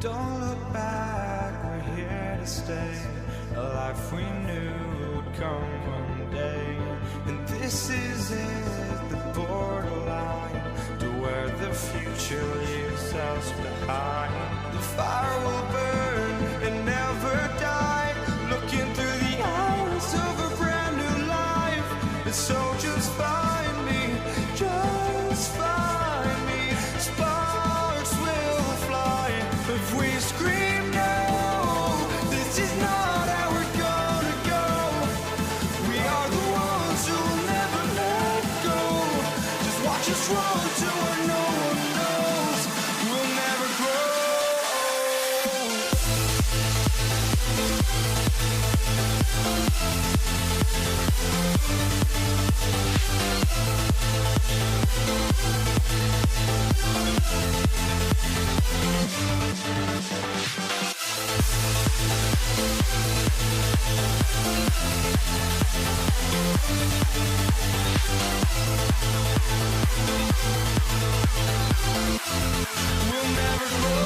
Don't look back, we're here to stay. A life we knew would come one day. And this is it, the borderline to where the future leaves us behind. The fire will burn and never die, looking through the eyes of a brand new life. And so just find me, just find me. Sparks will fly if we scream no. This is not how we're gonna go. We are the ones who will never let go. Just watch us run to where no one knows. We'll never grow. We'll never grow.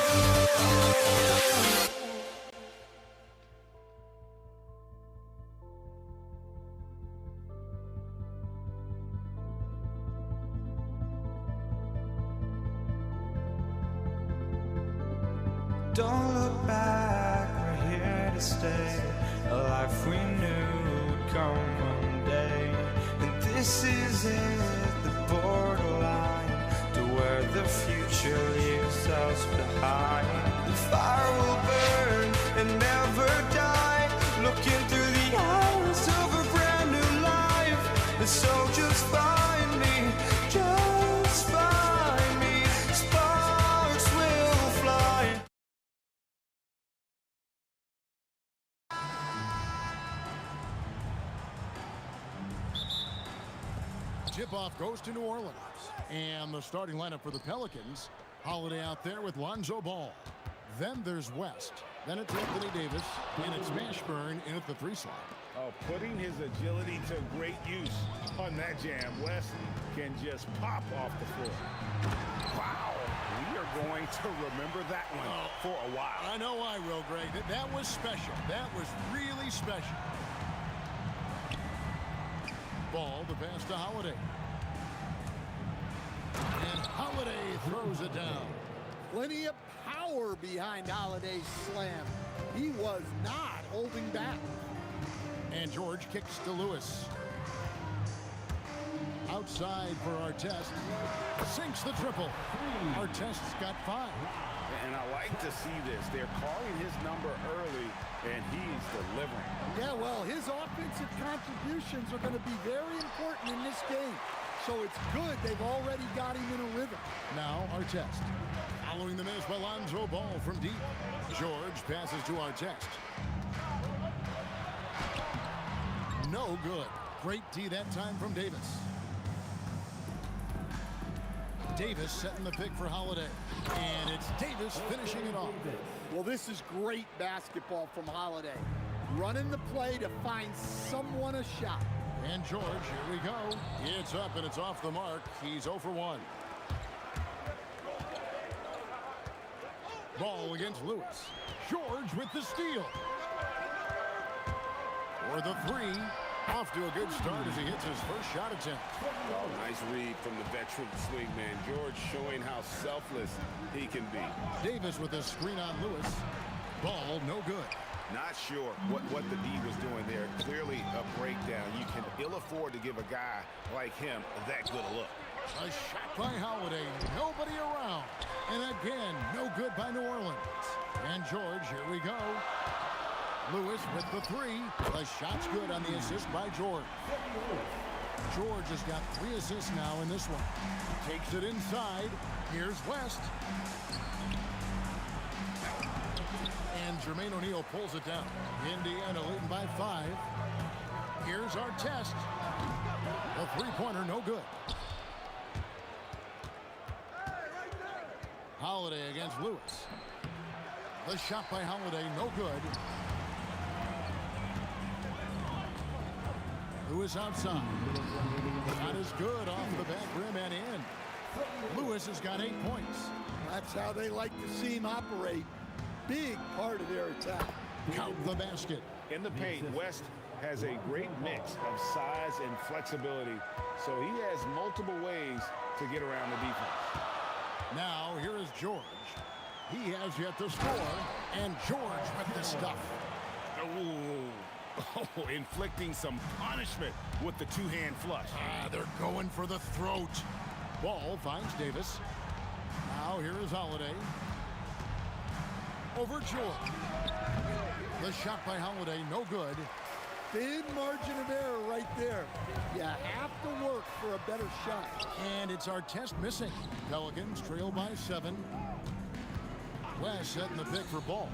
Don't look back, we're here to stay. A life we knew would come one day. And this is it, the borderline to where the future leaves us behind. The fire will burn and never die, looking through the eyes of a brand new life. And so just find me, just find me. Sparks will fly. Tip-off goes to New Orleans. And the starting lineup for the Pelicans, Holiday out there with Lonzo Ball. Then there's West. Then it's Anthony Davis. And it's Mashburn in at the 3 slot. Oh, putting his agility to great use on that jam. West can just pop off the floor. Wow. We are going to remember that one for a while. I know I will, Greg. That was special. That was really special. Ball, the pass to Holiday. And Holiday throws it down. Plenty of power behind Holiday's slam. He was not holding back. And George kicks to Lewis. Outside for Artest. Sinks the triple. Artest's got 5. And I like to see this. They're calling his number early, and he's delivering. Yeah, well, his offensive contributions are going to be very important in this game. So it's good they've already got him in a rhythm. Now Artest. Following the miss by Lonzo Ball from deep. George passes to Artest. No good. Great D that time from Davis. Davis setting the pick for Holiday. And it's Davis finishing it off. Well, this is great basketball from Holiday. Running the play to find someone a shot. And George, here we go. It's up and it's off the mark. He's 0 for 1. Ball against Lewis. George with the steal. For the 3. Off to a good start as he hits his first shot attempt. Oh, nice read from the veteran swingman. George showing how selfless he can be. Davis with a screen on Lewis. Ball no good. Not sure what the D was doing there. Clearly a breakdown. You can ill afford to give a guy like him that good a look. A shot by Holiday. Nobody around. And again, no good by New Orleans. And George, here we go. Lewis with the 3. The shot's good on the assist by George. George has got 3 assists now in this one. Takes it inside. Here's West. And Jermaine O'Neal pulls it down. Indiana leading by 5. Here's Artest. The 3-pointer no good. Holiday against Lewis. The shot by Holiday no good. Lewis outside. Shot is good off the back rim and in. Lewis has got 8 points. That's how they like to see him operate. big part of their attack. Count the basket. In the paint, West has a great mix of size and flexibility, so he has multiple ways to get around the defense. Now, here is George. He has yet to score, and George with the stuff. Oh, inflicting some punishment with the two-hand flush. They're going for the throat. Ball finds Davis. Now, here is Holiday. Over George. The shot by Holiday, no good. Thin margin of error right there. You have to work for a better shot. And it's Artest missing. Pelicans trail by 7. West setting the pick for Ball.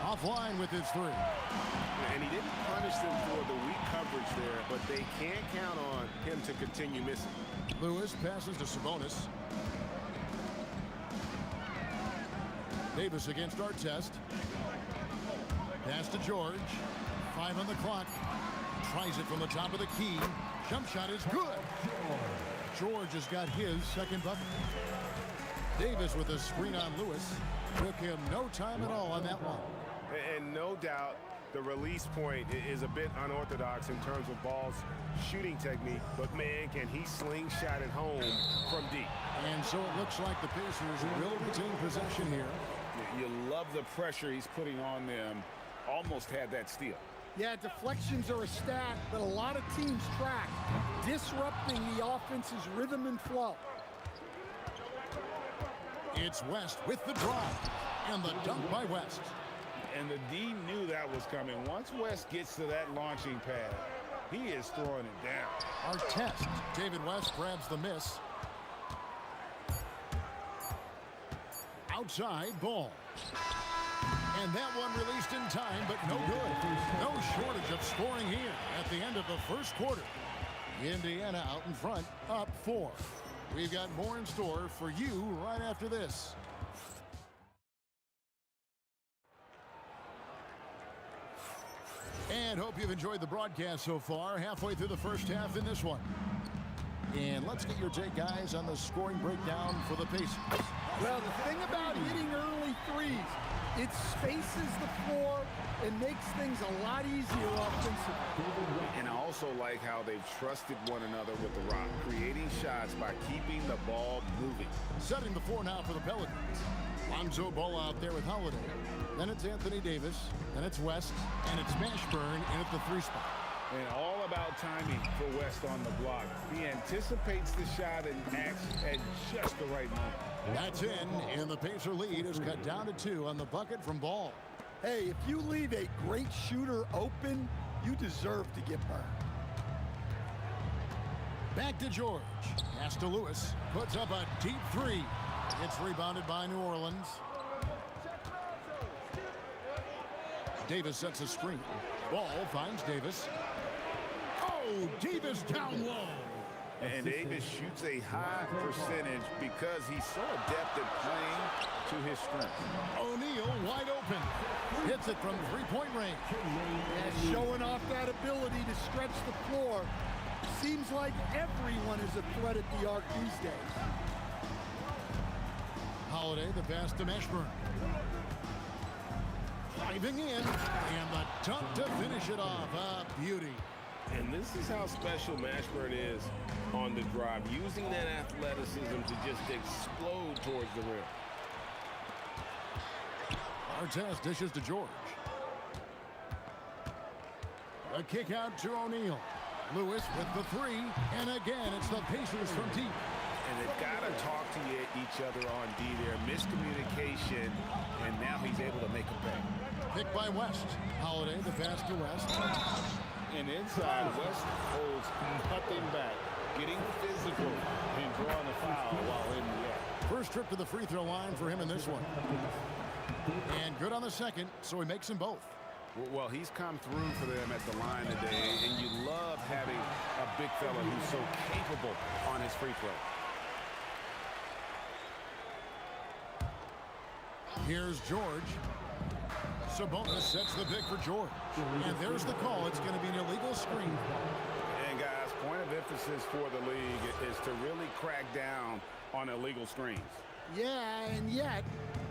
Offline with his 3. And he didn't punish them for the weak coverage there, but they can't count on him to continue missing. Lewis passes to Sabonis. Davis against Artest. Pass to George. 5 on the clock. Tries it from the top of the key. Jump shot is good. George has got his second bucket. Davis with a screen on Lewis. Took him no time at all on that one. And no doubt the release point is a bit unorthodox in terms of Ball's shooting technique, but man, can he slingshot it home from deep. And so it looks like the Pacers will retain possession here. You love the pressure he's putting on them. Almost had that steal. Yeah, deflections are a stat that a lot of teams track, disrupting the offense's rhythm and flow. It's West with the drive, and the dunk by West. And the D knew that was coming. Once West gets to that launching pad, he is throwing it down. Artest. David West grabs the miss. Outside Ball. And that one released in time, but no good. No shortage of scoring here at the end of the first quarter. Indiana out in front, up 4. We've got more in store for you right after this. And hope you've enjoyed the broadcast so far. Halfway through the first half in this one. And let's get your take, guys, on the scoring breakdown for the Pacers. Well, the thing about hitting early threes, it spaces the floor and makes things a lot easier offensively. And I also like how they've trusted one another with the rock, creating shots by keeping the ball moving. Setting the 4 now for the Pelicans. Lonzo Ball out there with Holiday. Then it's Anthony Davis. Then it's West. And it's Mashburn in at the 3 spot. And all about timing for West on the block. He anticipates the shot and acts at just the right moment. That's in, and the Pacer lead is cut down to 2 on the bucket from Ball. Hey, if you leave a great shooter open, you deserve to get burned. Back to George. Pass to Lewis. Puts up a deep 3. It's rebounded by New Orleans. Davis sets a screen. Ball finds Davis. Oh, Davis down low. And Davis shoots a high percentage because he's so adept at playing to his strength. O'Neal wide open. Hits it from 3-point range. And showing off that ability to stretch the floor. Seems like everyone is a threat at the arc these days. Holiday, the pass to Mashburn. Driving in, and the dunk to finish it off. A beauty. And this is how special Mashburn is on the drive, using that athleticism to just explode towards the rim. Artest dishes to George. A kick out to O'Neal. Lewis with the 3, and again it's the Pacers from deep. And they've got to talk to each other on D there. Miscommunication, and now he's able to make a pay. Pick by West. Holiday, the pass to West. And inside, West holds nothing back, getting physical and drawing a foul while in the air. First trip to the free throw line for him in this one. And good on the second, so he makes them both. Well, he's come through for them at the line today, and you love having a big fella who's so capable on his free throw. Here's George. Sabonis sets the pick for George. And there's the call. It's going to be an illegal screen. And guys, point of emphasis for the league is to really crack down on illegal screens. Yeah, and yet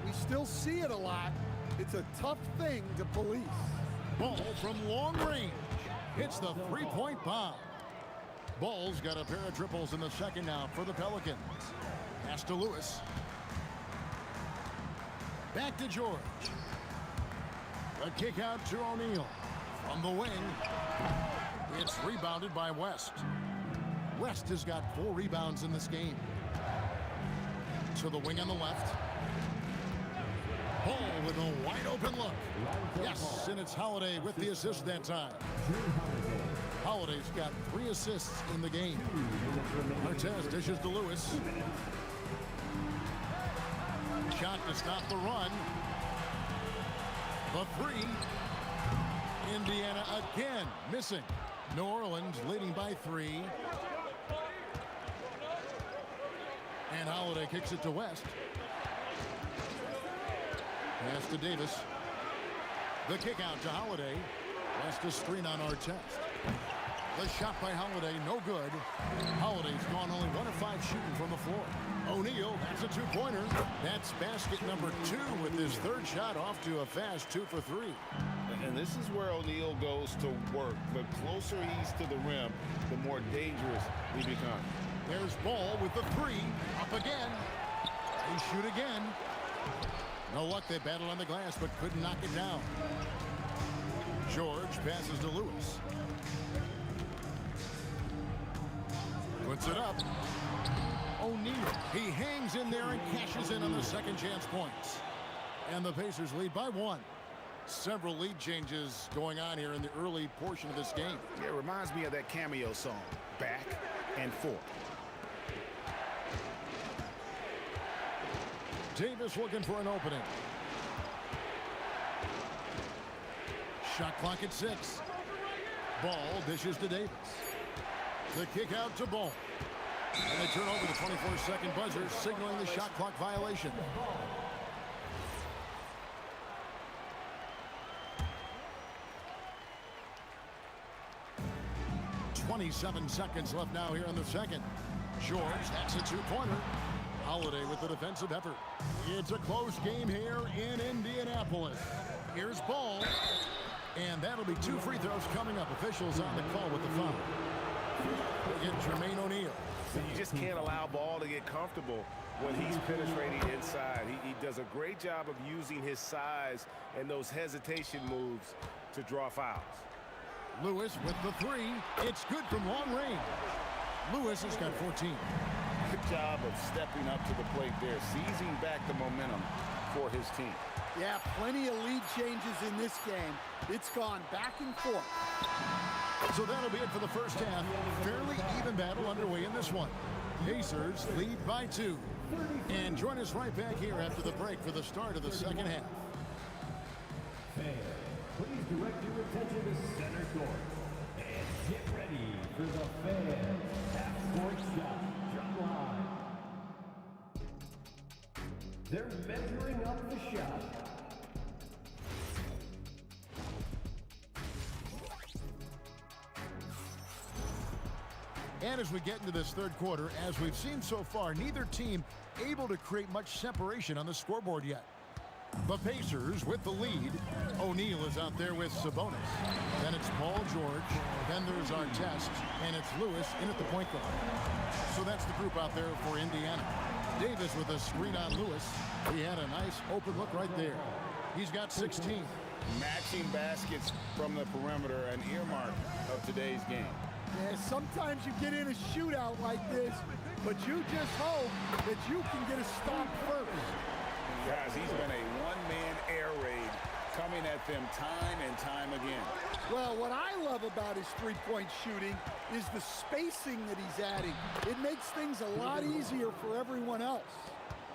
We still see it a lot. It's a tough thing to police. Ball from long range. Hits the three-point bomb. Ball's got a pair of triples in the second now for the Pelicans. Pass to Lewis. Back to George. The kick out to O'Neal. From the wing. It's rebounded by West. West has got 4 rebounds in this game. To the wing on the left. Ball with a wide open look. Yes, and it's Holiday with the assist that time. Holiday's got 3 assists in the game. Artest dishes to Lewis. Shot to stop the run. The 3. Indiana again missing. New Orleans leading by 3. And Holiday kicks it to West. Pass to Davis. The kick out to Holiday. West a screen on Artest. The shot by Holiday, no good. Holiday's gone only 1 of 5 shooting from the floor. O'Neal, that's a 2-pointer. That's basket number 2 with his 3rd shot off to a fast 2 for 3. And this is where O'Neal goes to work. The closer he's to the rim, the more dangerous he becomes. There's Ball with the 3. Up again. They shoot again. No luck, they battled on the glass, but couldn't knock it down. George passes to Lewis. Puts it up. O'Neal. He hangs in there and cashes in on the second chance points. And the Pacers lead by 1. Several lead changes going on here in the early portion of this game. It reminds me of that Cameo song, Back and Forth. Davis looking for an opening. Shot clock at 6. Ball dishes to Davis. The kick out to Ball. And they turn over the 24-second buzzer, signaling the shot clock violation. .27 seconds left now here in the second. George, that's a 2-pointer. Holiday with the defensive effort. It's a close game here in Indianapolis. Here's Ball. And that'll be 2 free throws coming up. Officials on the call with the foul. Get Jermaine O'Neal. You just can't allow Ball to get comfortable when he's penetrating inside. He does a great job of using his size and those hesitation moves to draw fouls. Lewis with the 3. It's good from long range. Lewis has got 14. Good job of stepping up to the plate there, seizing back the momentum for his team. Yeah, plenty of lead changes in this game. It's gone back and forth. So that'll be it for the first half. Fairly even battle underway in this one. Pacers lead by 2. And join us right back here after the break for the start of the second half. Fans, please direct your attention to center court. And get ready for the fans half-court shot line. They're measuring up the shot. And as we get into this third quarter, as we've seen so far, neither team able to create much separation on the scoreboard yet. The Pacers with the lead. O'Neal is out there with Sabonis. Then it's Paul George. Then there's Artest. And it's Lewis in at the point guard. So that's the group out there for Indiana. Davis with a screen on Lewis. He had a nice open look right there. He's got 16. Matching baskets from the perimeter, an earmark of today's game. Yeah, sometimes you get in a shootout like this, but you just hope that you can get a stop first. Guys, he's been a one-man air raid coming at them time and time again. Well, what I love about his three-point shooting is the spacing that he's adding. It makes things a lot easier for everyone else.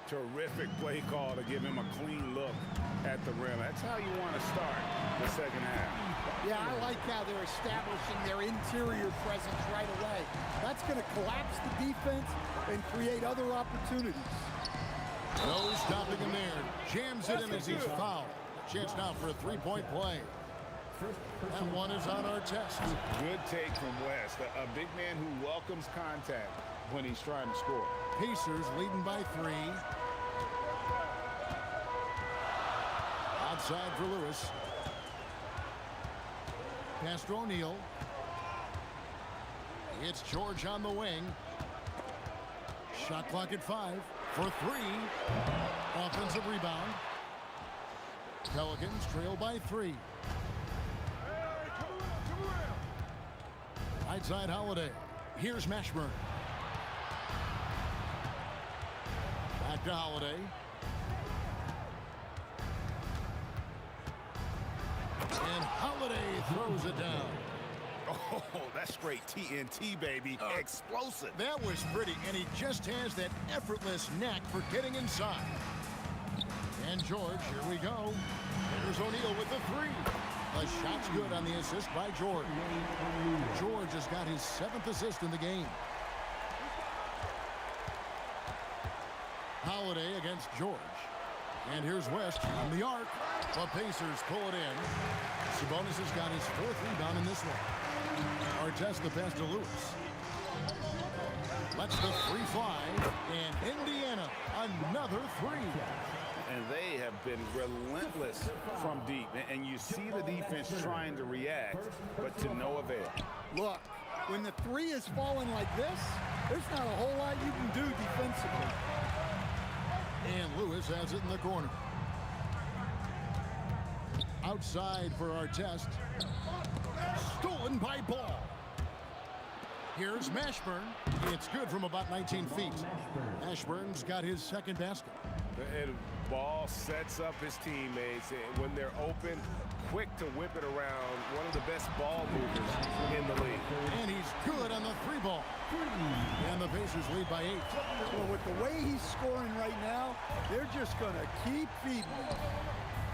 Terrific play call to give him a clean look at the rim. That's how you want to start the second half. Yeah, I like how they're establishing their interior presence right away. That's going to collapse the defense and create other opportunities. No stopping him there. Jams it in as he's fouled. Chance now for a three-point play. That one is on Artest. Good take from West. A big man who welcomes contact when he's trying to score. Pacers leading by 3. outside for Lewis. Pass to O'Neal. It's George on the wing. Shot clock at 5 for 3. Offensive rebound. Pelicans trail by 3. Right side Holiday. Here's Mashburn. Back to Holiday. And Holiday throws it down. Oh, that's great TNT, baby. Explosive. That was pretty, and he just has that effortless knack for getting inside. And George, here we go. There's O'Neal with the 3. The shot's good on the assist by George. George has got his 7th assist in the game. Holiday against George. And here's West on the arc. The Pacers pull it in. Sabonis has got his 4th rebound in this one. Artest the pass to Lewis. Lets the 3 fly. And Indiana, another 3. And they have been relentless from deep. And you see the defense trying to react, but to no avail. Look, when the 3 is falling like this, there's not a whole lot you can do defensively. And Lewis has it in the corner. Outside for Artest. Stolen by Ball. Here's Mashburn. It's good from about 19 feet. Mashburn's got his 2nd basket. And Ball sets up his teammates. When they're open, quick to whip it around. One of the best ball movers in the league. And he's good on the 3 ball. And the Pacers lead by 8. Well, with the way he's scoring right now, they're just going to keep feeding him.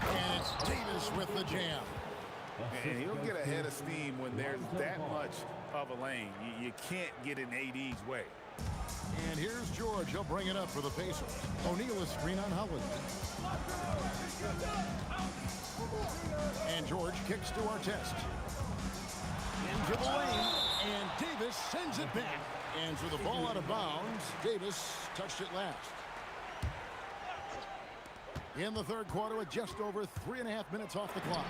And it's Davis with the jam. And he'll get ahead of steam when there's that much of a lane. You can't get in AD's way. And here's George. He'll bring it up for the Pacers. O'Neal is screen on Howland. And George kicks to Artest. Into the lane. And Davis sends it back. And for the ball out of bounds, Davis touched it last. In the 3rd quarter with just over 3.5 minutes off the clock.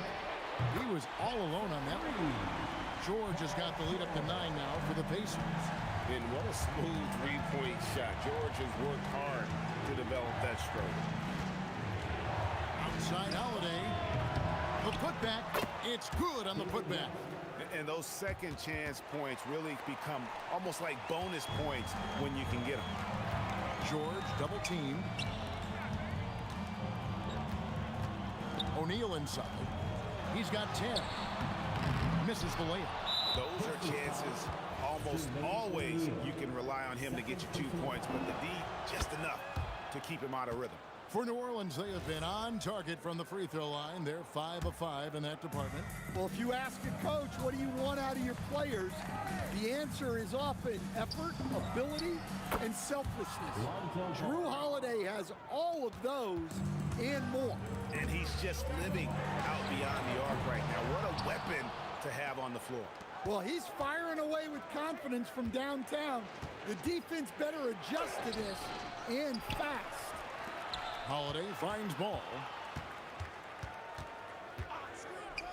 He was all alone on that one. George has got the lead up to 9 now for the Pacers. And what a smooth 3-point shot. George has worked hard to develop that stroke. Outside Holiday. The putback. It's good on the putback. And those second chance points really become almost like bonus points when you can get them. George double teamed. O'Neal inside. He's got 10. Misses the layup. Those are chances almost always you can rely on him to get you 2 points, but the D just enough to keep him out of rhythm. For New Orleans, they have been on target from the free throw line. They're 5 of 5 in that department. Well, if you ask a coach, what do you want out of your players? The answer is often effort, ability, and selflessness. Drew Holiday has all of those and more. And he's just living out beyond the arc right now. What a weapon to have on the floor. Well, he's firing away with confidence from downtown. The defense better adjust to this, and fast. Holiday finds Ball.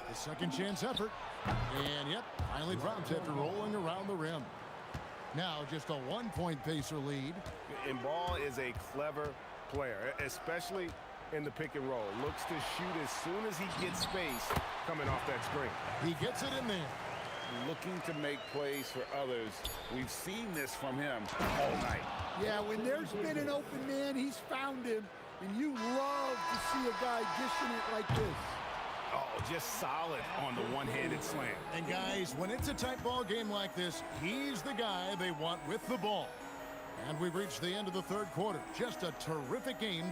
The second chance effort. And, yep, finally drops after rolling around the rim. Now just a 1-point Pacer lead. And Ball is a clever player, especially in the pick and roll. Looks to shoot as soon as he gets space coming off that screen. He gets it in there. Looking to make plays for others. We've seen this from him all night. Yeah, when there's been an open man, he's found him. And you love to see a guy dishing it like this. Oh, just solid on the one-handed slam. And guys, when it's a tight ball game like this, he's the guy they want with the ball. And we've reached the end of the 3rd quarter. Just a terrific game.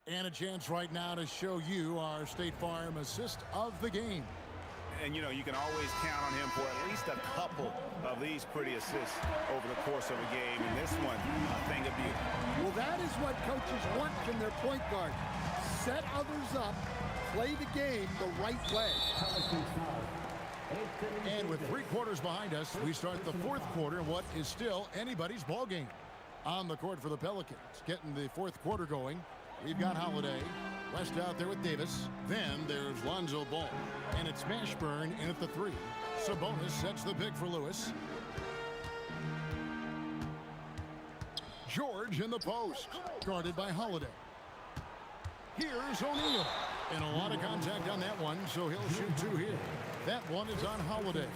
And a chance right now to show you our State Farm assist of the game. And, you know, you can always count on him for at least a couple of these pretty assists over the course of a game. And this one, a thing of beauty. Well, that is what coaches want from their point guard. Set others up, play the game the right way. And with 3 quarters behind us, we start the 4th quarter in what is still anybody's ball game. On the court for the Pelicans, getting the 4th quarter going, We've got Holiday. West out there with Davis. Then there's Lonzo Ball. And it's Mashburn in at the 3. Sabonis sets the pick for Lewis. George in the post. Guarded by Holiday. Here's O'Neal. And a lot of contact on that one, so he'll shoot 2 here. That one is on Holiday.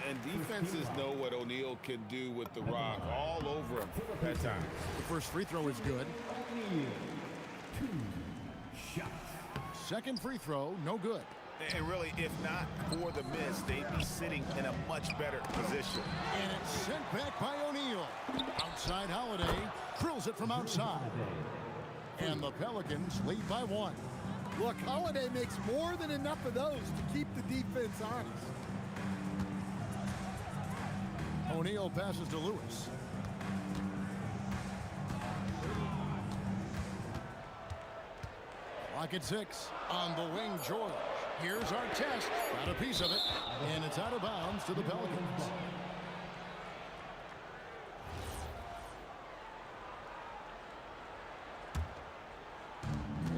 And defenses know what O'Neal can do with the rock all over him at times. The first free throw is good. 2 shots. Second free throw, no good. And really, if not for the miss, they'd be sitting in a much better position. And it's sent back by O'Neal. Outside Holiday, drills it from outside. And the Pelicans lead by 1. Look, Holiday makes more than enough of those to keep the defense honest. O'Neal passes to Lewis. Clock at 6. On the wing, George. Here's our test. Got a piece of it. And it's out of bounds to the Pelicans.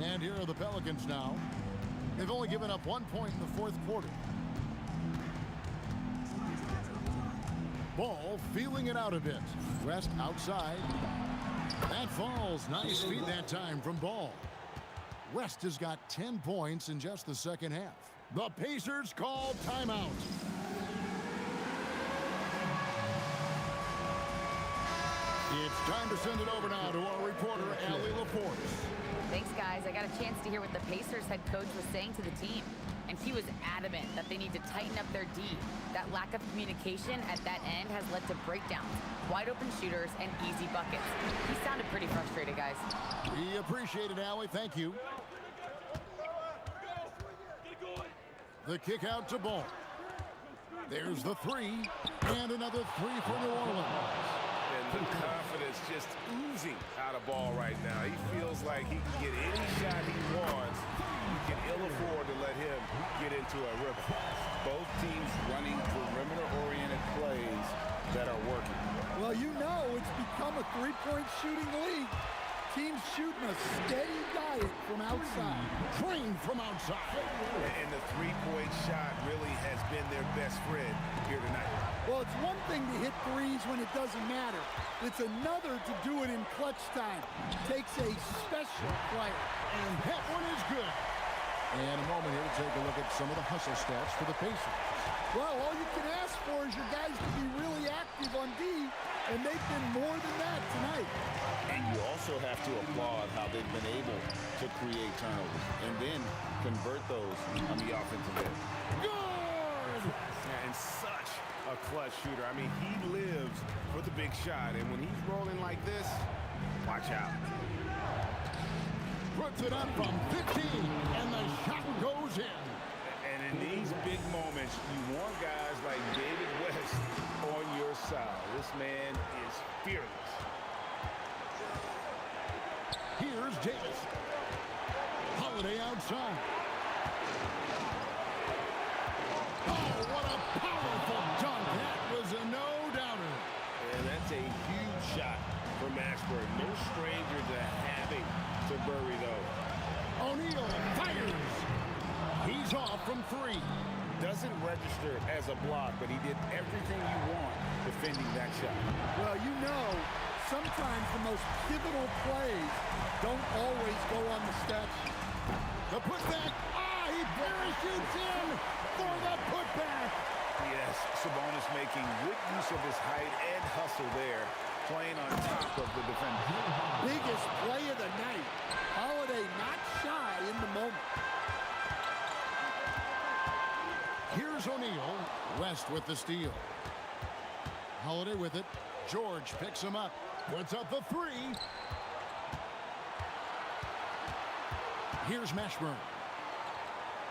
And here are the Pelicans now. They've only given up 1 point in the 4th quarter. Ball feeling it out a bit. West outside. That falls. Nice feed that time from Ball. West has got 10 points in just the second half. The Pacers call timeout. It's time to send it over now to our reporter, Allie LaForce. Thanks, guys. I got a chance to hear what the Pacers head coach was saying to the team. And he was adamant that they need to tighten up their D. That lack of communication at that end has led to breakdowns, wide open shooters, and easy buckets. He sounded pretty frustrated, guys. We appreciate it, Allie. Thank you. The kick out to Ball. There's the 3, and another 3 for New Orleans. And the confidence just oozing out of Ball right now. He feels like he can get any shot he wants. You can ill afford to let him get into a rhythm. Both teams running perimeter-oriented plays that are working. Well, you know it's become a three-point shooting league. Teams shooting a steady diet from outside. Trained from outside. And the three-point shot really has been their best friend here tonight. Well, it's one thing to hit threes when it doesn't matter. It's another to do it in clutch time. Takes a special player. And that one is good. And a moment here to take a look at some of the hustle stats for the Pacers. Well, all you can ask for is your guys to be really active on D, and they've been more than that tonight. And you also have to applaud how they've been able to create turnovers and then convert those on the offensive end. Good! And such a clutch shooter. I mean, he lives for the big shot, and when he's rolling like this, watch out. Puts it up from 15, and the shot goes in. And in these big moments, you want guys like David West on your side. This man is fearless. Here's Davis. Holiday outside. Oh, what a powerful dunk. That was a no-doubter. And that's a huge shot for Mashburn. No stranger to having to bury those. O'Neal fires. He's off from 3. Doesn't register as a block, but he did everything you want defending that shot. Well, you know, sometimes the most pivotal plays don't always go on the stat sheet. The putback. He parachutes in for the putback. Yes, Sabonis making good use of his height and hustle there, playing on top of the defender. Biggest play of the night. Holiday not shy in the moment. Here's O'Neal. West with the steal. Holiday with it. George picks him up. Puts up the 3. Here's Mashburn.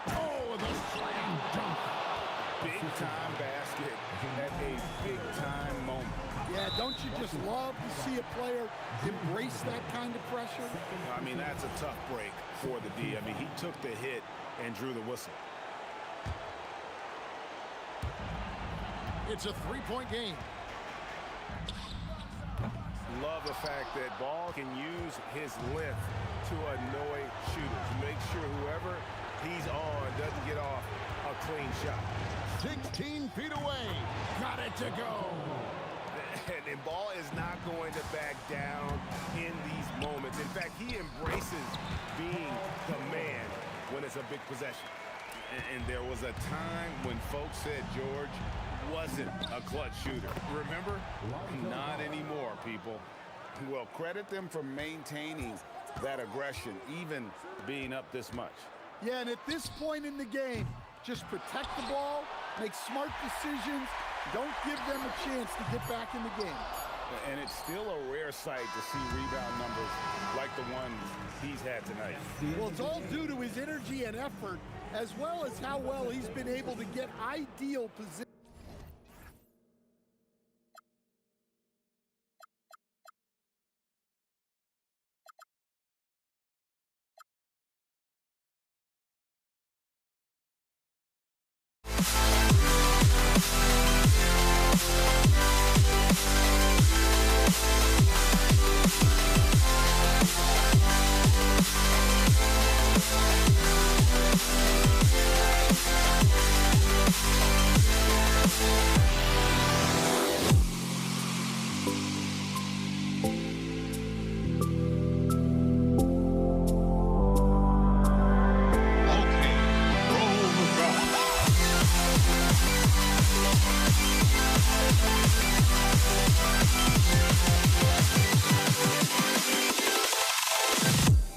Oh, the slam dunk. Big-time basket at a big-time moment. Yeah, don't you just love to see a player embrace that kind of pressure? I mean, that's a tough break for the D. I mean, he took the hit and drew the whistle. It's a 3-point game. love the fact that Ball can use his length to annoy shooters. Make sure whoever he's on doesn't get off a clean shot. 16 feet away. Got it to go. And Ball is not going to back down in these moments. In fact, he embraces being the man when it's a big possession. And there was a time when folks said George wasn't a clutch shooter. Remember? Not anymore, people. Well, credit them for maintaining that aggression, even being up this much. Yeah, and at this point in the game, just protect the ball, make smart decisions, don't give them a chance to get back in the game. And it's still a rare sight to see rebound numbers like the ones he's had tonight. Well, it's all due to his energy and effort, as well as how well he's been able to get ideal position.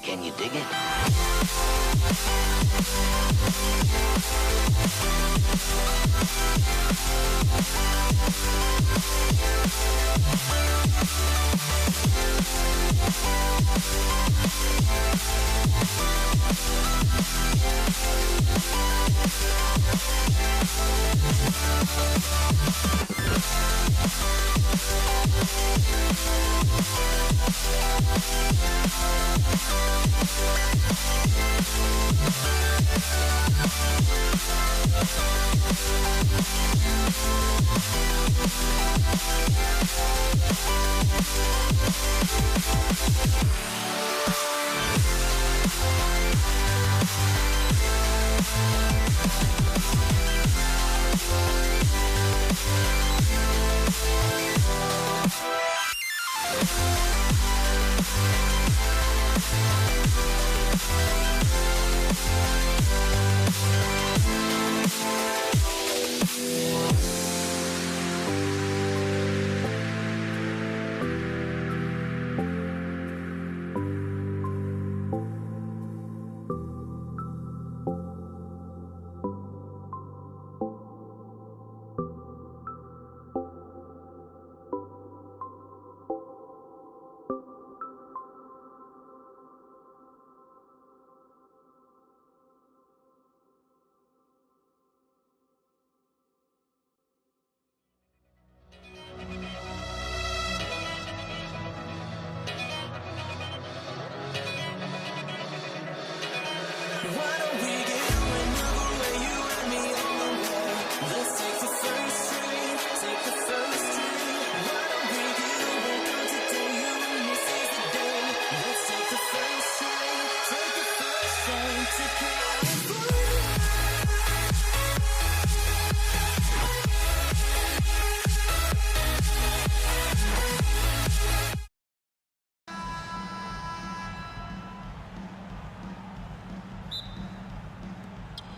Can you dig it?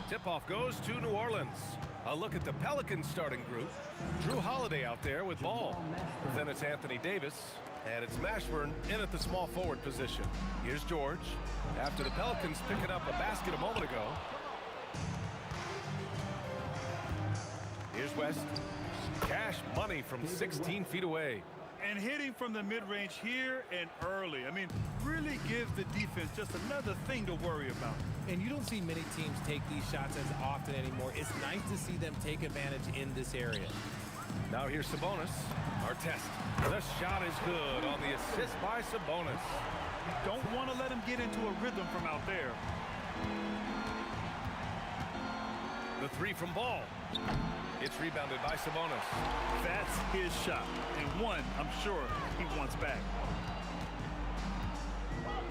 Tip-off goes to New Orleans. A look at the Pelicans starting group. Drew Holiday out there with Ball. Then it's Anthony Davis. And it's Mashburn in at the small forward position. Here's George. After the Pelicans picking up a basket a moment ago. Here's West. Cash money from 16 feet away. And hitting from the mid-range here and early. I mean, really gives the defense just another thing to worry about. And you don't see many teams take these shots as often anymore. It's nice to see them take advantage in this area. Now here's Sabonis. Artest. The shot is good on the assist by Sabonis. Don't want to let him get into a rhythm from out there. The three from Ball. It's rebounded by Sabonis. That's his shot, and one I'm sure he wants back.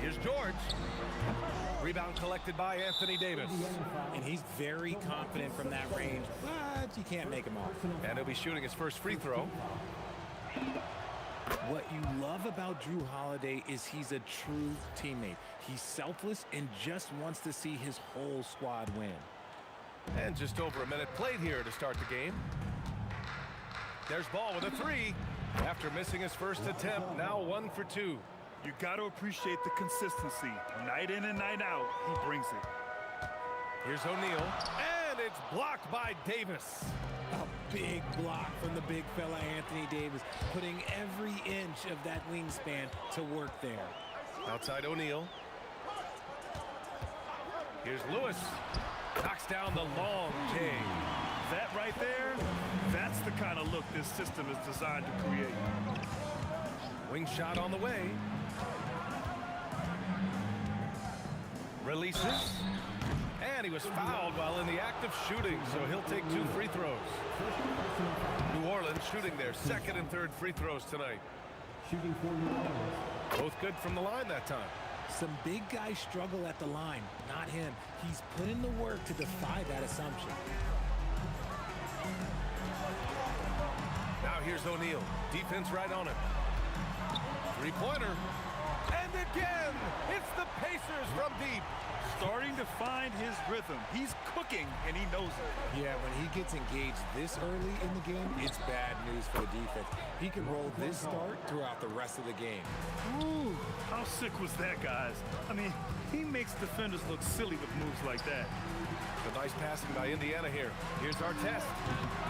Here's George. Rebound collected by Anthony Davis. And he's very confident from that range, but you can't make him off. And he'll be shooting his first free throw. What you love about Drew Holiday is he's a true teammate. He's selfless and just wants to see his whole squad win. And just over a minute played here to start the game. There's Ball with a three. After missing his first attempt, now 1 for 2. You got to appreciate the consistency. Night in and night out, he brings it. Here's O'Neal, and it's blocked by Davis. A big block from the big fella Anthony Davis, putting every inch of that wingspan to work there. Outside O'Neal. Here's Lewis. Knocks down the long J. That right there, that's the kind of look this system is designed to create. Wing shot on the way. Releases. And he was fouled while in the act of shooting, so he'll take 2 free throws. New Orleans shooting their second and third free throws tonight. Shooting for New Orleans. Both good from the line that time. Some big guys struggle at the line, not him. He's put in the work to defy that assumption. Now here's O'Neal. Defense right on him. Three-pointer. And again, it's the Pacers from deep. Starting to find his rhythm. He's cooking, and he knows it. Yeah, when he gets engaged this early in the game, it's bad news for the defense. He can roll this start throughout the rest of the game. Ooh, how sick was that, guys? I mean, he makes defenders look silly with moves like that. The nice passing by Indiana here. Here's our test.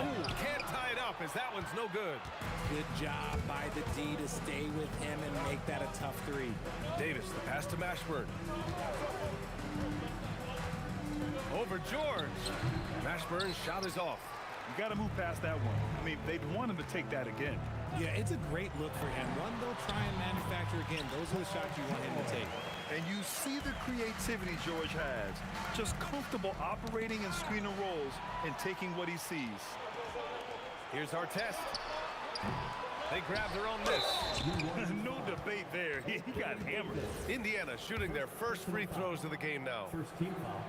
Ooh, can't tie it up as that one's no good. Good job by the D to stay with him and make that a tough three. Davis, the pass to Mashburn. Over George. Mashburn's shot is off. You got to move past that one. I mean, they'd want him to take that again. Yeah, it's a great look for him. One they'll try and manufacture again. Those are the shots you want him to take. And you see the creativity George has. Just comfortable operating in screen and rolls and taking what he sees. Here's our test. They grab their own miss. No debate there. He got hammered. Indiana shooting their first free throws of the game now. First team foul.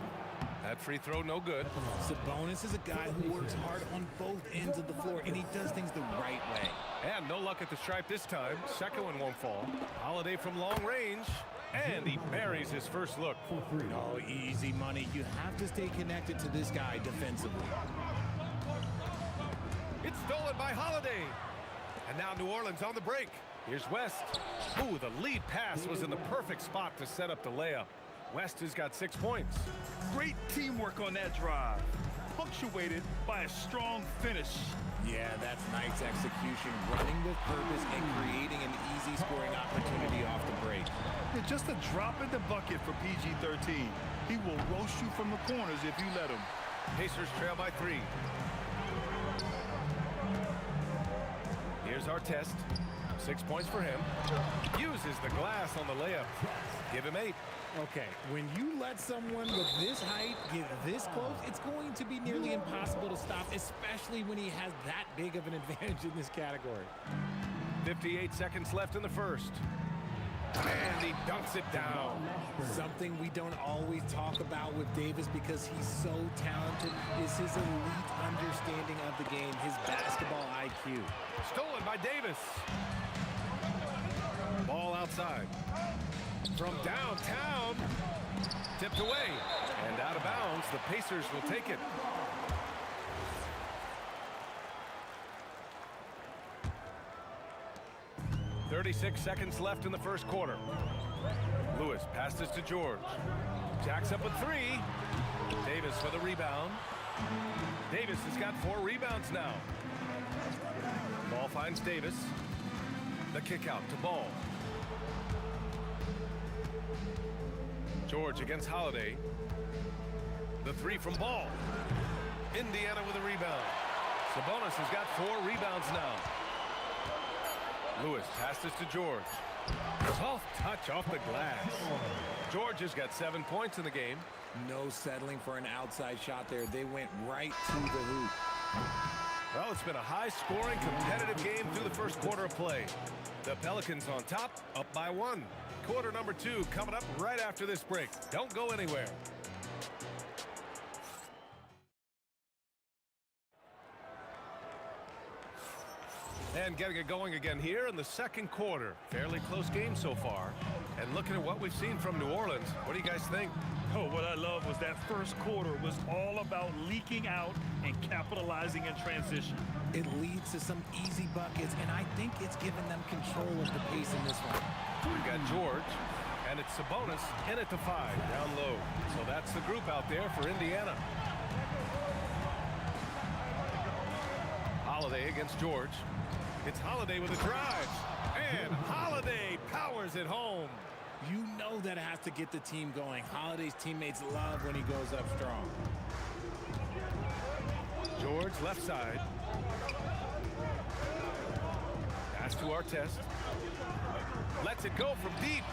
That free throw no good. Sabonis is a guy who works hard on both ends of the floor, and he does things the right way. And no luck at the stripe this time. Second one won't fall. Holiday from long range. And he buries his first look. Oh, easy money. You have to stay connected to this guy defensively. It's stolen by Holiday. And now New Orleans on the break. Here's West. Ooh, the lead pass was in the perfect spot to set up the layup. West has got 6 points. Great teamwork on that drive. Punctuated by a strong finish. Yeah, that's nice execution. Running with purpose and creating an easy scoring opportunity off the break. Yeah, just a drop in the bucket for PG-13. He will roast you from the corners if you let him. Pacers trail by 3. Here's our test. 6 points for him. Uses the glass on the layup. Give him 8. Okay, when you let someone with this height get this close, it's going to be nearly impossible to stop, especially when he has that big of an advantage in this category. 58 seconds left in the first. And he dunks it down. Something we don't always talk about with Davis because he's so talented is his elite understanding of the game, his basketball IQ. Stolen by Davis. Ball outside. From downtown. Tipped away. And out of bounds. The Pacers will take it. .36 seconds left in the first quarter. Lewis passes to George. Jacks up with 3. Davis for the rebound. Davis has got 4 rebounds now. Ball finds Davis. The kick out to Ball. George against Holiday. The 3 from Ball. Indiana with a rebound. Sabonis has got 4 rebounds now. Lewis passes to George. Soft touch off the glass. George has got 7 points in the game. No settling for an outside shot there. They went right to the hoop. Well, it's been a high-scoring, competitive game through the first quarter of play. The Pelicans on top, up by 1. Quarter number 2 coming up right after this break. Don't go anywhere. And getting it going again here in the second quarter. Fairly close game so far. And looking at what we've seen from New Orleans, what do you guys think? Oh, what I love was that first quarter was all about leaking out and capitalizing in transition. It leads to some easy buckets, and I think it's given them control of the pace in this one. We've got George, and it's Sabonis in at the 5, down low. So that's the group out there for Indiana. Holiday against George. It's Holiday with a drive, and Holiday powers it home. You know that has to get the team going. Holiday's teammates love when he goes up strong. George left side. Pass to Artest. Lets it go from deep.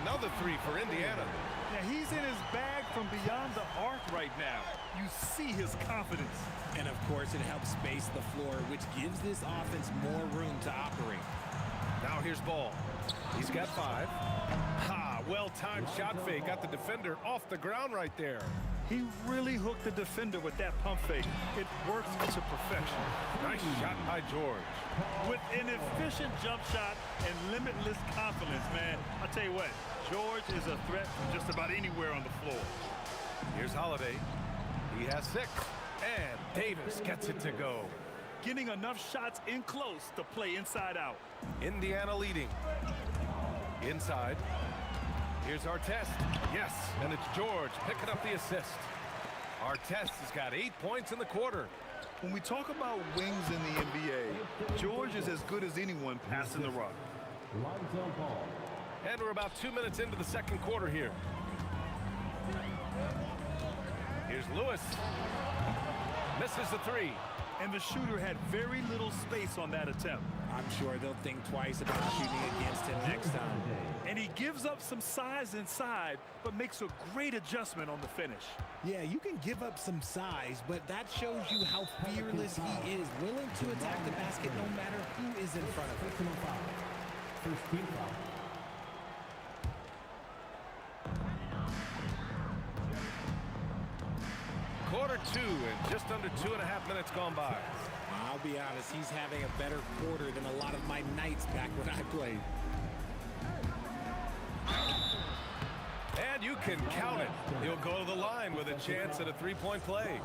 Another 3 for Indiana. Yeah, he's in his bag from beyond the arc right now. You see his confidence. And of course, it helps space the floor, which gives this offense more room to operate. Now here's Ball. He's got 5. Ha! Well-timed shot fake. Got the defender off the ground right there. He really hooked the defender with that pump fake. It works to perfection. Nice shot by George. With an efficient jump shot and limitless confidence, man. I'll tell you what, George is a threat from just about anywhere on the floor. Here's Holiday. He has 6. And Davis gets it to go. Getting enough shots in close to play inside out. Indiana leading. Inside. Here's Artest. Yes, and it's George picking up the assist. Artest has got 8 points in the quarter. When we talk about wings in the NBA, George is as good as anyone passing the rock. And we're about 2 minutes into the second quarter here. Here's Lewis. Misses the 3. And the shooter had very little space on that attempt. I'm sure they'll think twice about shooting against him next time. And he gives up some size inside, but makes a great adjustment on the finish. Yeah, you can give up some size, but that shows you how fearless he is, willing to attack the basket no matter who is in front of him. First team foul. Quarter 2 and just under 2.5 minutes gone by. I'll be honest, he's having a better quarter than a lot of my nights back when I played. And you can count it. He'll go to the line with a chance at a 3-point play.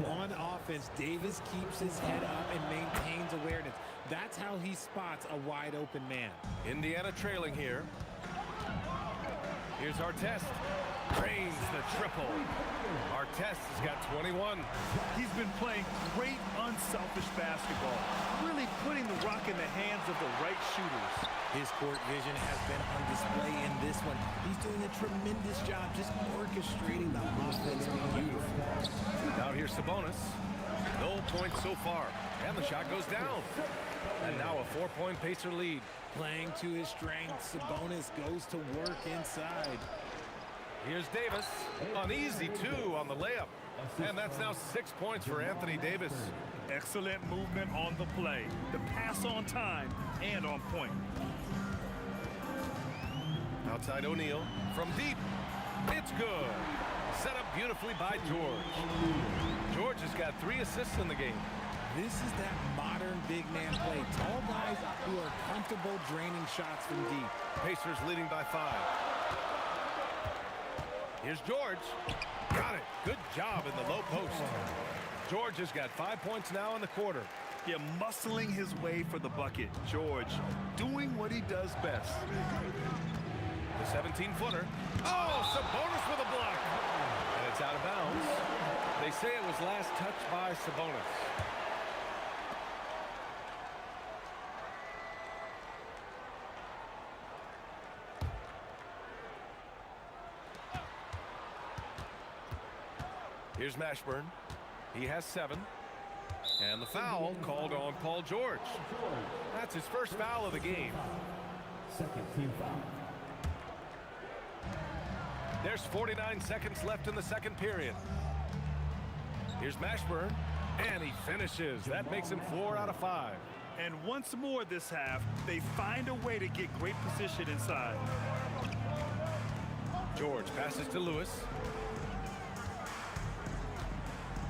On offense, Davis keeps his head up and maintains awareness. That's how he spots a wide open man. Indiana trailing here. Here's Artest. Drains the triple. Artest has got 21. He's been playing great unselfish basketball, really putting the rock in the hands of the right shooters. His court vision has been on display in this one. He's doing a tremendous job just orchestrating the offense beautifully. Now here's Sabonis. No points so far. And the shot goes down. And now a 4-point Pacer lead. Playing to his strength, Sabonis goes to work inside. Here's Davis. An easy 2 on the layup. And that's now 6 points for Anthony Davis. Excellent movement on the play. The pass on time and on point. Outside O'Neal from deep. It's good. Set up beautifully by George. George has got 3 assists in the game. This is that modern big man play. Tall guys who are comfortable draining shots from deep. Pacers leading by 5. Here's George. Got it. Good job in the low post. George has got 5 points now in the quarter. Yeah, muscling his way for the bucket. George doing what he does best. The 17-footer. Oh, Sabonis with a block. And it's out of bounds. They say it was last touched by Sabonis. Here's Mashburn. He has 7. And the foul called on Paul George. That's his first foul of the game. Second team foul. There's 49 seconds left in the second period. Here's Mashburn. And he finishes. That makes him 4 out of 5. And once more this half, they find a way to get great position inside. George passes to Lewis.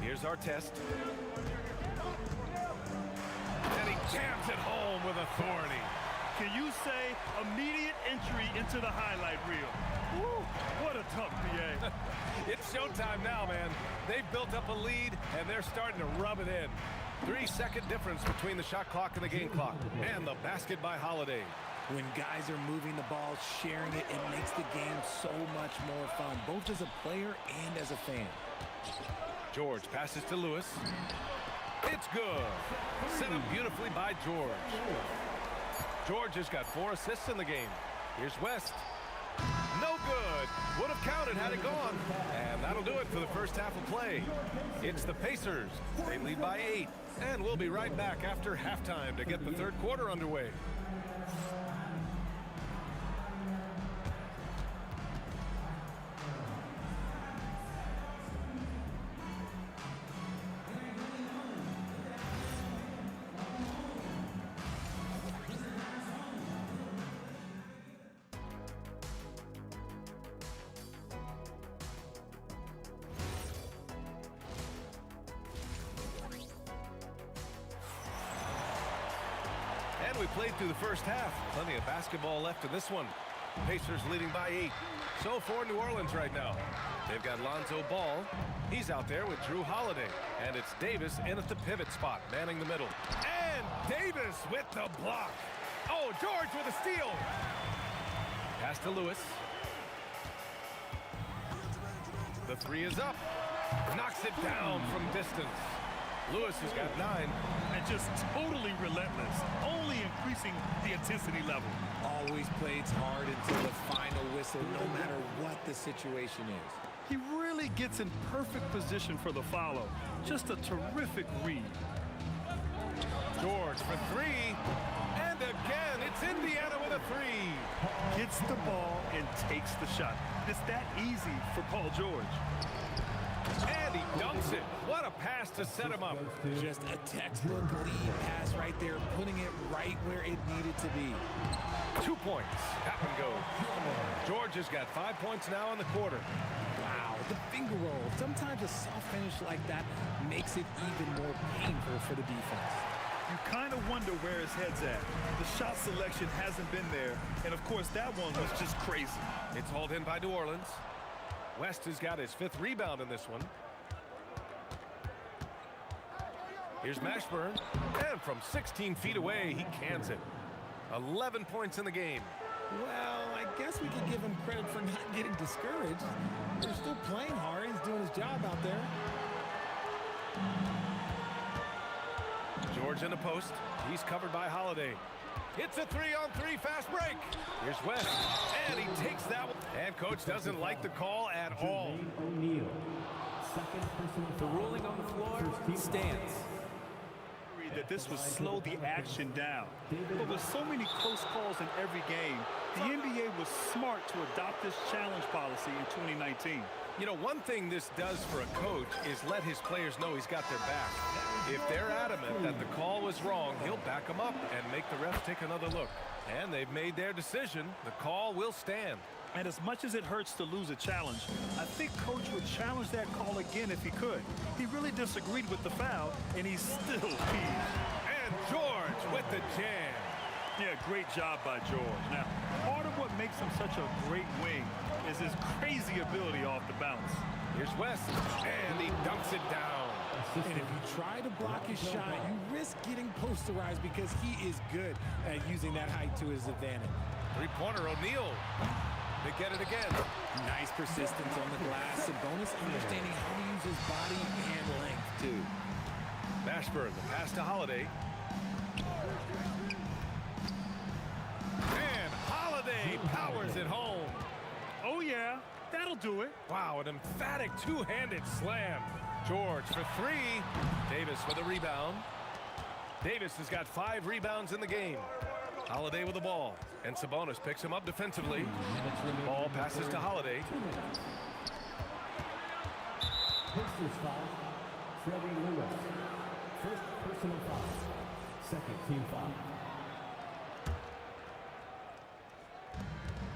Here's our test. And he jams it home with authority. Can you say immediate entry into the highlight reel? Woo, what a tough PA. It's showtime now, man. They've built up a lead, and they're starting to rub it in. 3-second difference between the shot clock and the game clock. And the basket by Holiday. When guys are moving the ball, sharing it, it makes the game so much more fun, both as a player and as a fan. George passes to Lewis. It's good. Set up beautifully by George. George has got 4 assists in the game. Here's West. No good. Would have counted had it gone. And that'll do it for the first half of play. It's the Pacers. They lead by 8. And we'll be right back after halftime to get the third quarter underway. We played through the first half. Plenty of basketball left in this one. Pacers leading by 8. So for New Orleans right now. They've got Lonzo Ball. He's out there with Drew Holiday. And it's Davis in at the pivot spot, manning the middle. And Davis with the block. Oh, George with a steal. Pass to Lewis. The 3 is up. Knocks it down from distance. Lewis has got 9. And just totally relentless, only increasing the intensity level. Always plays hard until the final whistle, no matter what the situation is. He really gets in perfect position for the follow. Just a terrific read. George for 3. And again, it's Indiana with a 3. Gets the ball and takes the shot. It's that easy for Paul George. And he dunks it. What a pass to set him up. Just a textbook lead pass right there, putting it right where it needed to be. 2 points. Tap and go. George has got 5 points now in the quarter. Wow, the finger roll. Sometimes a soft finish like that makes it even more painful for the defense. You kind of wonder where his head's at. The shot selection hasn't been there. And, of course, that one was just crazy. It's hauled in by New Orleans. West has got his 5th rebound in this one. Here's Mashburn. And from 16 feet away, he cans it. 11 points in the game. Well, I guess we could give him credit for not getting discouraged. They're still playing hard. He's doing his job out there. George in the post. He's covered by Holiday. It's a 3-on-3 fast break. Here's West. And he takes that one. And coach doesn't like the call at all. The ruling on the floor stands. That this would slow the action down. But with so many close calls in every game, the NBA was smart to adopt this challenge policy in 2019. You know, one thing this does for a coach is let his players know he's got their back. If they're adamant that the call was wrong, he'll back them up and make the refs take another look. And they've made their decision. The call will stand. And as much as it hurts to lose a challenge, I think Coach would challenge that call again if he could. He really disagreed with the foul, and he's still peeved. And George with the jam. Yeah, great job by George. Now, part of what makes him such a great wing is his crazy ability off the bounce. Here's West, and he dunks it down. And if you try to block his shot, you risk getting posterized because he is good at using that height to his advantage. Three-pointer, O'Neal. They get it again. Nice persistence on the glass. Sabonis understanding how to use his body and length, too. Mashburn, the pass to Holiday. And Holiday powers it home. Oh, yeah. That'll do it. Wow, an emphatic two-handed slam. George for 3. Davis with a rebound. Davis has got 5 rebounds in the game. Holiday with the ball. And Sabonis picks him up defensively. Ball passes to Holiday. Pacers foul, Trevor Lewis. First personal foul. Second team foul.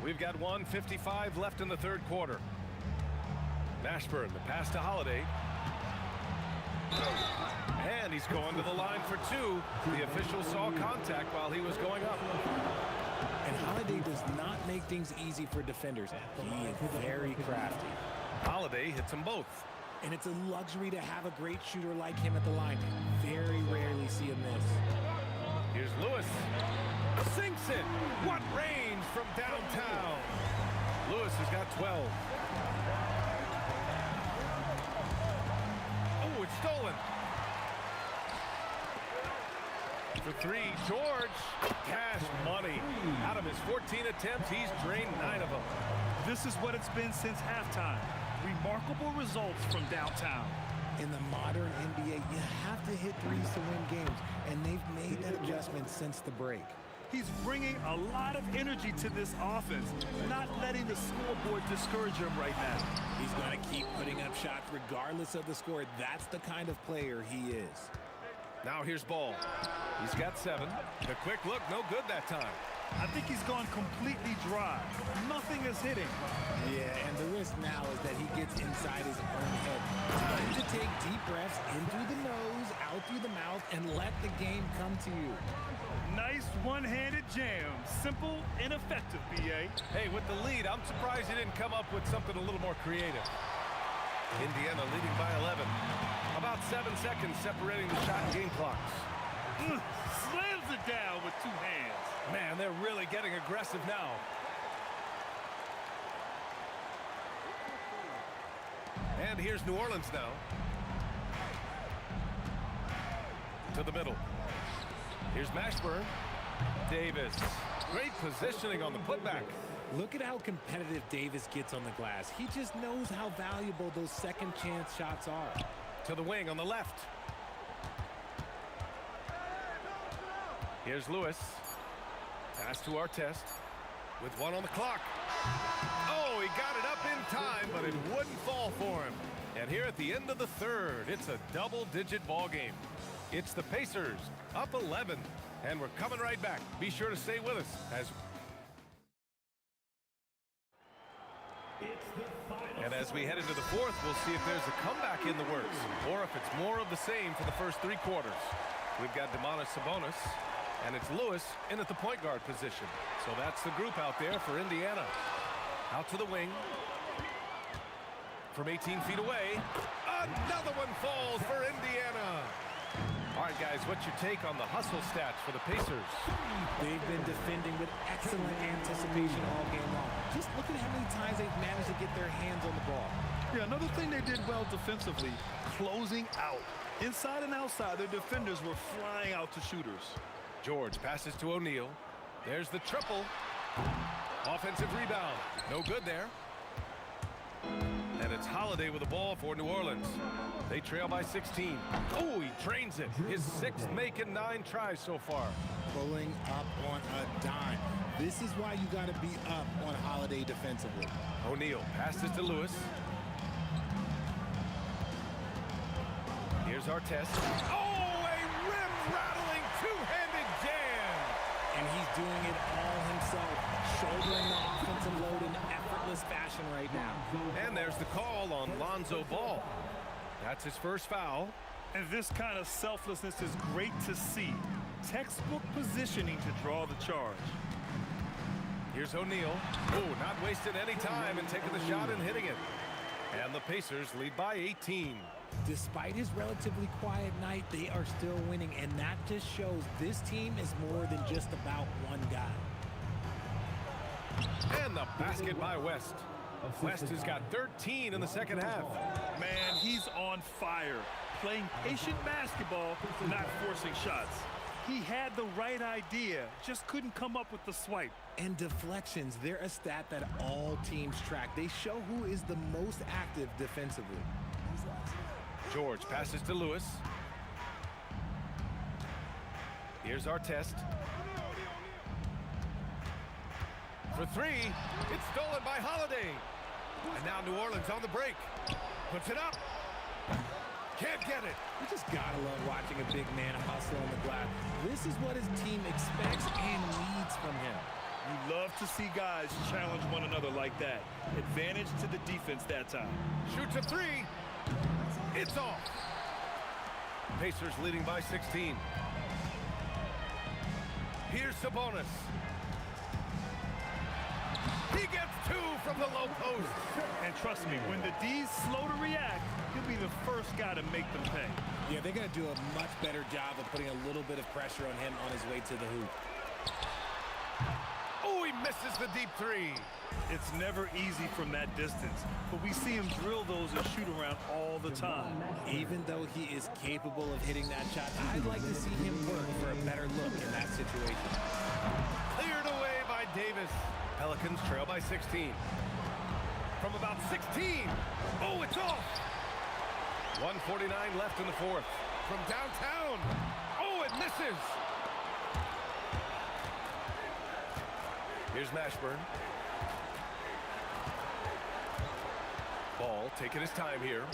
We've got 1:55 left in the third quarter. Mashburn, the pass to Holiday. And he's going to the line for two. The official saw contact while he was going up. And Holiday does not make things easy for defenders. He is very crafty. Holiday hits them both. And it's a luxury to have a great shooter like him at the line. Very rarely see him miss. Here's Lewis. Sinks it. What range from downtown. Lewis has got 12. Oh, it's stolen. For three, George. Cash money. Out of his 14 attempts, he's drained 9 of them. This is what it's been since halftime. Remarkable results from downtown. In the modern NBA, you have to hit threes to win games, and they've made that adjustment since the break. He's bringing a lot of energy to this offense, not letting the scoreboard discourage him right now. He's going to keep putting up shots regardless of the score. That's the kind of player he is. Now here's Ball. He's got 7. The quick look, no good that time. I think he's gone completely dry. Nothing is hitting. Yeah, and the risk now is that he gets inside his own head. Time to take deep breaths in through the nose, out through the mouth, and let the game come to you. Nice one-handed jam. Simple and effective, B.A. Hey, with the lead, I'm surprised he didn't come up with something a little more creative. Indiana leading by 11. About 7 seconds separating the shot and game clocks. Slams it down with 2 hands. Man, they're really getting aggressive now. And here's New Orleans now. To the middle. Here's Mashburn. Davis. Great positioning on the putback. Look at how competitive Davis gets on the glass. He just knows how valuable those second chance shots are. To the wing on the left. Here's Lewis. Pass to Artest. With 1 on the clock. Oh, he got it up in time, but it wouldn't fall for him. And here at the end of the third, it's a double-digit ball game. It's the Pacers up 11, and we're coming right back. Be sure to stay with us as we head into the fourth, we'll see if there's a comeback in the works or if it's more of the same for the first 3 quarters. We've got Domantas Sabonis, and it's Lewis in at the point guard position. So that's the group out there for Indiana. Out to the wing. From 18 feet away. Another one falls for Indiana. All right, guys, what's your take on the hustle stats for the Pacers? They've been defending with excellent anticipation all game long. Just look at how many times they've managed to get their hands on the ball. Yeah, another thing they did well defensively, closing out. Inside and outside, their defenders were flying out to shooters. George passes to O'Neal. There's the triple. Offensive rebound. No good there. And it's Holiday with the ball for New Orleans. They trail by 16. Oh, he drains it. His 6th make in 9 tries so far. Pulling up on a dime. This is why you got to be up on Holiday defensively. O'Neal passes to Lewis. Here's Artest. Oh, a rim-rattling 2-handed jam. And he's doing it all himself, shouldering the offensive load in effortless fashion right now. And there's the call on Lonzo Ball. That's his first foul. And this kind of selflessness is great to see. Textbook positioning to draw the charge. Here's O'Neal. Oh, not wasting any time and taking the shot and hitting it. And the Pacers lead by 18. Despite his relatively quiet night, they are still winning, and that just shows this team is more than just about one guy. And the basket by West. West has got 13 in the second half. Man, he's on fire. Playing patient basketball, not forcing shots. He had the right idea, just couldn't come up with the swipe. And deflections, they're a stat that all teams track. They show who is the most active defensively. George passes to Lewis. Here's Artest. For 3, it's stolen by Holiday. And now New Orleans on the break. Puts it up. Can't get it. You just gotta love watching a big man hustle on the glass. This is what his team expects and needs from him. You love to see guys challenge one another like that. Advantage to the defense that time. Shoots a three. It's off. Pacers leading by 16. Here's Sabonis. He gets two from the low post. And trust me, when the D's slow to react, he'll be the first guy to make them pay. Yeah, they're going to do a much better job of putting a little bit of pressure on him on his way to the hoop. Oh, he misses the deep three. It's never easy from that distance, but we see him drill those and shoot around all the time. Even though he is capable of hitting that shot, I'd like to see him work for a better look in that situation. Cleared away by Davis. Pelicans trail by 16. From about 16. Oh, it's off. 1:49 left in the fourth. From downtown. Oh, it misses. Here's Mashburn. Ball taking his time here.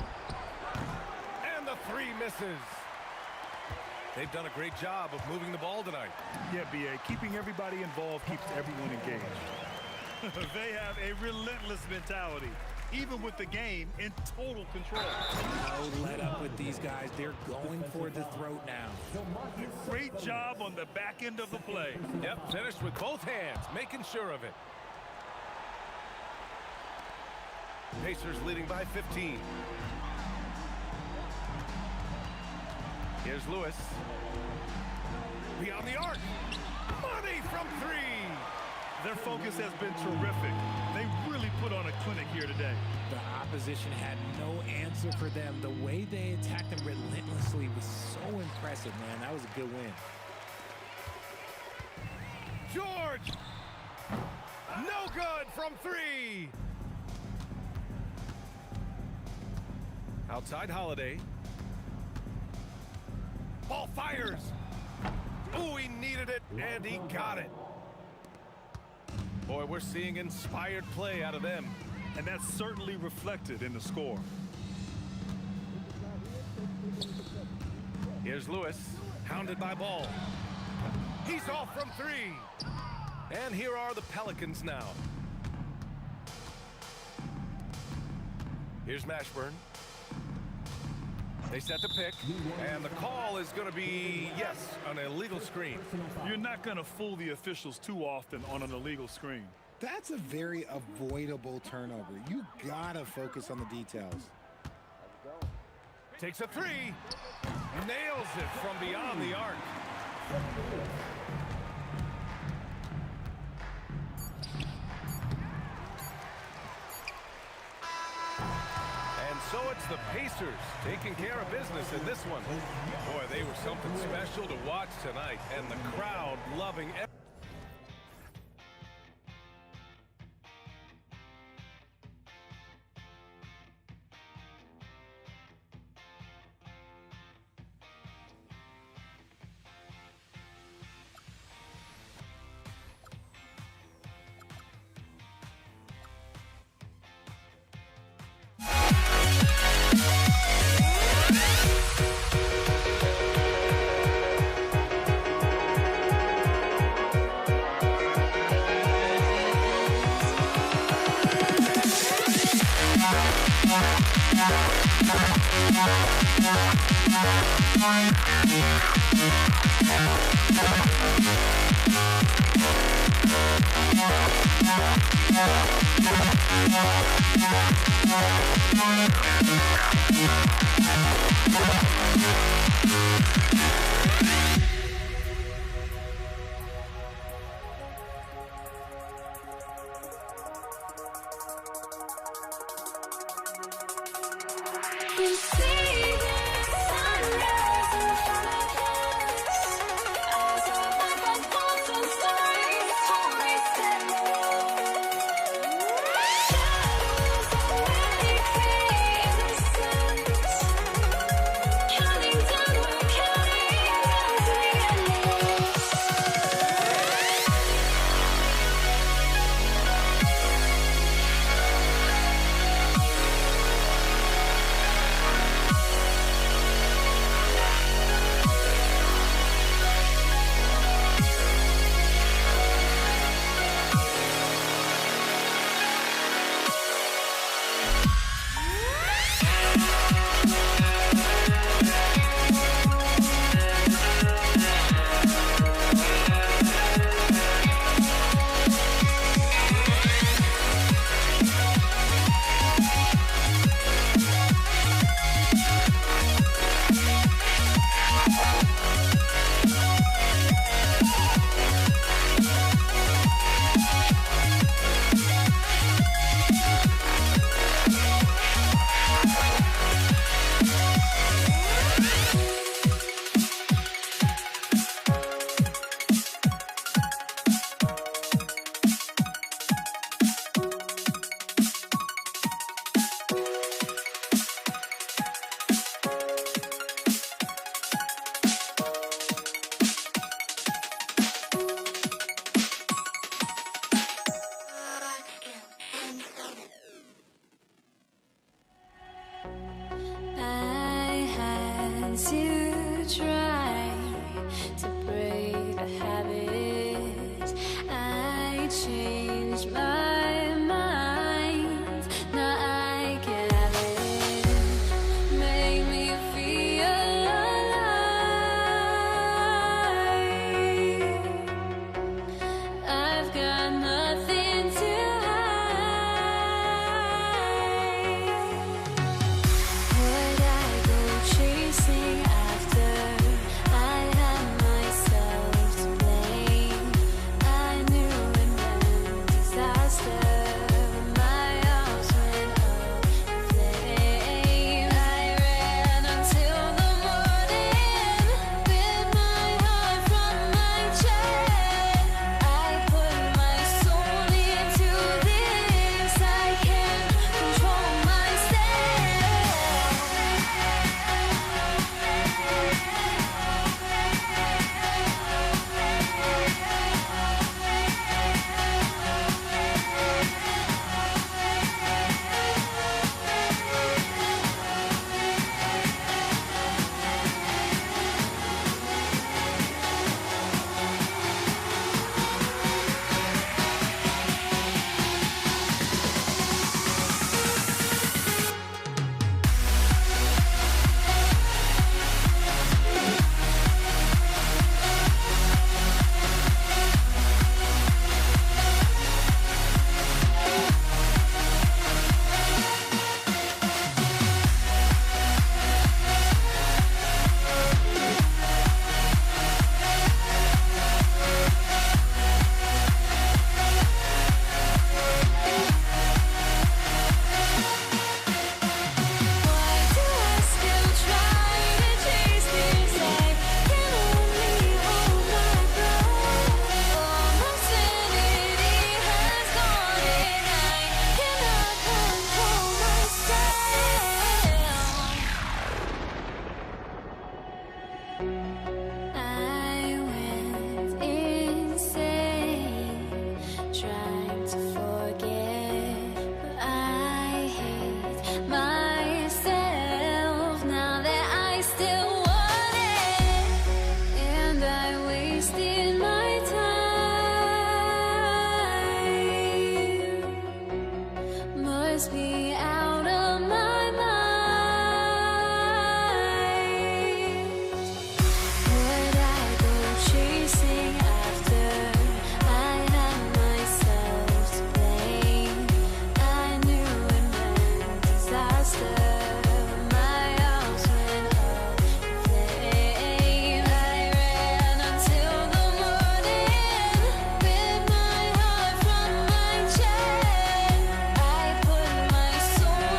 And the three misses. They've done a great job of moving the ball tonight. Yeah, B.A., keeping everybody involved keeps everyone engaged. They have a relentless mentality, even with the game in total control. No let up with these guys. They're going for the throat now. Great job on the back end of the play. Yep, finished with both hands, making sure of it. Pacers leading by 15. Here's Lewis. Beyond the arc. Money from three. Their focus has been terrific. They really put on a clinic here today. The opposition had no answer for them. The way they attacked them relentlessly was so impressive, man. That was a good win. George. No good from three. Outside Holiday. Ball fires. Oh, he needed it, and he got it. Boy, we're seeing inspired play out of them. And that's certainly reflected in the score. Here's Lewis, hounded by Ball. He's off from three. And here are the Pelicans now. Here's Mashburn. They set the pick, and the call is going to be, yes, an illegal screen. You're not going to fool the officials too often on an illegal screen. That's a very avoidable turnover. You gotta focus on the details. Takes a three. Nails it from beyond the arc. And so it's the Pacers taking care of business in this one. Boy, they were something special to watch tonight, and the crowd loving everything. must be out of my mind. Would I go chasing after? I had myself to blame. I knew it meant disaster. My house went up in flames. I ran until the morning, ripped my heart from my chest. I put my soul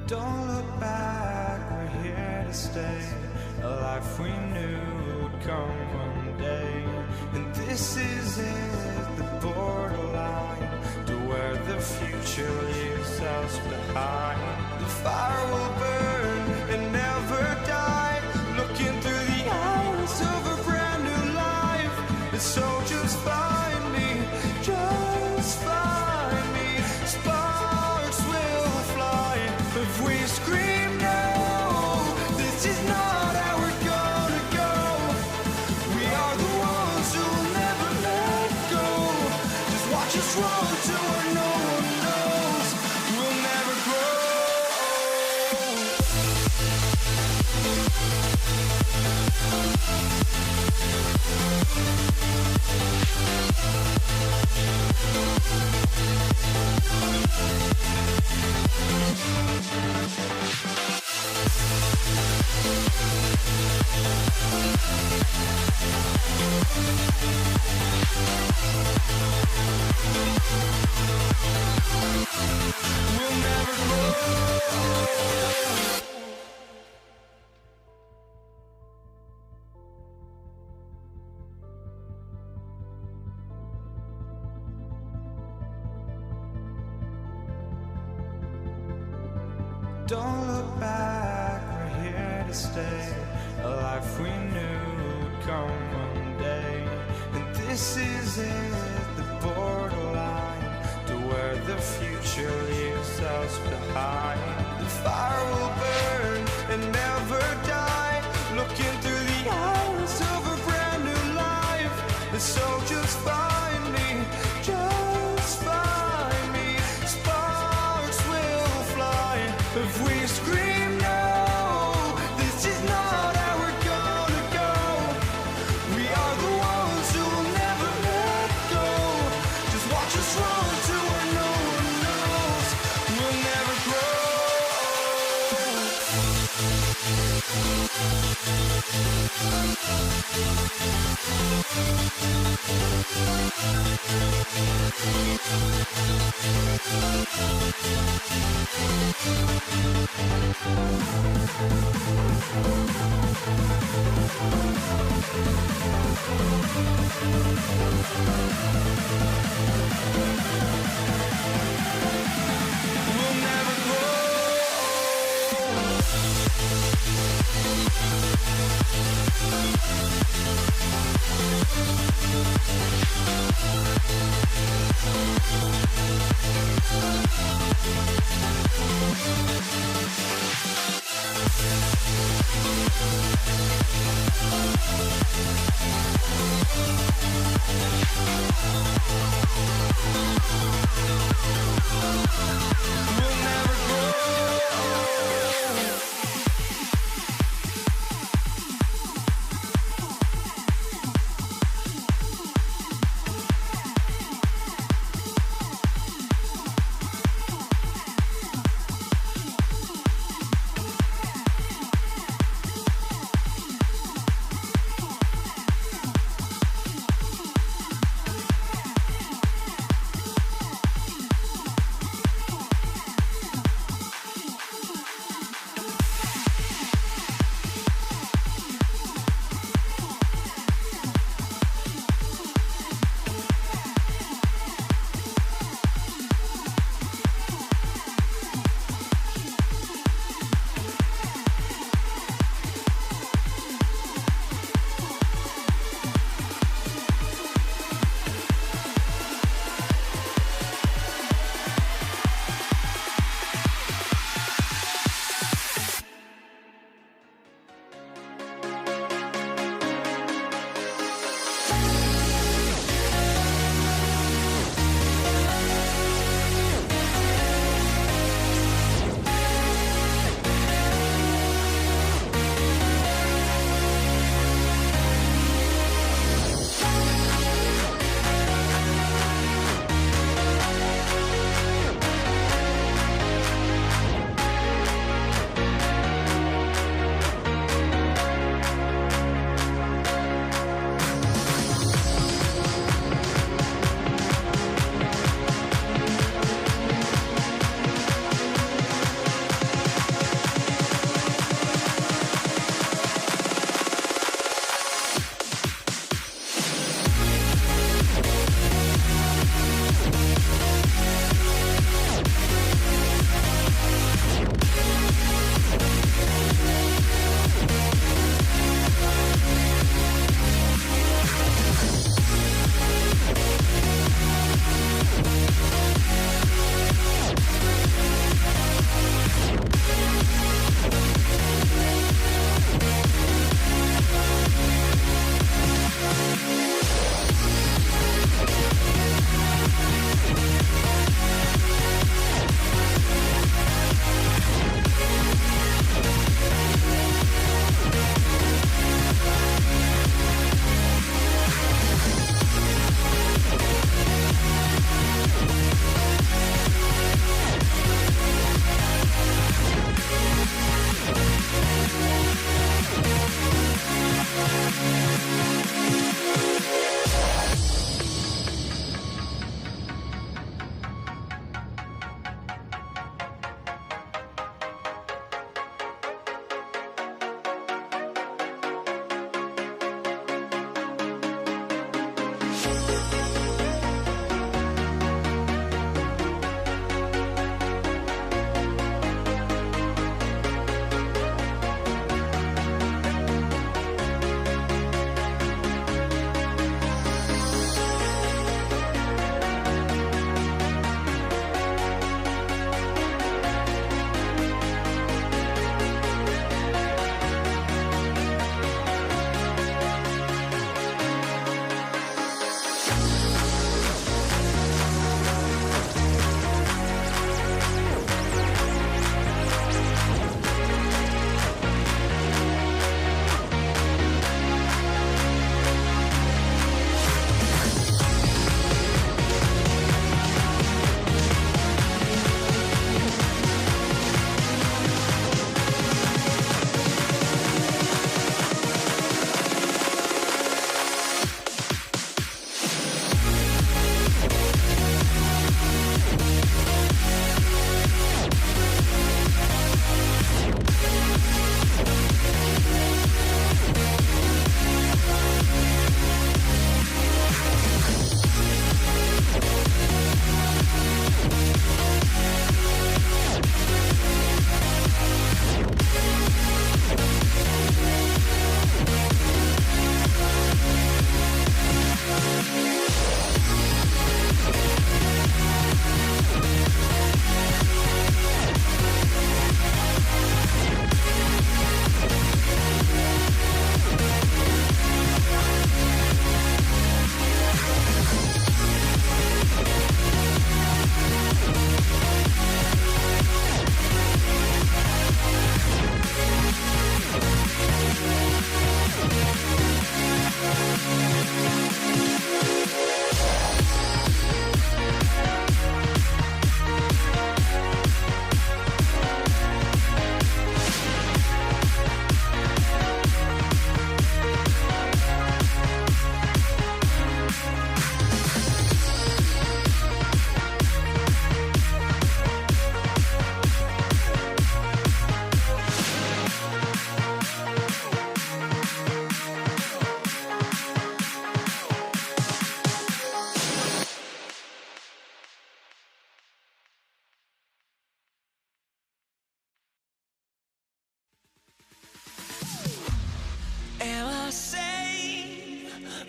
Don't look back, we're here to stay. A life we knew would come one day. And this is it, the borderline to where the future leaves us behind. The fire will burn and never die, looking through the eyes of a brand new life. And so just find me, just find me. Sparks will fly if we scream no. This is not how We'll never grow. Don't look back, we're here to stay. A life we knew would come one day. And this is it, the borderline to where the future leaves us behind. The fire will burn and never die, looking through the eyes of a brand new life. And so just find me, just find me. Sparks will fly if we scream no. This is not how we're gonna go. We are the ones who will never let go. Just watch us run to where no one knows. We'll never grow. We'll never grow.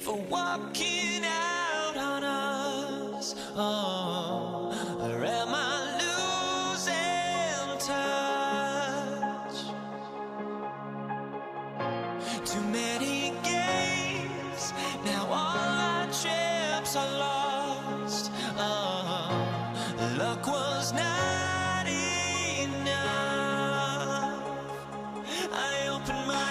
for walking out on us? Oh, or am I losing touch? Too many games, now all our chips are lost. Oh, luck was not enough. I opened my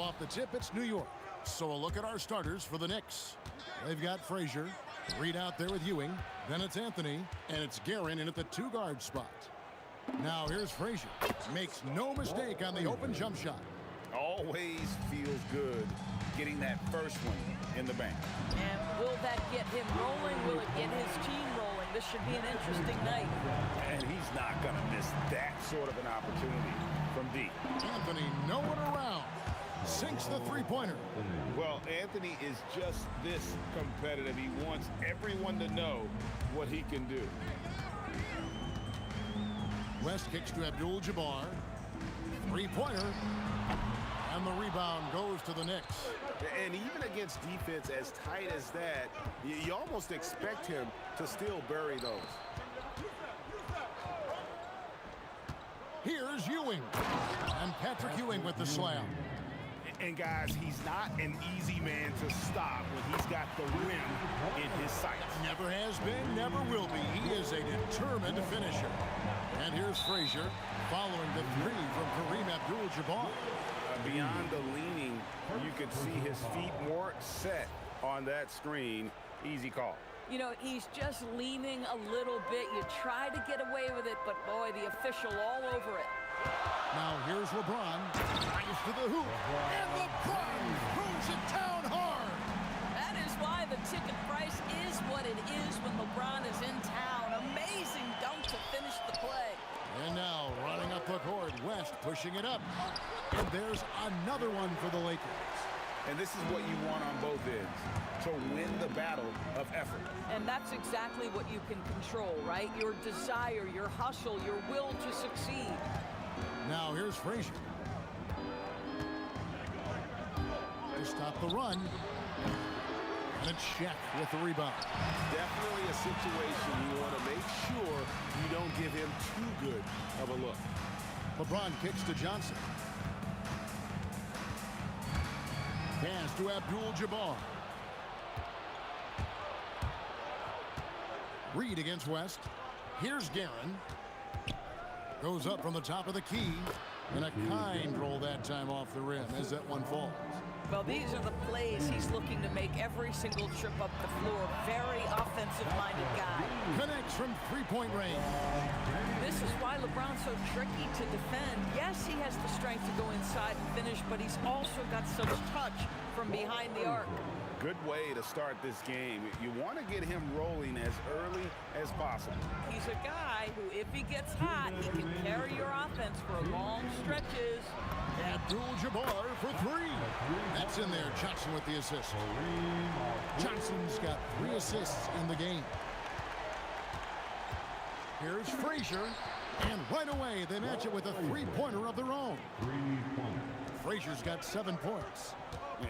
off the tip, it's New York. So a look at our starters for the Knicks. They've got Frazier, Reed out there with Ewing, then it's Anthony, and it's Guerin in at the 2-guard spot. Now here's Frazier. Makes no mistake on the open jump shot. Always feels good getting that first one in the bank. And will that get him rolling? Will it get his team rolling? This should be an interesting night. And he's not going to miss that sort of an opportunity from deep. Anthony nowhere around. Sinks the three-pointer. Well, Anthony is just this competitive. He wants everyone to know what he can do. West kicks to Abdul-Jabbar. Three-pointer. And the rebound goes to the Knicks. And even against defense as tight as that, you almost expect him to still bury those. Here's Ewing. And Patrick Ewing with the slam. And guys, he's not an easy man to stop when he's got the rim in his sights. Never has been, never will be. He is a determined finisher. And here's Frazier following the three from Kareem Abdul-Jabbar. Beyond the leaning, you could see his feet weren't set on that screen. Easy call. You know, he's just leaning a little bit. You try to get away with it, but boy, the official all over it. Now here's LeBron. Drives to the hoop. And LeBron throws it down hard. That is why the ticket price is what it is when LeBron is in town. Amazing dunk to finish the play. And now running up the court, West pushing it up. And there's another one for the Lakers. And this is what you want on both ends, to win the battle of effort. And that's exactly what you can control, right? Your desire, your hustle, your will to succeed. Now here's Frazier. To stop the run. And it's Shaq with the rebound. Definitely a situation you want to make sure you don't give him too good of a look. LeBron kicks to Johnson. Pass to Abdul-Jabbar. Reed against West. Here's Guerin. Goes up from the top of the key. And a kind roll that time off the rim as that one falls. Well, these are the plays he's looking to make every single trip up the floor. Very offensive-minded guy. Connects from three-point range. This is why LeBron's so tricky to defend. Yes, he has the strength to go inside and finish, but he's also got such touch from behind the arc. Good way to start this game. You want to get him rolling as early as possible. He's a guy who, if he gets hot, he can carry your offense for long stretches. Abdul-Jabbar for three. That's in there. Johnson with the assist. Johnson's got 3 assists in the game. Here's Frazier. And right away, they match it with a three-pointer of their own. Frazier's got 7 points.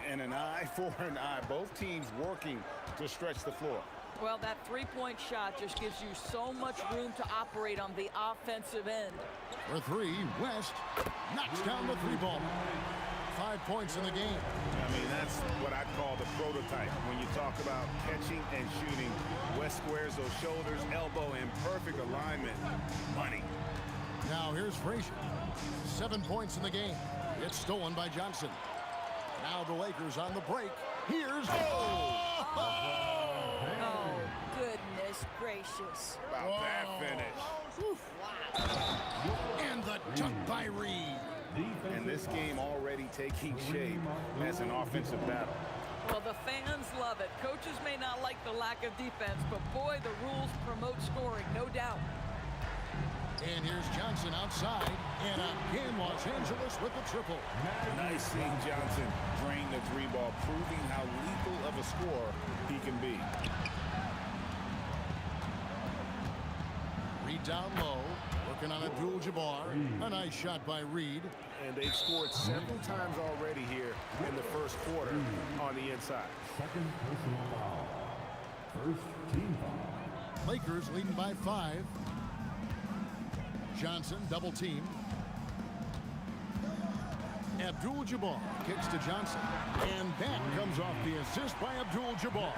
And an eye for an eye. Both teams working to stretch the floor. Well, that three-point shot just gives you so much room to operate on the offensive end. For three, West knocks down the three ball. 5 points in the game. I mean, that's what I'd call the prototype. When you talk about catching and shooting, West squares those shoulders, elbow in perfect alignment. Money. Now here's Frazier. 7 points in the game. It's stolen by Johnson. Now the Lakers on the break. Here's... Oh, goodness gracious. About that finish. And the dunk by Reed. And this game already taking shape as an offensive battle. Well, the fans love it. Coaches may not like the lack of defense, but boy, the rules promote scoring, no doubt. And here's Johnson outside. And again, Los Angeles with the triple. Nice seeing Johnson drain the three ball, proving how lethal of a scorer he can be. Reed down low, working on Abdul-Jabbar. A nice shot by Reed. And they've scored several times already here in the first quarter on the inside. Second personal foul. First team foul. Lakers leading by 5. Johnson double team. Abdul-Jabbar kicks to Johnson. And that comes off the assist by Abdul-Jabbar.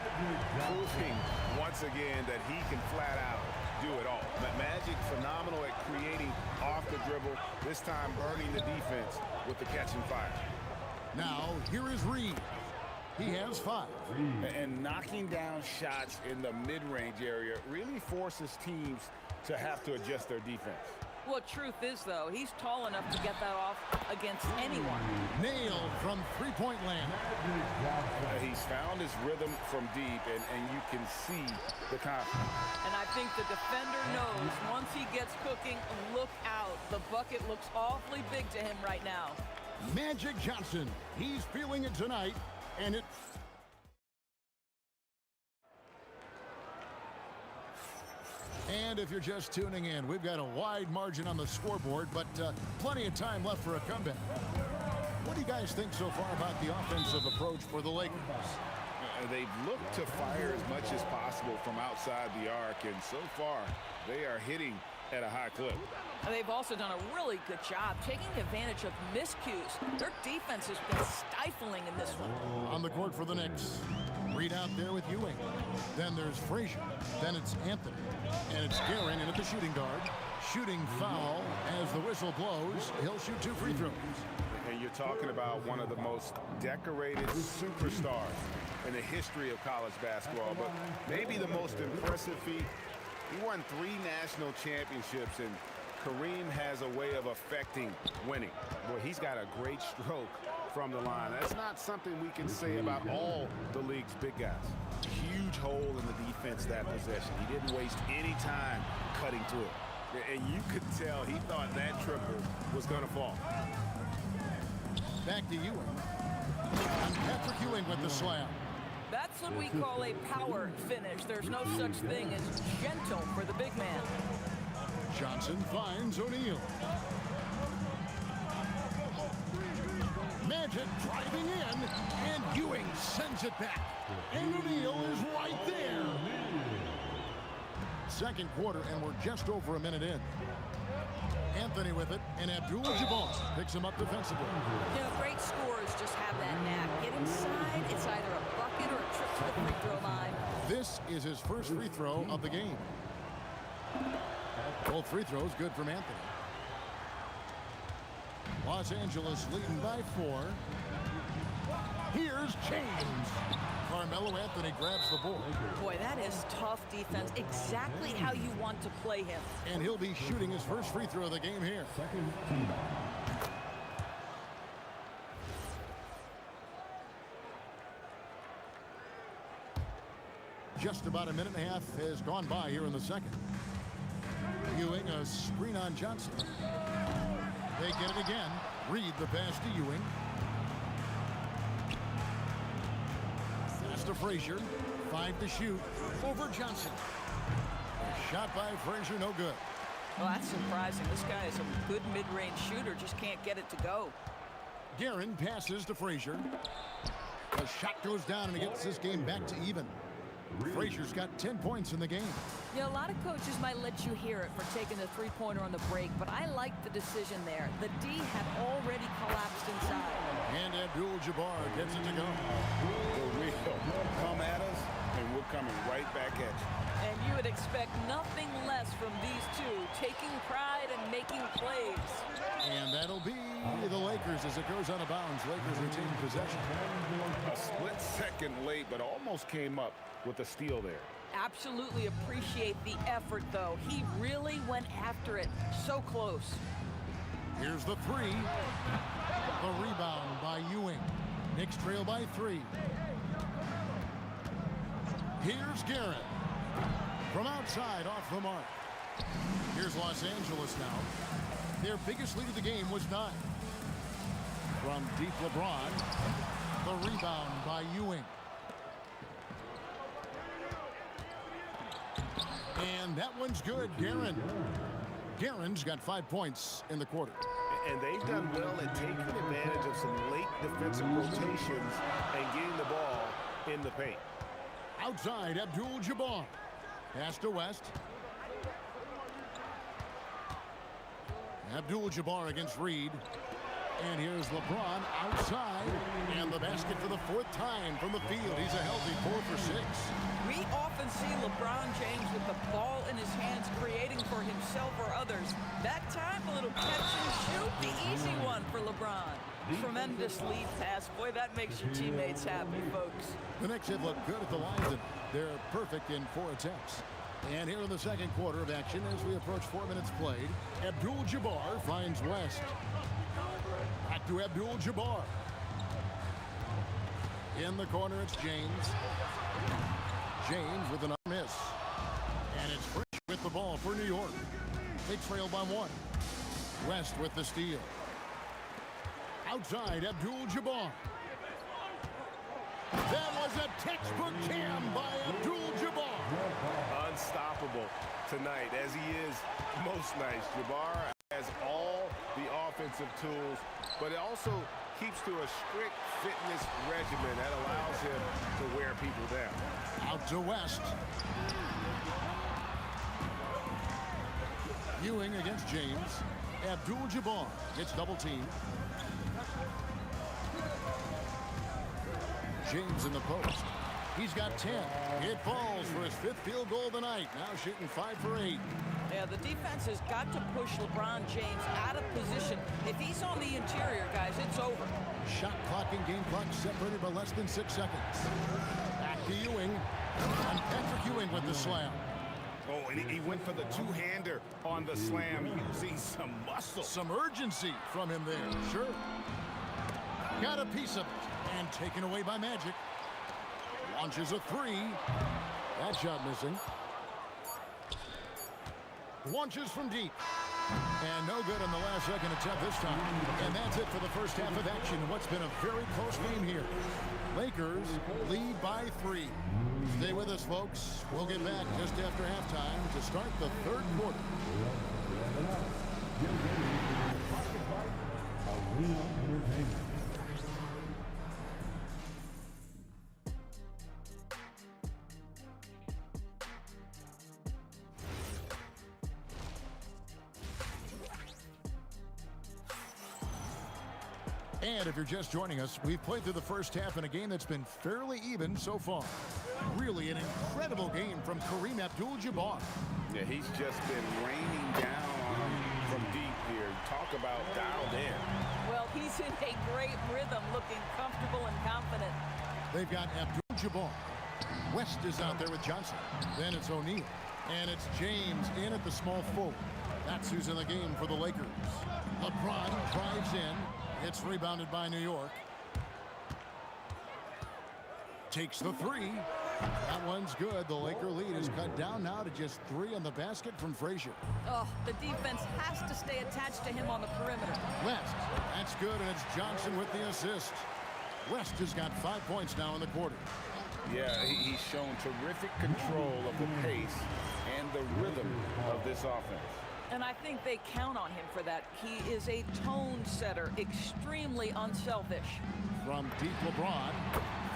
Proving once again that he can flat out do it all. Magic phenomenal at creating off the dribble, this time burning the defense with the catch and fire. Now, here is Reed. He has 5. And knocking down shots in the mid-range area really forces teams to have to adjust their defense. Well, truth is, though, he's tall enough to get that off against anyone. Nailed from three-point land. He's found his rhythm from deep, and you can see the confidence. And I think the defender knows once he gets cooking, look out. The bucket looks awfully big to him right now. Magic Johnson. He's feeling it tonight, and it... And if you're just tuning in, we've got a wide margin on the scoreboard, but plenty of time left for a comeback. What do you guys think so far about the offensive approach for the Lakers? They've looked to fire as much as possible from outside the arc, and so far, they are hitting at a high clip. And they've also done a really good job taking advantage of miscues. Their defense has been stifling in this one. On the court for the Knicks. Reed out there with Ewing. Then there's Frazier. Then it's Anthony. And it's Guerin in at the shooting guard. Shooting foul as the whistle blows. He'll shoot 2 free throws. And you're talking about one of the most decorated superstars in the history of college basketball, but maybe the most impressive feat. He won 3 national championships, and Kareem has a way of affecting winning. Boy, he's got a great stroke from the line. That's not something we can say about all the league's big guys. Huge hole in the defense that possession. He didn't waste any time cutting to it. And you could tell he thought that triple was going to fall. Back to Ewing. And Patrick Ewing with the slam. That's what we call a power finish. There's no such thing as gentle for the big man. Johnson finds O'Neal. Magic driving in, and Ewing sends it back. And O'Neal is right there. Second quarter, and we're just over a minute in. Anthony with it, and Abdul-Jabbar picks him up defensively. You know, great scorers just have that knack. Get inside, it's either a bucket or a trip to the free throw line. This is his first free throw of the game. Both free throws good from Anthony. Los Angeles leading by 4. Here's James. Carmelo Anthony grabs the ball. Boy, that is tough defense. Exactly how you want to play him. And he'll be shooting his first free throw of the game here. Just about a minute and a half has gone by here in the second. Ewing, a screen on Johnson. They get it again. Reed the pass to Ewing. Pass to Frazier. 5 to shoot. Over Johnson. A shot by Frazier, no good. Well, that's surprising. This guy is a good mid-range shooter, just can't get it to go. Guerin passes to Frazier. The shot goes down, and it gets this game back to even. Frazier's got 10 points in the game. Yeah, a lot of coaches might let you hear it for taking the three-pointer on the break, but I like the decision there. The D had already collapsed inside. And Abdul-Jabbar gets it to go. For real. Come at us, and we're coming right back at you. And you would expect nothing less from these two, taking pride and making plays. And that'll be the Lakers as it goes out of bounds. Lakers retain possession. A split second late, but almost came up with a steal there. Absolutely appreciate the effort, though. He really went after it. So close. Here's the 3. The rebound by Ewing. Knicks trail by 3. Here's Guerin. From outside, off the mark. Here's Los Angeles now. Their biggest lead of the game was 9. From deep LeBron. The rebound by Ewing. And that one's good, Guerin. Guerin's got 5 points in the quarter. And they've done well at taking advantage of some late defensive rotations and getting the ball in the paint. Outside, Abdul-Jabbar. Pass to West. Abdul-Jabbar against Reed. And here's LeBron outside. And the basket for the 4th time from the field. He's a healthy 4 for 6. We often see LeBron James with the ball in his hands, creating for himself or others. That time, a little catch and shoot, the easy one for LeBron. Tremendous lead pass. Boy, that makes your teammates happy, folks. The Knicks have looked good at the line, and they're perfect in 4 attempts. And here in the second quarter of action, as we approach 4 minutes played, Abdul-Jabbar finds West. Back to Abdul-Jabbar. In the corner, it's James. James with an miss. And it's Frisch with the ball for New York. They trail by 1. West with the steal. Outside, Abdul-Jabbar. That was a textbook jam by Abdul-Jabbar. Unstoppable tonight, as he is most nights. Jabbar has all the offensive tools, but it also keeps to a strict fitness regimen that allows him to wear people down. Out to West. Ewing against James. Abdul-Jabbar gets double teamed. James in the post. He's got 10. It falls for his 5th field goal of the night. Now shooting 5 for 8. Yeah, the defense has got to push LeBron James out of position. If he's on the interior, guys, it's over. Shot clock and game clock separated by less than 6 seconds. Back to Ewing. And Patrick Ewing with the slam. Oh, and he went for the two-hander on the slam, using some muscle. Some urgency from him there. Sure. Got a piece of it. And taken away by Magic. Launches a 3. That shot missing. Launches from deep. And no good on the last second attempt this time. And that's it for the first half of action. What's been a very close game here. Lakers lead by 3. Stay with us, folks. We'll get back just after halftime to start the 3rd quarter. And if you're just joining us, we've played through the first half in a game that's been fairly even so far. Really an incredible game from Kareem Abdul-Jabbar. Yeah, he's just been raining down on him from deep here. Talk about dialed in. Well, he's in a great rhythm, looking comfortable and confident. They've got Abdul-Jabbar. West is out there with Johnson. Then it's O'Neal. And it's James in at the small forward. That's who's in the game for the Lakers. LeBron drives in. It's rebounded by New York. Takes the 3. That one's good. The Laker lead is cut down now to just 3 on the basket from Frazier. Oh, the defense has to stay attached to him on the perimeter. West. That's good, and it's Johnson with the assist. West has got 5 points now in the quarter. Yeah, he's shown terrific control of the pace and the rhythm of this offense. And I think they count on him for that. He is a tone setter, extremely unselfish. From deep, LeBron.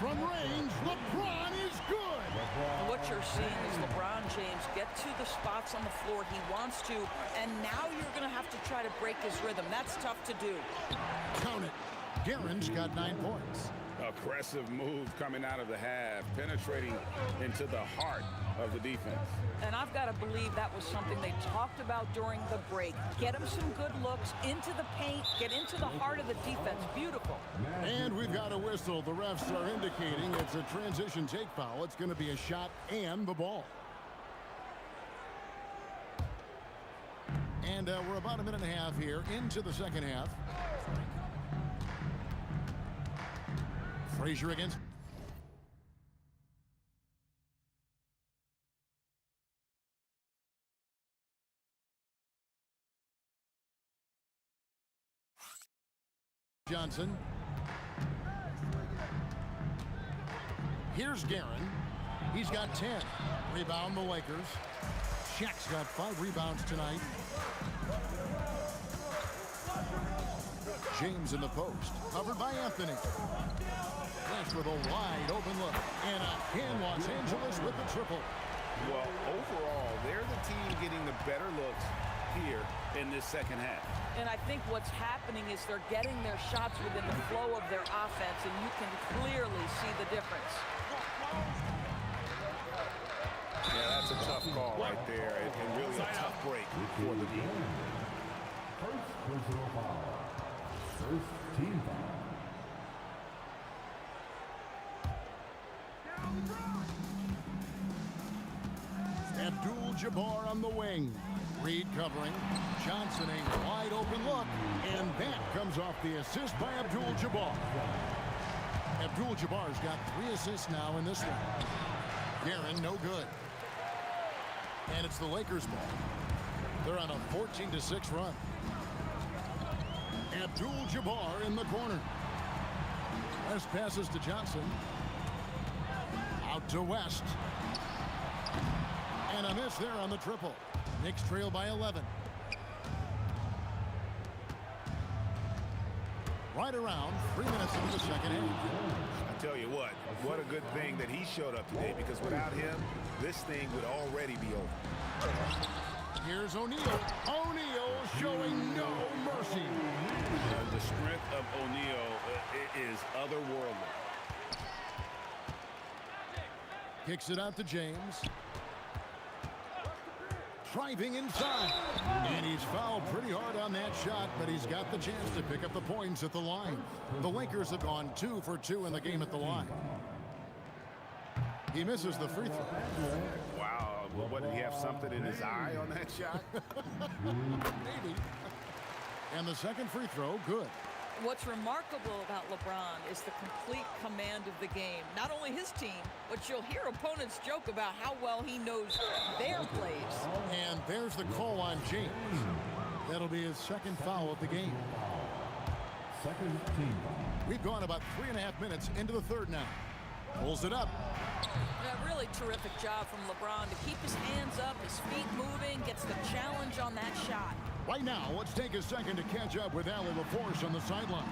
From range, LeBron is good. What you're seeing is LeBron James get to the spots on the floor he wants to, and now you're going to have to try to break his rhythm. That's tough to do. Count it. Guerin's got 9 points. Aggressive move coming out of the half, penetrating into the heart of the defense. And I've got to believe that was something they talked about during the break. Get him some good looks into the paint, get into the heart of the defense. Beautiful. And we've got a whistle. The refs are indicating it's a transition take foul. It's going to be a shot and the ball. And we're about a minute and a half here into the second half. Frazier against. Johnson. Here's Guerin. He's got 10. Rebound the Lakers. Shaq's got 5 rebounds tonight. James in the post. Covered by Anthony. Flash with a wide open look. And again, Los Angeles with the triple. Well, overall, they're the team getting the better looks here in this second half. And I think what's happening is they're getting their shots within the flow of their offense, and you can clearly see the difference. Yeah, that's a tough call right there, and really a tough break for the defense. First personal foul. First team foul. Abdul-Jabbar on the wing. Reed covering. Johnson a wide open look. And that comes off the assist by Abdul-Jabbar. Abdul-Jabbar's got 3 assists now in this one. Guerin, no good. And it's the Lakers' ball. They're on a 14-6 run. Abdul-Jabbar in the corner. West passes to Johnson. Out to West. And a miss there on the triple. Knicks trail by 11. Right around 3 minutes into the second half. I tell you what a good thing that he showed up today, because without him, this thing would already be over. Here's O'Neal. O'Neal showing no mercy. The strength of O'Neal is otherworldly. Kicks it out to James. Driving inside. And he's fouled pretty hard on that shot, but he's got the chance to pick up the points at the line. The Lakers have gone 2 for 2 in the game at the line. He misses the free throw. Wow, what, did he have something in his eye on that shot? Maybe. And the second free throw, good. What's remarkable about LeBron is the complete command of the game. Not only his team, but you'll hear opponents joke about how well he knows their plays. And there's the call on James. That'll be his second foul of the game. Second team foul. We've gone about 3.5 minutes into the third now. Pulls it up. A really terrific job from LeBron to keep his hands up, his feet moving, gets the challenge on that shot. Right now, let's take a second to catch up with Allie LaForce on the sideline.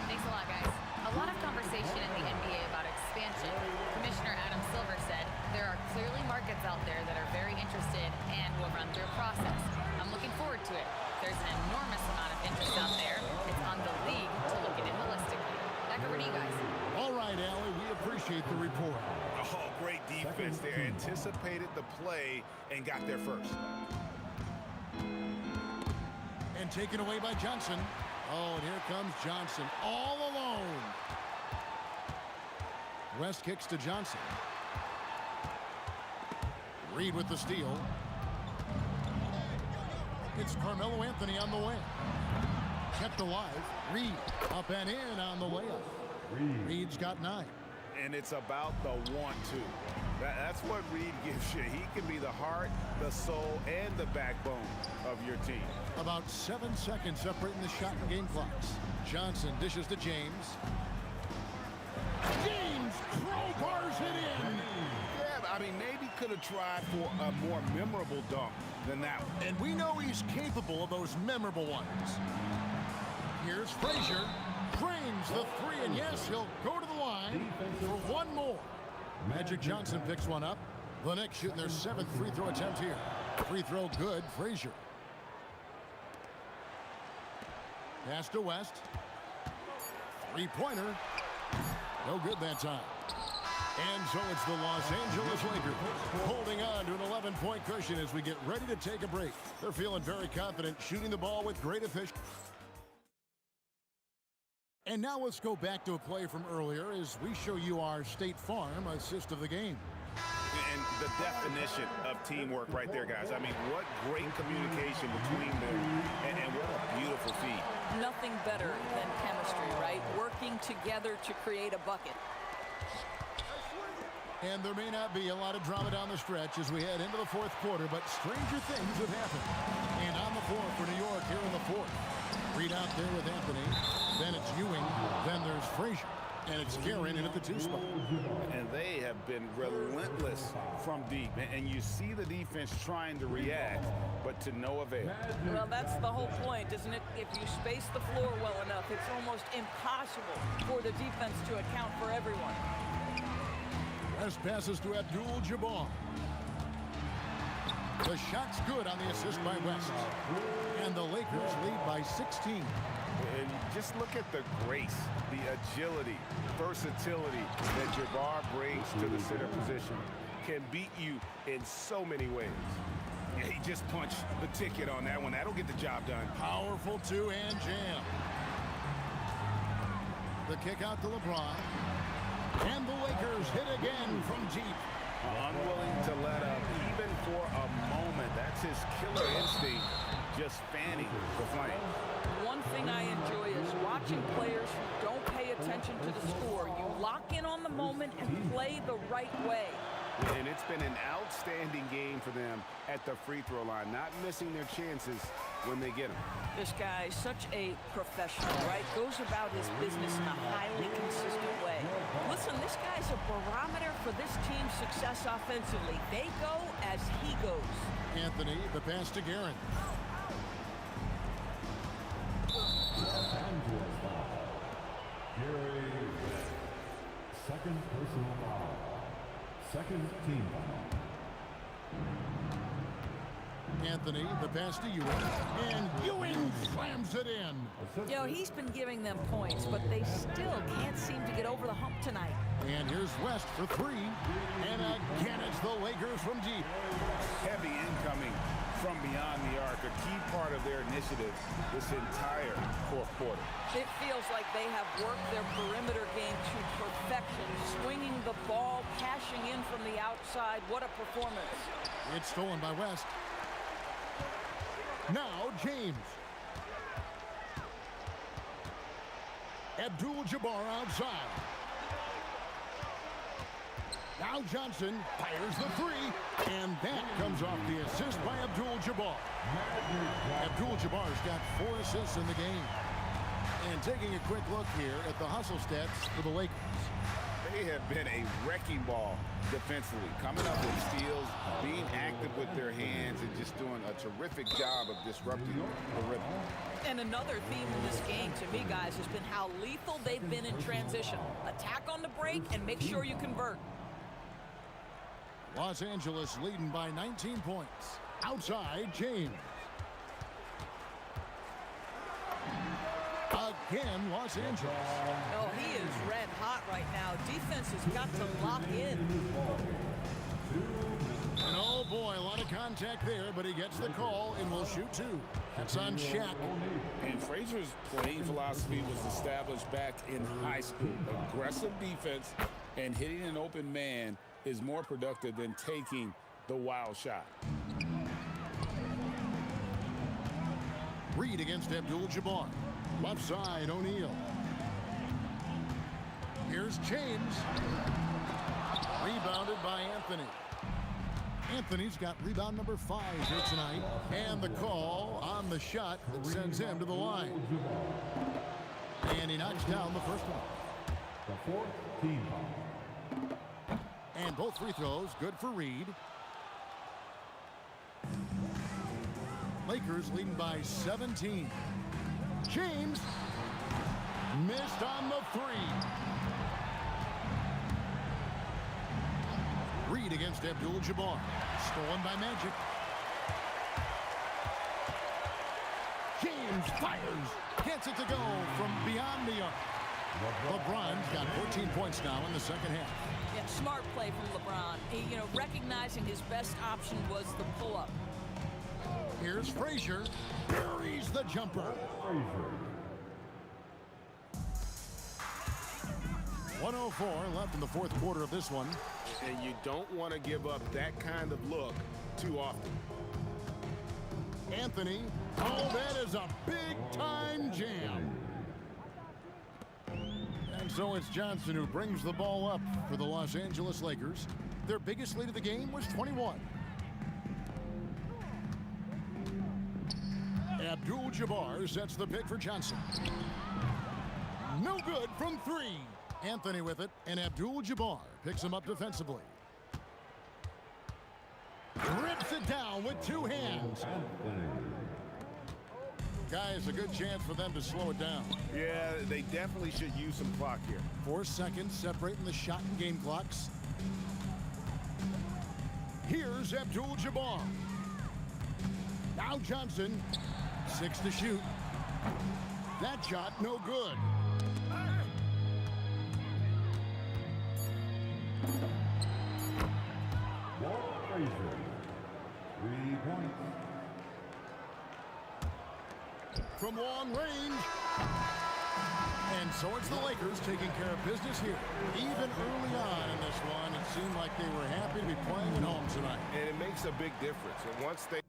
Thanks a lot, guys. A lot of conversation in the NBA about expansion. Commissioner Adam Silver said there are clearly markets out there that are very interested and will run through a process. I'm looking forward to it. There's an enormous amount of interest out there. It's on the league to look at it holistically. Back over to you guys. All right, Allie, we appreciate the report. Oh, great defense there. Anticipated the play and got there first. And taken away by Johnson. Oh, and here comes Johnson all alone. West kicks to Johnson. Reed with the steal. It's Carmelo Anthony on the way. Kept alive. Reed up and in on the layup. Reed's got 9. And it's about the 1-2. That's what Reed gives you. He can be the heart, the soul, and the backbone of your team. About 7 seconds separating the shot and game clocks. Johnson dishes to James. James crowbars it in. Yeah, I mean, maybe could have tried for a more memorable dunk than that one. And we know he's capable of those memorable ones. Here's Frazier. Drains the 3, and yes, he'll go to the line for one more. Magic Johnson picks one up. The Knicks shooting their 7th free throw attempt here. Free throw good, Frazier. Pass to West. 3-pointer. No good that time. And so it's the Los Angeles Lakers holding on to an 11-point cushion as we get ready to take a break. They're feeling very confident, shooting the ball with great efficiency. And now let's go back to a play from earlier as we show you our State Farm assist of the game. And the definition of teamwork right there, guys. I mean, what great communication between them, and what a beautiful feat. Nothing better than chemistry, right? Working together to create a bucket. And there may not be a lot of drama down the stretch as we head into the fourth quarter, but stranger things have happened. And on the floor for New York here in the fourth. Reed out there with Anthony. Then it's Ewing. Then there's Frazier. And it's Guerin in at the 2 spot. And they have been relentless from deep. And you see the defense trying to react, but to no avail. Well, that's the whole point, isn't it? If you space the floor well enough, it's almost impossible for the defense to account for everyone. West passes to Abdul-Jabbar. The shot's good on the assist by West. And the Lakers lead by 16. And just look at the grace, the agility, versatility that Jabbar brings to the center position. Can beat you in so many ways. Yeah, he just punched the ticket on that one. That'll get the job done. Powerful 2-hand jam. The kick out to LeBron. And the Lakers hit again from deep. Unwilling to let up even for a moment. That's his killer instinct, just fanning the flame. One thing I enjoy is watching players who don't pay attention to the score. You lock in on the moment and play the right way. And it's been an outstanding game for them at the free throw line, not missing their chances when they get them. This guy is such a professional, right? Goes about his business in a highly consistent way. Listen, this guy's a barometer for this team's success offensively. They go as he goes. Anthony, the pass to Guerin. Second personal foul. Second team foul. Anthony, the pass to Ewing. And Ewing slams it in. You know, he's been giving them points, but they still can't seem to get over the hump tonight. And here's West for three. And again, it's the Lakers from deep. Heavy incoming from beyond the arc, a key part of their initiative this entire fourth quarter. It feels like they have worked their perimeter game to perfection, swinging the ball, cashing in from the outside. What a performance. It's stolen by West. Now James. Abdul-Jabbar outside. Now Johnson fires the three, and that comes off the assist by Abdul-Jabbar. Abdul-Jabbar's got 4 assists in the game. And taking a quick look here at the hustle stats for the Lakers. They have been a wrecking ball defensively, coming up with steals, being active with their hands, and just doing a terrific job of disrupting the rhythm. And another theme in this game, to me, guys, has been how lethal they've been in transition. Attack on the break and make sure you convert. Los Angeles leading by 19 points. Outside, James. Again, Los Angeles. Oh, he is red hot right now. Defense has got to lock in. And oh boy, a lot of contact there, but he gets the call and will shoot 2. That's on Shaq. And Frazier's playing philosophy was established back in high school. Aggressive defense and hitting an open man is more productive than taking the wild shot. Reed against Abdul-Jabbar. Left side, O'Neal. Here's James. Rebounded by Anthony. Anthony's got rebound number 5 here tonight. And the call on the shot that sends him to the line. And he knocks down the first one. The fourth team foul. And both free throws good for Reed. Lakers leading by 17. James missed on the 3. Reed against Abdul-Jabbar. Stolen by Magic. James fires. Gets it to go from beyond the arc. LeBron's got 14 points now in the second half. Yeah, smart play from LeBron. He, recognizing his best option was the pull-up. Here's Frazier. Buries the jumper. 104 left in the fourth quarter of this one. And you don't want to give up that kind of look too often. Anthony. Oh, that is a big-time jam. And so it's Johnson who brings the ball up for the Los Angeles Lakers. Their biggest lead of the game was 21. Abdul-Jabbar sets the pick for Johnson. No good from 3. Anthony with it, and Abdul-Jabbar picks him up defensively. Rips it down with 2 hands. Guys, a good chance for them to slow it down. Yeah, they definitely should use some clock here. 4 seconds separating the shot and game clocks. Here's Abdul-Jabbar. Now Johnson. 6 to shoot. That shot no good. Walt Frazier. 3 points. From long range. And so it's the Lakers taking care of business here. Even early on in this one, it seemed like they were happy to be playing at home tonight. And it makes a big difference. And once they...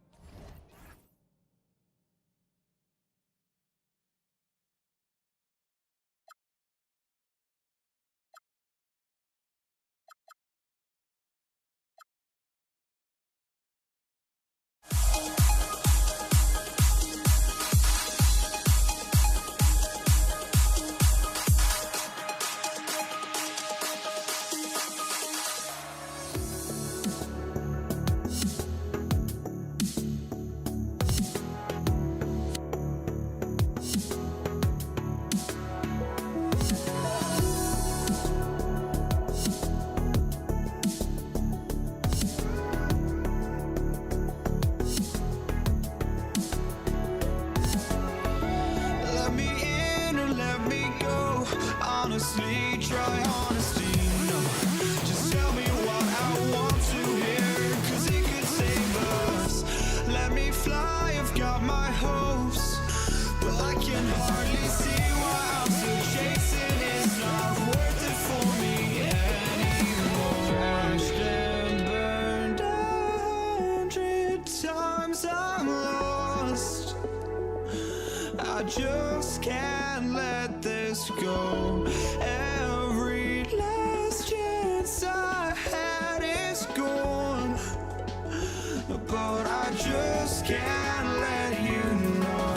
Let me in or let me go. Honestly, try honesty. No, just tell me what I want to hear, 'cause it could save us. Let me fly, I've got my hopes, but I can hardly see why I'm still chasing. It's not worth it for me anymore. Crashed and burned 100 times, I'm lost. I just can't let this go. Every last chance I had is gone, but I just can't let you know.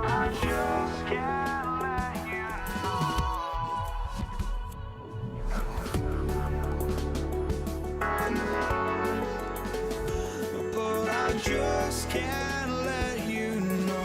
I just can't let you but I just can't let you know.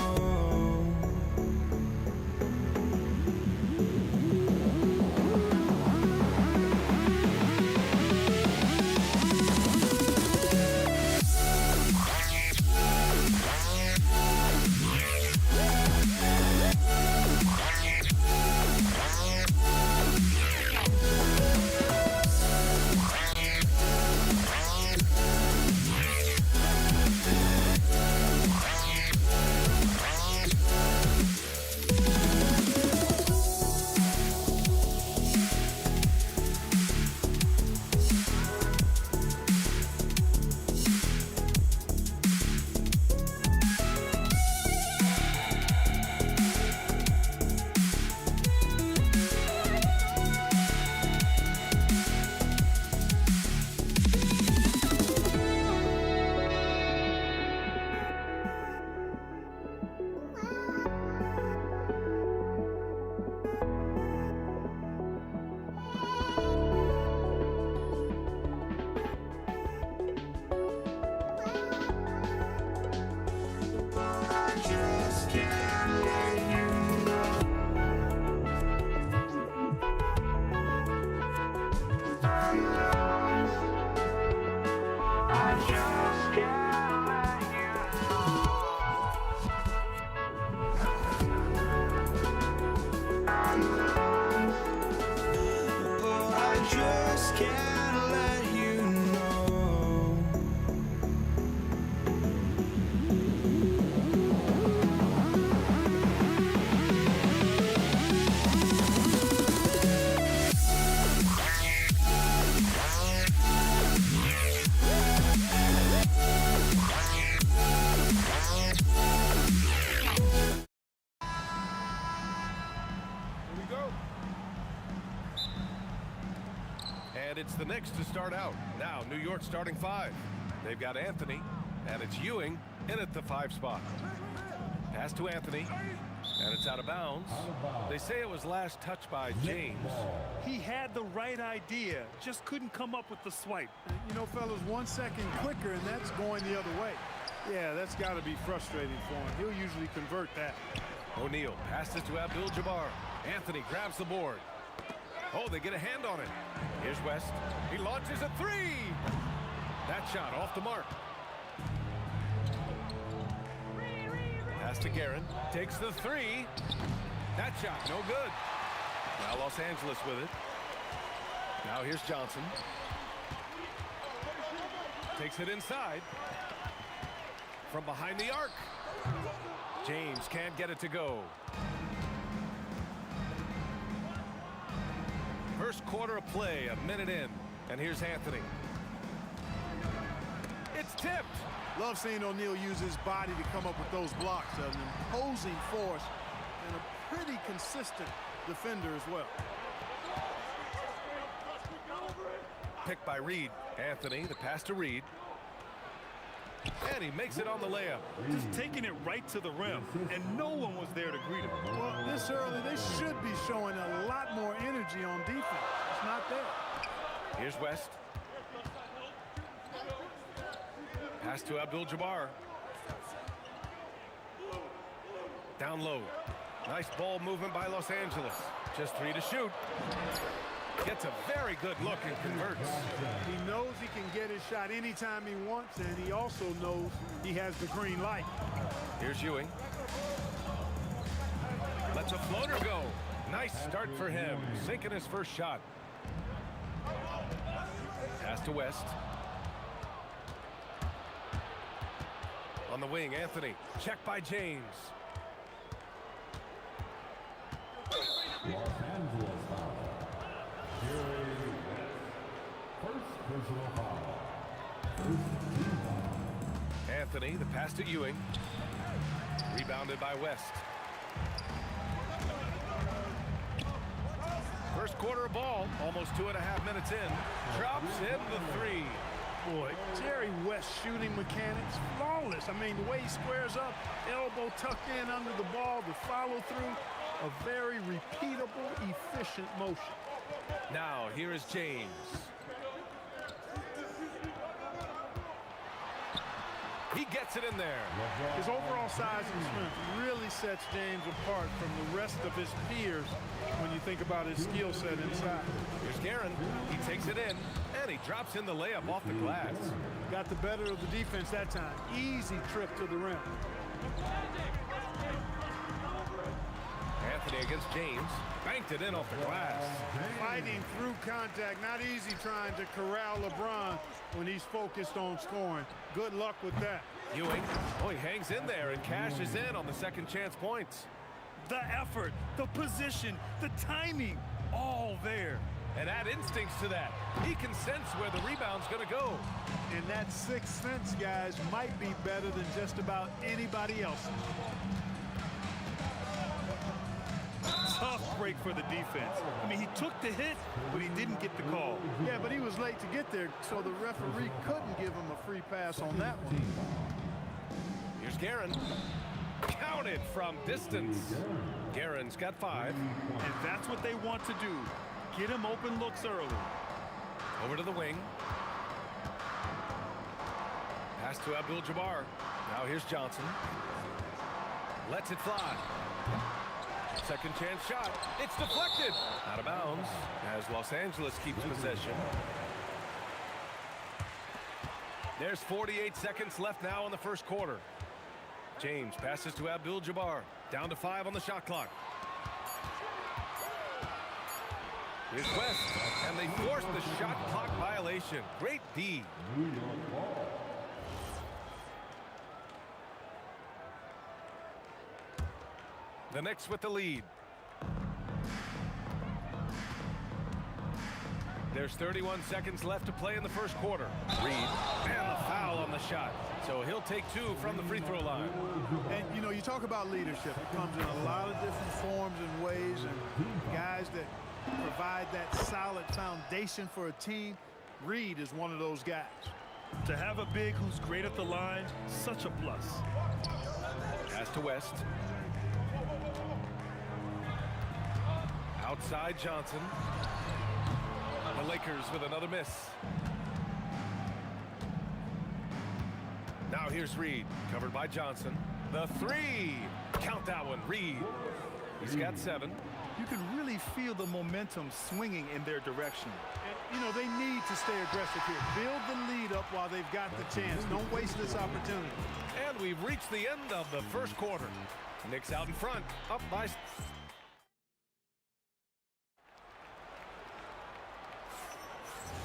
And it's the Knicks to start out. Now, New York starting 5. They've got Anthony, and it's Ewing in at the 5 spot. Pass to Anthony, and it's out of bounds. They say it was last touched by James. He had the right idea, just couldn't come up with the swipe. You know, fellas, 1 second quicker, and that's going the other way. Yeah, that's got to be frustrating for him. He'll usually convert that. O'Neal passes to Abdul-Jabbar. Anthony grabs the board. Oh, they get a hand on it. Here's West. He launches a 3. That shot off the mark. Pass to Guerin. Takes the 3. That shot no good. Now Los Angeles with it. Now here's Johnson. Takes it inside. From behind the arc. James can't get it to go. First quarter of play, a minute in. And here's Anthony. It's tipped. Love seeing O'Neal use his body to come up with those blocks. An imposing force and a pretty consistent defender as well. Picked by Reed. Anthony, the pass to Reed. And he makes it on the layup. Just taking it right to the rim, and no one was there to greet him. Well, this early, they should be showing a lot more energy on defense. It's not there. Here's West. Pass to Abdul-Jabbar. Down low. Nice ball movement by Los Angeles. Just 3 to shoot. Gets a very good look and converts. He knows he can get his shot anytime he wants, and he also knows he has the green light. Here's Ewing. Lets a floater go. Nice start for him. Sinking his first shot. Pass to West. On the wing, Anthony. Checked by James. Los Angeles foul. First personal foul. First team foul. Anthony, the pass to Ewing. Rebounded by West. First quarter of ball, almost 2.5 minutes in. Drops in the 3. Boy, Jerry West shooting mechanics, flawless. I mean, the way he squares up, elbow tucked in under the ball, the follow through, a very repeatable, efficient motion. Now, here is James. He gets it in there. His overall size and strength really sets James apart from the rest of his peers when you think about his skill set inside. Here's Guerin. He takes it in, and he drops in the layup off the glass. Got the better of the defense that time. Easy trip to the rim. Anthony against James. Banked it in off the glass. Fighting through contact. Not easy trying to corral LeBron when he's focused on scoring. Good luck with that. Ewing, oh, he hangs in there and cashes in on the second chance points. The effort, the position, the timing, all there. And add instincts to that. He can sense where the rebound's going to go. And that sixth sense, guys, might be better than just about anybody else. Tough break for the defense. I mean, he took the hit, but he didn't get the call. Yeah, but he was late to get there, so the referee couldn't give him a free pass on that one. Here's Guerin. Counted from distance. Guerin's got 5. And that's what they want to do. Get him open looks early. Over to the wing. Pass to Abdul-Jabbar. Now here's Johnson. Lets it fly. Second chance shot. It's deflected. Out of bounds as Los Angeles keeps possession. There's 48 seconds left now in the first quarter. James passes to Abdul-Jabbar. Down to 5 on the shot clock. Here's West, and they force the shot clock violation. Great D. The Knicks with the lead. There's 31 seconds left to play in the first quarter. Reed, and the foul on the shot. So he'll take 2 from the free throw line. And, you know, you talk about leadership. It comes in a lot of different forms and ways. And guys that provide that solid foundation for a team, Reed is one of those guys. To have a big who's great at the line, such a plus. Pass to West. Outside Johnson. The Lakers with another miss. Now here's Reed, covered by Johnson. The 3. Count that one, Reed. He's got 7. You can really feel the momentum swinging in their direction. And, you know, they need to stay aggressive here. Build the lead up while they've got the chance. Don't waste this opportunity. And we've reached the end of the first quarter. Knicks out in front, up by...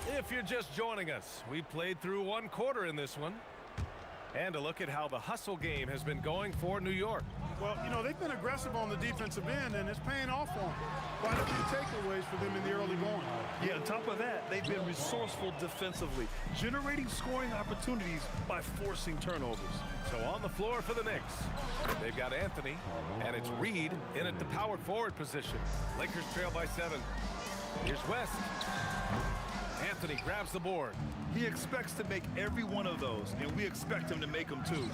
If you're just joining us, we played through one quarter in this one. And a look at how the hustle game has been going for New York. Well, you know, they've been aggressive on the defensive end, and it's paying off for them. Quite a few takeaways for them in the early going. Yeah, on top of that, they've been resourceful defensively, generating scoring opportunities by forcing turnovers. So on the floor for the Knicks, they've got Anthony, and it's Reed in at the power forward position. Lakers trail by 7. Here's West. Anthony grabs the board. He expects to make every one of those, and we expect him to make them too.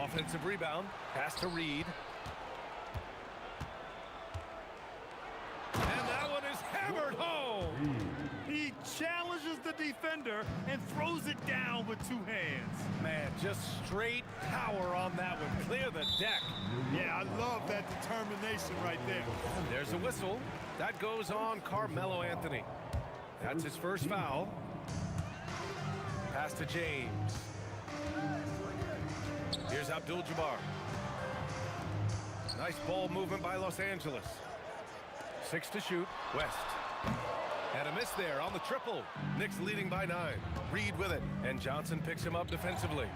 Offensive rebound, pass to Reed. And that one is hammered home. He challenges the defender and throws it down with 2 hands. Man, just straight power on that one. Clear the deck. Yeah, I love that determination right there. There's a whistle. That goes on Carmelo Anthony. That's his first foul. Pass to James. Here's Abdul-Jabbar. Nice ball movement by Los Angeles. 6 to shoot. West. And a miss there on the triple. Knicks leading by 9. Reed with it. And Johnson picks him up defensively.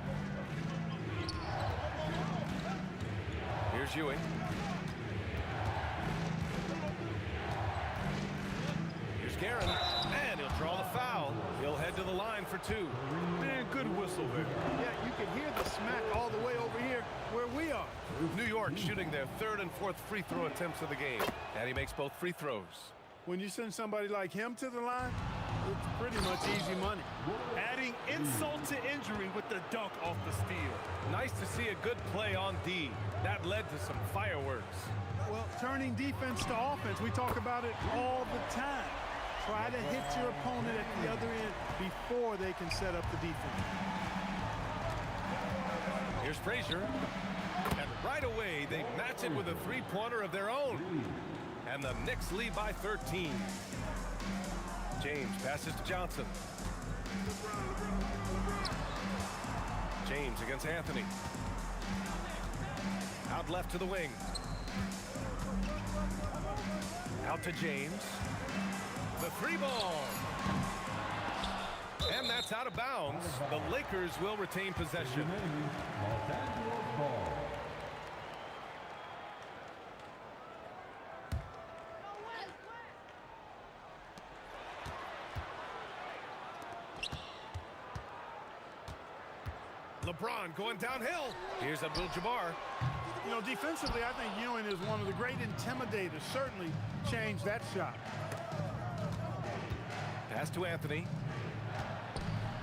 Here's Ewing. Here's Guerin. And he'll draw the foul. He'll head to the line for 2. Man, good whistle there. Yeah, you can hear the smack all the way over here where we are. New York shooting their 3rd and 4th free throw attempts of the game. And he makes both free throws. When you send somebody like him to the line, it's pretty much easy money. Adding insult to injury with the dunk off the steal. Nice to see a good play on D. That led to some fireworks. Well, turning defense to offense, we talk about it all the time. Try to hit your opponent at the other end before they can set up the defense. Here's Frazier. And right away, they match it with a 3-pointer of their own. And the Knicks lead by 13. James passes to Johnson. James against Anthony. Out left to the wing. Out to James. The 3-ball. And that's out of bounds. The Lakers will retain possession. LeBron going downhill. Here's Abdul-Jabbar. You know, defensively, I think Ewing is one of the great intimidators. Certainly changed that shot. Pass to Anthony.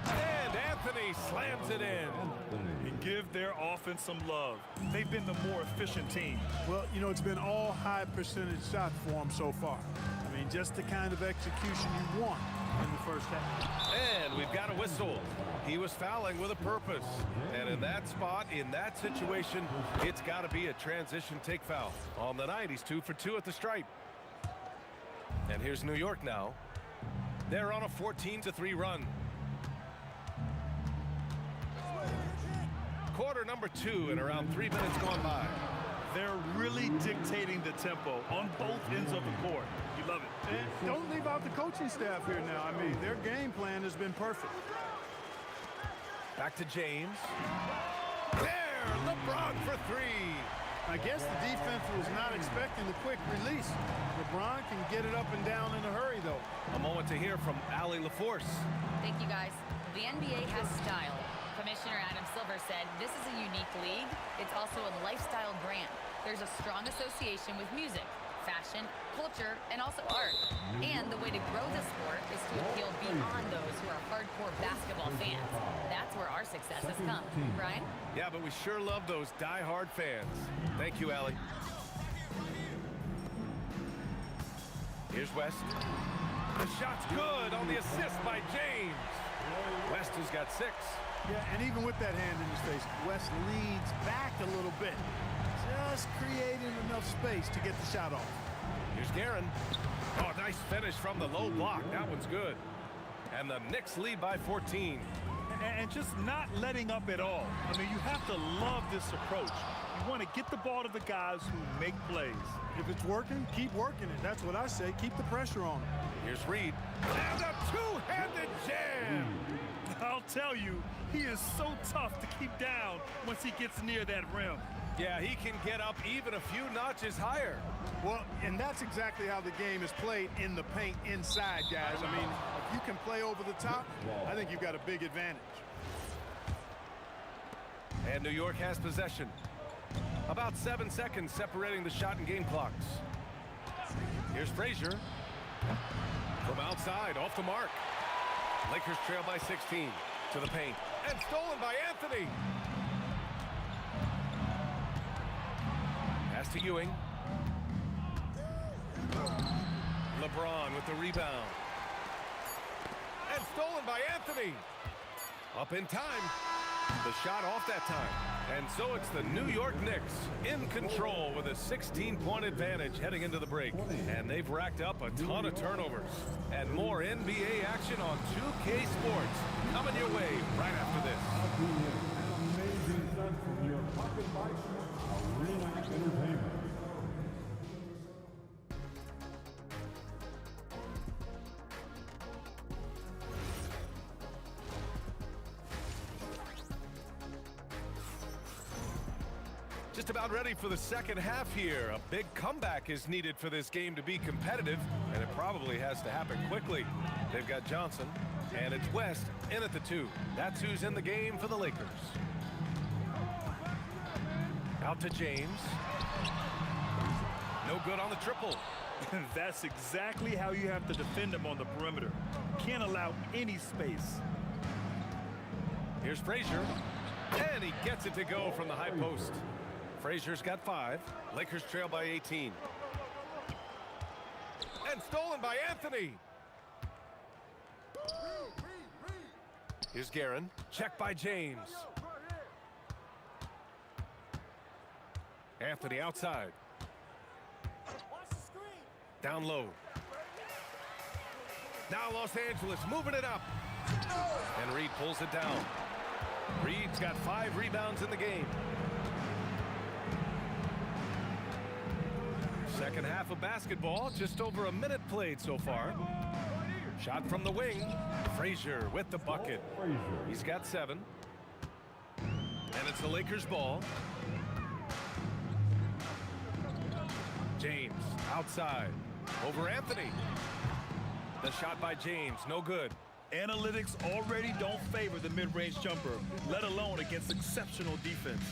And Anthony slams it in. And give their offense some love. They've been the more efficient team. Well, you know, it's been all high percentage shots for them so far. I mean, just the kind of execution you want in the first half. And we've got a whistle. He was fouling with a purpose. And in that spot, in that situation, it's got to be a transition take foul. On the night, he's 2 for 2 at the stripe. And here's New York now. They're on a 14-3 run. Quarter number 2 and around 3 minutes gone by. They're really dictating the tempo on both ends of the court. You love it. And don't leave out the coaching staff here now. I mean, their game plan has been perfect. Back to James. There, LeBron for 3. I guess the defense was not expecting the quick release. LeBron can get it up and down in a hurry, though. A moment to hear from Allie LaForce. Thank you, guys. The NBA has style. Commissioner Adam Silver said, this is a unique league. It's also a lifestyle brand. There's a strong association with music, fashion, culture, and also art. And the way to grow the sport is to appeal beyond those who are hardcore basketball fans. That's where our success has come. Brian? Yeah, but we sure love those die-hard fans. Thank you, Allie. Here's West. The shot's good on the assist by James. West has got 6. Yeah, and even with that hand in his face, West leads back a little bit. Just creating enough space to get the shot off. Here's Guerin. Oh, nice finish from the low block. That one's good. And the Knicks lead by 14. And just not letting up at all. I mean, you have to love this approach. You want to get the ball to the guys who make plays. If it's working, keep working it. That's what I say. Keep the pressure on them. Here's Reed. And a two-handed jam. I'll tell you, he is so tough to keep down once he gets near that rim. Yeah, he can get up even a few notches higher. Well, and that's exactly how the game is played in the paint inside, guys. I mean, if you can play over the top, I think you've got a big advantage. And New York has possession. About 7 seconds separating the shot and game clocks. Here's Frazier. From outside, off the mark. Lakers trail by 16 to the paint. And stolen by Anthony. Pass to Ewing. LeBron with the rebound. And stolen by Anthony. Up in time. The shot off that time. And so it's the New York Knicks in control with a 16-point advantage heading into the break. And they've racked up a ton of turnovers. And more NBA action on 2K Sports coming your way right after this. An amazing stunt from your pocket bike, Arena Entertainment. Just about ready for the second half here. A big comeback is needed for this game to be competitive, and it probably has to happen quickly. They've got Johnson, and it's West in at the 2. That's who's in the game for the Lakers. Out to James. No good on the triple. That's exactly how you have to defend him on the perimeter. Can't allow any space. Here's Frazier, and he gets it to go from the high post. Frazier's got 5. Lakers trail by 18. And stolen by Anthony. Here's Guerin. Checked by James. Anthony outside. Down low. Now Los Angeles moving it up. And Reed pulls it down. Reed's got 5 rebounds in the game. Second half of basketball, just over a minute played so far. Shot from the wing. Frazier with the bucket. He's got 7. And it's the Lakers' ball. James outside. Over Anthony. The shot by James, no good. Analytics already don't favor the mid-range jumper, let alone against exceptional defense.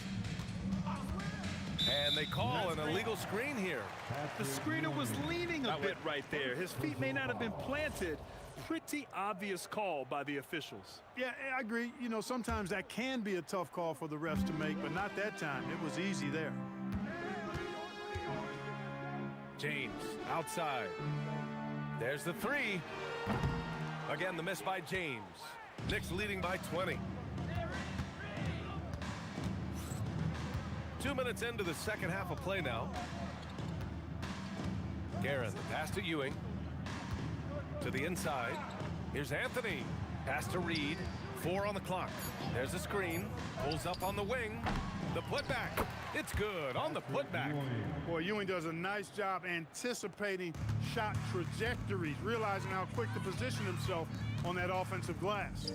And they call an illegal screen here. The screener was leaning a bit right there. His feet may not have been planted. Pretty obvious call by the officials. Yeah, I agree. You know, sometimes that can be a tough call for the refs to make, but not that time. It was easy there. James outside. There's the 3. Again, the miss by James. Knicks leading by 20. 2 minutes into the second half of play now. Guerin, the pass to Ewing. To the inside. Here's Anthony. Pass to Reed. 4 on the clock. There's the screen. Pulls up on the wing. The putback. It's good on the putback. Boy, Ewing does a nice job anticipating shot trajectories, realizing how quick to position himself on that offensive glass.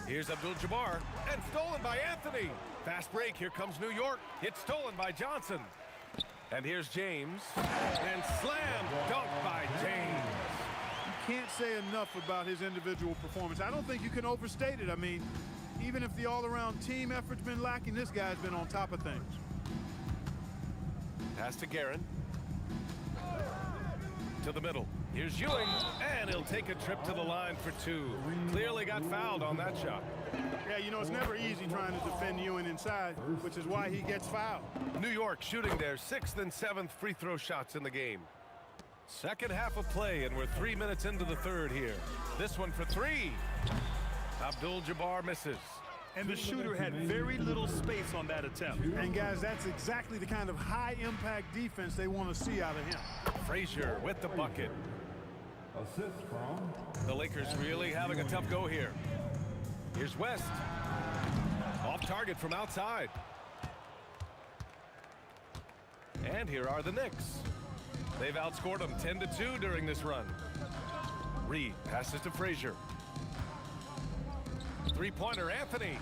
Here's Abdul-Jabbar, and stolen by Anthony. Fast break, here comes New York. It's stolen by Johnson. And here's James, and slam dunk by James. You can't say enough about his individual performance. I don't think you can overstate it. I mean, even if the all-around team effort's been lacking, this guy's been on top of things. Pass to Guerin. To the middle. Here's Ewing, and he'll take a trip to the line for 2. Clearly got fouled on that shot. Yeah, you know, it's never easy trying to defend Ewing inside, which is why he gets fouled. New York shooting their 6th and 7th free throw shots in the game. Second half of play, and we're 3 minutes into the third here. This one for 3. Abdul-Jabbar misses. And the shooter had very little space on that attempt. And guys, that's exactly the kind of high-impact defense they want to see out of him. Frazier with the bucket. Assist from The Lakers really having a tough go here. Here's West. Off target from outside. And here are the Knicks. They've outscored them 10-2 during this run. Reed passes to Frazier. Three-pointer, Anthony.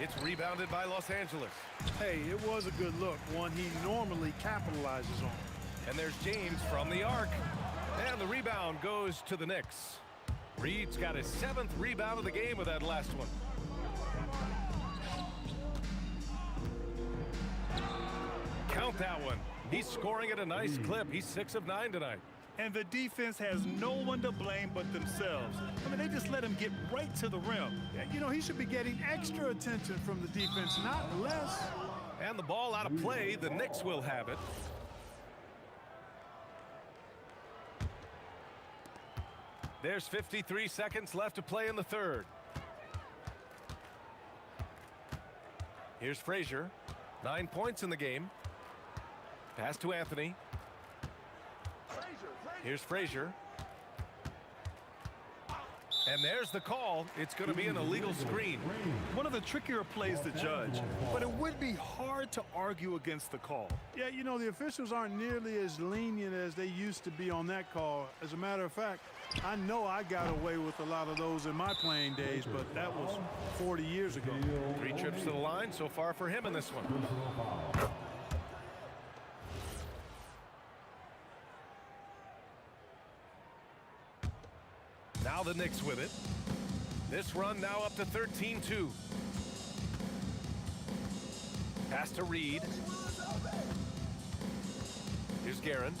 It's rebounded by Los Angeles. Hey, it was a good look, one he normally capitalizes on. And there's James from the arc. And the rebound goes to the Knicks. Reed's got his 7th rebound of the game with that last one. Count that one. He's scoring at a nice clip. He's 6 of 9 tonight. And the defense has no one to blame but themselves. I mean, they just let him get right to the rim. You know, he should be getting extra attention from the defense, not less. And the ball out of play. The Knicks will have it. There's 53 seconds left to play in the third. Here's Frazier. 9 points in the game. Pass to Anthony. Here's Frazier. And there's the call. It's going to be an illegal screen. One of the trickier plays to judge, but it would be hard to argue against the call. Yeah, you know, the officials aren't nearly as lenient as they used to be on that call. As a matter of fact, I know I got away with a lot of those in my playing days, but that was 40 years ago. 3 trips to the line so far for him in this one. Now the Knicks with it. This run now up to 13-2. Pass to Reed. Here's Guerin.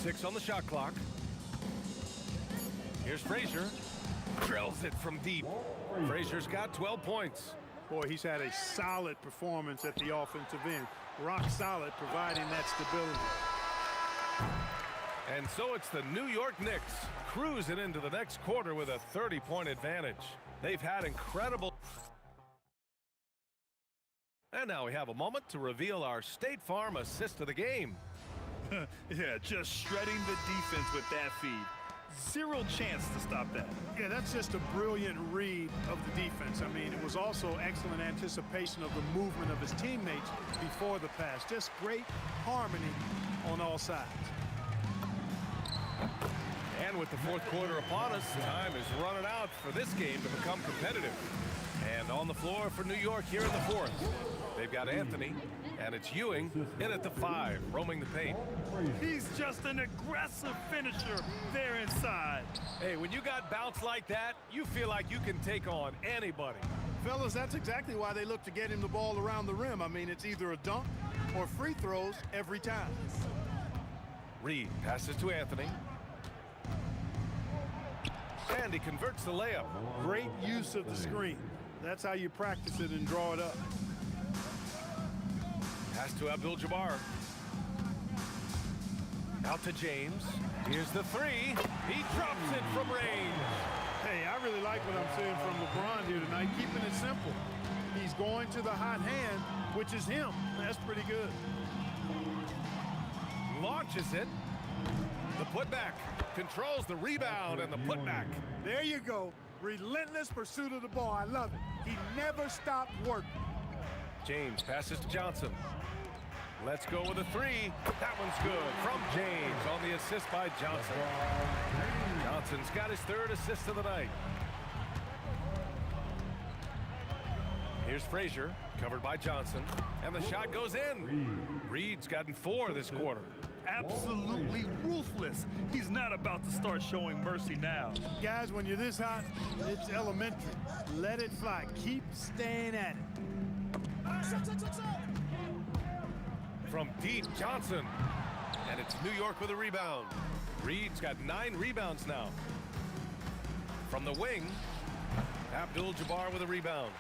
6 on the shot clock. Here's Frazier. Drills it from deep. Frazier's got 12 points. Boy, he's had a solid performance at the offensive end. Rock solid, providing that stability. And so it's the New York Knicks cruising into the next quarter with a 30-point advantage. They've had incredible... And now we have a moment to reveal our State Farm assist of the game. Yeah, just shredding the defense with that feed. Zero chance to stop that. Yeah, that's just a brilliant read of the defense. I mean, it was also excellent anticipation of the movement of his teammates before the pass. Just great harmony on all sides. And with the fourth quarter upon us, time is running out for this game to become competitive. And on the floor for New York here in the fourth, they've got Anthony, and it's Ewing in at the 5, roaming the paint. He's just an aggressive finisher there inside. Hey, when you got bounce like that, you feel like you can take on anybody. Fellas, that's exactly why they look to get him the ball around the rim. I mean, it's either a dunk or free throws every time. Reed passes to Anthony. And he converts the layup. Great use of the screen. That's how you practice it and draw it up. Pass to Abdul-Jabbar. Out to James. Here's the 3. He drops it from range. Hey, I really like what I'm seeing from LeBron here tonight, keeping it simple. He's going to the hot hand, which is him. That's pretty good. Launches it. The putback. Controls the rebound and the putback. There you go. Relentless pursuit of the ball. I love it. He never stopped working. James passes to Johnson. Let's go with a 3. That one's good from James on the assist by Johnson. Johnson's got his 3rd assist of the night. Here's Frazier, covered by Johnson, and the shot goes in. Reed's gotten 4 this quarter. Absolutely ruthless. He's not about to start showing mercy now. Guys, when you're this hot, it's elementary. Let it fly. Keep staying at it. From deep, Johnson. And it's New York with a rebound. Reed's got 9 rebounds now. From the wing, Abdul-Jabbar with a rebound.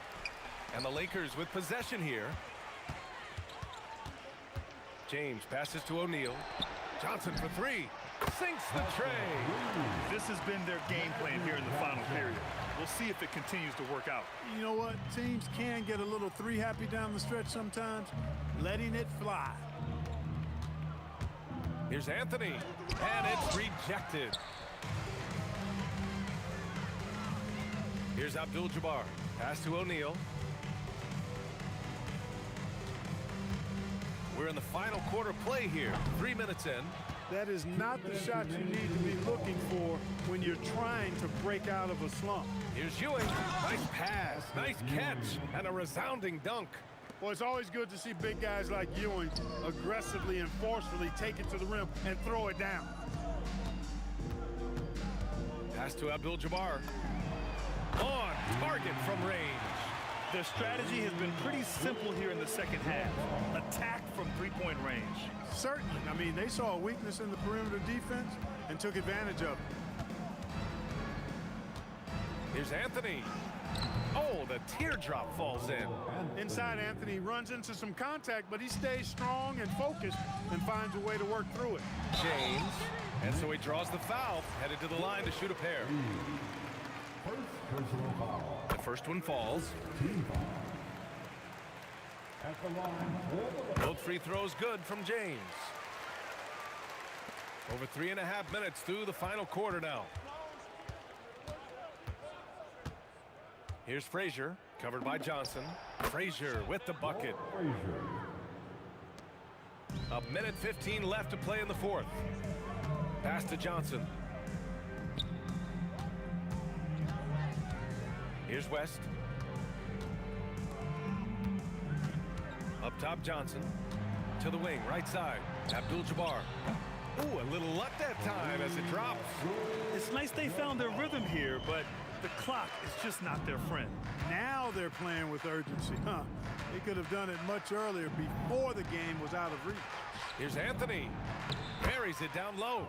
And the Lakers with possession here. James passes to O'Neal. Johnson for 3. Sinks the tray. This has been their game plan here in the final period. We'll see if it continues to work out. You know what? Teams can get a little 3 happy down the stretch sometimes. Letting it fly. Here's Anthony. And it's rejected. Here's Abdul-Jabbar. Pass to O'Neal. in the final quarter play here. 3 minutes in. That is not the shot you need to be looking for when you're trying to break out of a slump. Here's Ewing. Nice pass, nice catch, and a resounding dunk. Well, it's always good to see big guys like Ewing aggressively and forcefully take it to the rim and throw it down. Pass to Abdul-Jabbar. On target from range. Their strategy has been pretty simple here in the second half. Attack from three-point range. Certainly. I mean, they saw a weakness in the perimeter defense and took advantage of it. Here's Anthony. Oh, the teardrop falls in. Inside, Anthony runs into some contact, but he stays strong and focused and finds a way to work through it. James. And so he draws the foul, headed to the line to shoot a pair. The first one falls. Both free throws good from James. Over 3.5 minutes through the final quarter now. Here's Frazier, covered by Johnson. Frazier with the bucket. 1:15 left to play in the fourth. Pass to Johnson. Here's West. Up top, Johnson. To the wing, right side. Abdul-Jabbar. Ooh, a little luck that time as it drops. It's nice they found their rhythm here, but the clock is just not their friend. Now they're playing with urgency, huh? They could have done it much earlier before the game was out of reach. Here's Anthony. Buries it down low.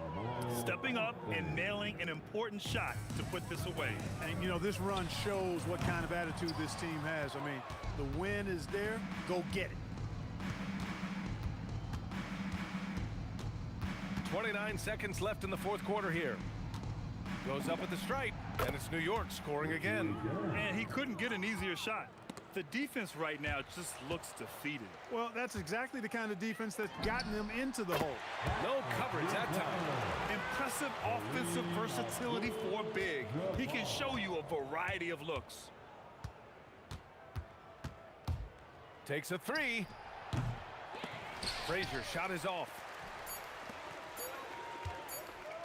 Stepping up and nailing an important shot to put this away. And, you know, this run shows what kind of attitude this team has. I mean, the win is there. Go get it. 29 seconds left in the fourth quarter here. Goes up at the stripe, and it's New York scoring again. And he couldn't get an easier shot. The defense right now just looks defeated. Well, that's exactly the kind of defense that's gotten them into the hole. No coverage that time. Impressive offensive versatility for big. He can show you a variety of looks. Takes a three. Frazier shot is off.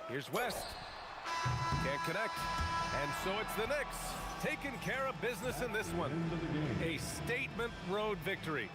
Here's West. Can't connect. And so it's the Knicks taking care of business in this one. A statement road victory.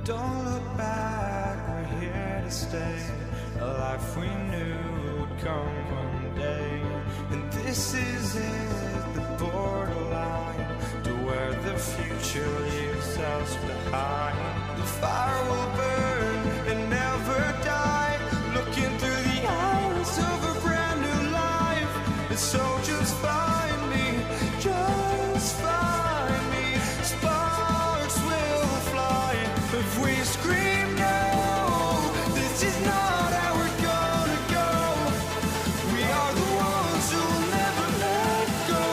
Don't look back, we're here to stay. A life we knew would come one day. And this is it, the borderline, to where the future leaves us behind. The fire will burn and never die, looking through the eyes of a brand new life. And so just find me, just find me. Sparks will fly if we scream no. This is not how we're gonna go. We are the ones who will never let go.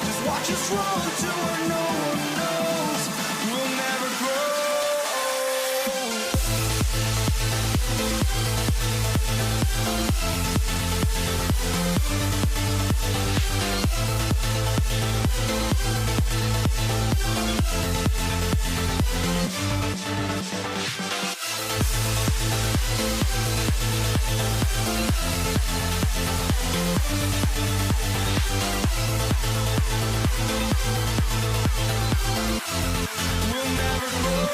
Just watch us run to where no one knows. We'll never grow. We'll never grow.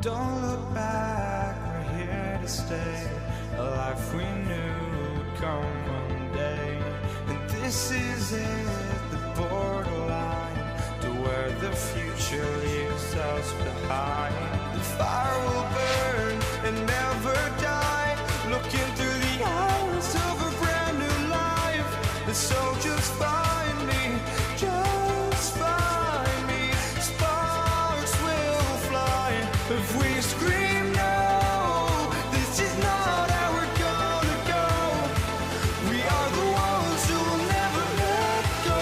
Don't look back, we're here to stay. A life we knew would come one day. And this is it, the borderline, to where the future leaves us behind. The fire will burn and never die, looking through the eyes of a brand new life. And so just find me, just find me. Sparks will fly if we scream no. This is not how we're gonna go. We are the ones who will never let go.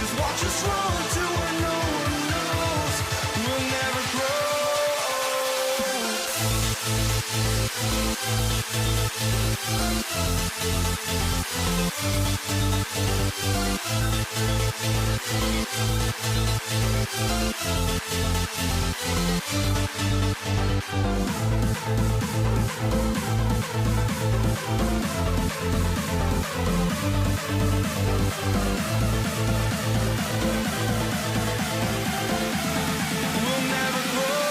Just watch us run to where no one knows. We'll never grow. We'll never grow.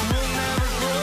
We'll never grow.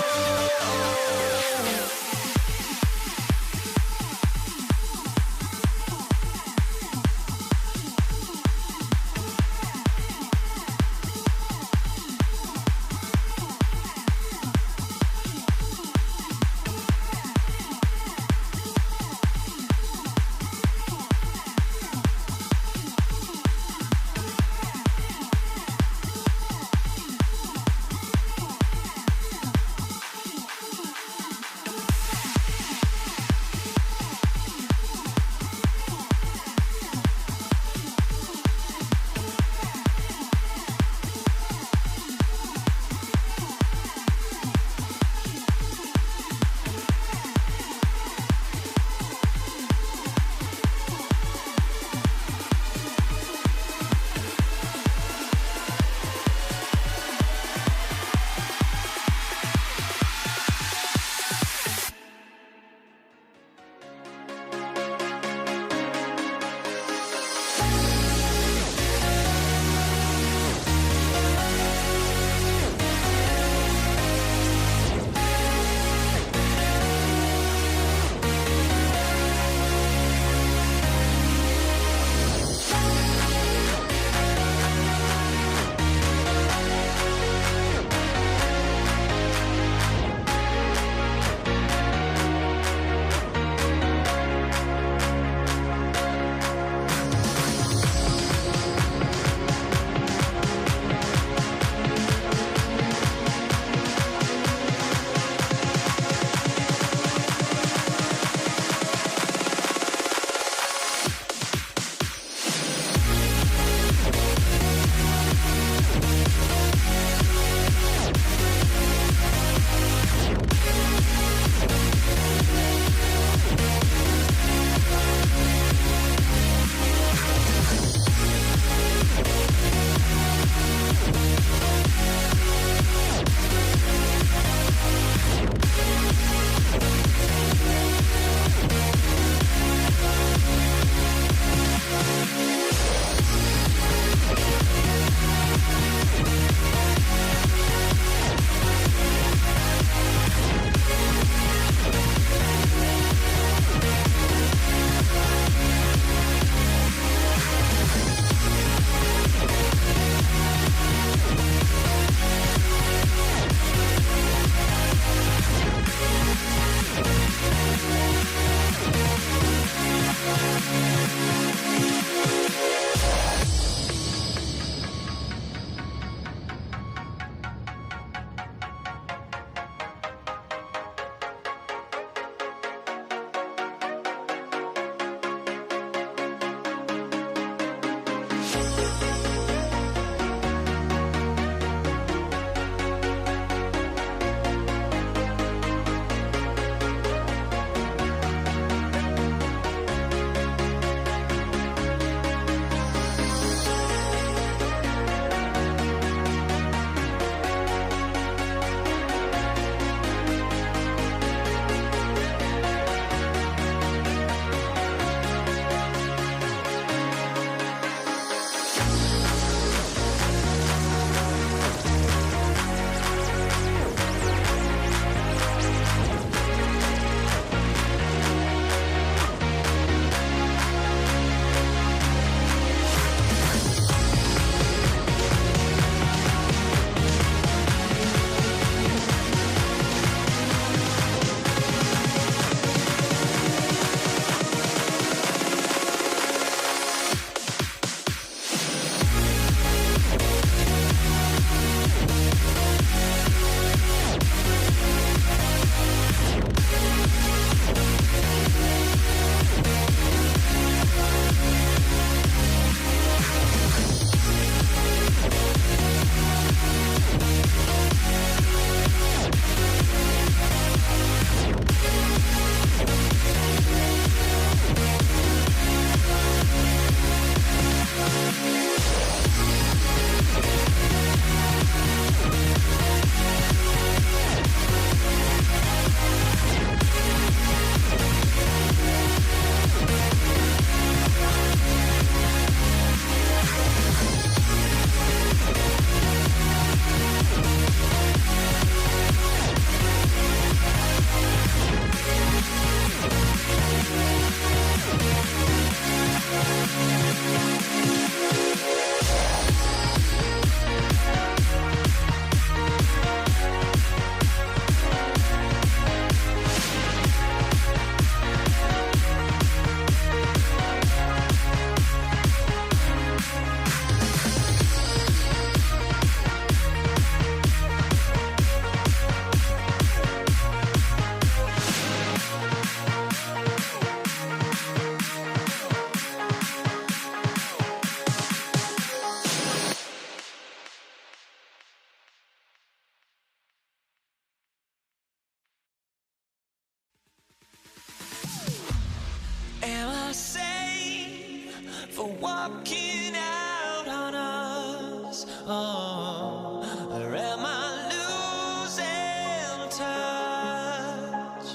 for walking out on us? Oh, or am I losing touch?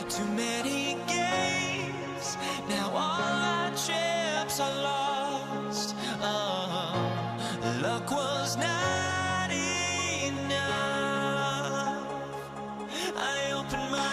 Too many games, now all our chips are lost. Oh, luck was not enough. I opened my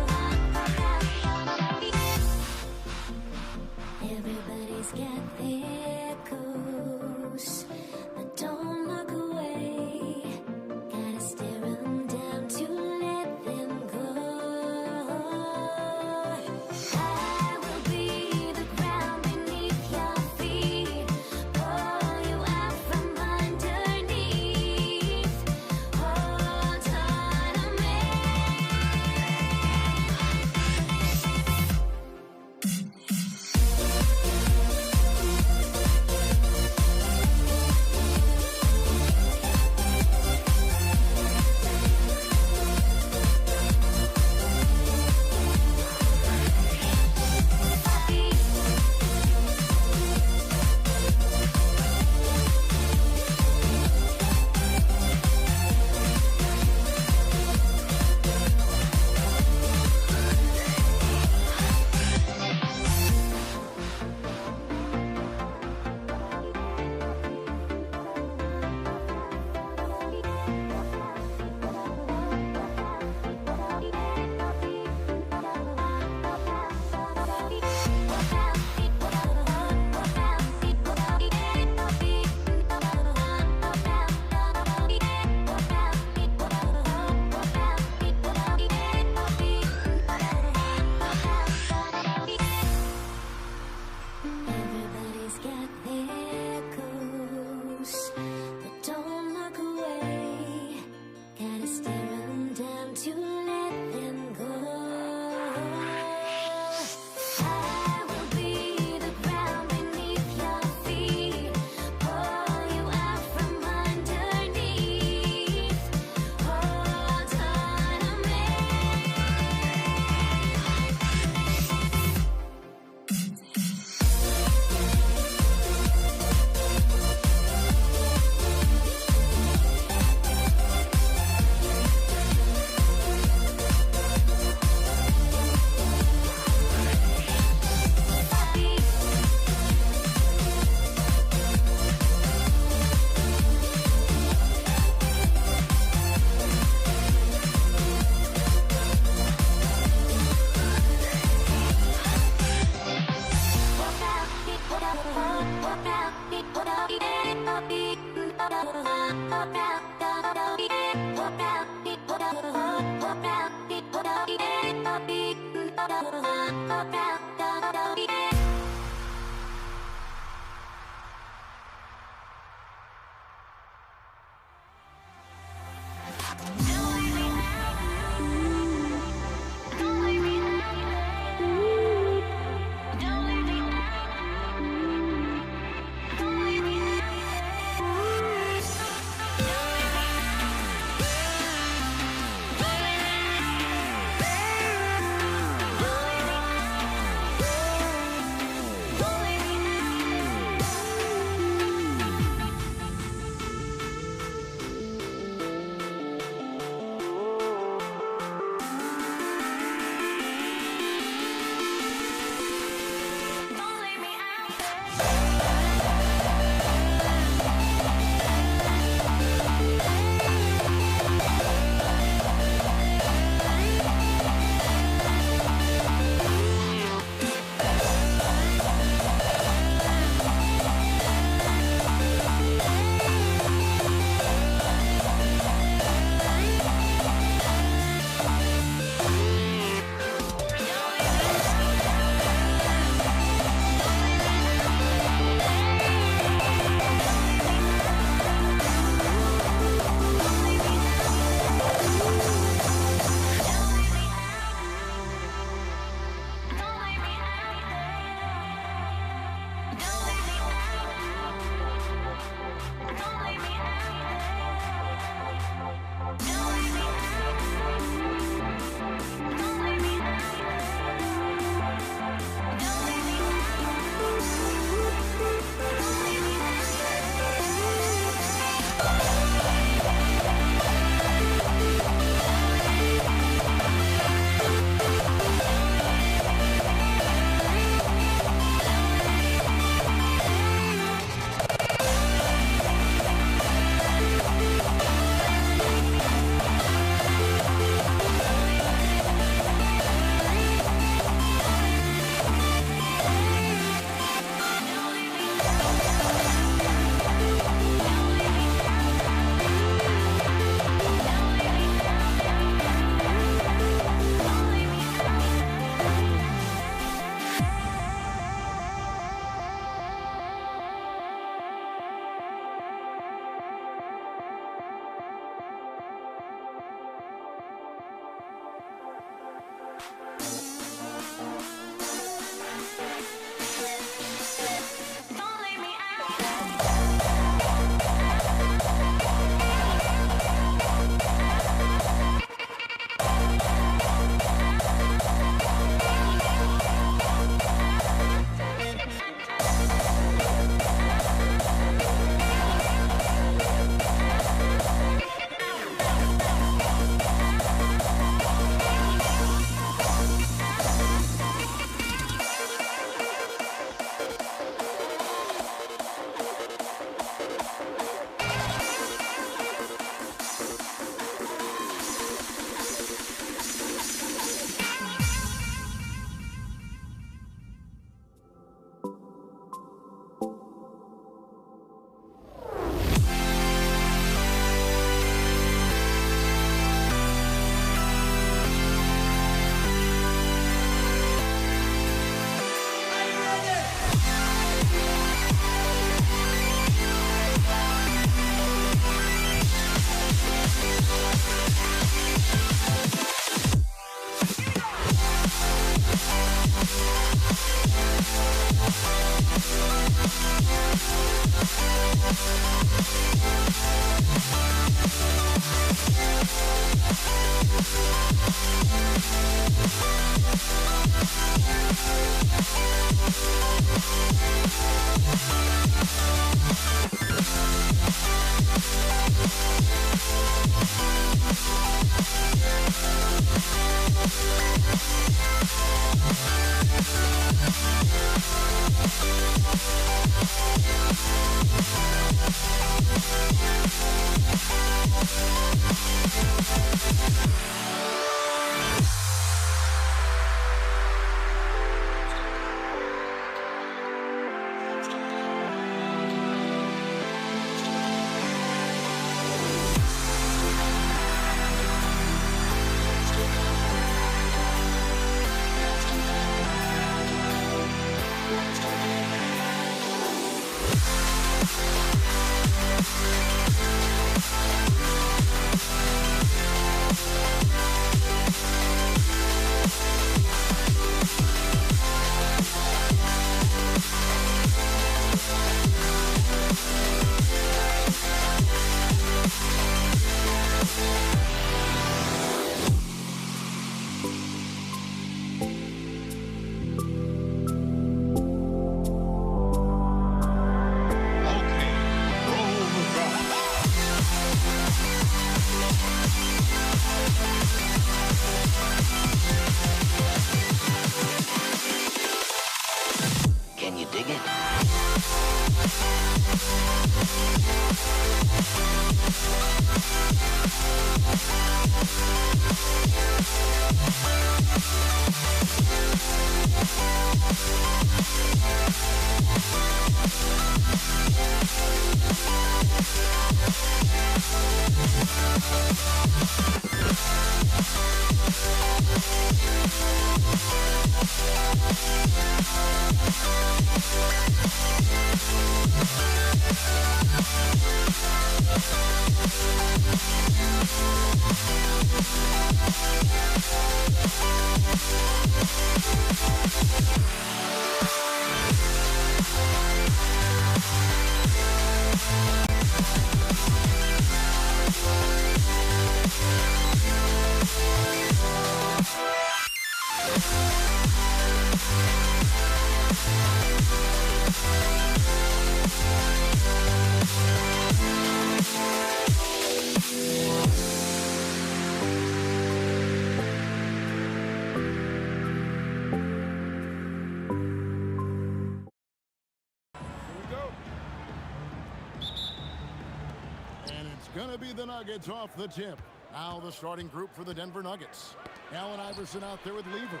going to be the Nuggets off the tip. Now the starting group for the Denver Nuggets. Allen Iverson out there with Lever.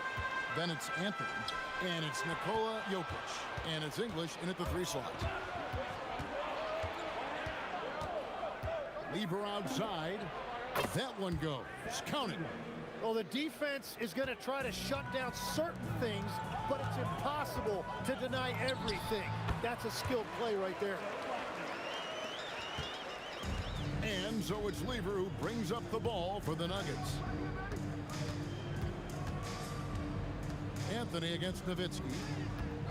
Then it's Anthony. And it's Nikola Jokic. And it's English in at the 3 slot. Lever outside. That one goes. Counted. Well, the defense is going to try to shut down certain things, but it's impossible to deny everything. That's a skilled play right there. And so it's Lever who brings up the ball for the Nuggets. Anthony against Nowitzki.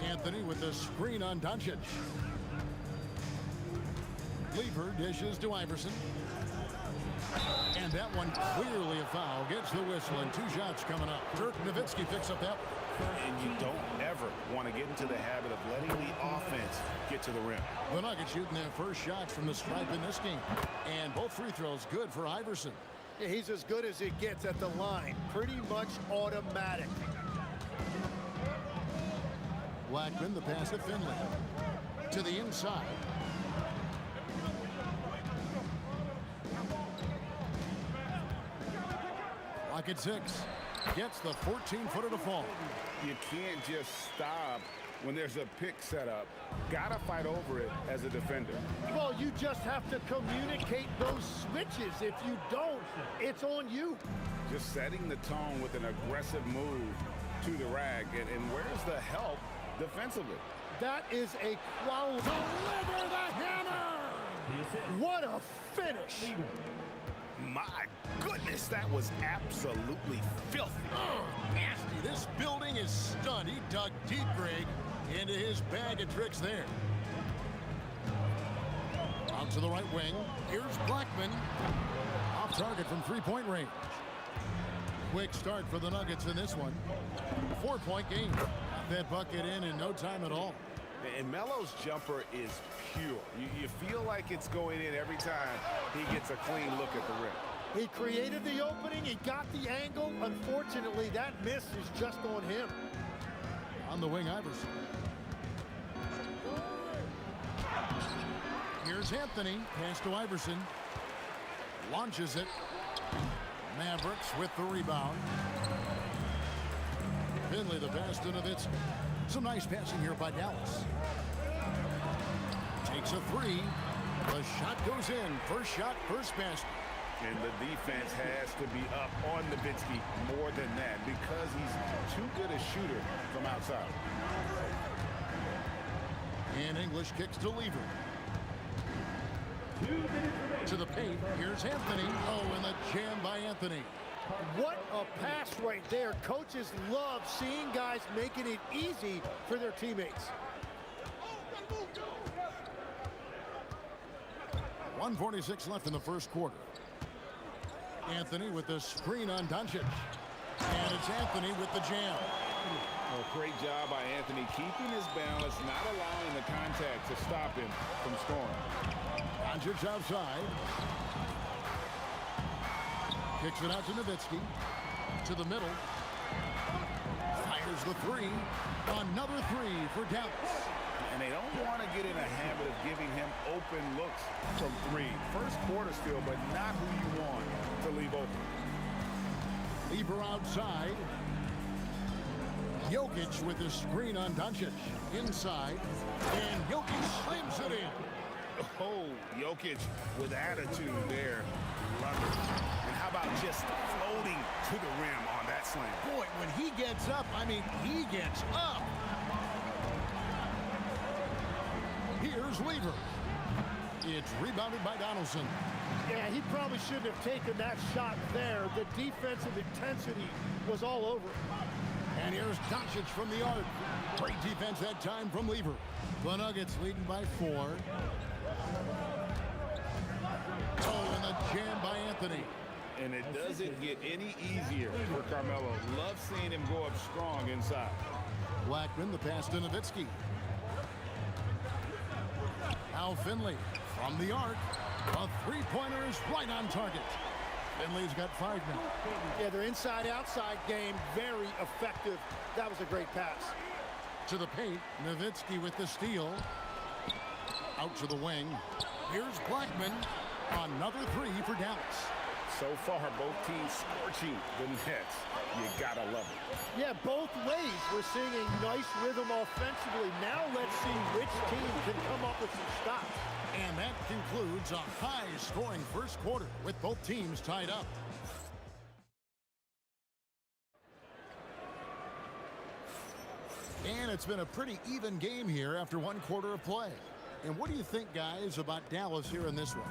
Anthony with the screen on Doncic. Lever dishes to Iverson. And that one clearly a foul. Gets the whistle and 2 shots coming up. Dirk Nowitzki picks up that one. And you don't ever want to get into the habit of letting the offense get to the rim. The Nuggets shooting their first shots from the stripe in this game. And both free throws good for Iverson. Yeah, he's as good as it gets at the line. Pretty much automatic. Blackman, the pass to Finley. To the inside. Clock at 6. Gets the 14-footer to fall. You can't just stop when there's a pick set up. Gotta fight over it as a defender. Well, you just have to communicate those switches. If you don't, it's on you. Just setting the tone with an aggressive move to the rag. And where's the help defensively? That is a quality. Deliver the hammer! What a finish! My goodness, that was absolutely filthy. Oh, nasty. This building is stunned. He dug deep, Greg, into his bag of tricks there. Out to the right wing. Here's Blackman. Off target from 3-point range. Quick start for the Nuggets in this one. 4-point game. That bucket in no time at all. And Melo's jumper is pure. You feel like it's going in every time he gets a clean look at the rim. He created the opening. He got the angle. Unfortunately, that miss is just on him. On the wing, Iverson. Here's Anthony. Pass to Iverson. Launches it. Mavericks with the rebound. Finley the pass to Nowitzki. Some nice passing here by Dallas. Takes a 3. The shot goes in. First shot, first basket. And the defense has to be up on Nowitzki more than that because he's too good a shooter from outside. And English kicks to Lever. To the paint. Here's Anthony. Oh, and the jam by Anthony. What a pass right there. Coaches love seeing guys making it easy for their teammates. 1:46 left in the first quarter. Anthony with the screen on Doncic. And it's Anthony with the jam. Oh, great job by Anthony keeping his balance, not allowing the contact to stop him from scoring. Doncic outside. Kicks it out to Nowitzki. To the middle. Fires the 3. Another 3 for Dallas. And they don't want to get in a habit of giving him open looks from 3. First quarter still, but not who you want to leave open. Lever outside. Jokic with the screen on Doncic. Inside. And Jokic slams it in. Oh, Jokic with attitude there. Love it. And how about just floating to the rim on that slam? Boy, when he gets up, I mean, he gets up. Here's Lever. It's rebounded by Donaldson. Yeah, he probably shouldn't have taken that shot there. The defensive intensity was all over it. And here's Doncic from the arc. Great defense that time from Lever. The Nuggets leading by 4. Oh, and the jam by Anthony. And it doesn't get any easier for Carmelo. Love seeing him go up strong inside. Blackman, the pass to Nowitzki. Now Finley from the arc. A 3-pointer is right on target. Finley's got 5 now. Yeah, their inside-outside game, very effective. That was a great pass. To the paint, Nowitzki with the steal. Out to the wing. Here's Blackman. Another three for Dallas. So far, both teams scorching the nets. You gotta love it. Yeah, both ways. We're seeing a nice rhythm offensively. Now let's see which team can come up with some stops. And that concludes a high-scoring first quarter with both teams tied up. And it's been a pretty even game here after one quarter of play. And what do you think, guys, about Dallas here in this one?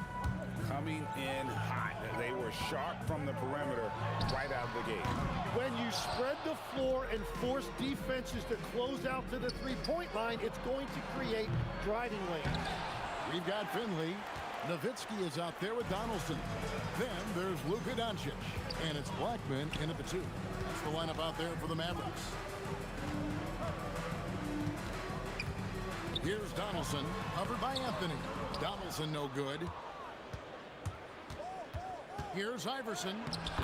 Coming in hot. They were sharp from the perimeter right out of the gate. When you spread the floor and force defenses to close out to the three-point line, it's going to create driving lanes. We've got Finley. Nowitzki is out there with Donaldson. Then there's Luka Doncic. And it's Blackman in at the two. That's the lineup out there for the Mavericks. Here's Donaldson, covered by Anthony. Donaldson no good. Here's Iverson.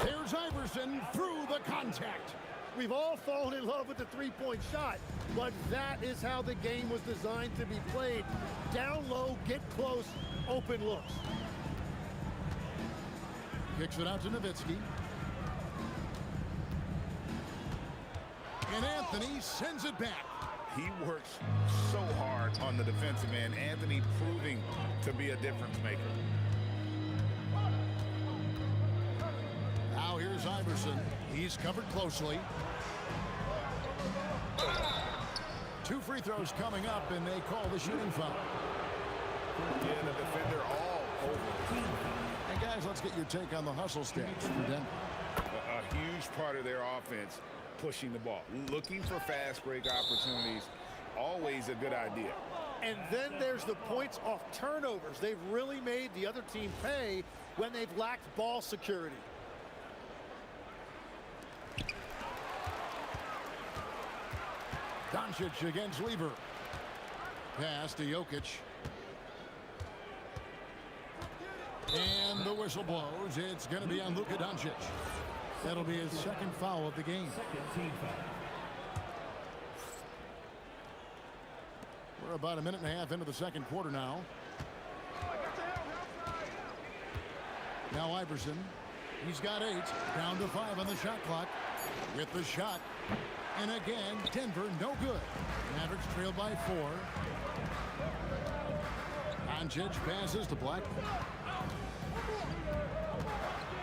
There's Iverson through the contact. We've all fallen in love with the three-point shot, but that is how the game was designed to be played. Down low, get close, open looks. Kicks it out to Nowitzki. And Anthony sends it back. He works so hard on the defensive end. Anthony proving to be a difference maker. Now here's Iverson. He's covered closely. 2 free throws coming up, and they call the shooting foul. Yeah, the defender all over. And guys, let's get your take on the hustle stats for Denver. A huge part of their offense, pushing the ball, looking for fast break opportunities, always a good idea. And then there's the points off turnovers. They've really made the other team pay when they've lacked ball security. Doncic against Lever. Pass to Jokic. And the whistle blows. It's going to be on Luka Doncic. That'll be his second foul of the game. We're about a minute and a half into the second quarter now. Now Iverson. He's got 8. Down to 5 on the shot clock. With the shot. And again, Denver no good. Mavericks trailed by 4. Doncic passes to Blackman.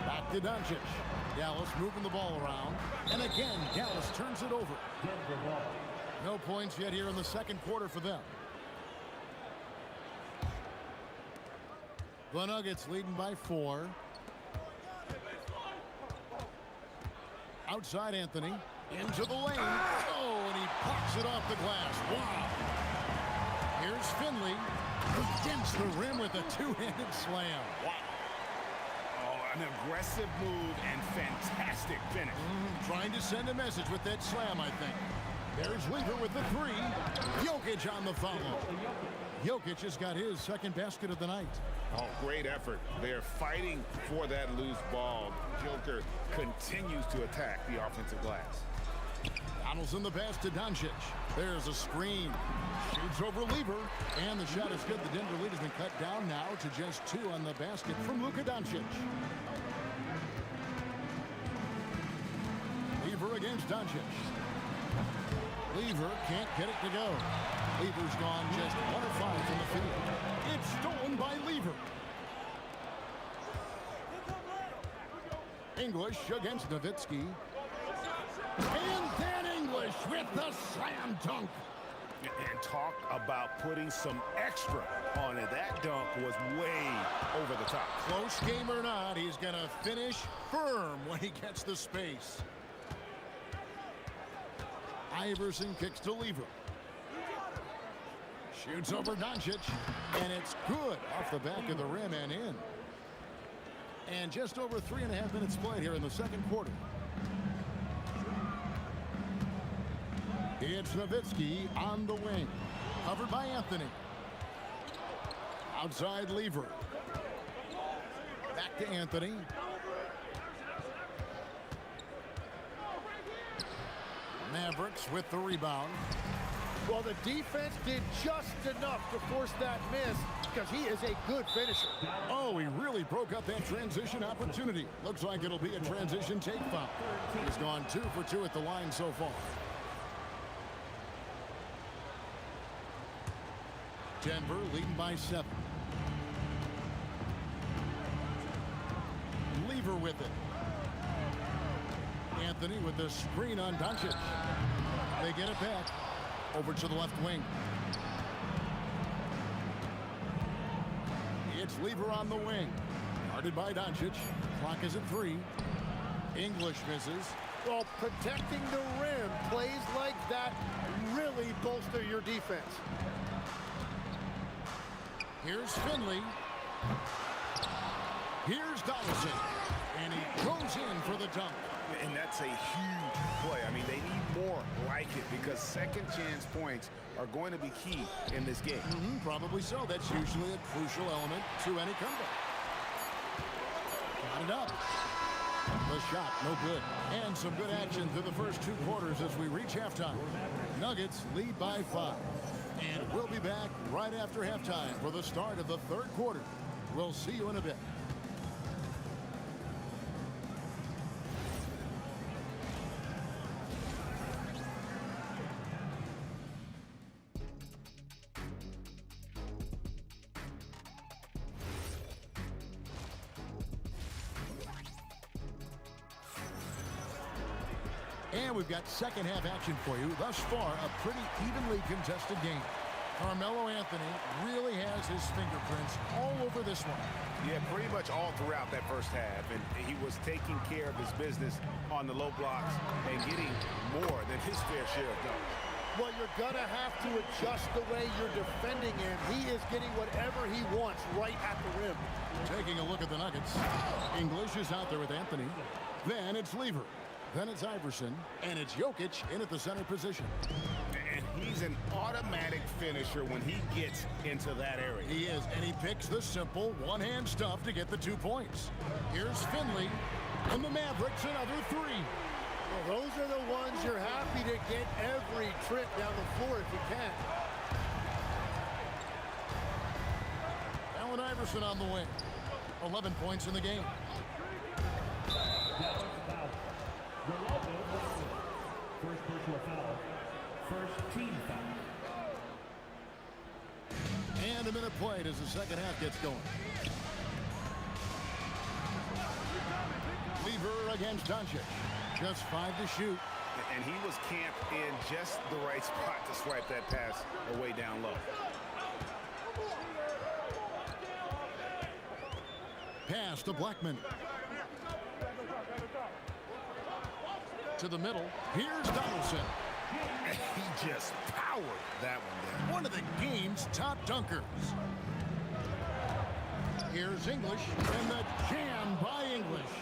Back to Doncic. Dallas moving the ball around. And again, Dallas turns it over. No points yet here in the second quarter for them. The Nuggets leading by 4. Outside Anthony. Into the lane. Oh, and he pops it off the glass. Wow. Here's Finley. Against the rim with a two-handed slam. Wow. An aggressive move and fantastic finish. Trying to send a message with that slam, I think. There's Lever with the 3. Jokic on the follow. Jokic has got his second basket of the night. Oh, great effort. They're fighting for that loose ball. Joker continues to attack the offensive glass. Donaldson the pass to Doncic. There's a screen. Shoots over Lever. And the shot is good. The Denver lead has been cut down now to just 2 on the basket from Luka Doncic. Lever against Doncic. Lever can't get it to go. Lever's gone just 1 of 5 from the field. It's stolen by Lever. English against Nowitzki. And then English with the slam dunk. And talk about putting some extra on it. That dunk was way over the top. Close game or not, he's going to finish firm when he gets the space. Iverson kicks to Lever. Shoots over Doncic. And it's good off the back of the rim and in. And just over 3.5 minutes played here in the second quarter. It's Nowitzki on the wing. Covered by Anthony. Outside Lever. Back to Anthony. Mavericks with the rebound. Well, the defense did just enough to force that miss because he is a good finisher. Oh, he really broke up that transition opportunity. Looks like it'll be a transition take foul. He's gone 2 for 2 at the line so far. Denver leading by 7. Lever with it. Anthony with the screen on Doncic. They get it back. Over to the left wing. It's Lever on the wing. Guarded by Doncic. Clock is at 3. English misses. Well, protecting the rim, plays like that really bolster your defense. Here's Finley. Here's Donaldson. And he goes in for the dunk. And that's a huge play. I mean, they need more like it because second chance points are going to be key in this game. Probably so. That's usually a crucial element to any comeback. Got it up. The shot, no good. And some good action through the first 2 quarters as we reach halftime. Nuggets lead by 5. And we'll be back right after halftime for the start of the 3rd quarter. We'll see you in a bit. And we've got second half action for you. Thus far, a pretty evenly contested game. Carmelo Anthony really has his fingerprints all over this one. Yeah, pretty much all throughout that first half. And he was taking care of his business on the low blocks and getting more than his fair share of dunks. Well, you're going to have to adjust the way you're defending him. He is getting whatever he wants right at the rim. Taking a look at the Nuggets. English is out there with Anthony. Then it's Lever. Then it's Iverson, and it's Jokic in at the center position. And he's an automatic finisher when he gets into that area. He is, and he picks the simple one-hand stuff to get the 2 points. Here's Finley, and the Mavericks another 3. Well, those are the ones you're happy to get every trip down the floor if you can. Allen Iverson on the wing. 11 points in the game. First personal foul. First team foul. And a minute played as the second half gets going. Lever against Doncic. Just 5 to shoot. And he was camped in just the right spot to swipe that pass away down low. Pass to Blackman. To the middle. Here's Donaldson. He just powered that one down. One of the game's top dunkers. Here's English, and the jam by English.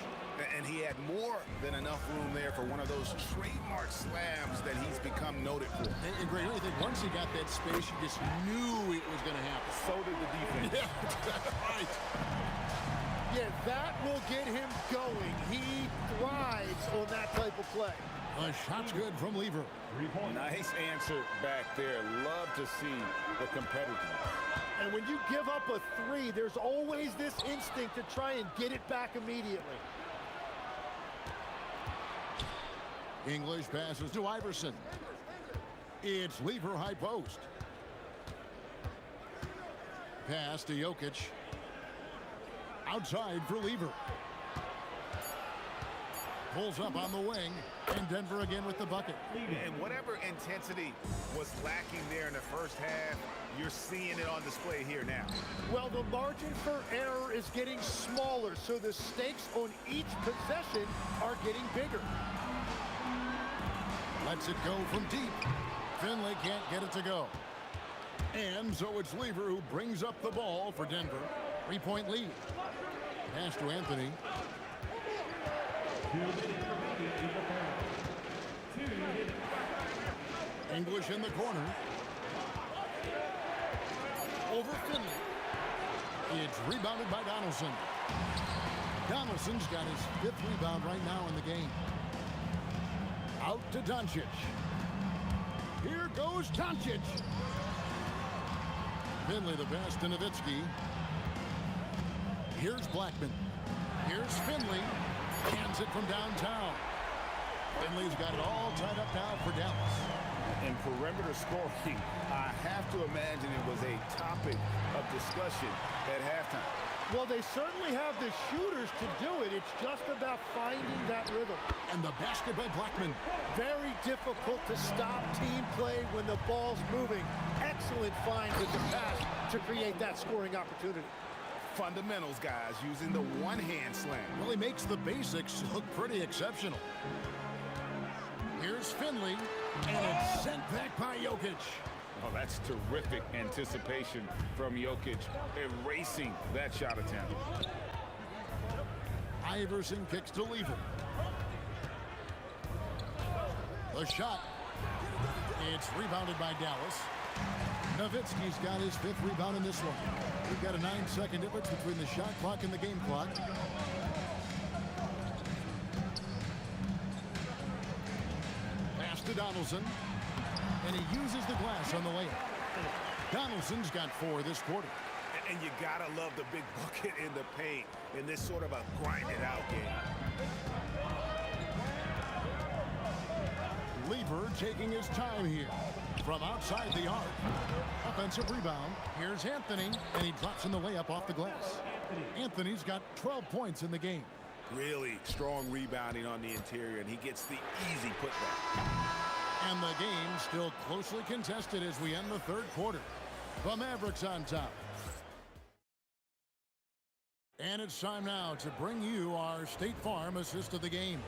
And he had more than enough room there for one of those trademark slams that he's become noted for. And Greg, I think once he got that space, you just knew it was going to happen. So did the defense. Yeah, right. Yeah, that will get him going. He thrives on that type of play. A shot's good from Lever. Nice answer back there. Love to see the competitiveness. And when you give up a 3, there's always this instinct to try and get it back immediately. English passes to Iverson. It's Lever high post. Pass to Jokic. Outside for Lever. Pulls up on the wing, and Denver again with the bucket. And whatever intensity was lacking there in the first half, you're seeing it on display here now. Well, the margin for error is getting smaller, so the stakes on each possession are getting bigger. Lets it go from deep. Finley can't get it to go. And so it's Lever who brings up the ball for Denver. 3-point lead. Pass to Anthony. English in the corner. Over Finley. It's rebounded by Donaldson. Donaldson's got his 5th rebound right now in the game. Out to Doncic. Here goes Doncic. Finley the pass to Nowitzki. Here's Blackman. Here's Finley. Hands it from downtown. Finley's got it all tied up now for Dallas. In perimeter scoring, I have to imagine it was a topic of discussion at halftime. Well, they certainly have the shooters to do it. It's just about finding that rhythm. And the basket by Blackman. Very difficult to stop team play when the ball's moving. Excellent find with the pass to create that scoring opportunity. Fundamentals, guys, using the one-hand slam. Well, he makes the basics look pretty exceptional. Here's Finley, and it's sent back by Jokic. Oh, that's terrific anticipation from Jokic, erasing that shot attempt. Iverson kicks to Lever. The shot. It's rebounded by Dallas. Nowitzki's got his 5th rebound in this one. We've got a 9-second difference between the shot clock and the game clock. Pass to Donaldson. And he uses the glass on the layup. Donaldson's got 4 this quarter. And you gotta love the big bucket in the paint in this sort of a grinded-out game. Lever taking his time here from outside the arc. Offensive rebound. Here's Anthony, and he drops in the layup off the glass. Anthony's got 12 points in the game. Really strong rebounding on the interior, and he gets the easy putback. And the game still closely contested as we end the 3rd quarter. The Mavericks on top. And it's time now to bring you our State Farm assist of the game.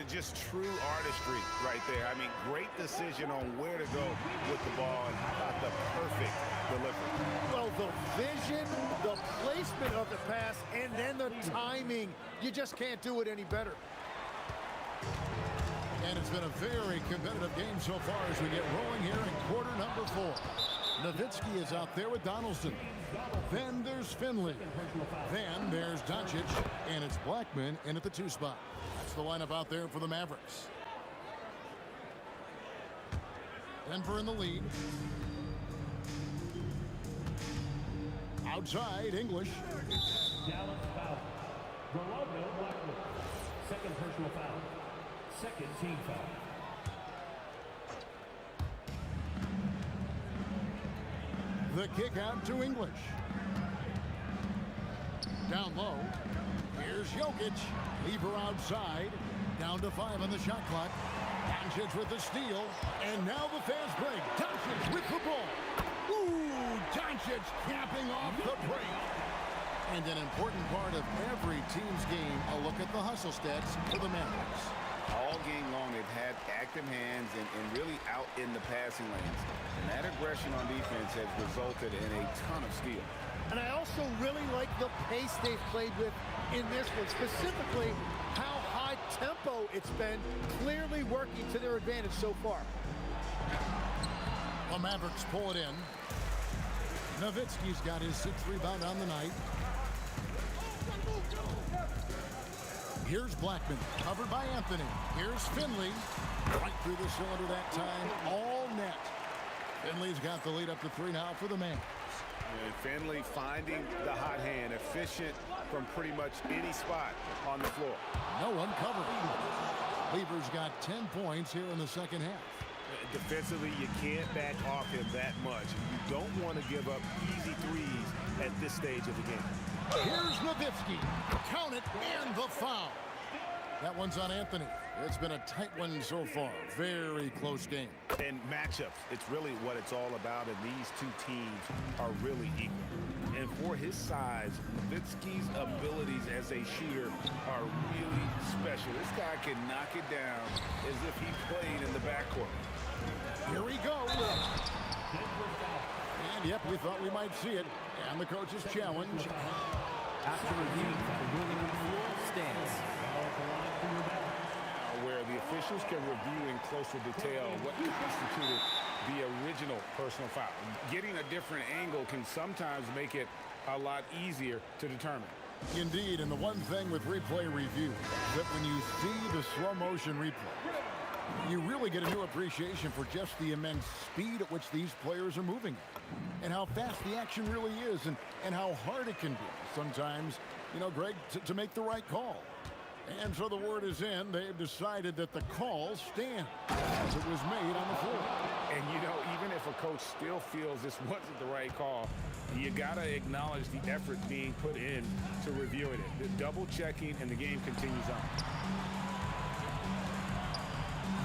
Just true artistry right there. I mean, great decision on where to go with the ball, and how about the perfect delivery. Well, the vision, the placement of the pass, and then the timing. You just can't do it any better. And it's been a very competitive game so far as we get rolling here in quarter number 4. Nowitzki is out there with Donaldson. Then there's Finley. Then there's Doncic, and it's Blackman in at the 2 spot. That's the lineup out there for the Mavericks. Denver in the lead. Outside, English. Dallas foul. Rolando Blackman. 2nd personal foul. 2nd team foul. The kick out to English. Down low. Here's Jokic. Lever outside. Down to 5 on the shot clock. Doncic with the steal. And now the fast break. Doncic with the ball. Ooh, Doncic capping off the break. And an important part of every team's game, a look at the hustle stats for the Mavericks. All game long, they've had active hands and really out in the passing lanes. And that aggression on defense has resulted in a ton of steals. And I also really like the pace they've played with in this one, specifically how high tempo it's been, clearly working to their advantage so far. The Mavericks pull it in. Nowitzki's got his 6th rebound on the night. Here's Blackman, covered by Anthony. Here's Finley, right through the cylinder that time, all net. Finley's got the lead up to 3 now for the Mavericks. And Finley finding the hot hand, efficient from pretty much any spot on the floor. No one covering. Lever's got 10 points here in the 2nd half. Defensively, you can't back off him that much. You don't want to give up easy threes at this stage of the game. Here's Nowitzki. Count it, and the foul. That one's on Anthony. It's been a tight one so far. Very close game. And matchups, it's really what it's all about, and these two teams are really equal. And for his size, Nowitzki's abilities as a shooter are really special. This guy can knock it down as if he played in the backcourt. Here we go. And yep, we thought we might see it. And the coach's challenge. After review, the ruling on the floor stands. Where the officials can review in closer detail what constituted the original personal foul. Getting a different angle can sometimes make it a lot easier to determine. Indeed, and the one thing with replay review, that when you see the slow motion replay, You really get a new appreciation for just the immense speed at which these players are moving at, and how fast the action really is, and how hard it can be sometimes, you know, Greg, to make the right call. And so the word is in. They've decided that the call stands as it was made on the floor. And, you know, even if a coach still feels this wasn't the right call, you got to acknowledge the effort being put in to reviewing it. The double checking, and the game continues on.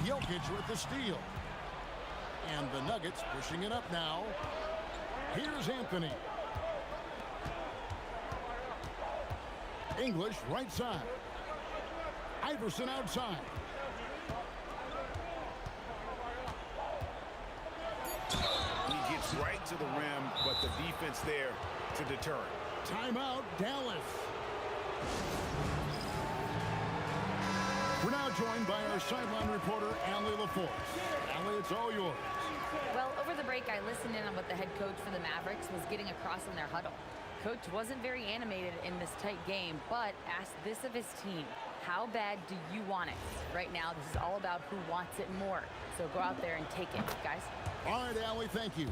Jokic with the steal. And the Nuggets pushing it up now. Here's Anthony. English right side. Iverson outside. He gets right to the rim, but the defense there to deter it. Timeout, Dallas. We're now joined by our sideline reporter, Allie LaForce. Allie, it's all yours. Well, over the break, I listened in on what the head coach for the Mavericks was getting across in their huddle. Coach wasn't very animated in this tight game, but asked this of his team. How bad do you want it? Right now, this is all about who wants it more. So go out there and take it, guys. All right, Allie, thank you.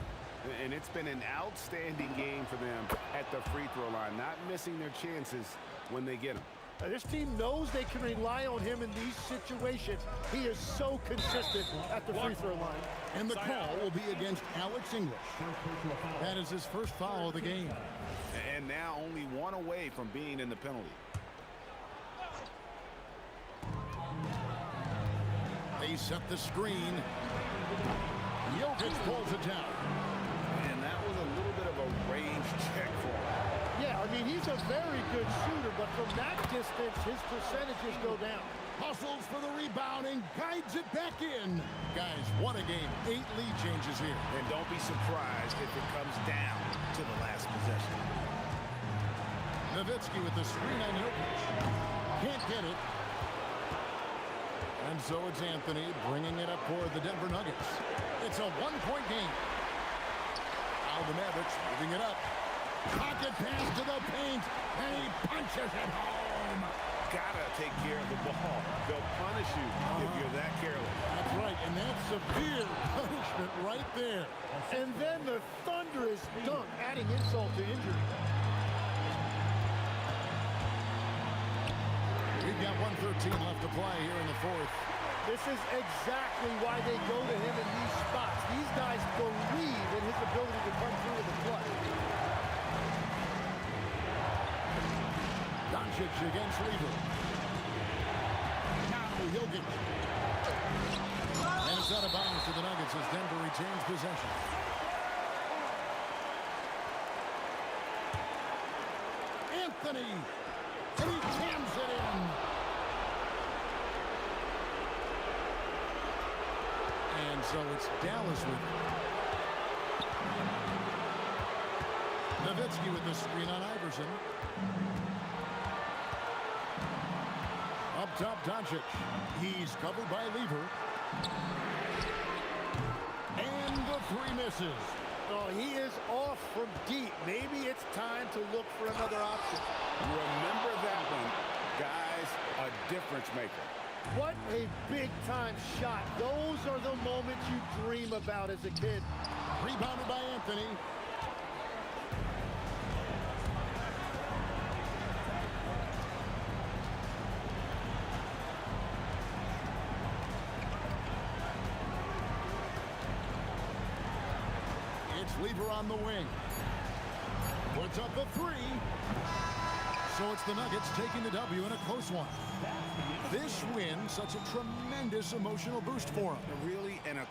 And it's been an outstanding game for them at the free throw line, not missing their chances when they get them. This team knows they can rely on him in these situations. He is so consistent at the free throw line. And the call will be against Alex English. That is his first foul of the game. And now only one away from being in the penalty. They set the screen. Jokic pulls it down. And that was a little bit of a range check for him. Yeah, I mean, he's a very good shooter, but from that distance, his percentages go down. Hustles for the rebounding, guides it back in. Guys, what a game. 8 lead changes here. And don't be surprised if it comes down to the last possession. Nowitzki with the screen on Jokic. Can't get it. And so it's Anthony bringing it up for the Denver Nuggets. It's a one-point game. Now the Mavericks moving it up. Pocket pass to the paint, and he punches it home. Gotta take care of the ball. They'll punish you if you're that careless. That's right, and that's severe punishment right there. And then the thunderous dunk, adding insult to injury. We've got 1:13 left to play here in the fourth. This is exactly why they go to him in these spots. These guys believe in his ability to come through with the clutch. Doncic against Lever. Now Jokic. And it's out of bounds to the Nuggets as Denver retains possession. Anthony. And he jams it in. And so it's Dallas with it. Nowitzki with the screen on Iverson. Up top, Doncic. He's covered by Lever. And the 3 misses. Oh, he is off from deep. Maybe it's time to look for another option. Remember that one, guys, a difference maker. What a big-time shot. Those are the moments you dream about as a kid. Rebounded by Anthony. It's Lever on the wing. Puts up the 3. So it's the Nuggets taking the W in a close one. This win, such a tremendous emotional boost for them. Really, and a...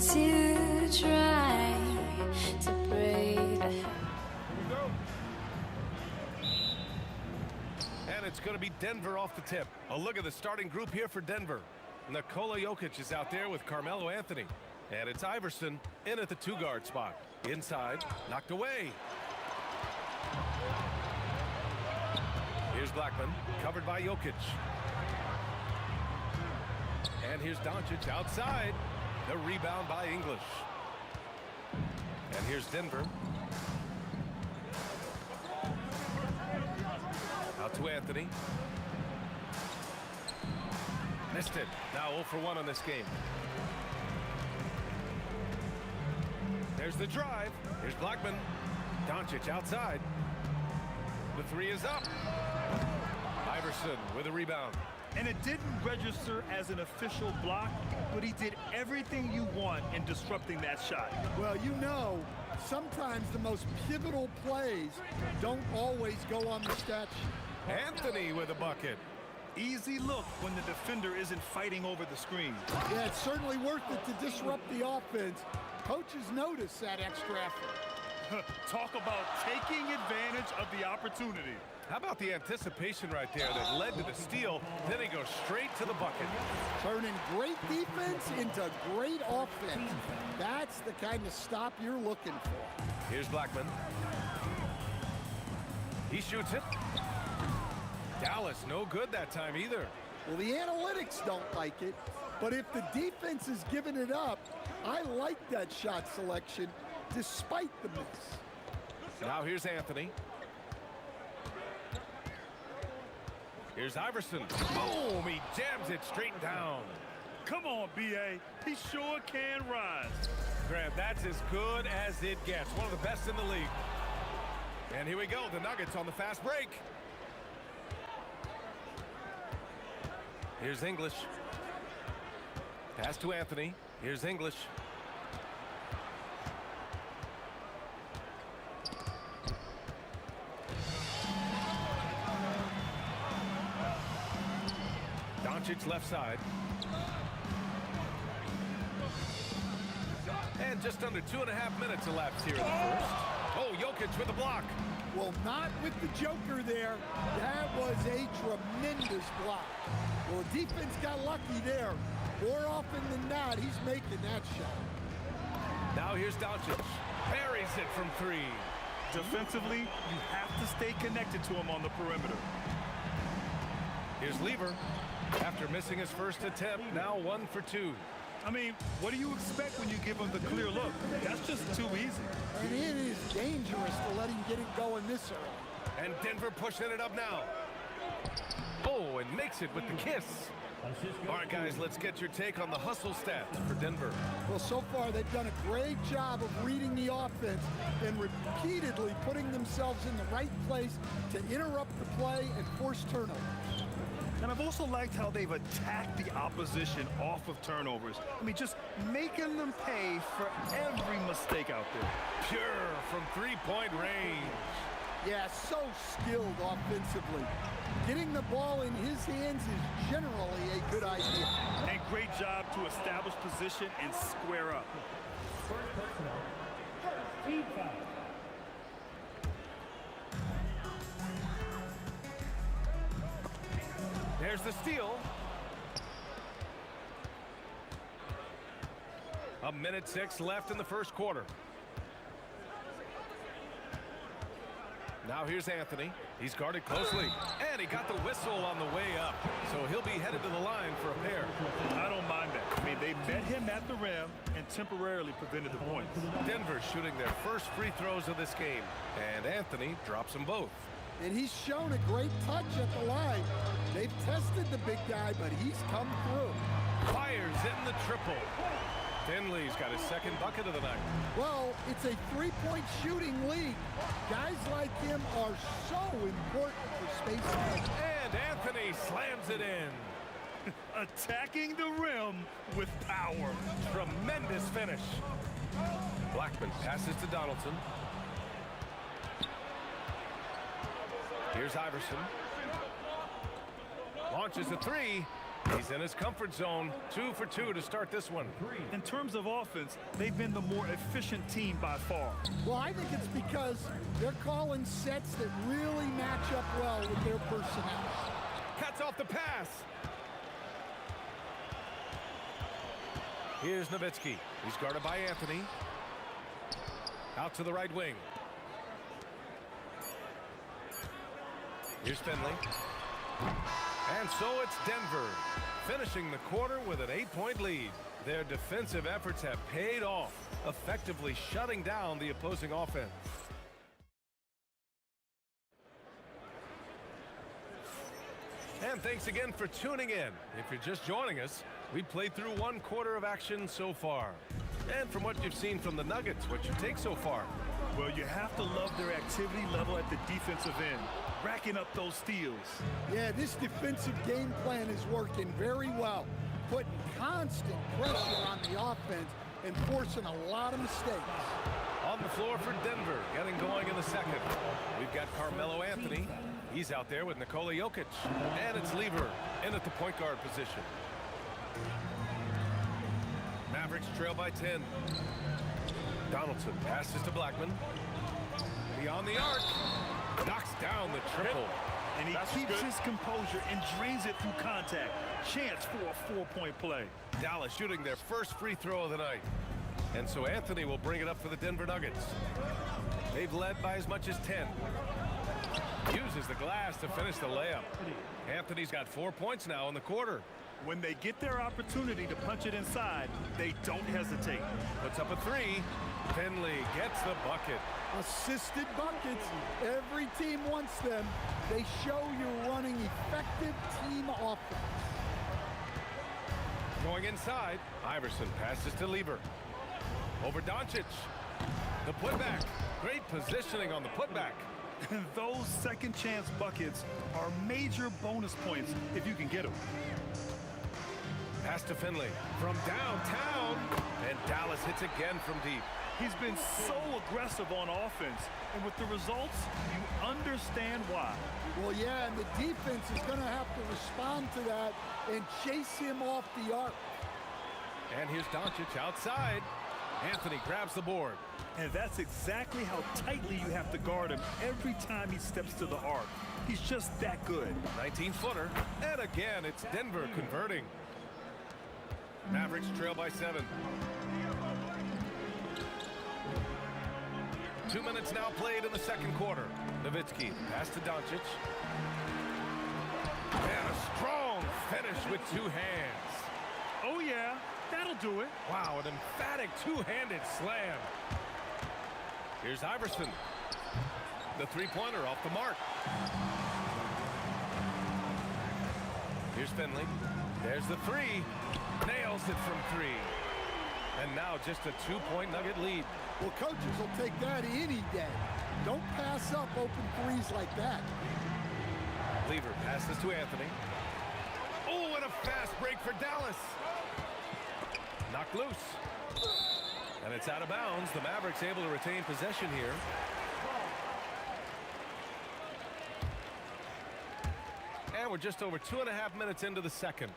To try to break the And it's going to be Denver off the tip. A look at the starting group here for Denver. Nikola Jokic is out there with Carmelo Anthony. And it's Iverson in at the two-guard spot. Inside, knocked away. Here's Blackman, covered by Jokic. And here's Doncic outside. The rebound by English. And here's Denver. Out to Anthony. Missed it. Now 0 for 1 on this game. There's the drive. Here's Blackman. Doncic outside. The three is up. Iverson with a rebound. And it didn't register as an official block, but he did everything you want in disrupting that shot. Well, you know, sometimes the most pivotal plays don't always go on the stat sheet. Anthony with a bucket. Easy look when the defender isn't fighting over the screen. Yeah, it's certainly worth it to disrupt the offense. Coaches notice that extra effort. Talk about taking advantage of the opportunity. How about the anticipation right there that led to the steal? Then he goes straight to the bucket. Turning great defense into great offense. That's the kind of stop you're looking for. Here's Blackman. He shoots it. Dallas, no good that time either. Well, the analytics don't like it, but if the defense is giving it up, I like that shot selection despite the miss. Now here's Anthony. Here's Iverson. Boom! He jams it straight down. Come on, B.A. He sure can rise. Graham, that's as good as it gets. One of the best in the league. And here we go. The Nuggets on the fast break. Here's English. Pass to Anthony. Here's English. Doncic left side. And just under 2.5 minutes elapsed here in the first. Oh, Jokic with a block. Well, not with the Joker there. That was a tremendous block. Well, the defense got lucky there. More often than not, he's making that shot. Now here's Doncic. Buries it from three. Defensively, you have to stay connected to him on the perimeter. Here's Lever. After missing his first attempt, now 1 for 2. I mean, what do you expect when you give him the clear look? That's just too easy. And it is dangerous to let him get it going this early. And Denver pushing it up now. Oh, and makes it with the kiss. All right, guys, let's get your take on the hustle stats for Denver. Well, so far they've done a great job of reading the offense and repeatedly putting themselves in the right place to interrupt the play and force turnovers. And I've also liked how they've attacked the opposition off of turnovers. I mean, just making them pay for every mistake out there. Pure from three-point range. Yeah, so skilled offensively. Getting the ball in his hands is generally a good idea. And great job to establish position and square up. There's the steal. 1:06 left in the first quarter. Now here's Anthony. He's guarded closely. And he got the whistle on the way up. So he'll be headed to the line for a pair. I don't mind that. I mean, they met him at the rim and temporarily prevented the points. Denver shooting their first free throws of this game. And Anthony drops them both. And he's shown a great touch at the line. They've tested the big guy, but he's come through. Fires in the triple. Finley's got his second bucket of the night. Well, it's a three-point shooting league. Guys like him are so important for spacing. And Anthony slams it in. Attacking the rim with power. Tremendous finish. Blackman passes to Donaldson. Here's Iverson. Launches a three. He's in his comfort zone. 2 for 2 to start this one. In terms of offense, they've been the more efficient team by far. Well, I think it's because they're calling sets that really match up well with their personnel. Cuts off the pass. Here's Nowitzki. He's guarded by Anthony. Out to the right wing. Here's Finley. And so it's Denver, finishing the quarter with an 8-point lead. Their defensive efforts have paid off, effectively shutting down the opposing offense. And thanks again for tuning in. If you're just joining us, we played through 1 quarter of action so far. And from what you've seen from the Nuggets, what's your take so far? Well, you have to love their activity level at the defensive end, racking up those steals. Yeah, this defensive game plan is working very well, putting constant pressure on the offense and forcing a lot of mistakes. On the floor for Denver, getting going in the second. We've got Carmelo Anthony. He's out there with Nikola Jokic. And it's Lever in at the point guard position. Mavericks trail by 10. Donaldson passes to Blackman. Beyond the arc. Knocks down the triple. And he keeps his composure and drains it through contact. Chance for a 4-point play. Dallas shooting their first free throw of the night. And so Anthony will bring it up for the Denver Nuggets. They've led by as much as 10. Uses the glass to finish the layup. Anthony's got 4 points now in the quarter. When they get their opportunity to punch it inside, they don't hesitate. Puts up a three. Finley gets the bucket. Assisted buckets. Every team wants them. They show you're running effective team offense. Going inside, Iverson passes to Lever. Over Doncic. The putback. Great positioning on the putback. Those second chance buckets are major bonus points if you can get them. Pass to Finley from downtown. And Dallas hits again from deep. He's been so aggressive on offense. And with the results, you understand why. Well, yeah, and the defense is going to have to respond to that and chase him off the arc. And here's Doncic outside. Anthony grabs the board. And that's exactly how tightly you have to guard him every time he steps to the arc. He's just that good. 19-footer. And again, it's Denver converting. Mavericks trail by 7. 2 minutes now played in the second quarter. Nowitzki pass to Doncic. And a strong finish with 2 hands. Oh, yeah. That'll do it. Wow, an emphatic two-handed slam. Here's Iverson. The three-pointer off the mark. Here's Finley. There's the three. Nails it from 3. And now just a 2-point Nugget lead. Well, coaches will take that any day. Don't pass up open threes like that. Lever passes to Anthony. Oh, and a fast break for Dallas. Knocked loose. And it's out of bounds. The Mavericks able to retain possession here. And we're just over 2.5 minutes into the second.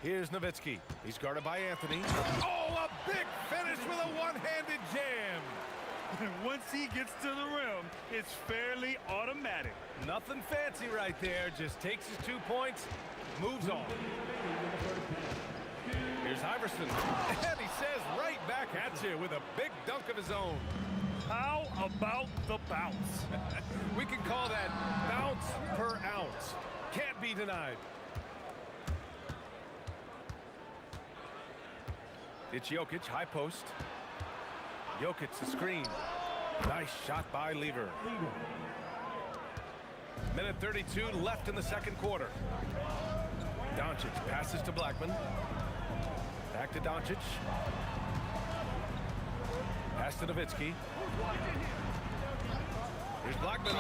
Here's Nowitzki. He's guarded by Anthony. Oh, a big finish with a one-handed jam. Once he gets to the rim, it's fairly automatic. Nothing fancy right there. Just takes his 2 points, moves on. Here's Iverson. And he says right back at you with a big dunk of his own. How about the bounce? We can call that bounce per ounce. Can't be denied. It's Jokic, high post. Jokic, the screen. Nice shot by Lever. Minute 32 left in the second quarter. Doncic passes to Blackman. Back to Doncic. Pass to Nowitzki. Here's Blackman.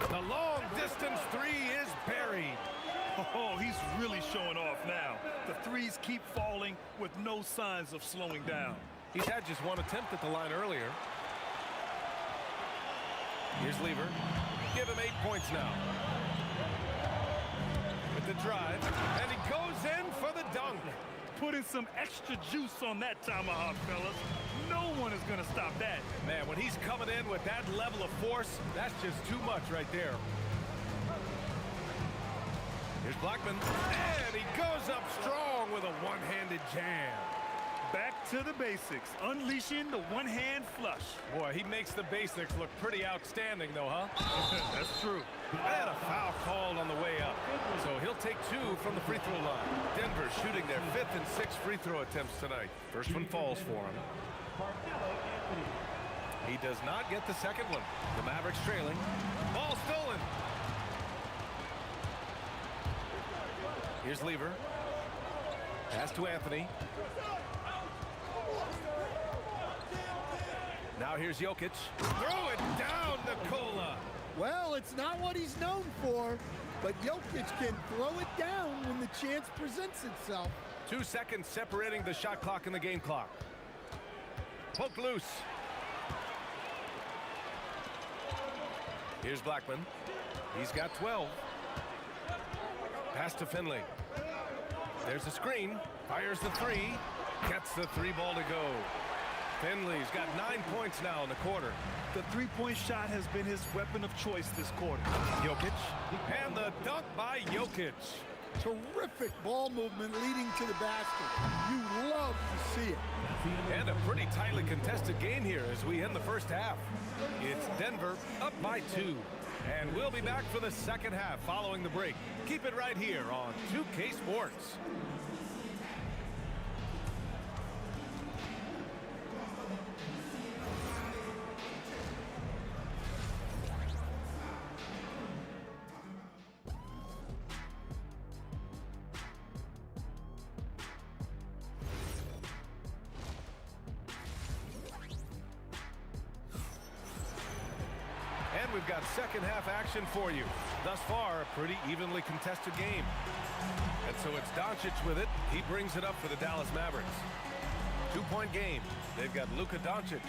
The long distance 3 is buried. Oh, he's really showing off now. The threes keep falling with no signs of slowing down. He's had just one attempt at the line earlier. Here's Lever. Give him 8 points now. With the drive, and he goes in for the dunk. Putting some extra juice on that tomahawk, fellas. No one is going to stop that. Man, when he's coming in with that level of force, that's just too much right there. Here's Blackman, and he goes up strong with a one-handed jam. Back to the basics, unleashing the one-hand flush. Boy, he makes the basics look pretty outstanding, though, huh? That's true. And a foul called on the way up. So he'll take 2 from the free throw line. Denver shooting their 5th and 6th free throw attempts tonight. First one falls for him. He does not get the second one. The Mavericks trailing. Ball stolen. Here's Lever. Pass to Anthony. Now here's Jokic. Throw it down, Nikola. Well, it's not what he's known for, but Jokic can throw it down when the chance presents itself. 2 seconds separating the shot clock and the game clock. Poked loose. Here's Blackman. He's got 12. Pass to Finley. There's a screen. Fires the 3. Gets the 3 ball to go. Finley's got 9 points now in the quarter. The three-point shot has been his weapon of choice this quarter. Jokic. And the dunk by Jokic. Terrific ball movement leading to the basket. You love to see it. And a pretty tightly contested game here as we end the first half. It's Denver up by 2. And we'll be back for the second half following the break. Keep it right here on 2K Sports. And we've got second half action for you. Thus far, a pretty evenly contested game. And so it's Doncic with it. He brings it up for the Dallas Mavericks. 2-point game. They've got Luka Doncic.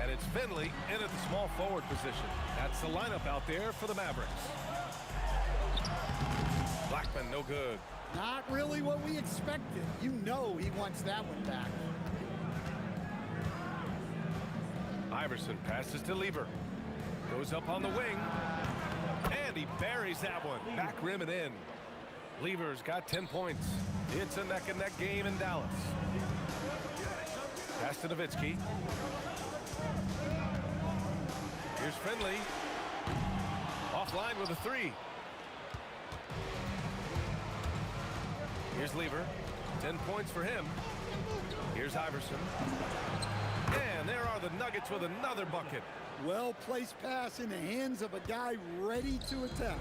And it's Finley in at the small forward position. That's the lineup out there for the Mavericks. Blackman, no good. Not really what we expected. You know he wants that one back. Iverson passes to Lever. Goes up on the wing. And he buries that one. Back rim and in. Lever's got 10 points. It's a neck-and-neck game in Dallas. Pass to Nowitzki. Here's Finley. Offline with a three. Here's Lever. 10 points for him. Here's Iverson. And there are the Nuggets with another bucket. Well-placed pass in the hands of a guy ready to attack.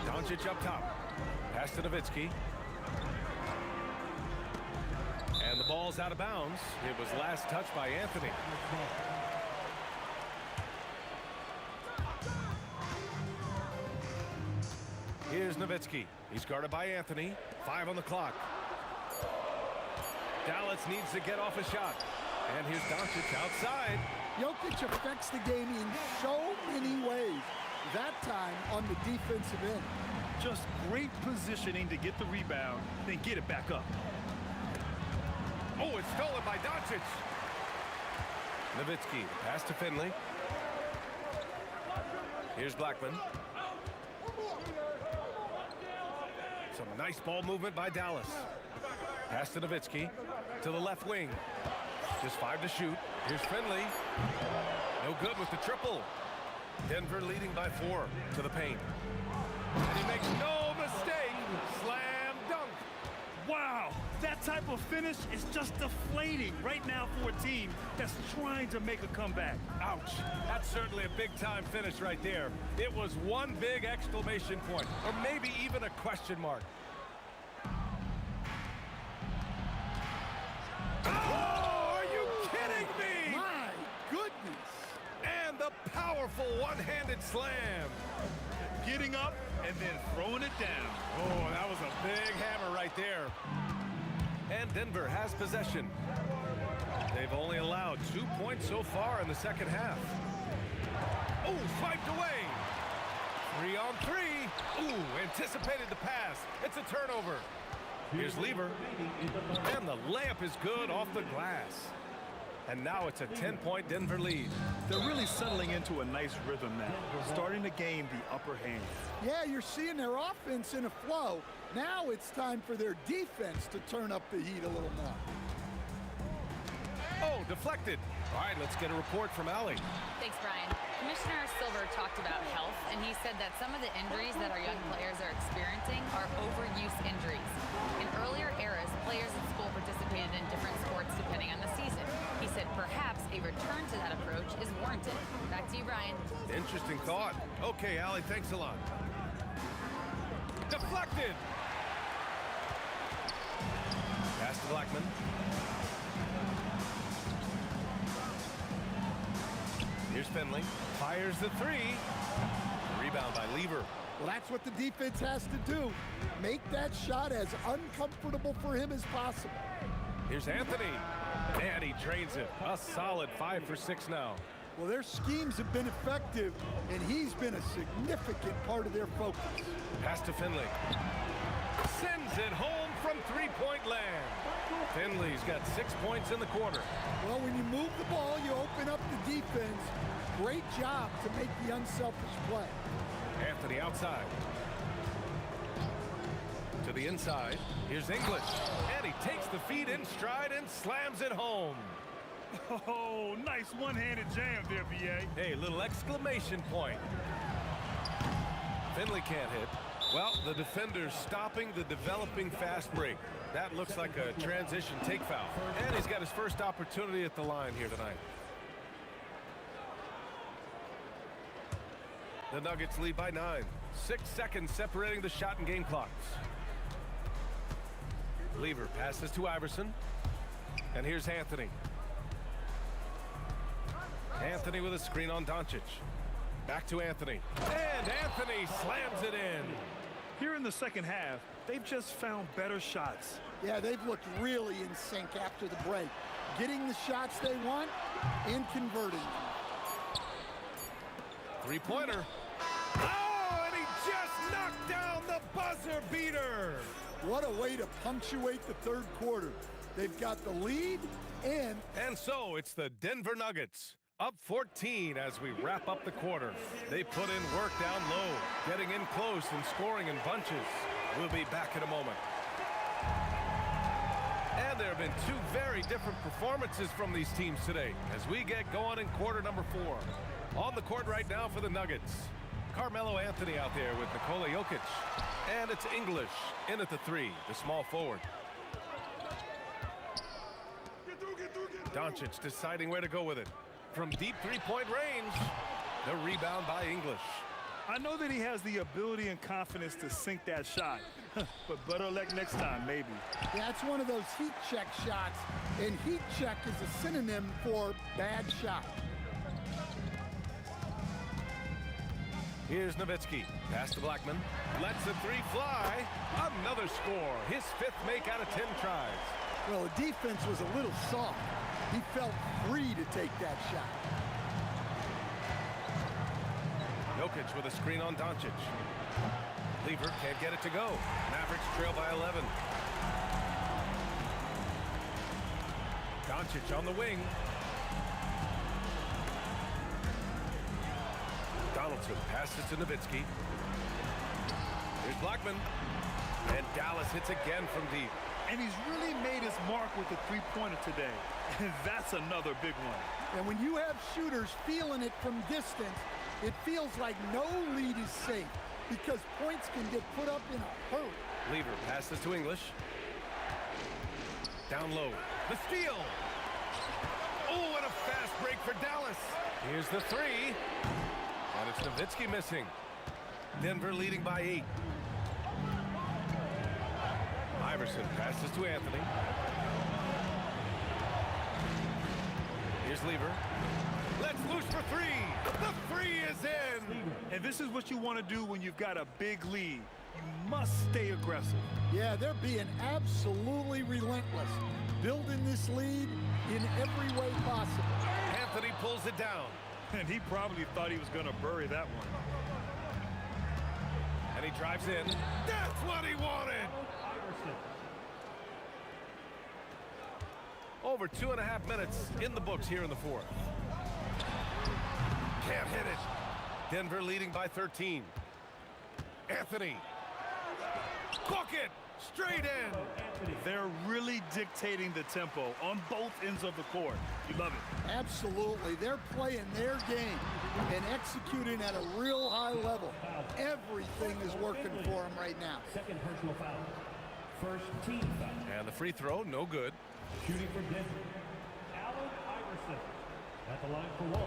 Doncic up top. Pass to Nowitzki. And the ball's out of bounds. It was last touched by Anthony. Here's Nowitzki. He's guarded by Anthony. 5 on the clock. Dallas needs to get off a shot. And here's Doncic outside. Jokic affects the game in so many ways. That time on the defensive end. Just great positioning to get the rebound, then get it back up. Oh, it's stolen by Doncic. Nowitzki, pass to Finley. Here's Blackman. Some nice ball movement by Dallas. Pass to Nowitzki. To the left wing. Just 5 to shoot. Here's Finley. No good with the triple. Denver leading by 4 to the paint. And he makes no mistake. Slam dunk. Wow, that type of finish is just deflating right now for a team that's trying to make a comeback. Ouch. That's certainly a big-time finish right there. It was one big exclamation point, or maybe even a question mark. Oh, are you kidding me? My goodness. And the powerful one-handed slam. Getting up and then throwing it down. Oh, that was a big hammer right there. And Denver has possession. They've only allowed 2 points so far in the second half. Oh, swiped away. 3 on 3. Ooh, anticipated the pass. It's a turnover. Here's Lever. And the layup is good off the glass. And now it's a 10-point Denver lead. They're really settling into a nice rhythm now, starting to gain the upper hand. Yeah, you're seeing their offense in a flow. Now it's time for their defense to turn up the heat a little more. Oh, deflected. All right, let's get a report from Allie. Thanks, Brian. Commissioner Silver talked about health, and he said that some of the injuries that our young players are experiencing are overuse injuries. In earlier eras, players in school participated in different sports depending on the season. He said perhaps a return to that approach is warranted. Back to you, Brian. Interesting thought. Okay, Allie, thanks a lot. Deflected. Pass to Blackman. Here's Finley. Fires the 3. Rebound by Lever. Well, that's what the defense has to do. Make that shot as uncomfortable for him as possible. Here's Anthony. And he drains it. A solid 5 for 6 now. Well, their schemes have been effective, and he's been a significant part of their focus. Pass to Finley. Sends it home from three-point land. Finley's got 6 points in the quarter. Well, when you move the ball, you open up the defense. Great job to make the unselfish play. Anthony outside. To the inside. Here's English. And he takes the feed in stride and slams it home. Oh, nice one-handed jam there, B.A. Hey, little exclamation point. Finley can't hit. Well, the defender's stopping the developing fast break. That looks like a transition take foul. And he's got his first opportunity at the line here tonight. The Nuggets lead by 9. 6 seconds separating the shot and game clocks. Lever passes to Iverson. And here's Anthony. Anthony with a screen on Doncic. Back to Anthony. And Anthony slams it in. Here in the second half, they've just found better shots. Yeah, they've looked really in sync after the break. Getting the shots they want and converting them. Three-pointer. Oh, and he just buzzer beater! What a way to punctuate the third quarter. They've got the lead And so it's the Denver Nuggets, up 14 as we wrap up the quarter. They put in work down low, getting in close and scoring in bunches. We'll be back in a moment. And there have been two very different performances from these teams today as we get going in quarter number 4. On the court right now for the Nuggets, Carmelo Anthony out there with Nikola Jokic. And it's English in at the 3, the small forward. Doncic deciding where to go with it. From deep three-point range, the rebound by English. I know that he has the ability and confidence to sink that shot, but better luck next time, maybe. Yeah, it's one of those heat check shots, and heat check is a synonym for bad shot. Here's Nowitzki. Pass to Blackman. Lets the 3 fly. Another score. His 5th make out of 10 tries. Well, the defense was a little soft. He felt free to take that shot. Jokic with a screen on Doncic. Lever can't get it to go. Mavericks trail by 11. Doncic on the wing. Donaldson passes to Nowitzki. Here's Blackman. And Dallas hits again from deep. And he's really made his mark with the three-pointer today. And that's another big one. And when you have shooters feeling it from distance, it feels like no lead is safe because points can get put up in a hurry. Lever passes to English. Down low. The steal. Oh, and a fast break for Dallas. Here's the 3. And it's Nowitzki missing. Denver leading by 8. Iverson passes to Anthony. Here's Lever. Let's loose for 3. The 3 is in. And this is what you want to do when you've got a big lead. You must stay aggressive. Yeah, they're being absolutely relentless, building this lead in every way possible. Anthony pulls it down. And he probably thought he was going to bury that one. And he drives in. That's what he wanted. Over 2.5 minutes in the books here in the 4th. Can't hit it. Denver leading by 13. Anthony. Bucket. Straight in. They're really dictating the tempo on both ends of the court. You love it. Absolutely. They're playing their game and executing at a real high level. Everything is working for them right now. Second personal foul. First team foul. And the free throw, no good. Shooting for Denver, Allen Iverson at the line for 1.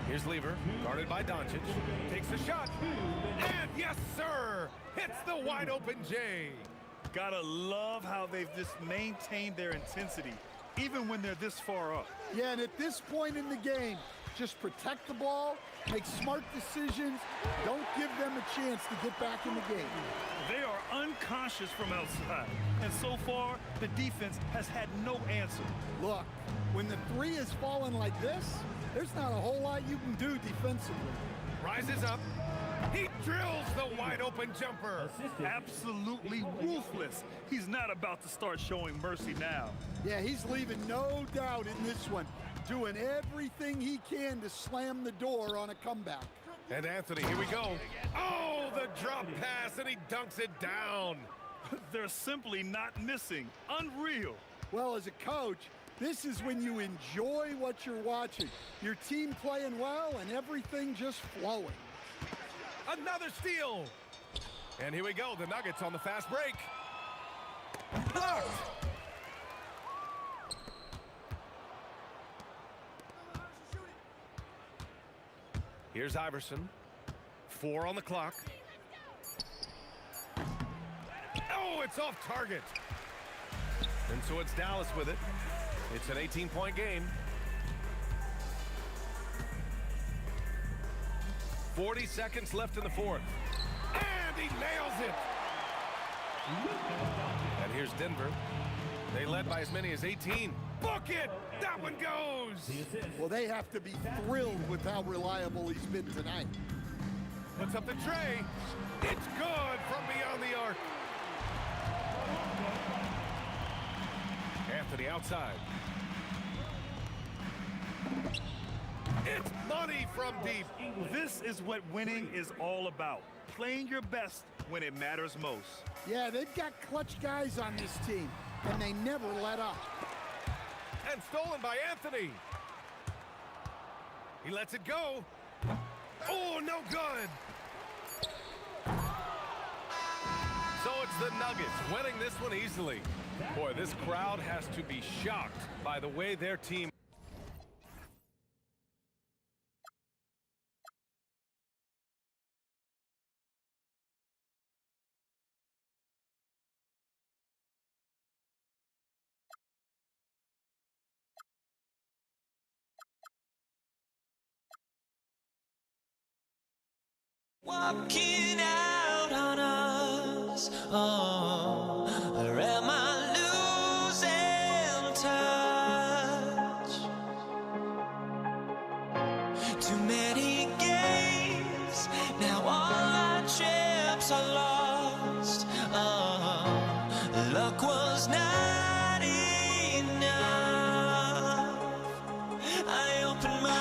Here's Lever, guarded by Doncic. Takes the shot. And yes, sir! Hits the wide open J. Gotta love how they've just maintained their intensity, even when they're this far up. Yeah, and at this point in the game, just protect the ball, make smart decisions, don't give them a chance to get back in the game. They are unconscious from outside, and so far, the defense has had no answer. Look, when the 3 is falling like this, there's not a whole lot you can do defensively. Rises up. He drills the wide open jumper. Absolutely ruthless. He's not about to start showing mercy now. Yeah, he's leaving no doubt in this one, doing everything he can to slam the door on a comeback. And Anthony, here we go. Oh, the drop pass, and he dunks it down. They're simply not missing. Unreal. Well, as a coach, this is when you enjoy what you're watching. Your team playing well and everything just flowing. Another steal. And here we go, the Nuggets on the fast break. Blocked. Here's Iverson. 4 on the clock. Oh, it's off target. And so it's Dallas with it. It's an 18-point game. 40 seconds left in the 4th. And he nails it. And here's Denver. They led by as many as 18. Book it! That one goes! Well, they have to be thrilled with how reliable he's been tonight. Puts up the tray. It's good from beyond the arc. Anthony outside. It's money from deep. This is what winning is all about. Playing your best when it matters most. Yeah, they've got clutch guys on this team, and they never let up. And stolen by Anthony. He lets it go. Oh, no good. So it's the Nuggets winning this one easily. Boy, this crowd has to be shocked by the way their team. Walking out on us, oh, or am I losing touch? Too many games, now all our chips are lost. Oh, luck was not enough. I opened my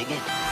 dig it?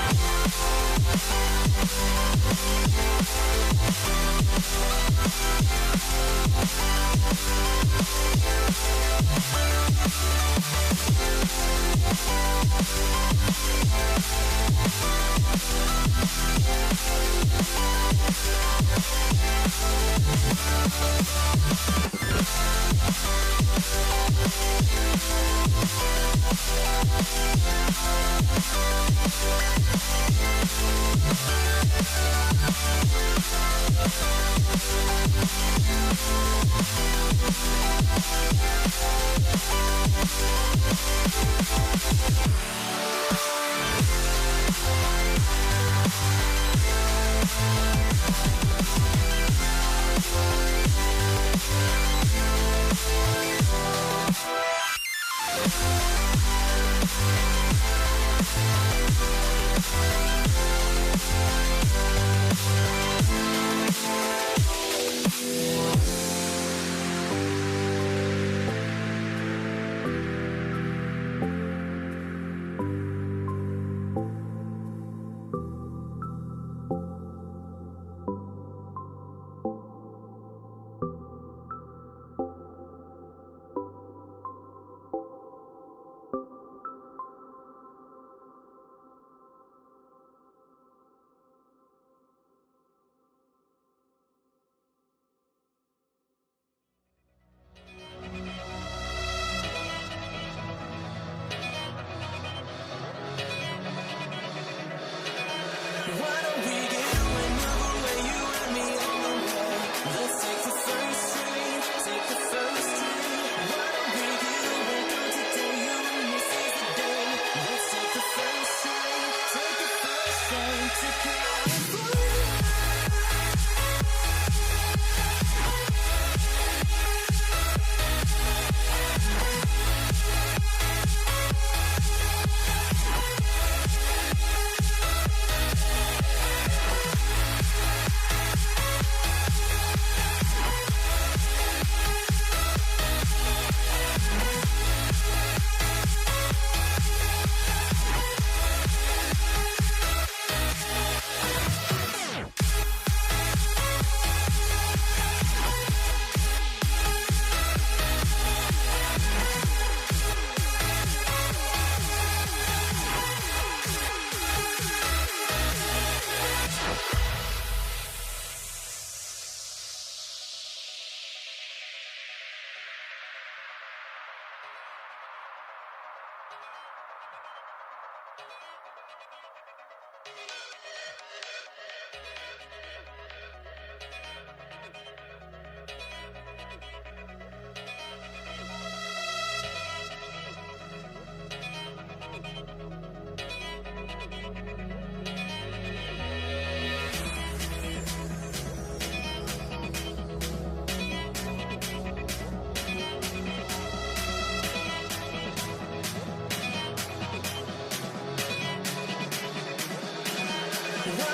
What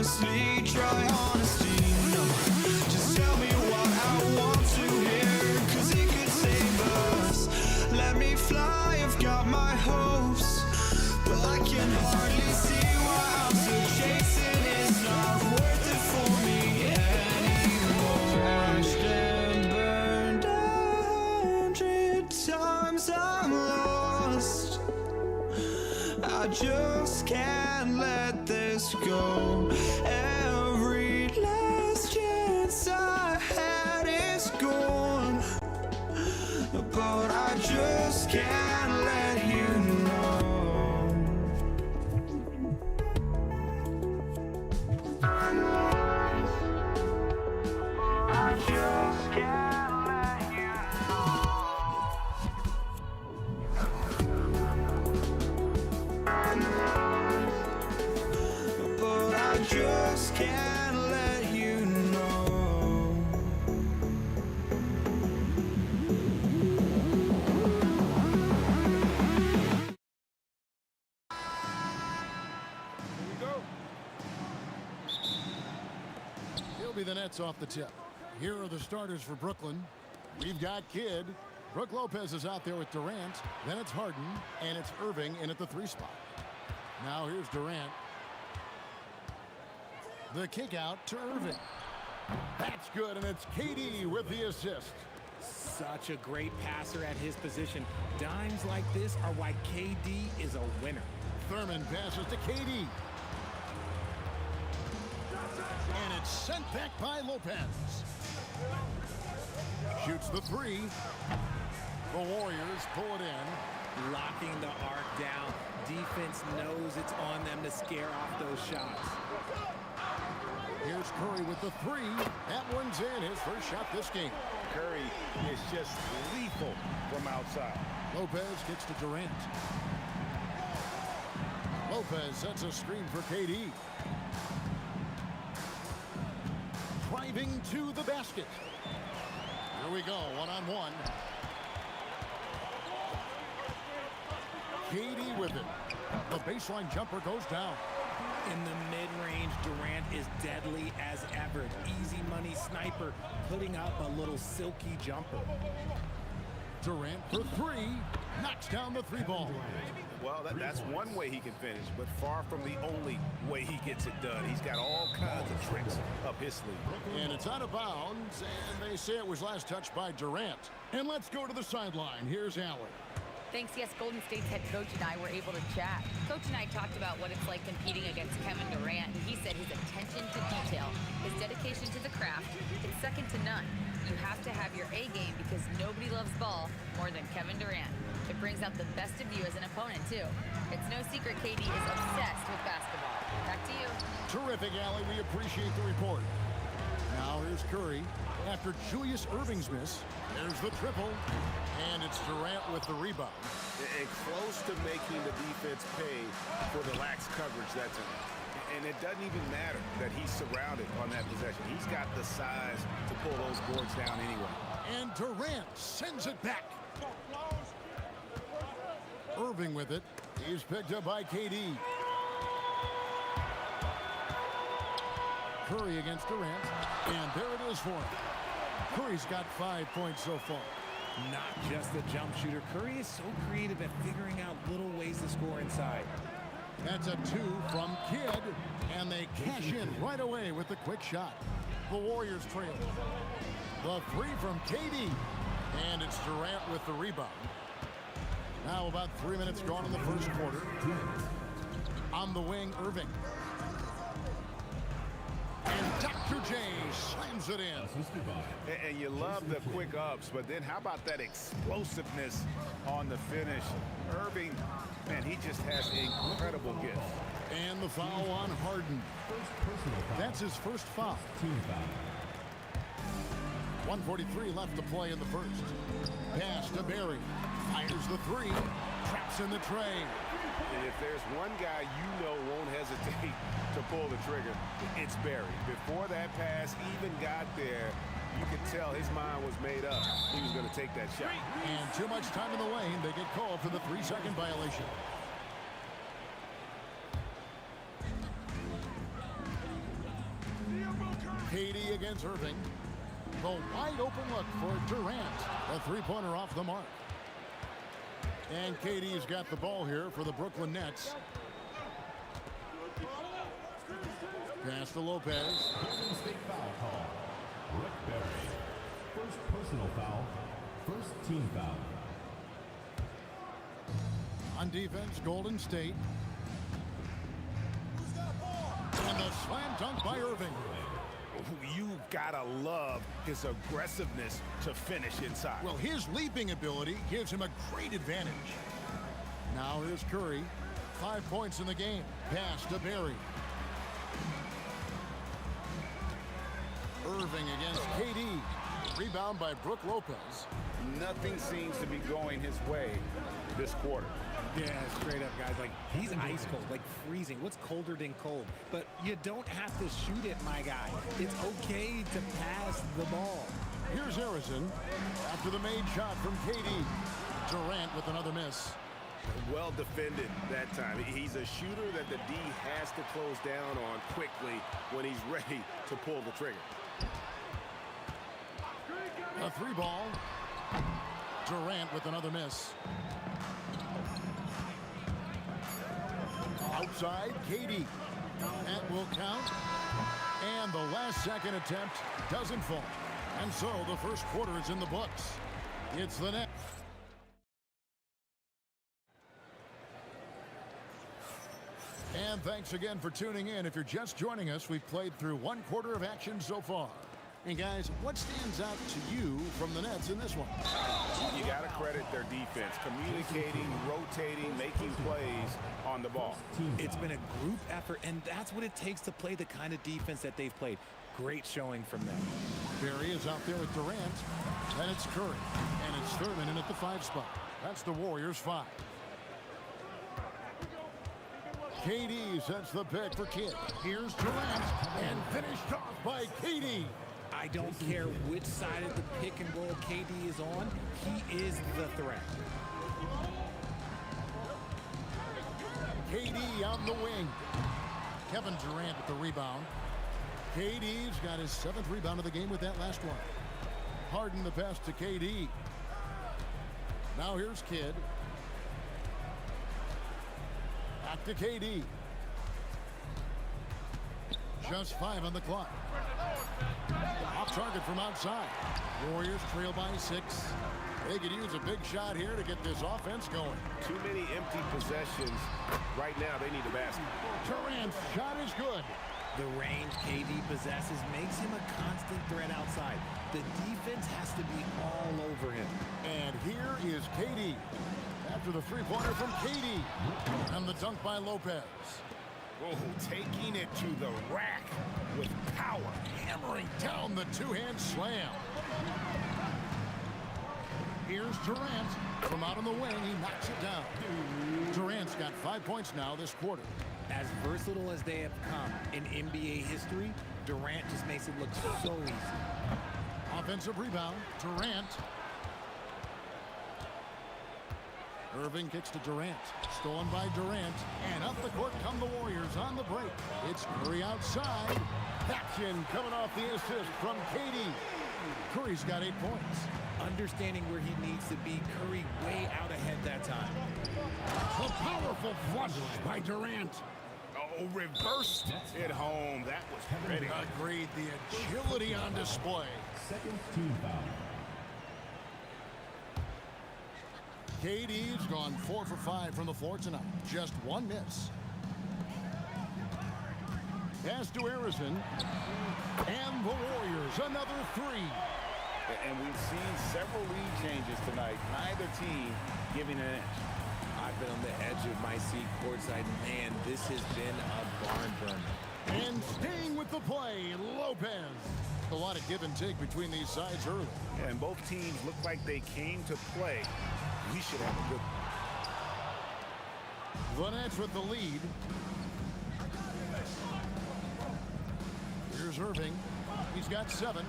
honestly try honesty. No, just tell me what I want to hear, 'cause it could save us. Let me fly, I've got my hopes, but I can hardly see why I'm still chasing. It's not worth it for me anymore. Crashed and burned 100 times, I'm lost. I just can't let this go. Every last chance I had is gone, but I just can't let you know. I just can't let you know. But I just can't let you know. He'll be the Nets off the tip. Here are the starters for Brooklyn. We've got Kidd. Brook Lopez is out there with Durant. Then it's Harden, and it's Irving in at the 3 spot. Now here's Durant. The kick out to Irving. That's good, and it's KD with the assist. Such a great passer at his position. Dimes like this are why KD is a winner. Thurman passes to KD. And it's sent back by Lopez. Shoots the 3. The Warriors pull it in. Locking the arc down. Defense knows it's on them to scare off those shots. Here's Curry with the 3. That one's in. His first shot this game. Curry is just lethal from outside. Lopez gets to Durant. Lopez sets a screen for KD. Driving to the basket. Here we go, one-on-one. KD with it. The baseline jumper goes down. In the mid-range, Durant is deadly as ever. Easy money sniper, putting up a little silky jumper. Durant for 3. Knocks down the 3 ball. Well, that's one way he can finish, but far from the only way he gets it done. He's got all kinds of tricks up his sleeve. And it's out of bounds, and they say it was last touched by Durant. And let's go to the sideline. Here's Allen. Thanks, yes, Golden State's head coach and I were able to chat. Coach and I talked about what it's like competing against Kevin Durant, and he said his attention to detail, his dedication to the craft, it's second to none. You have to have your A game because nobody loves ball more than Kevin Durant. It brings out the best of you as an opponent, too. It's no secret KD is obsessed with basketball. Back to you. Terrific, Allie. We appreciate the report. Now here's Curry. After Julius Irving's miss, there's the triple. And it's Durant with the rebound. And close to making the defense pay for the lax coverage that's in it. And it doesn't even matter that he's surrounded on that possession. He's got the size to pull those boards down anyway. And Durant sends it back. Irving with it. He's picked up by KD. Curry against Durant. And there it is for him. Curry's got 5 points so far. Not just a jump shooter. Curry is so creative at figuring out little ways to score inside. That's a 2 from Kidd. And they cash in right away with the quick shot. The Warriors trail. The 3 from KD. And it's Durant with the rebound. Now about 3 minutes gone in the first quarter. On the wing, Irving. And Dr. J slams it in. And you love the quick ups, but then how about that explosiveness on the finish? Irving, man, he just has incredible gift. And the foul on Harden. That's his first foul. 1:43 left to play in the first. Pass to Barry. Fires the 3. Traps in the tray. And if there's one guy you know won't hesitate to pull the trigger, it's Barry. Before that pass even got there, you could tell his mind was made up. He was going to take that shot. And too much time in the lane. They get called for the 3-second violation. KD against Irving. The wide open look for Durant. A three-pointer off the mark. And KD's got the ball here for the Brooklyn Nets. Pass to Lopez. Golden State foul call. Rick Barry. First personal foul. First team foul. On defense, Golden State. And the slam dunk by Irving. You've got to love his aggressiveness to finish inside. Well, his leaping ability gives him a great advantage. Now here's Curry. 5 points in the game. Pass to Barry. Irving against KD. Rebound by Brook Lopez. Nothing seems to be going his way this quarter. Yeah, straight up, guys. Like, he's ice cold, like freezing. What's colder than cold? But you don't have to shoot it, my guy. It's okay to pass the ball. Here's Harrison after the made shot from KD. Durant with another miss. Well defended that time. He's a shooter that the D has to close down on quickly when he's ready to pull the trigger. A three ball. Durant with another miss. Outside, KD. That will count. And the last second attempt doesn't fall. And so the first quarter is in the books. It's the net. And thanks again for tuning in. If you're just joining us, we've played through one quarter of action so far. And guys, what stands out to you from the Nets in this one? You got to credit their defense, communicating, rotating, making plays on the ball. It's been a group effort, and that's what it takes to play the kind of defense that they've played. Great showing from them. Barry is out there with Durant. Then it's Curry. And it's Thurman in at the 5 spot. That's the Warriors' 5. KD sets the pick for Kidd. Here's Durant. And finished off by KD. I don't care which side of the pick and roll KD is on. He is the threat. KD on the wing. Kevin Durant with the rebound. KD's got his 7th rebound of the game with that last one. Harden the pass to KD. Now here's Kidd. Back to KD. Just 5 on the clock. Off target from outside. Warriors trail by 6. They could use a big shot here to get this offense going. Too many empty possessions. Right now, they need a basket. Durant's shot is good. The range KD possesses makes him a constant threat outside. The defense has to be all over him. And here is KD. After the three-pointer from KD. And the dunk by Lopez. Oh, taking it to the rack with power. Hammering down the two-hand slam. Here's Durant. From out on the wing, he knocks it down. Durant's got 5 points now this quarter. As versatile as they have come in NBA history, Durant just makes it look so easy. Offensive rebound, Durant. Irving kicks to Durant. Stolen by Durant. And up the court come the Warriors on the break. It's Curry outside. Action coming off the assist from KD. Curry's got 8 points. Understanding where he needs to be, Curry way out ahead that time. A powerful flush by Durant. Oh, reversed it home. That was pretty. Agreed. The agility on display. Second team foul. KD's gone 4 for 5 from the floor tonight. Just 1 miss. Pass to Harrison. And the Warriors, another 3. And we've seen several lead changes tonight. Neither team giving an inch. I've been on the edge of my seat courtside. Man, this has been a barn burner. And staying with the play, Lopez. A lot of give and take between these sides early. Yeah, and both teams look like they came to play. We should have a good one. The Nets with the lead. Here's Irving. He's got 7.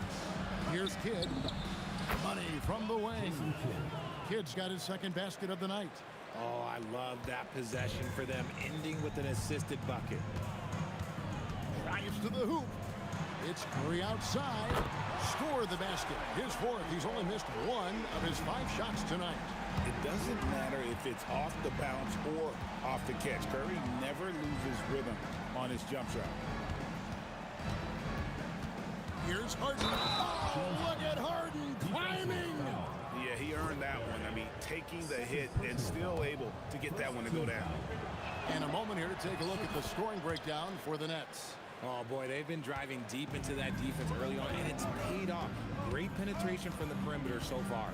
Here's Kidd. Money from the wing. Kidd's got his 2nd basket of the night. Oh, I love that possession for them, ending with an assisted bucket. Drives to the hoop. It's Curry outside. Score the basket. His fourth. He's only missed 1 of his 5 shots tonight. It doesn't matter if it's off the bounce or off the catch. Curry never loses rhythm on his jump shot. Here's Harden. Oh, look at Harden climbing. Yeah, he earned that one. I mean, taking the hit and still able to get that one to go down. And a moment here to take a look at the scoring breakdown for the Nets. Oh, boy, they've been driving deep into that defense early on, and it's paid off. Great penetration from the perimeter so far.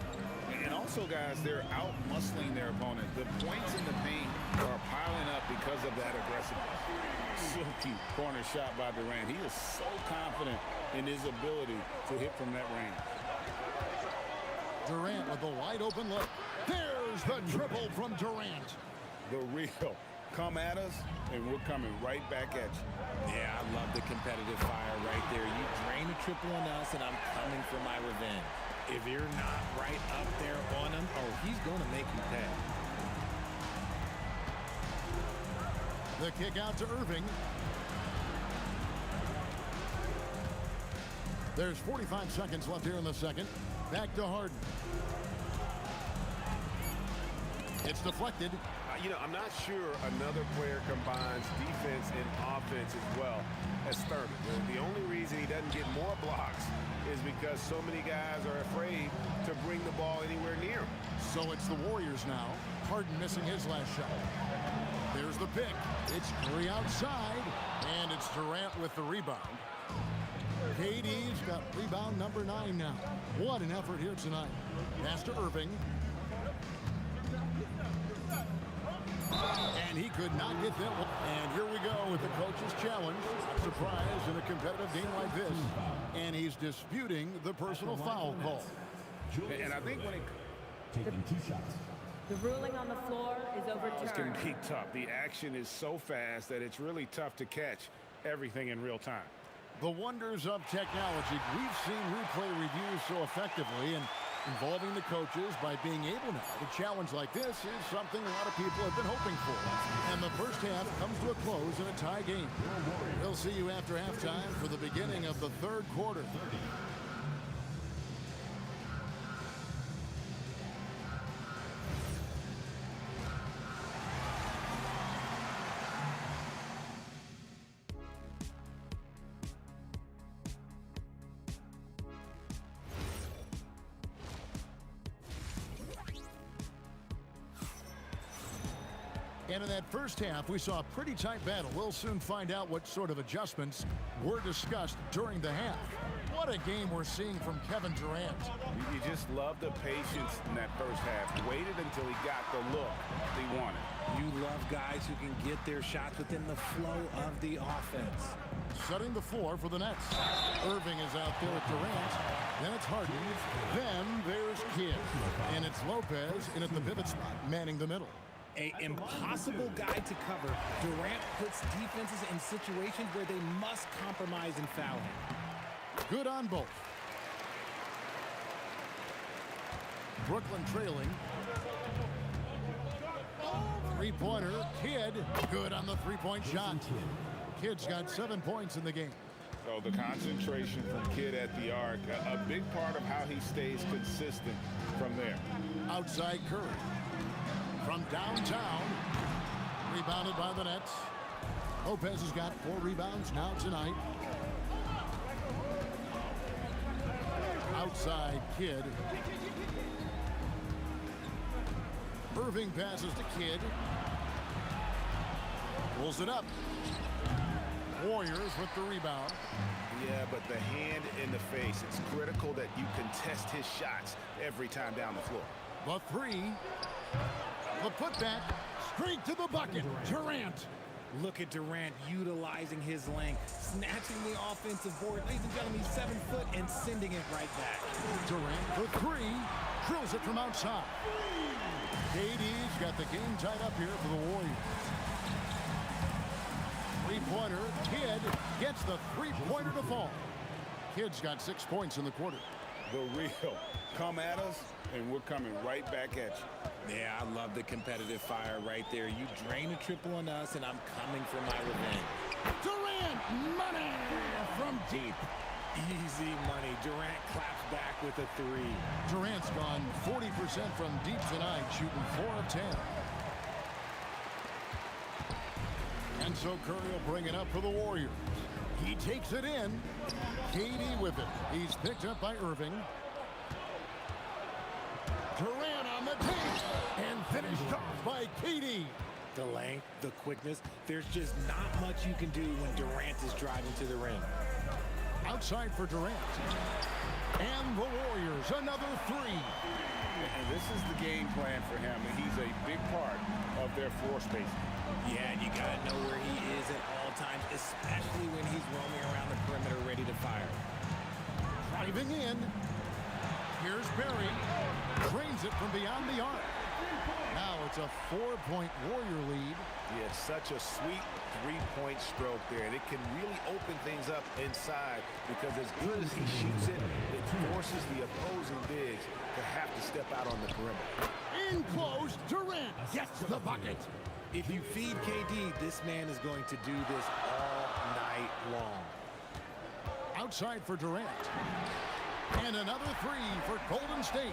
And also, guys, they're out-muscling their opponent. The points in the paint are piling up because of that aggressiveness. Silky corner shot by Durant. He is so confident in his ability to hit from that range. Durant with a wide open look. There's the triple from Durant. The real. Come at us, and we're coming right back at you. Yeah, I love the competitive fire right there. You drain a triple on us, and I'm coming for my revenge. If you're not right up there on him, oh, he's going to make you pay. The kick out to Irving. There's 45 seconds left here in the second. Back to Harden. It's deflected. You know, I'm not sure another player combines defense and offense as well as Thurman. The only reason he doesn't get more blocks is because so many guys are afraid to bring the ball anywhere near him. So it's the Warriors now. Harden missing his last shot. There's the pick. It's Curry outside, and it's Durant with the rebound. KD's got rebound number 9 now. What an effort here tonight. Pass to Irving. And he could not get that one. And here we go with the coach's challenge. Surprise in a competitive game like this. And he's disputing the personal foul call. And I think when it... Taking 2 shots. The ruling on the floor is overturned. It's going to be tough. The action is so fast that it's really tough to catch everything in real time. The wonders of technology. We've seen replay reviews so effectively, and involving the coaches by being able now to challenge like this is something a lot of people have been hoping for. And the first half comes to a close in a tie game. We'll see you after halftime for the beginning of the third quarter. And in that first half, we saw a pretty tight battle. We'll soon find out what sort of adjustments were discussed during the half. What a game we're seeing from Kevin Durant. You just love the patience in that first half. Waited until he got the look he wanted. You love guys who can get their shots within the flow of the offense. Setting the floor for the Nets. Irving is out there with Durant. Then it's Harden. Then there's Kidd. And it's Lopez in at the pivot spot, manning the middle. An impossible guy to cover. Durant puts defenses in situations where they must compromise and foul him. Good on both. Brooklyn trailing. Three-pointer. Kidd. Good on the three-point shot. Kidd's got 7 points in the game. So the concentration from Kidd at the arc, a big part of how he stays consistent from there. Outside Curry. From downtown, rebounded by the Nets. Lopez has got 4 rebounds now tonight. Outside Kidd. Irving passes to Kidd. Pulls it up. Warriors with the rebound. Yeah, but the hand in the face, it's critical that you contest his shots every time down the floor. The three. The putback, straight to the bucket. Durant. Look at Durant utilizing his length, snatching the offensive board. Ladies and gentlemen, he's 7 foot and sending it right back. Durant for 3, drills it from outside. KD's got the game tied up here for the Warriors. Three-pointer, Kidd gets the three-pointer to fall. Kidd's got 6 points in the quarter. The real. Come at us, and we're coming right back at you. Yeah, I love the competitive fire right there. You drain a triple on us, and I'm coming for my revenge. Durant, money from deep. with a three. Durant's gone 40% from deep tonight, shooting 4 of 10. And so Curry will bring it up for the Warriors. He takes it in. KD with it. He's picked up by Irving. Durant on the tape and finished off by KD. The length, the quickness, there's just not much you can do when Durant is driving to the rim. Outside for Durant. And the Warriors, another three. And this is the game plan for him. He's a big part of their floor space. Yeah, and you got to know where he is at all times, especially when he's roaming around the perimeter ready to fire. Driving in. Here's Barry. Drains it from beyond the arc. Now it's a 4-point Warrior lead. Yeah, it's such a sweet three-point stroke there. And it can really open things up inside because as good as he shoots it, it forces the opposing bigs to have to step out on the perimeter. In close, Durant gets the bucket. If you feed KD, this man is going to do this all night long. Outside for Durant. And another three for Golden State.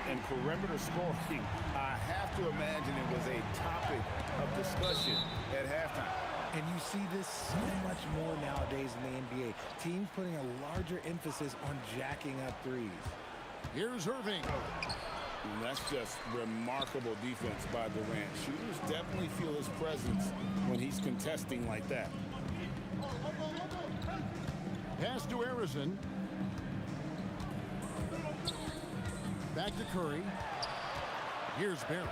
And perimeter scoring, I have to imagine it was a topic of discussion at halftime. And you see this so much more nowadays in the NBA. Teams putting a larger emphasis on jacking up threes. Here's Irving. And that's just remarkable defense by Durant. Shooters definitely feel his presence when he's contesting like that. Pass to Harrison. Back to Curry. Here's Barry.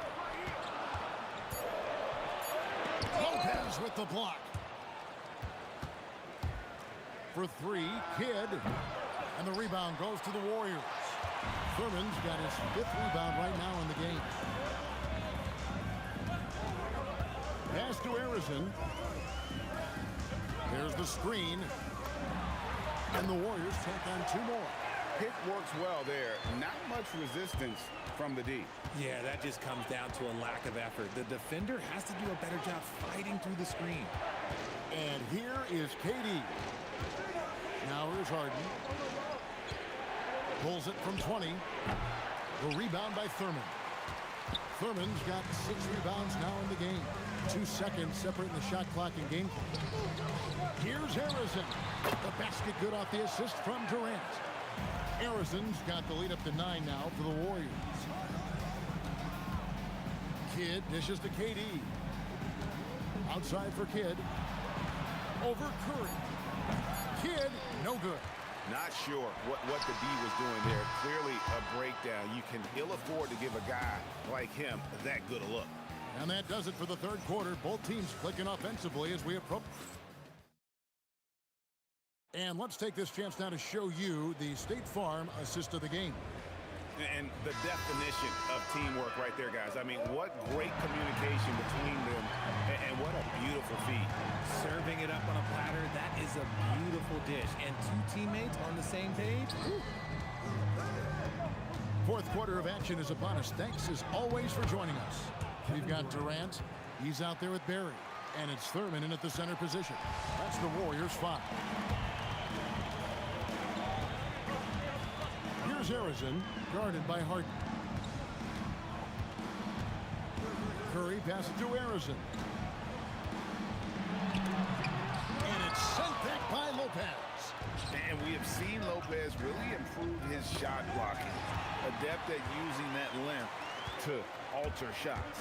Lopez with the block. For three, Kidd. And the rebound goes to the Warriors. Thurman's got his 5th rebound right now in the game. Pass to Harrison. There's the screen. And the Warriors take on 2 more. Pick works well there. Not much resistance from the D. Yeah, that just comes down to a lack of effort. The defender has to do a better job fighting through the screen. And here is KD. Now here's Harden. Pulls it from 20. The rebound by Thurman. Thurman's got 6 rebounds now in the game. 2 seconds separating the shot clock and game clock. Here's Harrison. The basket good off the assist from Durant. Harrison's got the lead up to 9 now for the Warriors. Kidd dishes to KD. Outside for Kidd. Over Curry. Kidd, no good. Not sure what the D was doing there. Clearly a breakdown. You can ill afford to give a guy like him that good a look. And that does it for the 3rd quarter. Both teams clicking offensively as we approach. And let's take this chance now to show you the State Farm assist of the game. And the definition of teamwork right there, guys. I mean, what great communication between them, and what a beautiful feed. Serving it up on a platter, that is a beautiful dish. And 2 teammates on the same page. Whew. 4th quarter of action is upon us. Thanks as always for joining us. We've got Durant. He's out there with Barry. And it's Thurman in at the center position. That's the Warriors' 5. Here's Harrison, guarded by Harden. Curry passes to Harrison. And it's sent back by Lopez. And we have seen Lopez really improve his shot blocking. Adept at using that length to alter shots.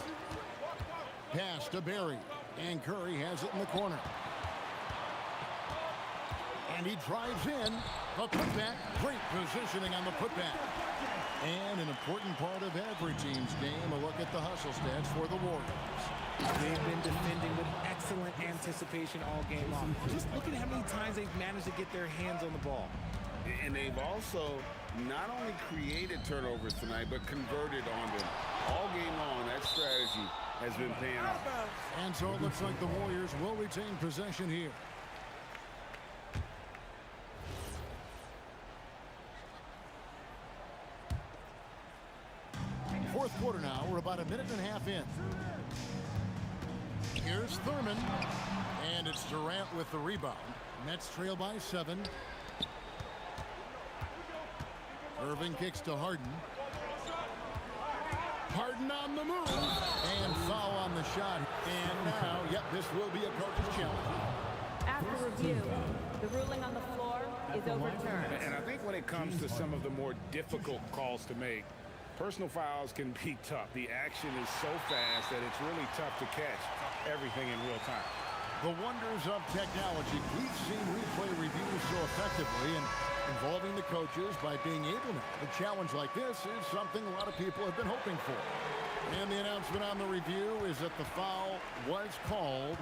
Pass to Barry. And Curry has it in the corner. And he drives in. The putback. Great positioning on the putback. And an important part of every team's game, a look at the hustle stats for the Warriors. They've been defending with excellent anticipation all game long. Just look at how many times they've managed to get their hands on the ball. And they've also not only created turnovers tonight, but converted on them. All game long, that strategy has been paying off. And so it looks like the Warriors will retain possession here. Fourth quarter now. We're about a minute and a half in. Here's Thurman. And it's Durant with the rebound. Nets trail by 7. Irving kicks to Harden. Harden on the move. And foul on the shot. And now, yep, this will be a coach's challenge. After review, the ruling on the floor is overturned. And I think when it comes to some of the more difficult calls to make, personal fouls can be tough. The action is so fast that it's really tough to catch everything in real time. The wonders of technology. We've seen replay reviews so effectively and involving the coaches by being able to. A challenge like this is something a lot of people have been hoping for. And the announcement on the review is that the foul was called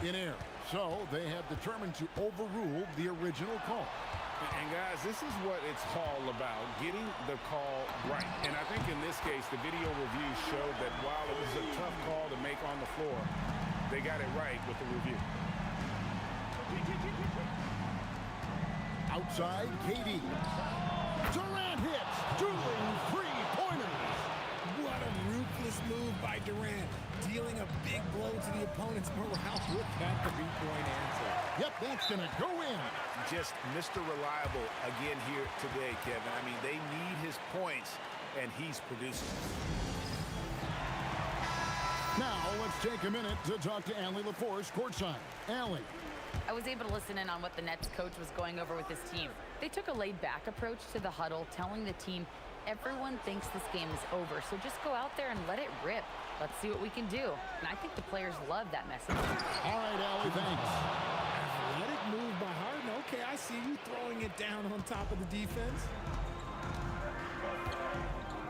in error. So they have determined to overrule the original call. And guys, this is what it's all about, getting the call right. And I think in this case, the video review showed that while it was a tough call to make on the floor, they got it right with the review. Outside, KD. Durant hits. Dueling three-pointers. What a ruthless move by Durant. Dealing a big blow to the opponent's morale with that three-point answer. Yep, that's going to go in. Just Mr. Reliable again here today, Kevin. I mean, they need his points, and he's producing. Now, let's take a minute to talk to Allie LaForce courtside. Allie. I was able to listen in on what the Nets coach was going over with his team. They took a laid-back approach to the huddle, telling the team, everyone thinks this game is over, so just go out there and let it rip. Let's see what we can do. And I think the players love that message. All right, Allie, thanks. Athletic move by Harden. Okay, I see you throwing it down on top of the defense.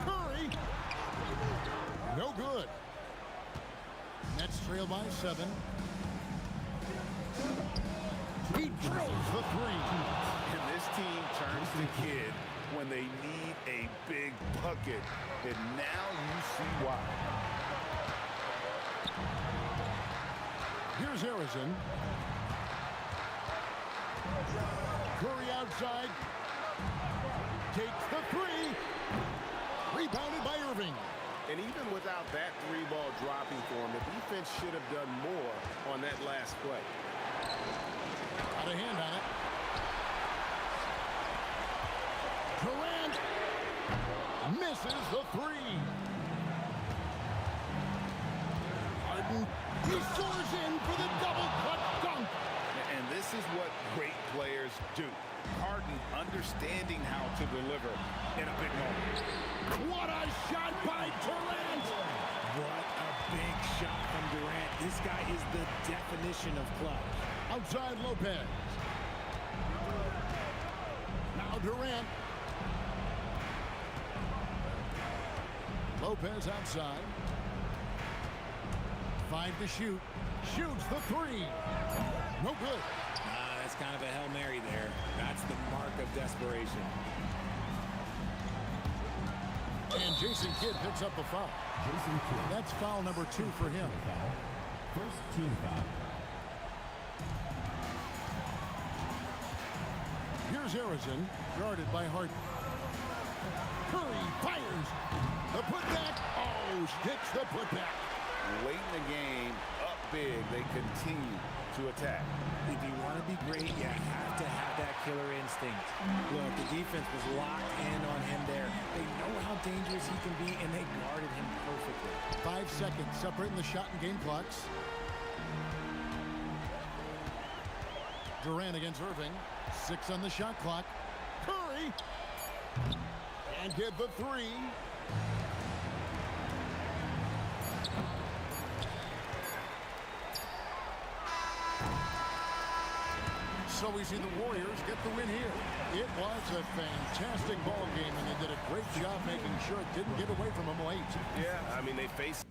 Curry. No good. Nets trail by 7. He drills the three. And this team turns the kid when they need a big bucket. And now you see why. Here's Harrison. Curry outside. Takes the three. Rebounded by Irving. And even without that three ball dropping for him, the defense should have done more on that last play. Got a hand on it. Durant misses the three. Harden, he soars in for the double cut dunk. And this is what great players do. Harden understanding how to deliver in a big moment. What a shot by Durant! What a big shot from Durant. This guy is the definition of clutch. Outside Lopez. Now Durant. Lopez outside. 5 to shoot. Shoots the three. No good. That's kind of a Hail Mary there. That's the mark of desperation. And Jason Kidd picks up a foul. Jason Kidd. That's foul number 2 for him. First team foul. Here's Harrison, guarded by Harden. Curry fires. The putback. Oh, hits the putback. Late in the game, up big, they continue to attack. If you want to be great, you have to have that killer instinct. Look, the defense was locked in on him there. They know how dangerous he can be, and they guarded him perfectly. 5 seconds separating the shot and game clocks. Durant against Irving. 6 on the shot clock. Curry. And get the three. So we see the Warriors get the win here. It was a fantastic ball game, and they did a great job making sure it didn't get away from them late. Yeah, I mean, they faced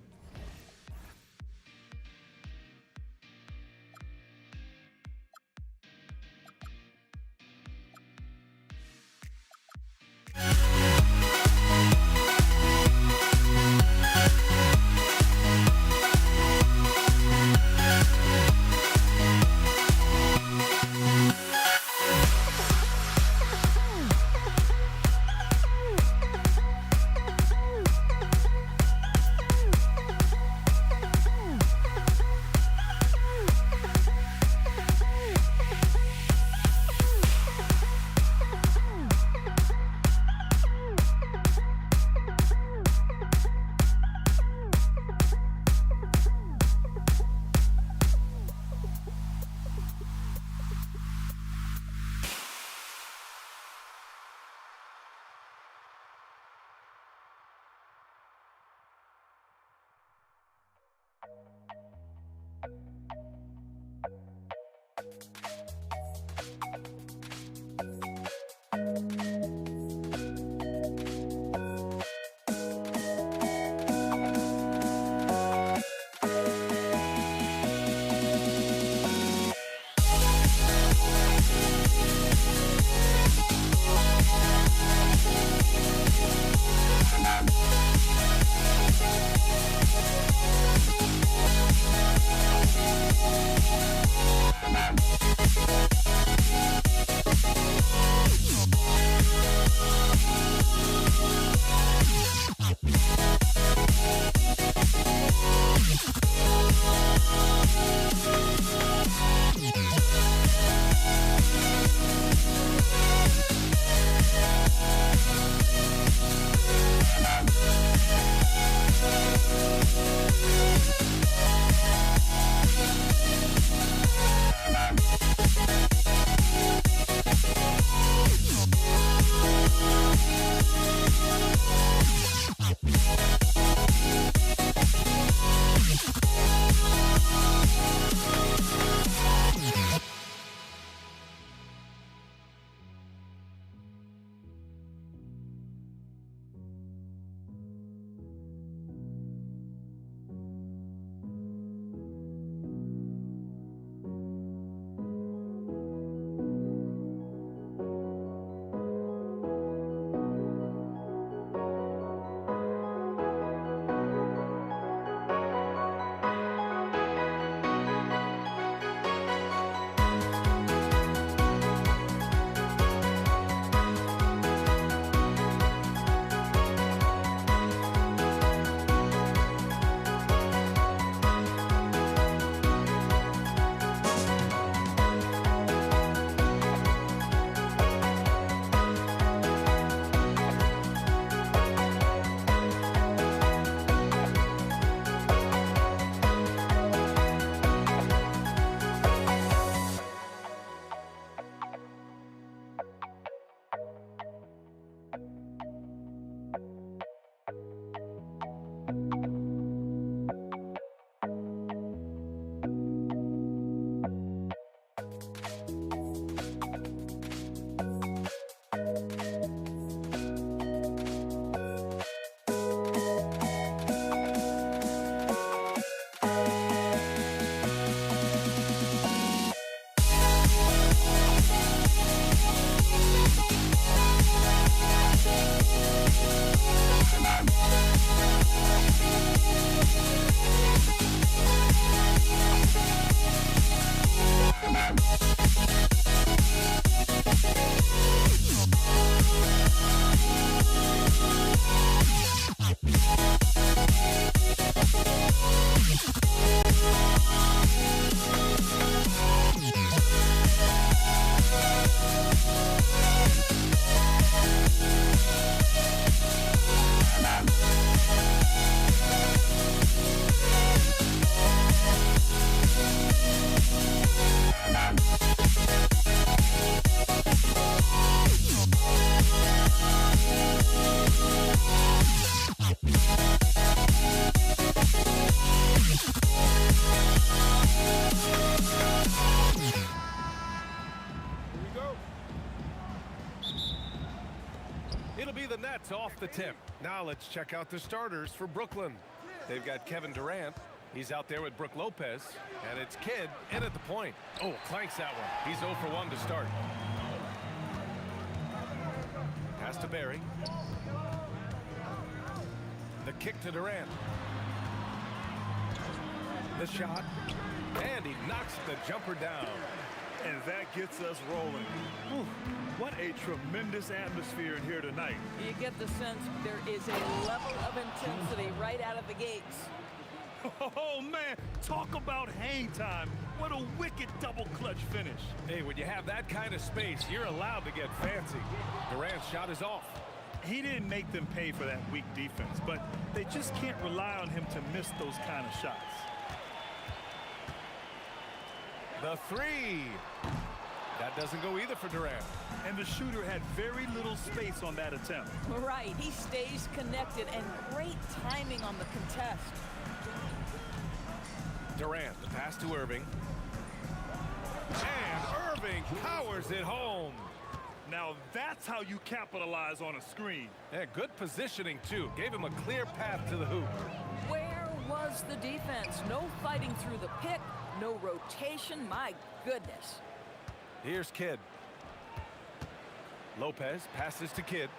It'll be the Nets off the tip. Now let's check out the starters for Brooklyn. They've got Kevin Durant. He's out there with Brook Lopez. And it's Kidd in at the point. Oh, clanks that one. He's 0 for 1 to start. Pass to Barry. The kick to Durant. The shot. And he knocks the jumper down. And that gets us rolling. Whew, what a tremendous atmosphere in here tonight. You get the sense there is a level of intensity right out of the gates. Oh, man, talk about hang time. What a wicked double clutch finish. Hey, when you have that kind of space, you're allowed to get fancy. Durant's shot is off. He didn't make them pay for that weak defense, but they just can't rely on him to miss those kind of shots. The three. That doesn't go either for Durant. And the shooter had very little space on that attempt. Right, he stays connected and great timing on the contest. Durant, the pass to Irving. And Irving powers it home. Now that's how you capitalize on a screen. Yeah, good positioning, too. Gave him a clear path to the hoop. Where was the defense? No fighting through the pick, no rotation. My goodness. Here's Kidd. Lopez passes to Kidd.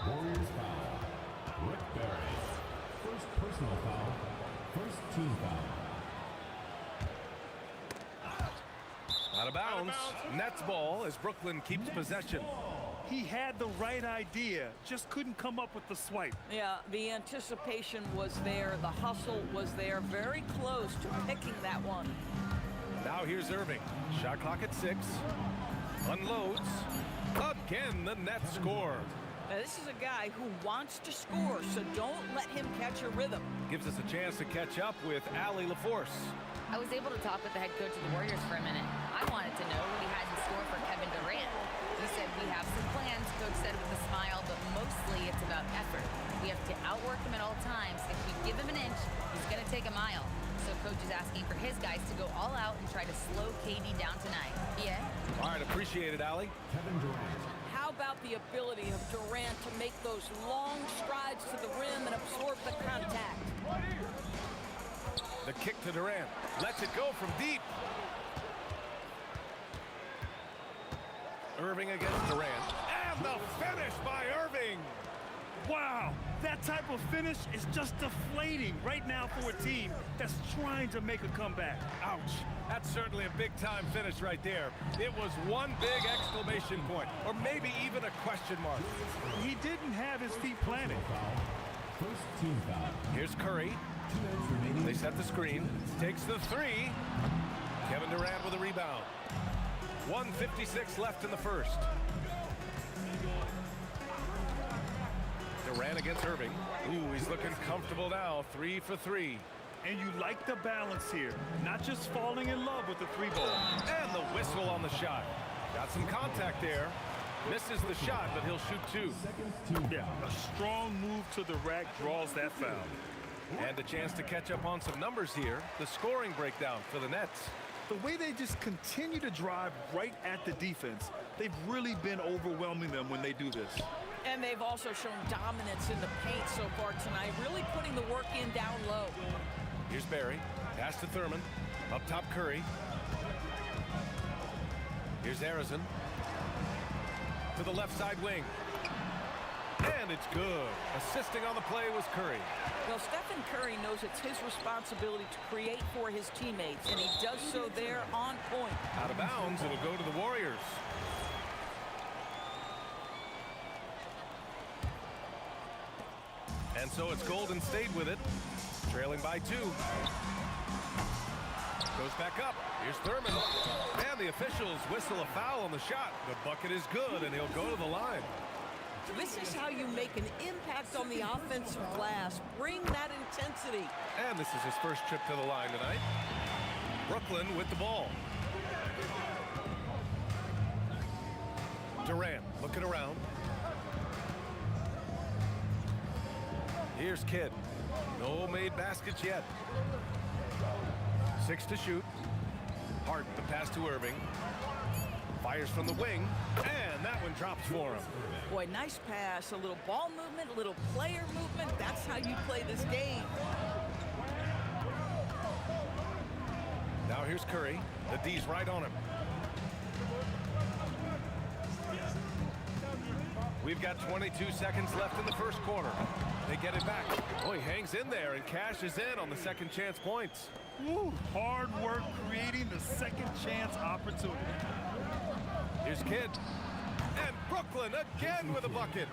Warriors foul. Rick Barry. First personal foul. First team foul. Out of bounds. Nets ball as Brooklyn keeps possession. He had the right idea, just couldn't come up with the swipe. Yeah, the anticipation was there. The hustle was there. Very close to picking that one. Now here's Irving. Shot clock at 6. Unloads. Again, the Nets score. Now, this is a guy who wants to score, so don't let him catch a rhythm. Gives us a chance to catch up with Allie LaForce. I was able to talk with the head coach of the Warriors for a minute. I wanted to know what he had in store for Kevin Durant. He said, we have some plans, Coach said with a smile, but mostly it's about effort. We have to outwork him at all times. If we give him an inch, he's going to take a mile. So Coach is asking for his guys to go all out and try to slow KD down tonight. Yeah? All right, appreciate it, Allie. Kevin Durant. How about the ability of Durant to make those long strides to the rim and absorb the contact? The kick to Durant. Lets it go from deep. Irving against Durant. And the finish by Irving. Wow, that type of finish is just deflating right now for a team that's trying to make a comeback. Ouch. That's certainly a big-time finish right there. It was one big exclamation point, or maybe even a question mark. He didn't have his feet planted. First team foul. Here's Curry. 2 minutes remaining. They set the screen. Takes the three. Kevin Durant with a rebound. 1:56 left in the first. Durant against Irving. Ooh, he's looking comfortable now. 3 for 3. And you like the balance here. Not just falling in love with the three ball. And the whistle on the shot. Got some contact there. Misses the shot, but he'll shoot 2. Yeah, a strong move to the rack draws that foul. And a chance to catch up on some numbers here. The scoring breakdown for the Nets. The way they just continue to drive right at the defense, they've really been overwhelming them when they do this. And they've also shown dominance in the paint so far tonight, really putting the work in down low. Here's Barry. Pass to Thurman. Up top, Curry. Here's Harrison. To the left side wing. And it's good. Assisting on the play was Curry. Well, Stephen Curry knows it's his responsibility to create for his teammates, and he does so there on point. Out of bounds, it'll go to the Warriors. And so it's Golden State with it, trailing by 2. Goes back up. Here's Thurman. And the officials whistle a foul on the shot. The bucket is good, and he'll go to the line. This is how you make an impact on the offensive glass. Bring that intensity. And this is his first trip to the line tonight. Brooklyn with the ball. Durant looking around. Here's Kidd. No made baskets yet. 6 to shoot. Harden the pass to Irving. Fires from the wing, and that one drops for him. Boy, nice pass. A little ball movement, a little player movement. That's how you play this game. Now here's Curry. The D's right on him. We've got 22 seconds left in the first quarter. They get it back. Oh, he hangs in there and cashes in on the second chance points. Woo, hard work creating the second chance opportunity. Here's Kidd. And Brooklyn again with a bucket.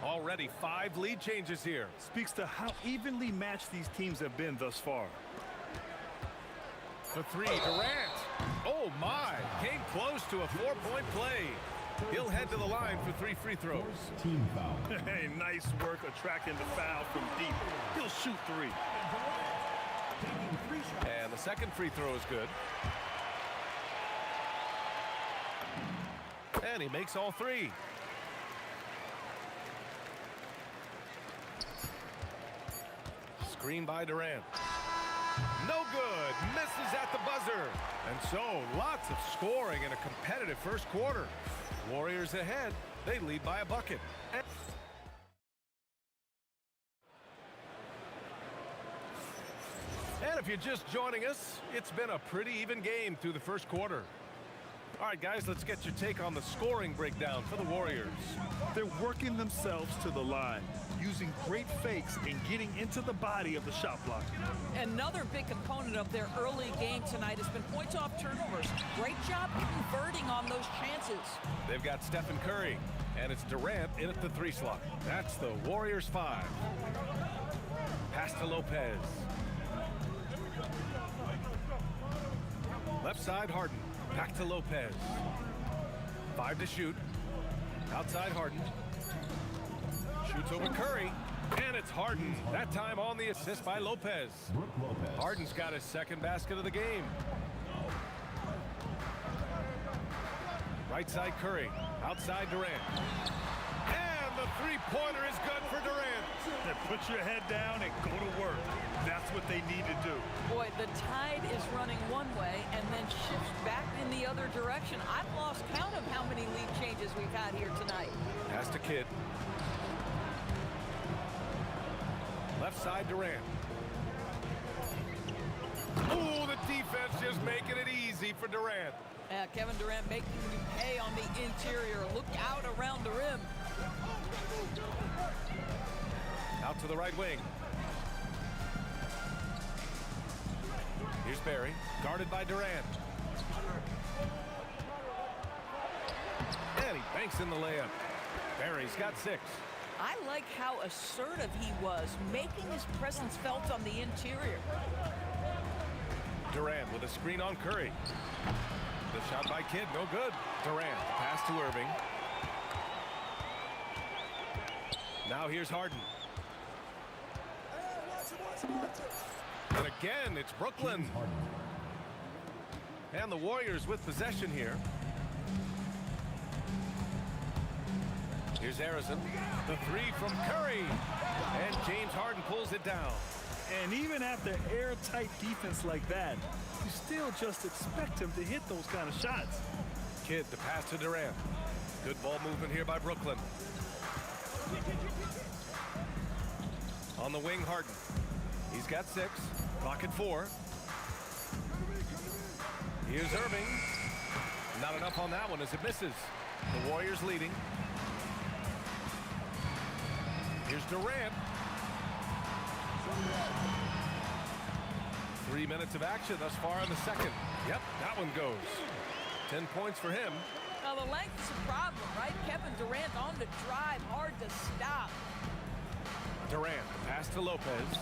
Already 5 lead changes here. Speaks to how evenly matched these teams have been thus far. For 3, Durant. Oh my, came close to a 4-point play. He'll head to the line for 3 free throws. Team foul. Hey, nice work attracting the foul from deep. He'll shoot 3. And the second free throw is good. And he makes all 3. Screen by Durant. No good. Misses at the buzzer. And so lots of scoring in a competitive first quarter. Warriors ahead. They lead by a bucket. And if you're just joining us, it's been a pretty even game through the first quarter. All right, guys, let's get your take on the scoring breakdown for the Warriors. They're working themselves to the line, using great fakes and getting into the body of the shot block. Another big component of their early game tonight has been points off turnovers. Great job converting on those chances. They've got Stephen Curry, and it's Durant in at the 3 slot. That's the Warriors 5. Pass to Lopez. Left side, Harden. Back to Lopez. 5 to shoot. Outside Harden. Shoots over Curry. And it's Harden. That time on the assist by Lopez. Harden's got his second basket of the game. Right side Curry. Outside Durant. And the 3-pointer is good for Durant. Then put your head down and go to work. That's what they need to do. Boy, the tide is running one way and then shifts back in the other direction. I've lost count of how many lead changes we've had here tonight. Pass to Kidd. Left side Durant. Oh, the defense just making it easy for Durant. Kevin Durant making you pay on the interior. Look out around the rim. Out to the right wing. Here's Barry, guarded by Durant. And he banks in the layup. Barry's got 6. I like how assertive he was, making his presence felt on the interior. Durant with a screen on Curry. The shot by Kidd, no good. Durant, pass to Irving. Now here's Harden. And again, it's Brooklyn. And the Warriors with possession here. Here's Harrison. The 3 from Curry. And James Harden pulls it down. And even after airtight defense like that, you still just expect him to hit those kind of shots. Kidd, the pass to Durant. Good ball movement here by Brooklyn. On the wing, Harden. He's got 6. Clock at 4. Here's Irving. Not enough on that one as it misses. The Warriors leading. Here's Durant. 3 minutes of action thus far in the second. Yep, that one goes. 10 points for him. Now the length is a problem, right? Kevin Durant on the drive, hard to stop. Durant, pass to Lopez,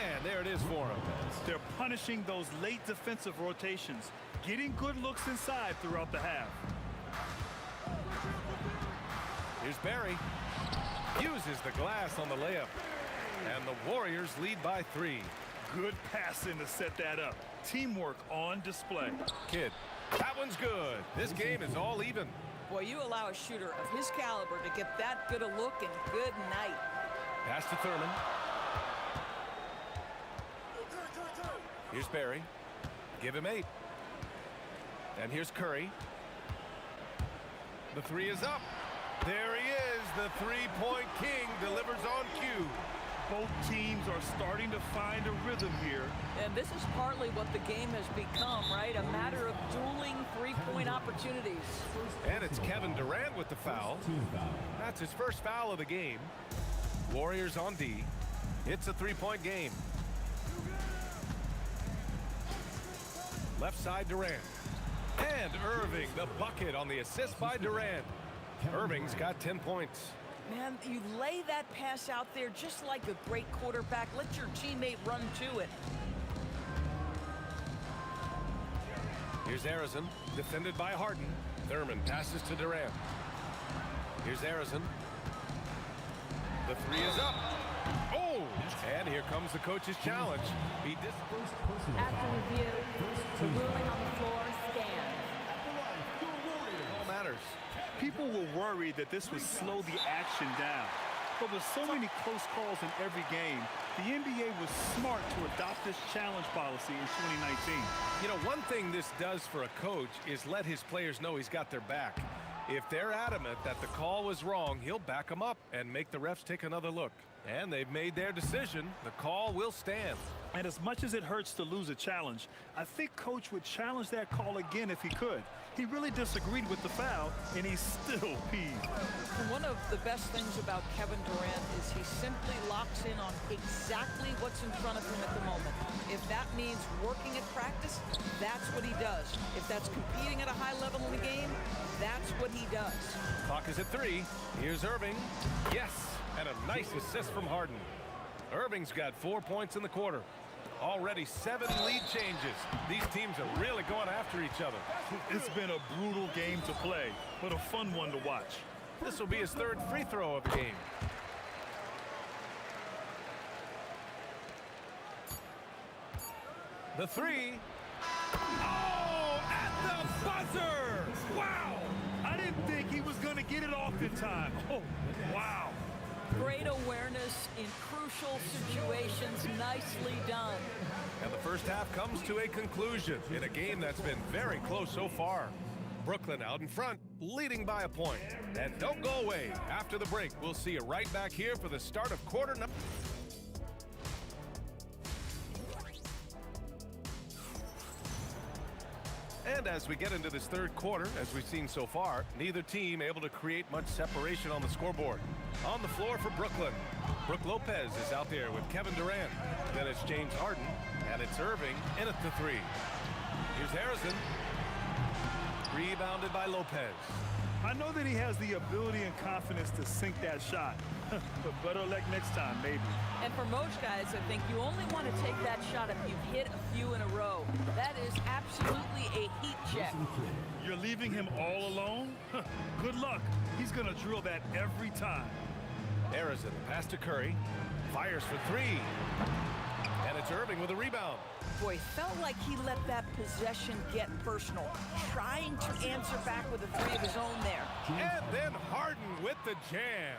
and there it is for him. They're punishing those late defensive rotations, getting good looks inside throughout the half. Here's Barry. Uses the glass on the layup. And the Warriors lead by 3. Good passing to set that up. Teamwork on display. Kidd. That one's good. This game is all even. Boy, you allow a shooter of his caliber to get that good a look, and good night. Pass to Thurman. Here's Barry. Give him 8. And here's Curry. The 3 is up. There he is. The three-point king delivers on cue. Both teams are starting to find a rhythm here. And this is partly what the game has become, right? A matter of dueling three-point opportunities. And it's Kevin Durant with the foul. That's his first foul of the game. Warriors on D. It's a three-point game. Left side Durant. And Irving, the bucket on the assist by Durant. Irving's got 10 points. Man, you lay that pass out there just like a great quarterback. Let your teammate run to it. Here's Arizon, defended by Harden. Thurman passes to Durant. Here's Arizon. The 3 is up. Oh! And here comes the coach's challenge. After review, the ruling on the floor stands. All matters. People were worried that this would slow the action down. But with so many close calls in every game, the NBA was smart to adopt this challenge policy in 2019. You know, one thing this does for a coach is let his players know he's got their back. If they're adamant that the call was wrong, he'll back them up and make the refs take another look. And they've made their decision. The call will stand. And as much as it hurts to lose a challenge, I think Coach would challenge that call again if he could. He really disagreed with the foul, and he's still peeved. And one of the best things about Kevin Durant is he simply locks in on exactly what's in front of him at the moment. If that means working at practice, that's what he does. If that's competing at a high level in the game, that's what he does. Clock is at 3. Here's Irving. Yes, and a nice assist from Harden. Irving's got 4 points in the quarter. Already 7 lead changes. These teams are really going after each other. It's been a brutal game to play, but a fun one to watch. This will be his 3rd free throw of the game. The 3. Oh, at the buzzer! Wow! I didn't think he was going to get it off in time. Oh, wow. Great awareness in crucial situations. Nicely done. And the first half comes to a conclusion in a game that's been very close so far. Brooklyn out in front, leading by a point. And don't go away. After the break, we'll see you right back here for the start of quarter number. And as we get into this 3rd quarter, as we've seen so far, neither team able to create much separation on the scoreboard. On the floor for Brooklyn, Brook Lopez is out there with Kevin Durant. Then it's James Harden, and it's Irving in at the 3. Here's Harrison. Rebounded by Lopez. I know that he has the ability and confidence to sink that shot. But better luck next time, maybe. And for most guys, I think you only want to take that shot if you've hit a few in a row. That is absolutely a heat check. You're leaving him all alone? Good luck. He's going to drill that every time. Arizon, pass to Curry. Fires for 3. And it's Irving with a rebound. Boy, felt like he let that possession get personal. Trying to answer back with a 3 of his own there. And then Harden with the jam.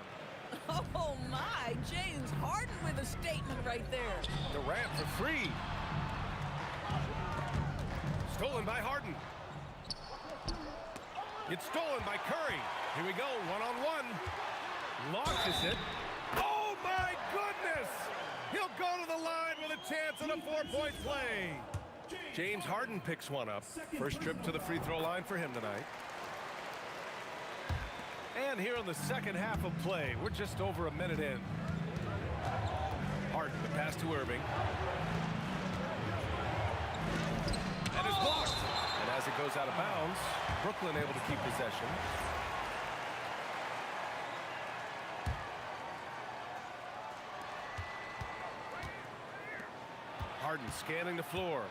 Oh my, James Harden with a statement right there. Durant for 3. Stolen by Harden. It's stolen by Curry. Here we go, one-on-one. Launches it. Oh my goodness! He'll go to the line with a chance at a 4-point play. James Harden picks one up. First trip to the free throw line for him tonight. And here in the second half of play, we're just over a minute in. Harden, the pass to Irving. And it's blocked. And as it goes out of bounds, Brooklyn able to keep possession. Harden scanning the floor.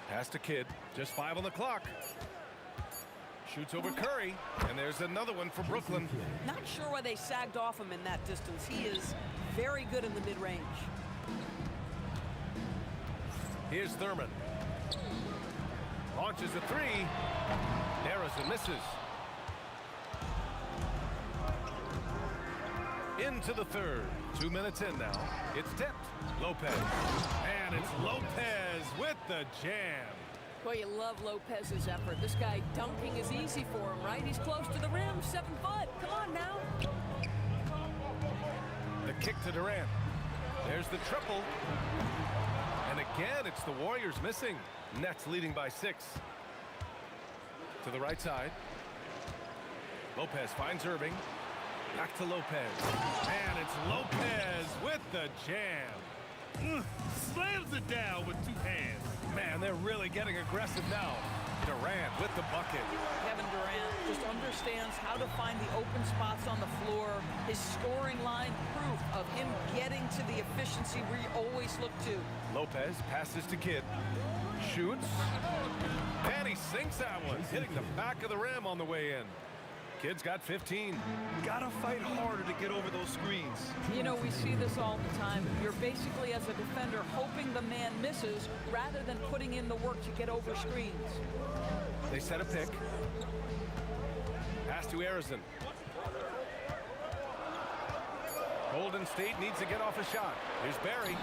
Pass to Kidd. Just 5 on the clock. Shoots over Curry. And there's another one for Brooklyn. Not sure why they sagged off him in that distance. He is very good in the mid-range. Here's Thurman. Launches a three. Narrows and misses. Into the third. 2 minutes in now. It's tipped. Lopez. And it's Lopez with the jam. Boy, you love Lopez's effort. This guy dunking is easy for him, right? He's close to the rim, 7 foot. Come on now. The kick to Durant. There's the triple. And again, it's the Warriors missing. Nets leading by 6. To the right side. Lopez finds Irving. Back to Lopez. And it's Lopez with the jam. Slams it down with 2 hands. Man, they're really getting aggressive now. Durant with the bucket. Kevin Durant just understands how to find the open spots on the floor. His scoring line, proof of him getting to the efficiency we always look to. Lopez passes to Kidd. Shoots. And he sinks that one, hitting the back of the rim on the way in. Kidd's got 15. Gotta fight harder to get over those screens. You know, we see this all the time. You're basically, as a defender, hoping the man misses rather than putting in the work to get over screens. They set a pick. Pass to Arizon. Golden State needs to get off a shot. Here's Barry.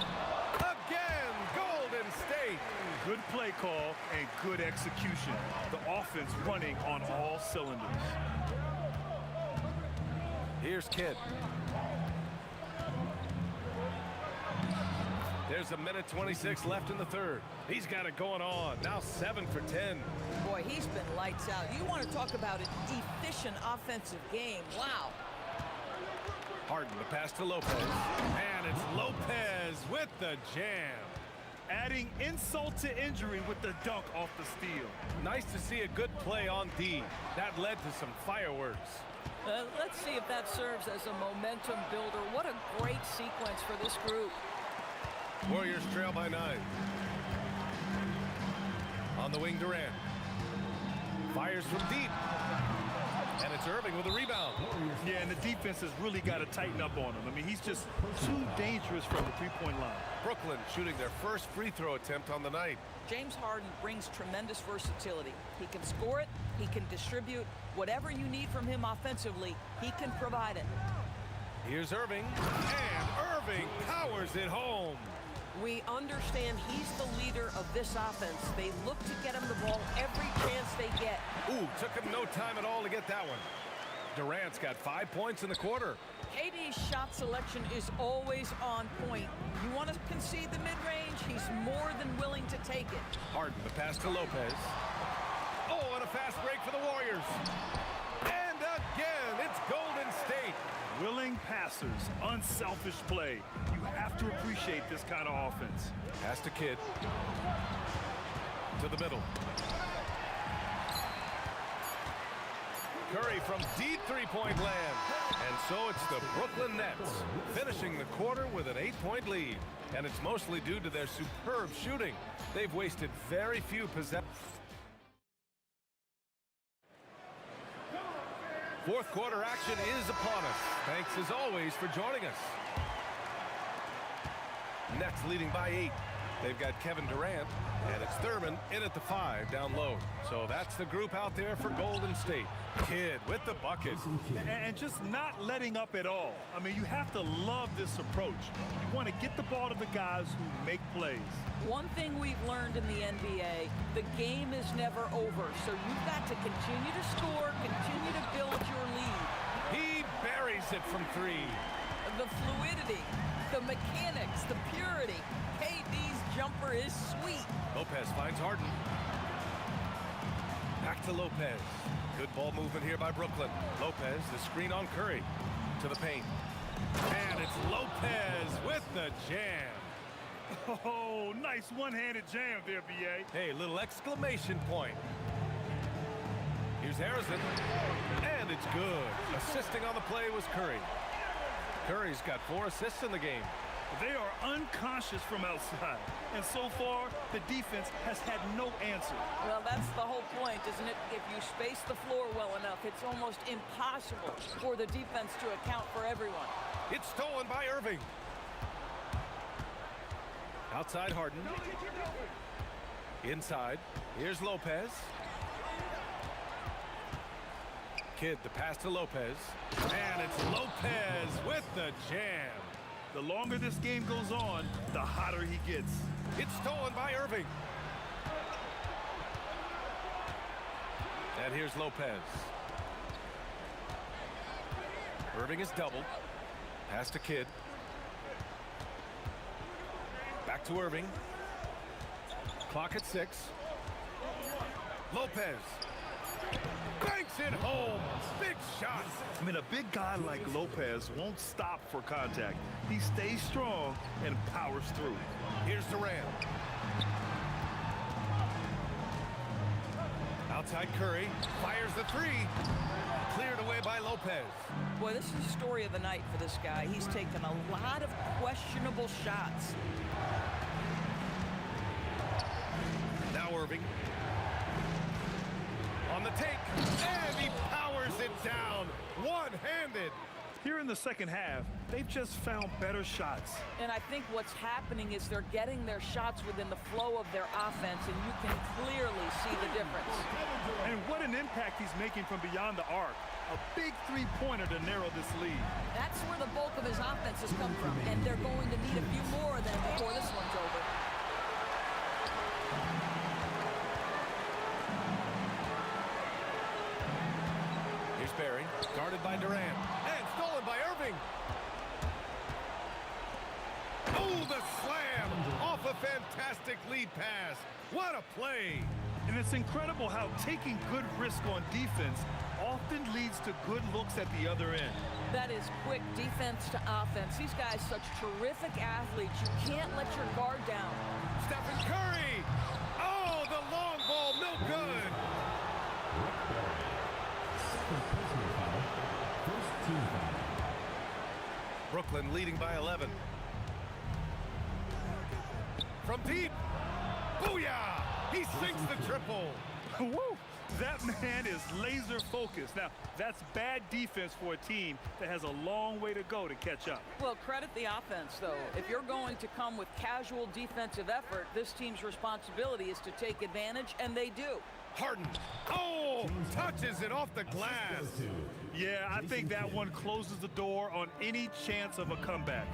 Again, Golden State. Good play call and good execution. The offense running on all cylinders. Here's Kidd. There's a minute 26 left in the third. He's got it going on. Now 7 for 10. Boy, he's been lights out. You want to talk about an efficient offensive game. Wow. Harden, the pass to Lopez. And it's Lopez with the jam. Adding insult to injury with the dunk off the steal. Nice to see a good play on D. That led to some fireworks. Let's see if that serves as a momentum builder. What a great sequence for this group. Warriors trail by 9. On the wing, Durant. Fires from deep. And it's Irving with a rebound. Yeah, and the defense has really got to tighten up on him. I mean, he's just too dangerous from the three-point line. Brooklyn shooting their first free throw attempt on the night. James Harden brings tremendous versatility. He can score it, he can distribute. Whatever you need from him offensively, he can provide it. Here's Irving, and Irving powers it home. We understand he's the leader of this offense. They look to get him the ball every chance they get. Ooh, took him no time at all to get that one. Durant's got 5 points in the quarter. KD's shot selection is always on point. You want to concede the mid-range, he's more than willing to take it. Harden, the pass to Lopez. Oh, and a fast break for the Warriors. And again, it's Golden State. Willing passers, unselfish play. You have to appreciate this kind of offense. Pass to Kidd. To the middle. Curry from deep three-point land. And so it's the Brooklyn Nets finishing the quarter with an 8-point lead. And it's mostly due to their superb shooting. They've wasted very few possessions. Fourth quarter action is upon us. Thanks as always for joining us. Nets leading by 8. They've got Kevin Durant, and it's Thurman in at the 5 down low. So that's the group out there for Golden State. Kidd with the bucket. And just not letting up at all. I mean, you have to love this approach. You want to get the ball to the guys who make plays. One thing we've learned in the NBA, the game is never over. So you've got to continue to score, continue to build your lead. He buries it from 3. The fluidity, the mechanics, the purity. KD's jumper is sweet. Lopez finds Harden. Back to Lopez. Good ball movement here by Brooklyn. Lopez, the screen on Curry. To the paint. And it's Lopez with the jam. Oh, nice one-handed jam there, B.A. Hey, little exclamation point. Here's Harrison. And it's good. Assisting on the play was Curry. Curry's got 4 assists in the game. They are unconscious from outside. And so far, the defense has had no answer. Well, that's the whole point, isn't it? If you space the floor well enough, it's almost impossible for the defense to account for everyone. It's stolen by Irving. Outside Harden. Inside. Here's Lopez. Kidd, the pass to Lopez. And it's Lopez with the jam. The longer this game goes on, the hotter he gets. It's stolen by Irving. And here's Lopez. Irving is doubled. Pass to Kidd. Back to Irving. Clock at 6. Lopez. Banks it home. Big shot. I mean, a big guy like Lopez won't stop for contact. He stays strong and powers through. Here's Durant. Outside Curry. Fires the 3. Cleared away by Lopez. Boy, this is the story of the night for this guy. He's taken a lot of questionable shots. Now Irving. On the take. And he powers it down. One-handed. Here in the second half, they've just found better shots. And I think what's happening is they're getting their shots within the flow of their offense, and you can clearly see the difference. And what an impact he's making from beyond the arc. A big three-pointer to narrow this lead. That's where the bulk of his offense has come from, and they're going to need a few more of them before this one's over. Here's Barry, guarded by Durant, and stolen by Irving. Oh, the slam off a fantastic lead pass. What a play. And it's incredible how taking good risk on defense often leads to good looks at the other end. That is quick defense to offense. These guys such terrific athletes. You can't let your guard down. Stephen Curry. Oh, the long ball, no good. Brooklyn leading by 11. From deep. Booyah! He sinks the triple. Woo! That man is laser focused. Now, that's bad defense for a team that has a long way to go to catch up. Well, credit the offense, though. If you're going to come with casual defensive effort, this team's responsibility is to take advantage, and they do. Harden. Oh, touches it off the glass. Yeah, I think that one closes the door on any chance of a comeback.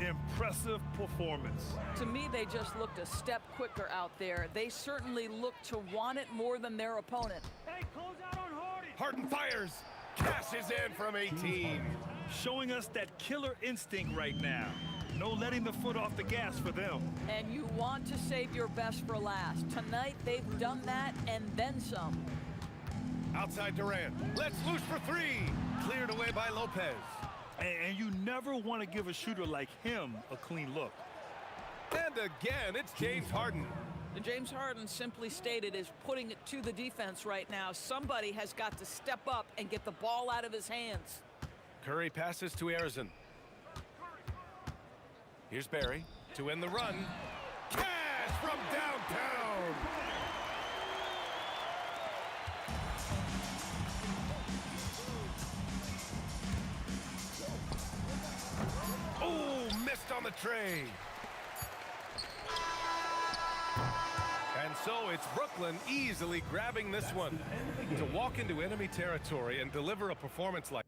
Impressive performance. To me, they just looked a step quicker out there. They certainly looked to want it more than their opponent. Hey, close out on Harden. Harden fires. Cashes in from 18. Showing us that killer instinct right now. No letting the foot off the gas for them. And you want to save your best for last. Tonight, they've done that and then some. Outside Durant. Let's loose for 3. Cleared away by Lopez. And you never want to give a shooter like him a clean look. And again, it's James Harden. And James Harden, simply stated, is putting it to the defense right now. Somebody has got to step up and get the ball out of his hands. Curry passes to Harrison. Here's Barry to end the run. Cash from downtown. Oh, missed on the tray. And so it's Brooklyn easily grabbing this one. To walk into enemy territory and deliver a performance like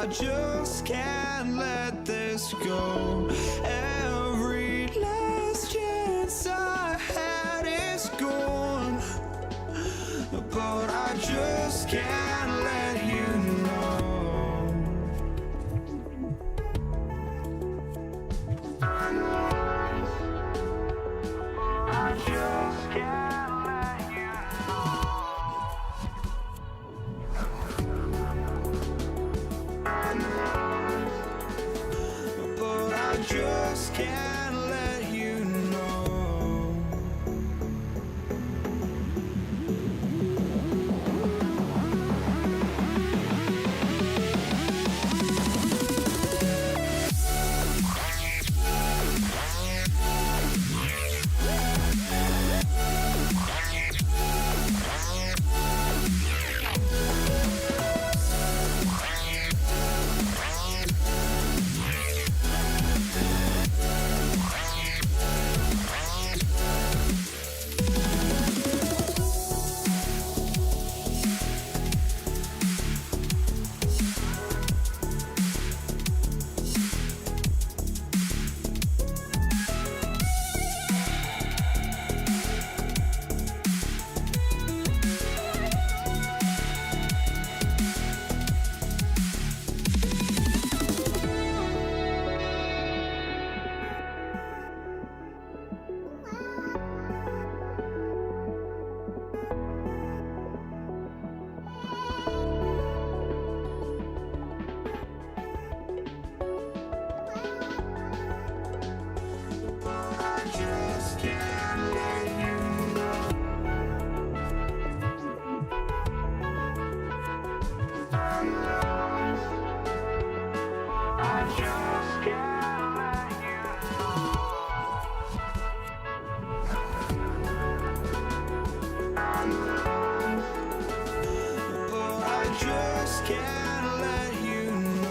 I just can't let this go. Every last chance I had is gone, but I just can't let you know. I just can't let you know. But I just can't let you know. I just can't let you know.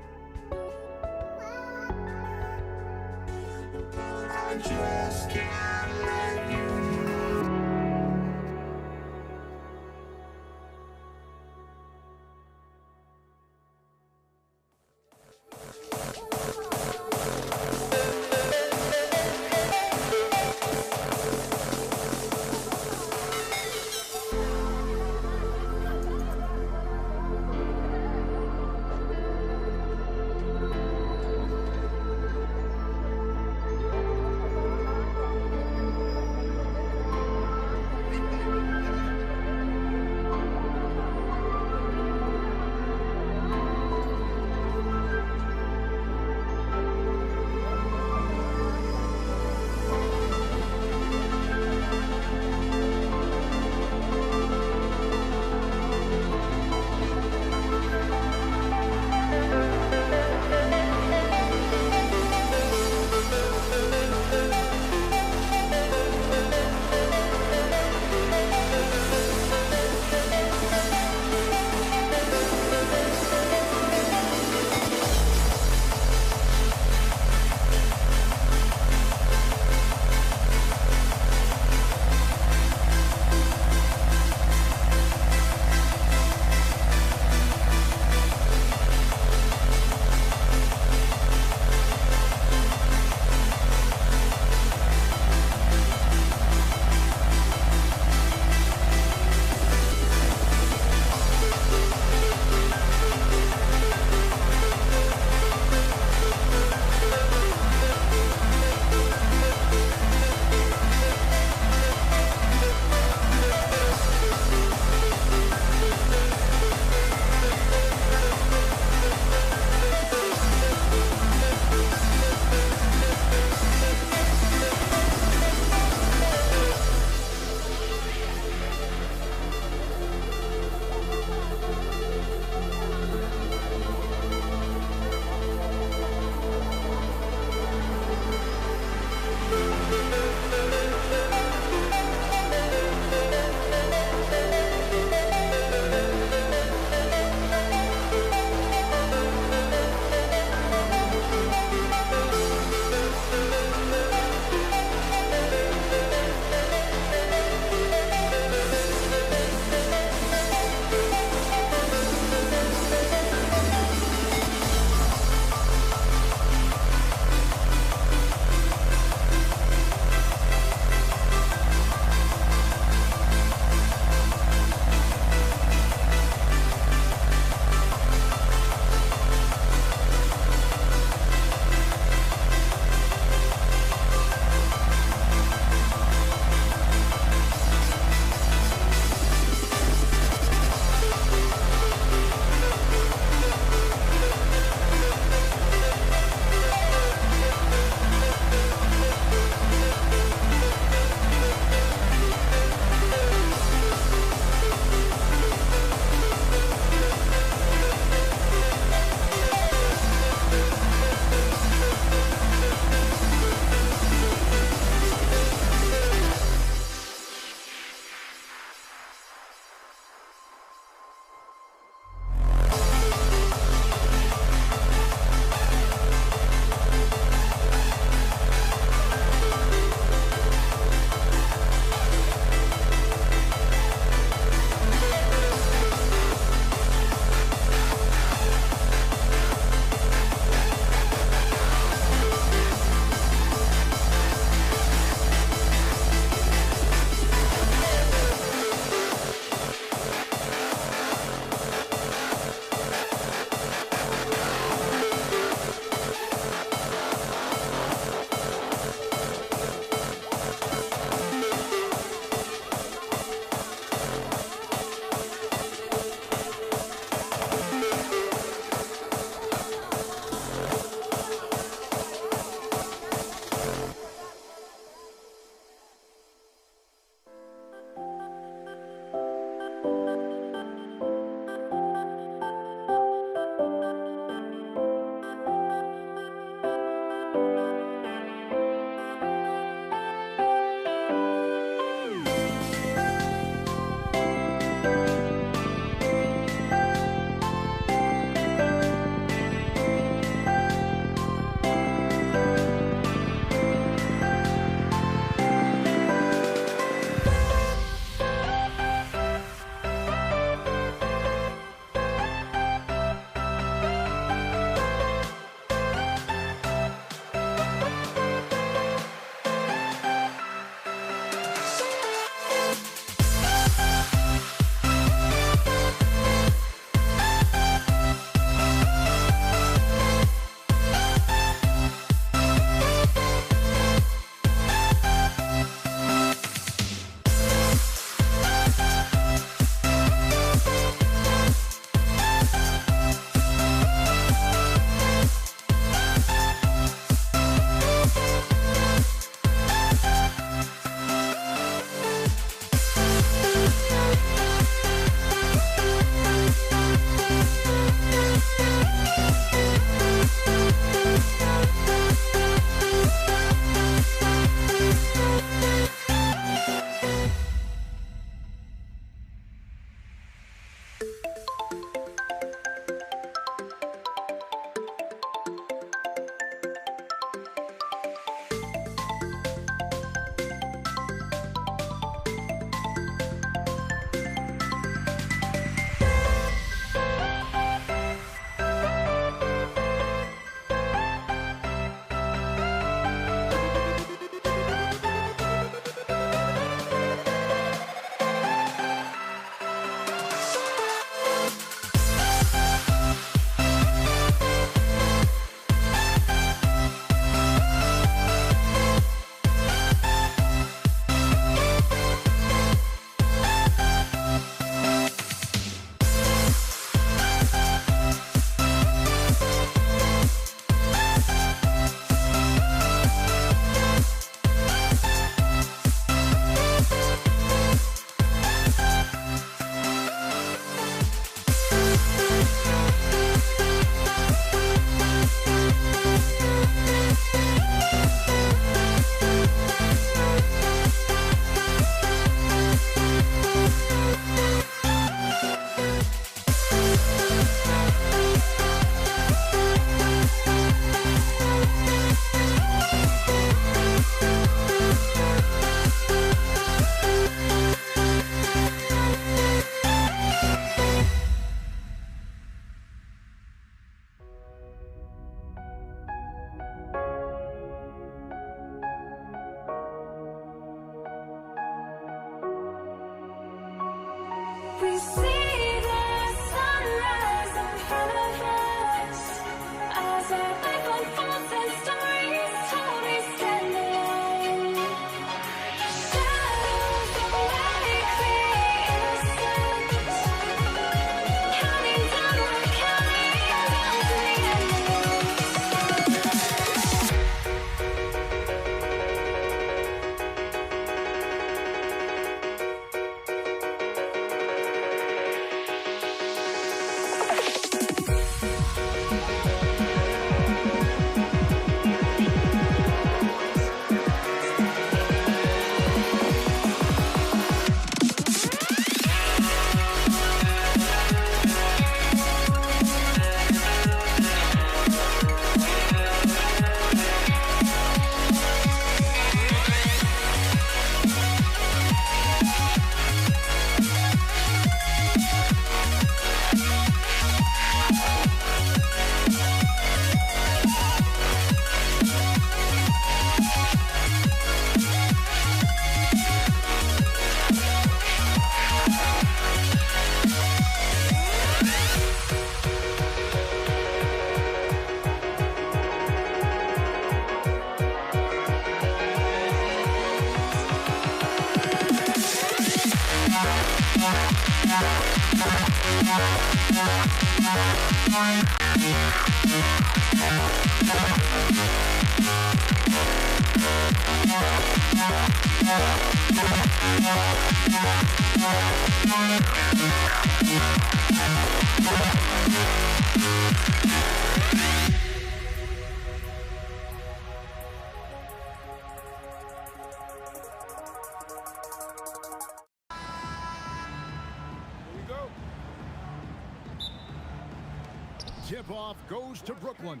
Tip-off goes to Brooklyn.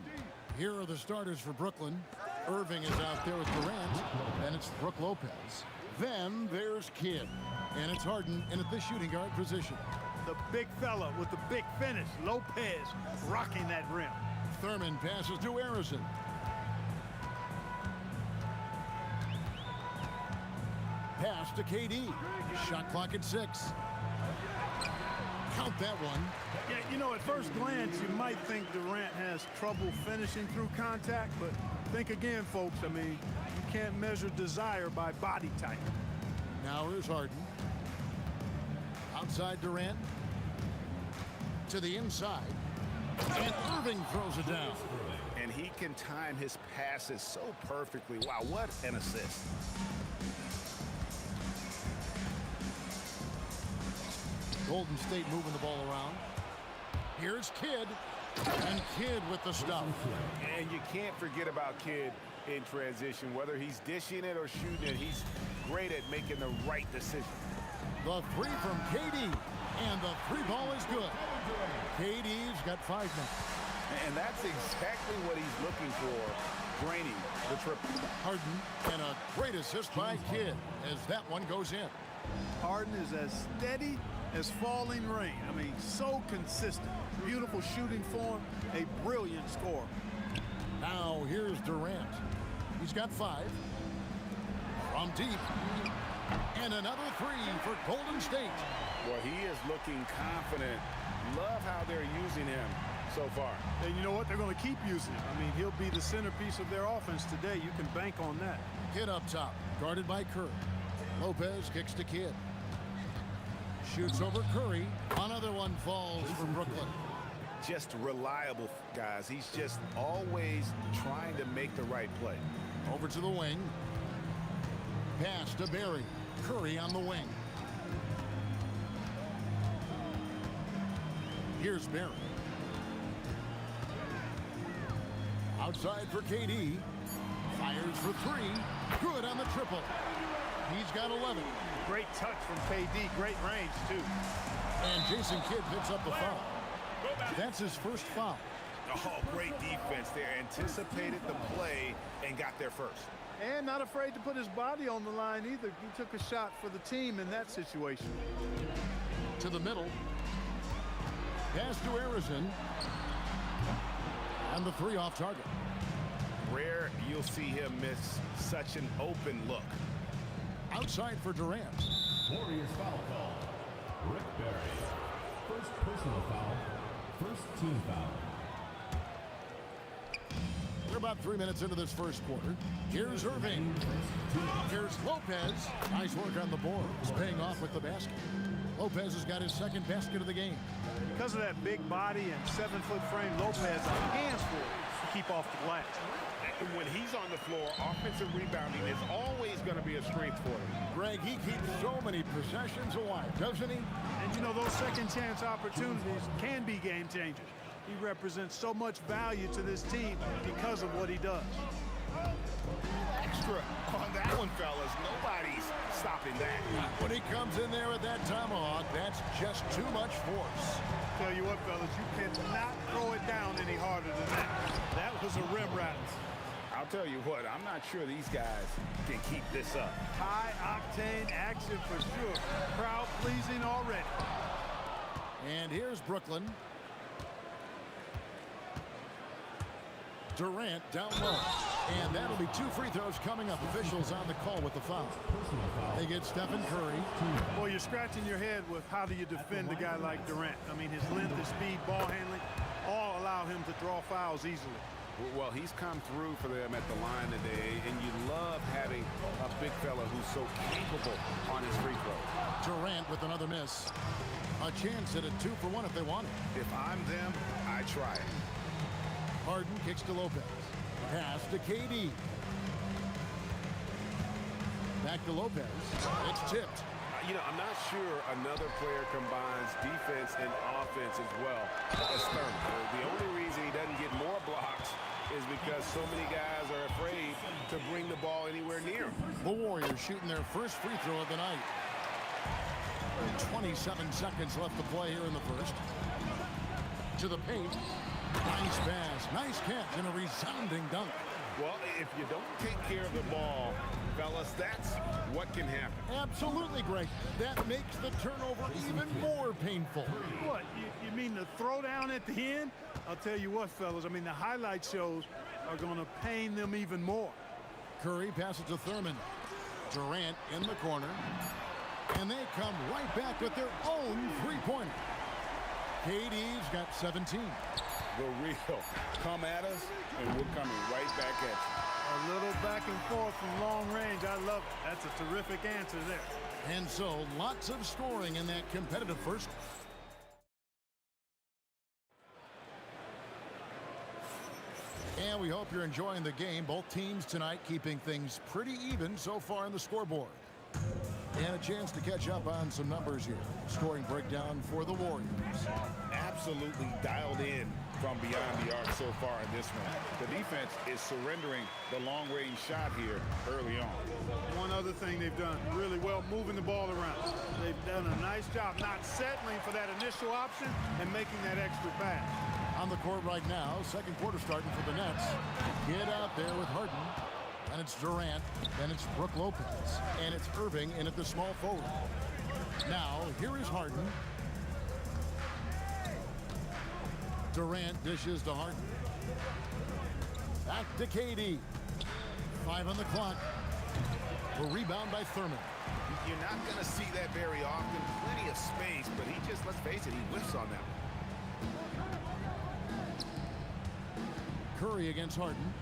Here are the starters for Brooklyn. Irving is out there with Durant. Then it's Brook Lopez. Then there's Kidd. And it's Harden in at the shooting guard position. The big fella with the big finish. Lopez rocking that rim. Thurman passes to Harrison. Pass to KD. Shot clock at 6. Count that one. Yeah, you know, at first glance, you might think Durant has trouble finishing through contact, but think again, folks. I mean, you can't measure desire by body type. Now here's Harden. Outside Durant. To the inside. And Irving throws it down. And he can time his passes so perfectly. Wow, what an assist. Golden State moving the ball around. Here's Kidd. And Kidd with the stuff. And you can't forget about Kidd in transition. Whether he's dishing it or shooting it, he's great at making the right decision. The three from KD. And the three ball is good. KD's got 5 now. And that's exactly what he's looking for, draining the triple. Harden and a great assist by Kidd as that one goes in. Harden is as steady as falling rain. I mean, so consistent. Beautiful shooting form, a brilliant scorer. Now here's Durant. He's got 5. From deep. And another 3 for Golden State. Well, he is looking confident. Love how they're using him so far. And you know what? They're going to keep using him. I mean, he'll be the centerpiece of their offense today. You can bank on that. Kidd up top, guarded by Curry. Lopez kicks to Kidd. Shoots over Curry. Another one falls for Brooklyn. Just reliable, guys. He's just always trying to make the right play. Over to the wing. Pass to Barry. Curry on the wing. Here's Barry. Outside for KD. Fires for 3. Good on the triple. He's got 11. Great touch from KD. Great range, too. And Jason Kidd picks up the foul. That's his first foul. Oh, great defense there. Anticipated the play and got there first. And not afraid to put his body on the line either. He took a shot for the team in that situation. To the middle. Pass to Harrison. And the 3 off target. Rare you'll see him miss such an open look. Outside for Durant. Warriors foul call. Rick Barry. First personal foul. First team foul. We're about 3 minutes into this first quarter. Here's Irving. Here's Lopez. Nice work on the boards. Paying off with the basket. Lopez has got his second basket of the game. Because of that big body and 7-foot frame, Lopez has hands for it to keep off the glass. When he's on the floor, offensive rebounding is always going to be a strength for him. Greg, he keeps so many possessions alive, doesn't he? And you know, those second chance opportunities can be game changers. He represents so much value to this team because of what he does. Extra on that one, fellas. Nobody's stopping that. When he comes in there with that tomahawk, that's just too much force. Tell you what, fellas, you cannot throw it down any harder than that. That was a rim rattler. I'll tell you what, I'm not sure these guys can keep this up. High-octane action for sure. Crowd-pleasing already. And here's Brooklyn. Durant down low. And that'll be 2 free throws coming up. Officials on the call with the foul. They get Stephen Curry. Well, you're scratching your head with how do you defend a guy like Durant. I mean, his length, his speed, ball handling, all allow him to draw fouls easily. Well, he's come through for them at the line today, and you love having a big fella who's so capable on his free throw. Durant with another miss. A chance at a 2-for-1 if they want it. If I'm them, I try it. Harden kicks to Lopez. Pass to KD. Back to Lopez. It's tipped. I'm not sure another player combines defense and offense as well as Thurman. The only reason he doesn't get more blocks is because so many guys are afraid to bring the ball anywhere near him. The Warriors shooting their first free throw of the night. 27 seconds left to play here in the first. To the paint. Nice pass, nice catch, and a resounding dunk. Well, if you don't take care of the ball, fellas, that's what can happen. Absolutely, Greg. That makes the turnover even more painful. What, you mean the throwdown at the end? I'll tell you what, fellas, I mean the highlight shows are going to pain them even more. Curry passes to Thurman. Durant in the corner. And they come right back with their own three-pointer. KD's got 17. The real come at us, and we're coming right back at you. A little back and forth from long range. I love it. That's a terrific answer there. And so lots of scoring in that competitive first. And we hope you're enjoying the game. Both teams tonight keeping things pretty even so far on the scoreboard. And a chance to catch up on some numbers here. Scoring breakdown for the Warriors. Absolutely dialed in from beyond the arc so far in this one. The defense is surrendering the long-range shot here early on. One other thing they've done really well, moving the ball around. They've done a nice job not settling for that initial option and making that extra pass. On the court right now, second quarter starting for the Nets. Get out there with Harden. And it's Durant, then it's Brook Lopez, and it's Irving in at the small forward. Now, here is Harden. Durant dishes to Harden. Back to KD. 5 on the clock. A rebound by Thurman. You're not going to see that very often. Plenty of space, but he just, let's face it, he whiffs on that one. Curry against Harden.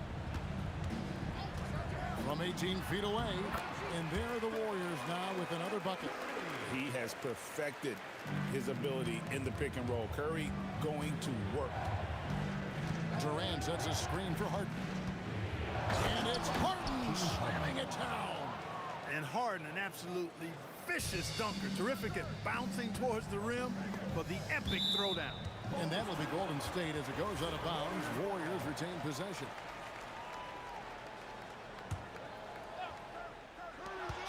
From 18 feet away, and there are the Warriors now with another bucket. He has perfected his ability in the pick and roll. Curry going to work. Durant sets a screen for Harden. And it's Harden slamming it down. And Harden, an absolutely vicious dunker. Terrific at bouncing towards the rim for the epic throwdown. And that will be Golden State as it goes out of bounds. Warriors retain possession.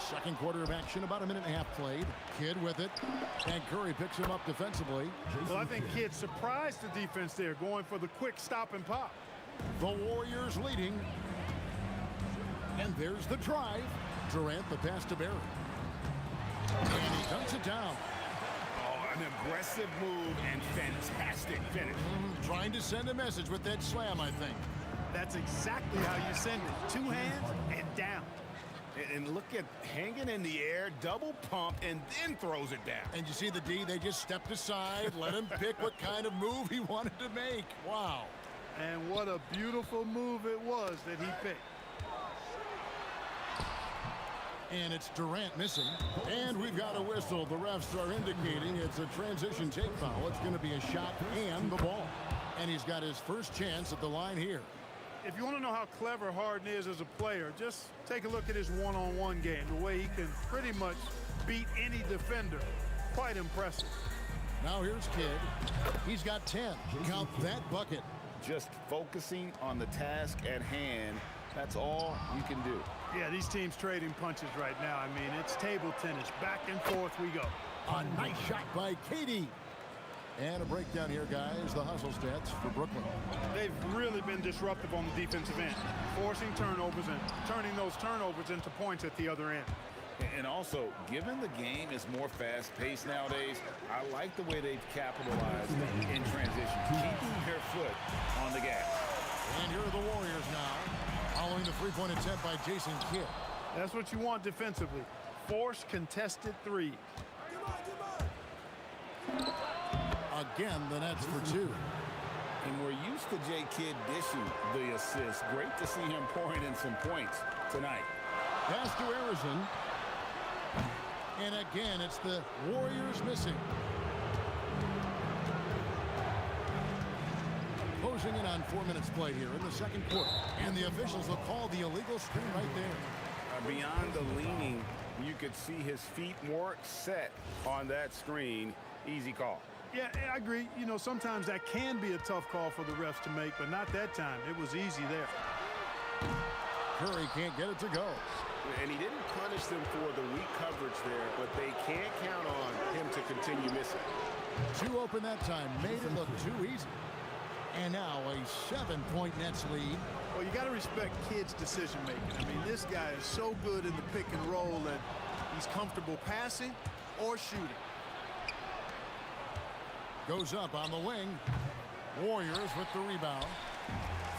Second quarter of action, about a minute and a half played. Kidd with it, and Curry picks him up defensively. Well, I think Kidd surprised the defense there, going for the quick stop and pop. The Warriors leading. And there's the drive. Durant, the pass to Barry. And he dunks it down. Oh, an aggressive move and fantastic finish. Trying to send a message with that slam, I think. That's exactly how you send it. 2 hands and down. And look at hanging in the air, double pump, and then throws it down. And you see the D, they just stepped aside, let him pick what kind of move he wanted to make. Wow. And what a beautiful move it was that he picked. And it's Durant missing. And we've got a whistle. The refs are indicating it's a transition take foul. It's going to be a shot and the ball. And he's got his first chance at the line here. If you want to know how clever Harden is as a player, just take a look at his one-on-one game, the way he can pretty much beat any defender. Quite impressive. Now here's Kidd. He's got 10. Count that bucket. Just focusing on the task at hand, that's all you can do. Yeah, these teams trading punches right now. I mean, it's table tennis. Back and forth we go. A nice shot by KD. And a breakdown here, guys. The hustle stats for Brooklyn. They've really been disruptive on the defensive end, forcing turnovers and turning those turnovers into points at the other end. And also, given the game is more fast-paced nowadays, I like the way they've capitalized in transition, keeping their foot on the gas. And here are the Warriors now, following the three-point attempt by Jason Kidd. That's what you want defensively. Force contested threes. Again, the Nets for 2. And we're used to J. Kidd dishing the assist. Great to see him pouring in some points tonight. Pass to Harrison. And again, it's the Warriors missing. closing in on 4 minutes played here in the second quarter. And the officials will call the illegal screen right there. Beyond the leaning, you could see his feet more set on that screen. Easy call. Yeah, I agree. You know, sometimes that can be a tough call for the refs to make, but not that time. It was easy there. Curry can't get it to go. And he didn't punish them for the weak coverage there, but they can't count on him to continue missing. Two open that time, made it look too easy. And now a 7-point Nets lead. Well, you got to respect kids' decision-making. I mean, this guy is so good in the pick and roll that he's comfortable passing or shooting. Goes up on the wing. Warriors with the rebound.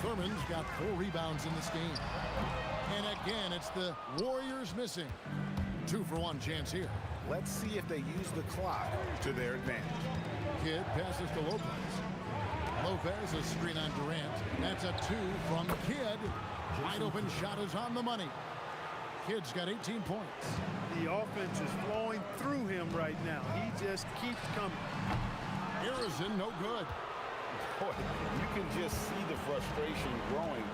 Thurman's got 4 rebounds in this game. And again, it's the Warriors missing. 2-for-1 chance here. Let's see if they use the clock to their advantage. Kidd passes to Lopez. Lopez, a screen on Durant. That's a 2 from Kidd. Wide open shot is on the money. Kidd's got 18 points. The offense is flowing through him right now. He just keeps coming. Harrison, no good. Boy, you can just see the frustration growing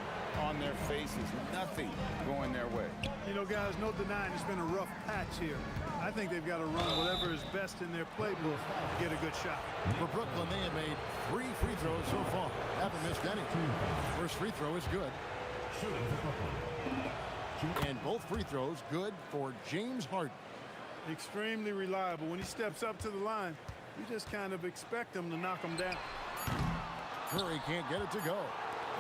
on their faces. Nothing going their way. You know, guys, no denying it's been a rough patch here. I think they've got to run whatever is best in their playbook to get a good shot. For Brooklyn, they have made 3 free throws so far. Haven't missed any. First free throw is good. And both free throws good for James Harden. Extremely reliable. When he steps up to the line, you just kind of expect him to knock him down. Curry can't get it to go.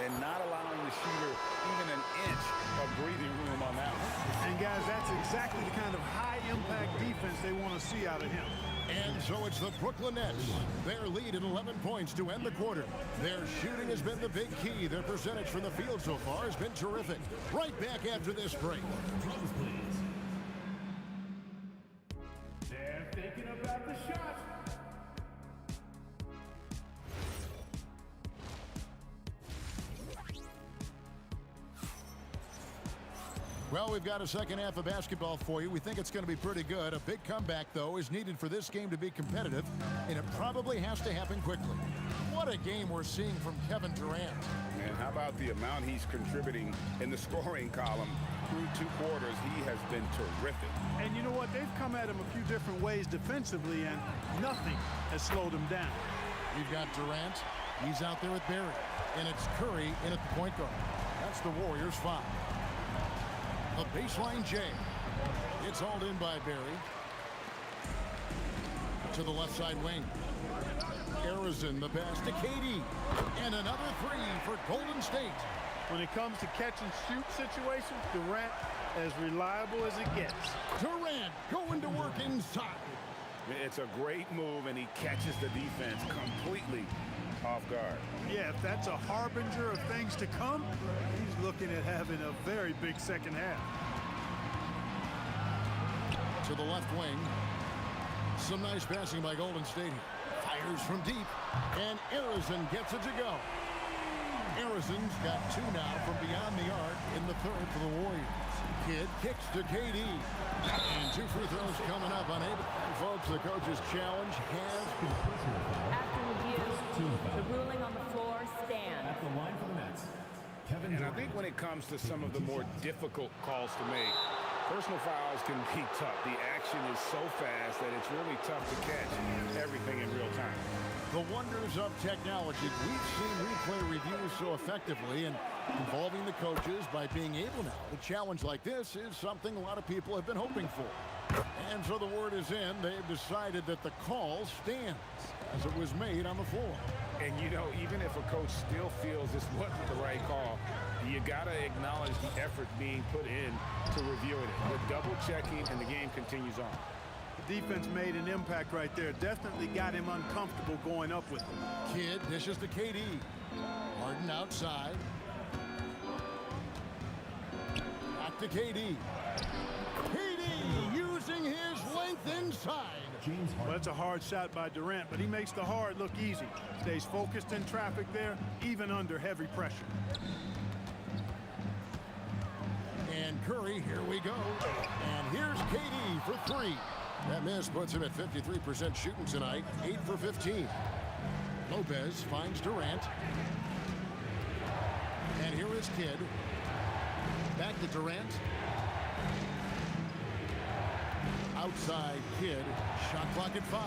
And not allowing the shooter even an inch of breathing room on that one. And guys, that's exactly the kind of high-impact defense they want to see out of him. And so it's the Brooklyn Nets. Their lead at 11 points to end the quarter. Their shooting has been the big key. Their percentage from the field so far has been terrific. Right back after this break. Drums, please. They're thinking about the shot. Well, we've got a second half of basketball for you. We think it's going to be pretty good. A big comeback, though, is needed for this game to be competitive, and it probably has to happen quickly. What a game we're seeing from Kevin Durant. And how about the amount he's contributing in the scoring column through 2 quarters? He has been terrific. And you know what? They've come at him a few different ways defensively, and nothing has slowed him down. You've got Durant. He's out there with Barry. And it's Curry in at the point guard. That's the Warriors' 5. A baseline J. It's hauled in by Barry. To the left side wing. Harrison, the pass to KD. And another 3 for Golden State. When it comes to catch and shoot situations, Durant as reliable as it gets. Durant going to work inside. It's a great move, and he catches the defense completely off guard. Yeah, if that's a harbinger of things to come, he's looking at having a very big second half. To the left wing. Some nice passing by Golden State. Fires from deep. And Harrison gets it to go. Harrison's got 2 now from beyond the arc in the third for the Warriors. Kidd kicks to KD. And 2 free throws coming up unable. And folks, the coach's challenge has been. After review, the ruling on the floor stands. At the line for the Nets, Kevin And I Durant. think when it comes to some of the more difficult calls to make, personal fouls can be tough. The action is so fast that it's really tough to catch everything in real time. The wonders of technology. We've seen replay reviews so effectively and involving the coaches by being able now. A challenge like this is something a lot of people have been hoping for. And so the word is in. They've decided that the call stands as it was made on the floor. And, you know, even if a coach still feels this wasn't the right call, you got to acknowledge the effort being put in to reviewing it. We're double-checking, and the game continues on. The defense made an impact right there. Definitely got him uncomfortable going up with him. Kidd dishes to KD. Harden outside. Back to KD. KD using his length inside. Well, that's a hard shot by Durant, but he makes the hard look easy. Stays focused in traffic there, even under heavy pressure. And Curry, here we go. And here's KD for 3. That miss puts him at 53% shooting tonight, 8 for 15. Lopez finds Durant. And here is Kidd. Back to Durant. Outside Kidd. Shot clock at 5.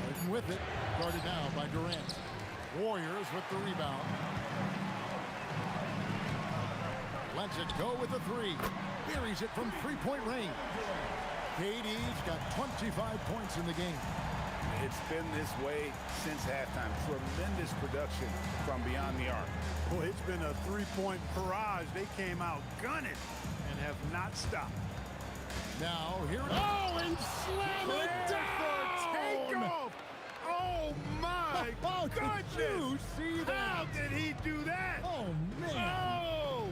Working with it. Guarded now by Durant. Warriors with the rebound. Lets it go with the 3. Buries it from three-point range. KD's got 25 points in the game. It's been this way since halftime. Tremendous production from beyond the arc. Boy, it's been a three-point barrage. They came out gunning and have not stopped. Now, here it is. Oh, and slam it down! Takeoff! Oh, my goodness! Did you see that? How did he do that? Oh, man. Oh!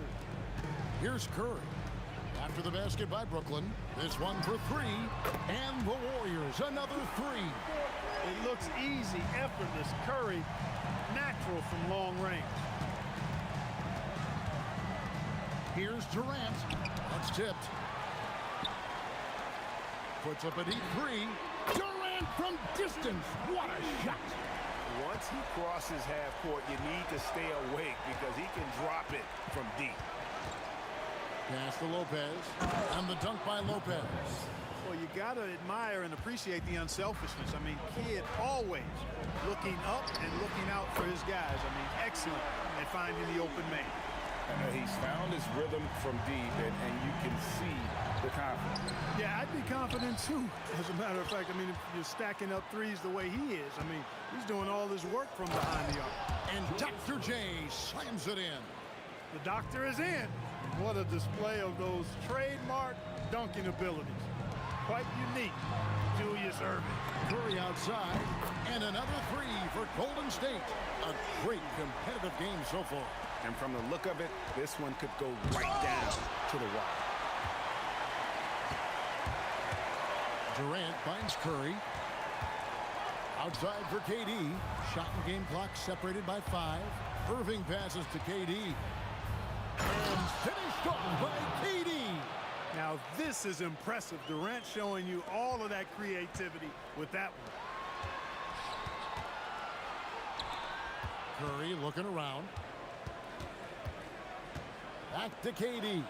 Here's Curry. After the basket by Brooklyn. This one for 3. And the Warriors, another 3. It looks easy, effortless. Curry, natural from long range. Here's Durant. That's tipped. Puts up a deep 3. Durant from distance. What a shot. Once he crosses half court, you need to stay awake because he can drop it from deep. Pass to Lopez. And the dunk by Lopez. Well, you got to admire and appreciate the unselfishness. I mean, Kidd always looking up and looking out for his guys. I mean, excellent at finding the open man. He's found his rhythm from deep, and you can see the confidence. Yeah, I'd be confident, too, as a matter of fact. I mean, if you're stacking up threes the way he is, I mean, he's doing all his work from behind the arc. And Dr. J slams it in. The doctor is in. What a display of those trademark dunking abilities. Quite unique. Julius Erving. Curry outside. And another 3 for Golden State. A great competitive game so far. And from the look of it, this one could go right down to the wire. Durant finds Curry. Outside for KD. Shot and game clock separated by 5. Irving passes to KD. And finished off by KD. Now this is impressive. Durant showing you all of that creativity with that one. Curry looking around. Back to KD.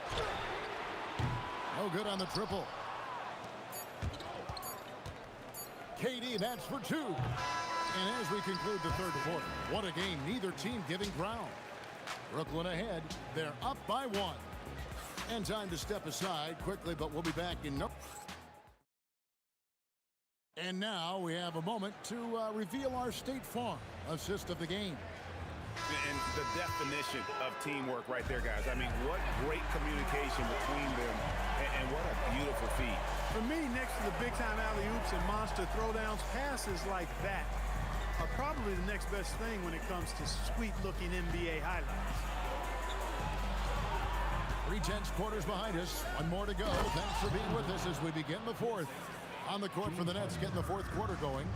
No good on the triple. KD, that's for 2. And as we conclude the third quarter, what a game. Neither team giving ground. Brooklyn ahead. They're up by 1. And time to step aside quickly, but we'll be back in no. And now we have a moment to reveal our State Farm assist of the game. And the definition of teamwork right there, guys. I mean, what great communication between them, and what a beautiful feed. For me, next to the big-time alley-oops and monster throwdowns, passes like that are probably the next best thing when it comes to sweet-looking NBA highlights. 3/10 quarters behind us. One more to go. Thanks for being with us as we begin the fourth. On the court for the Nets, getting the fourth quarter going.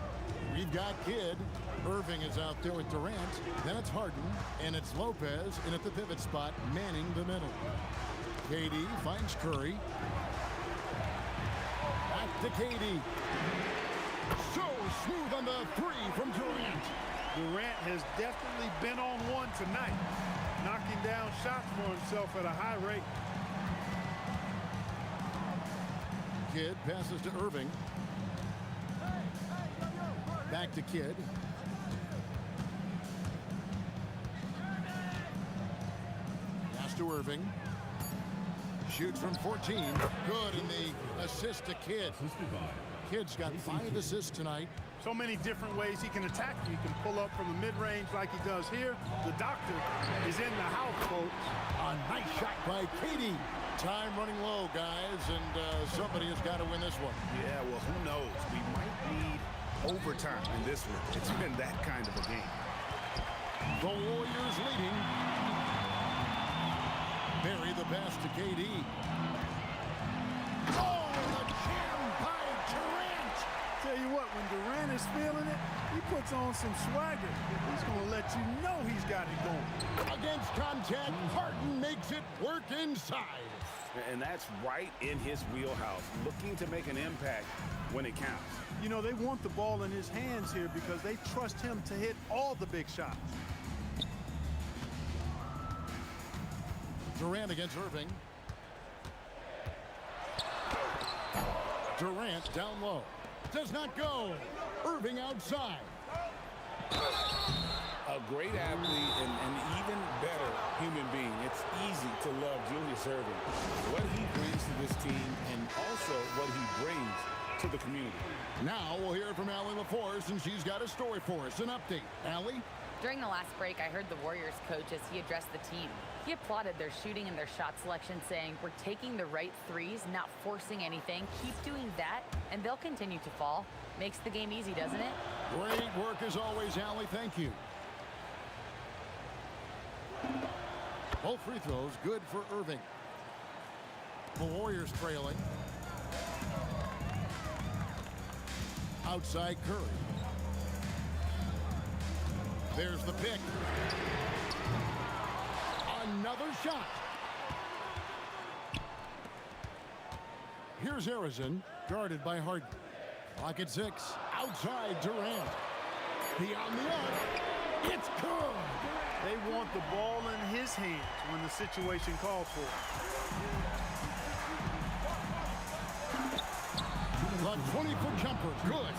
We've got Kidd. Irving is out there with Durant. Then it's Harden. And it's Lopez in at the pivot spot, manning the middle. KD finds Curry. Back to KD. So smooth on the 3 from Durant. Durant has definitely been on one tonight, knocking down shots for himself at a high rate. Kidd passes to Irving. Back to Kidd. Pass to Irving. Shoots from 14. Good, and the assist to Kidd. Kidd's got 5 assists tonight. So many different ways he can attack you. He can pull up from the mid-range like he does here. The doctor is in the house, folks. A nice shot by KD. Time running low, guys, and somebody has got to win this one. Yeah, well, who knows? We might need overtime in this one. It's been that kind of a game. The Warriors leading. Bury the pass to KD. Oh, the jam by Durant. Tell you what, when Durant is feeling it, he puts on some swagger. He's going to let you know he's got it going. Against contact, Harden makes it work inside. And that's right in his wheelhouse, looking to make an impact when it counts. You know, they want the ball in his hands here because they trust him to hit all the big shots. Durant against Irving. Durant down low. Does not go. Irving outside. A great athlete and an even better human being. It's easy to love Julius Irving. What he brings to this team and also what he brings to the community. Now we'll hear from Allie LaForce, and she's got a story for us. An update. Allie? During the last break, I heard the Warriors coach as he addressed the team. He applauded their shooting and their shot selection, saying, "We're taking the right threes, not forcing anything. Keep doing that, and they'll continue to fall." Makes the game easy, doesn't it? Great work as always, Allie. Thank you. Both free throws good for Irving. The Warriors trailing. Outside Curry. There's the pick. Another shot. Here's Arizon, guarded by Harden. Clock at 6. Outside Durant. Beyond the arc. It's good. They want the ball in his hands when the situation calls for it. The 20-foot jumper, good.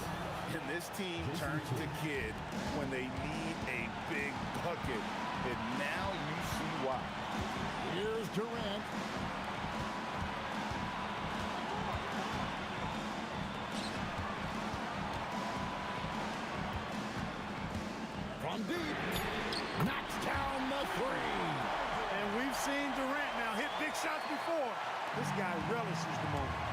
And this team turns to Kidd when they need a big bucket. And now you see why. Here's Durant. From deep. Knocks down the three. And we've seen Durant now hit big shots before. This guy relishes the moment.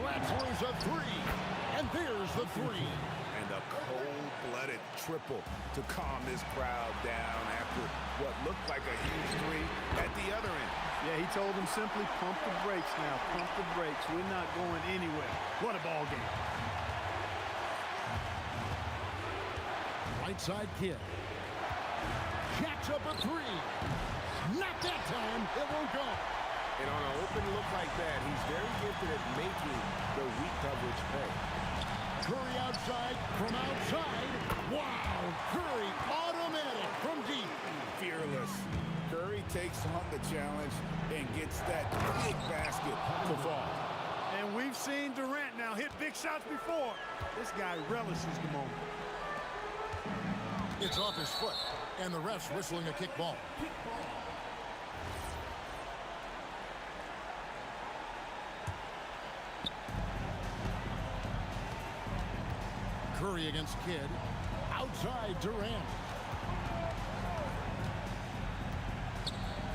Let's lose a three. And there's the three. And a cold-blooded triple to calm this crowd down after what looked like a huge three at the other end. Yeah, he told them simply, pump the brakes now, pump the brakes. We're not going anywhere. What a ball game. Right side Kidd. Jacks up a three. Not that time. It won't go. And on an open look like that, he's very gifted at making the weak coverage pay. Curry outside from outside. Wow. Curry automatic from deep. Fearless. Curry takes on the challenge and gets that big basket to fall. And we've seen Durant now hit big shots before. This guy relishes the moment. It's off his foot, and the ref's whistling a kick ball. Curry against Kidd. Outside Durant.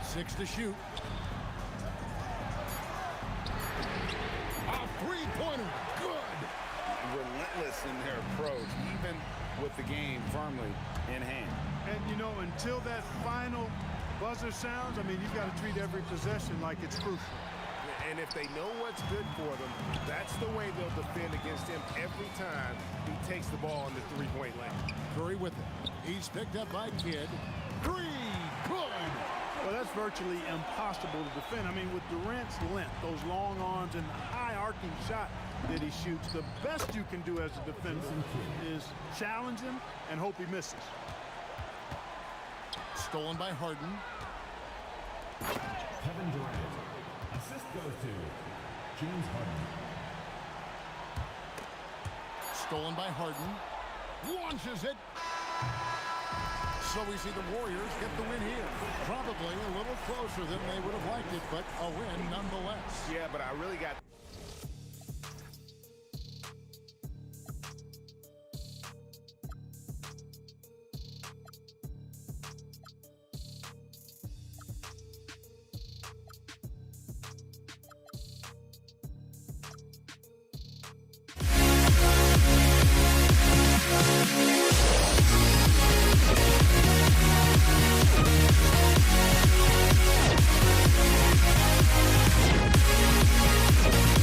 6 to shoot. A three-pointer. Good. Relentless in their approach, even with the game firmly in hand. And, you know, until that final buzzer sounds, I mean, you've got to treat every possession like it's crucial. And if they know what's good for them, that's the way they'll defend against him every time he takes the ball in the three-point lane. Curry with it. He's picked up by Kidd. Three. Good. Well, that's virtually impossible to defend. I mean, with Durant's length, those long arms, and the high arcing shot that he shoots, the best you can do as a defender is challenge him and hope he misses. Stolen by Harden. Kevin Durant. Assist goes to James Harden. Stolen by Harden. Launches it. So we see the Warriors get the win here. Probably a little closer than they would have liked it, but a win nonetheless. Yeah, but I really got We'll be right back.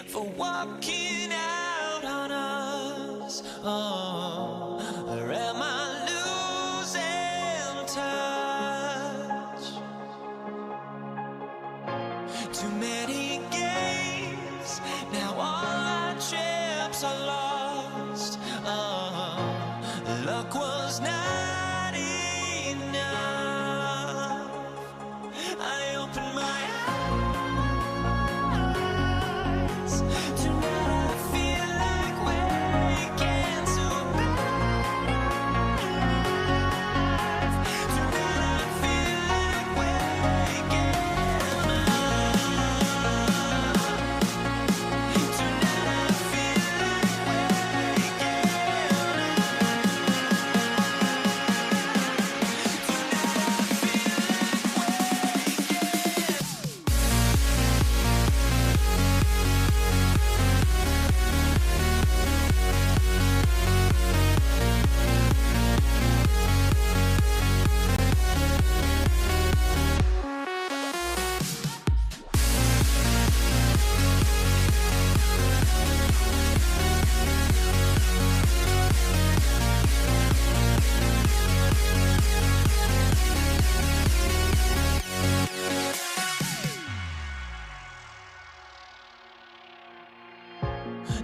for walking out on us. Oh, or am I losing touch? Too many games, now all our chips are lost. Oh, luck was not enough. I opened my eyes. Tonight I feel like waking to life. Tonight I feel like waking up. Tonight I feel like waking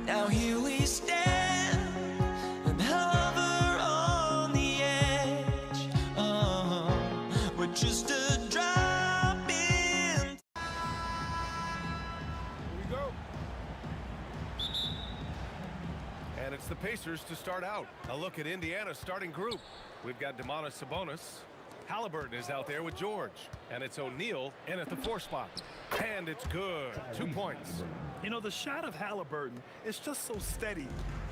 Now here we stand and hover on the edge. Oh, we're just a drop in. Here we go. And it's the Pacers to start out. A look at Indiana's starting group. We've got Domantas Sabonis. Halliburton is out there with George. And it's O'Neal in at the 4 spot. And it's good. 2 points. You know, the shot of Halliburton is just so steady.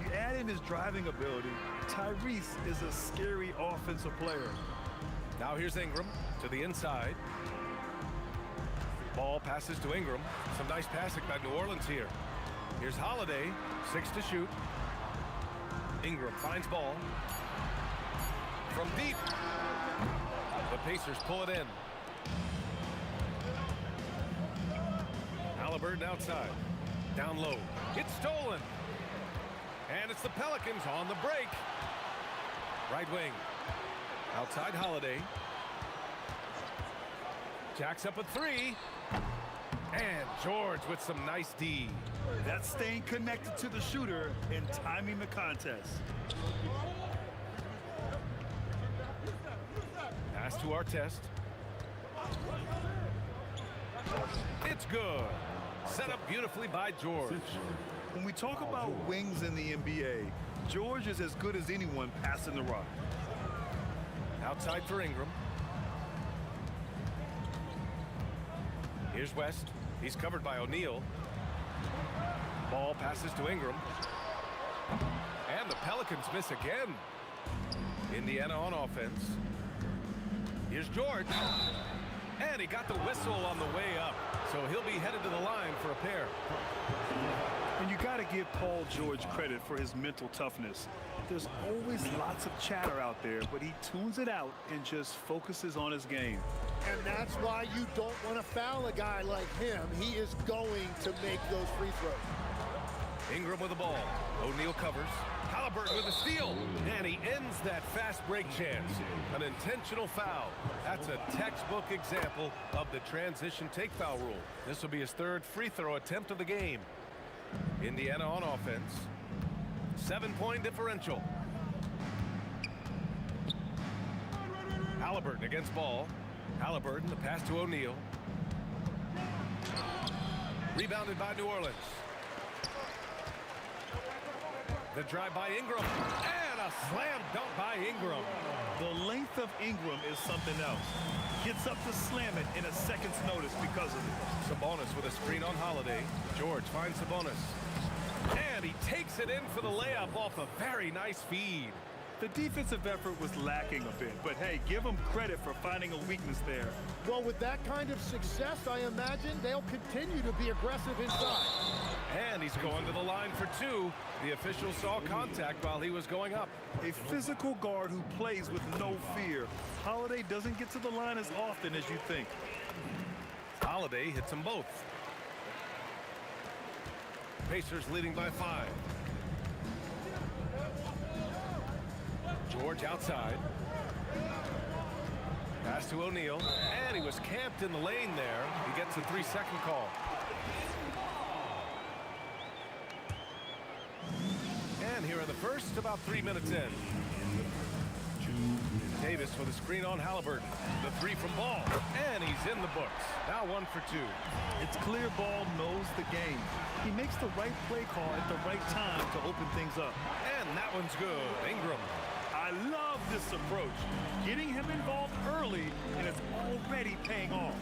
You add in his driving ability, Tyrese is a scary offensive player. Now here's Ingram to the inside. Ball passes to Ingram. Some nice passing by New Orleans here. Here's Holiday, 6 to shoot. Ingram finds ball. From deep. The Pacers pull it in. Halliburton outside. Down low. It's stolen. And it's the Pelicans on the break. Right wing. Outside Holiday. Jacks up a 3. And George with some nice D. That's staying connected to the shooter and timing the contest. Pass to Artest. It's good. Set up beautifully by George. When we talk about wings in the NBA, George is as good as anyone passing the rock. Outside for Ingram. Here's West. He's covered by O'Neal. Ball passes to Ingram. And the Pelicans miss again. Indiana on offense. Here's George. And he got the whistle on the way up. So he'll be headed to the line for a pair. And you got to give Paul George credit for his mental toughness. There's always lots of chatter out there, but he tunes it out and just focuses on his game. And that's why you don't want to foul a guy like him. He is going to make those free throws. Ingram with the ball. O'Neal covers. Halliburton with a steal. And he ends that fast break chance. An intentional foul. That's a textbook example of the transition take foul rule. This will be his 3rd free throw attempt of the game. Indiana on offense. 7-point differential. Halliburton against ball. Halliburton, the pass to O'Neal. Rebounded by New Orleans. The drive by Ingram. And a slam dunk by Ingram. The length of Ingram is something else. Gets up to slam it in a second's notice because of it. Sabonis with a screen on Holiday. George finds Sabonis. And he takes it in for the layup off a very nice feed. The defensive effort was lacking a bit, but hey, give them credit for finding a weakness there. Well, with that kind of success, I imagine they'll continue to be aggressive inside. And he's going to the line for 2. The official saw contact while he was going up. A physical guard who plays with no fear. Holiday doesn't get to the line as often as you think. Holiday hits them both. Pacers leading by 5. George outside. Pass to O'Neal, and he was camped in the lane there. He gets a 3-second call. And here in the first, about 3 minutes in. Davis with a screen on Halliburton. The 3 from Ball, and he's in the books. Now 1 for 2. It's clear Ball knows the game. He makes the right play call at the right time to open things up. And that one's good. Ingram. I love this approach. Getting him involved early, and it's already paying off.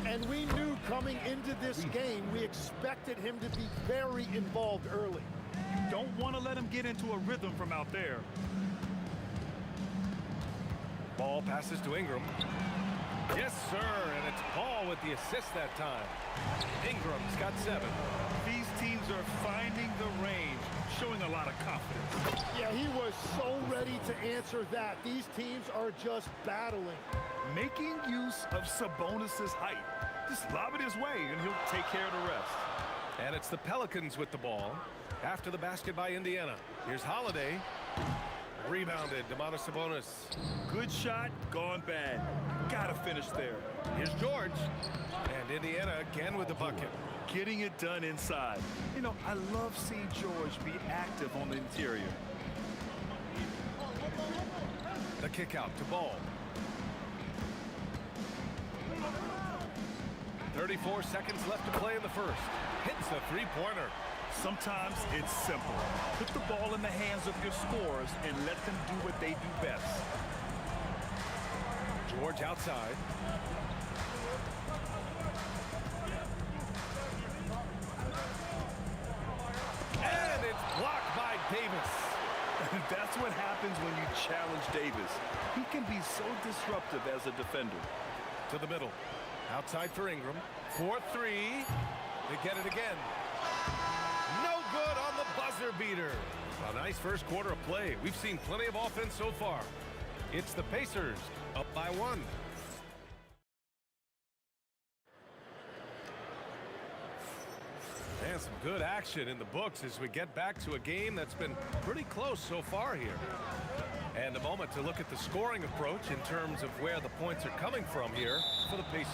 And we knew coming into this game, we expected him to be very involved early. You don't want to let him get into a rhythm from out there. Ball passes to Ingram. Yes, sir, and it's Ball with the assist that time. Ingram's got 7. These teams are finding the range, showing a lot of confidence. Yeah, he was so ready to answer that. These teams are just battling. Making use of Sabonis's height. Just lob it his way, and he'll take care of the rest. And it's the Pelicans with the ball. After the basket by Indiana. Here's Holiday. Rebounded, Domantas Sabonis. Good shot, gone bad. Gotta finish there. Here's George. And Indiana again with the bucket. Getting it done inside. You know, I love seeing George be active on the interior. The kick out to Ball. 34 seconds left to play in the first. Hits the 3-pointer. Sometimes it's simple. Put the ball in the hands of your scorers and let them do what they do best. George outside. And it's blocked by Davis. That's what happens when you challenge Davis. He can be so disruptive as a defender. To the middle. Outside for Ingram. 4-3. They get it again. No good on the buzzer beater. A nice first quarter of play. We've seen plenty of offense so far. It's the Pacers up by 1. And some good action in the books as we get back to a game that's been pretty close so far here. And a moment to look at the scoring approach in terms of where the points are coming from here for the Pacers.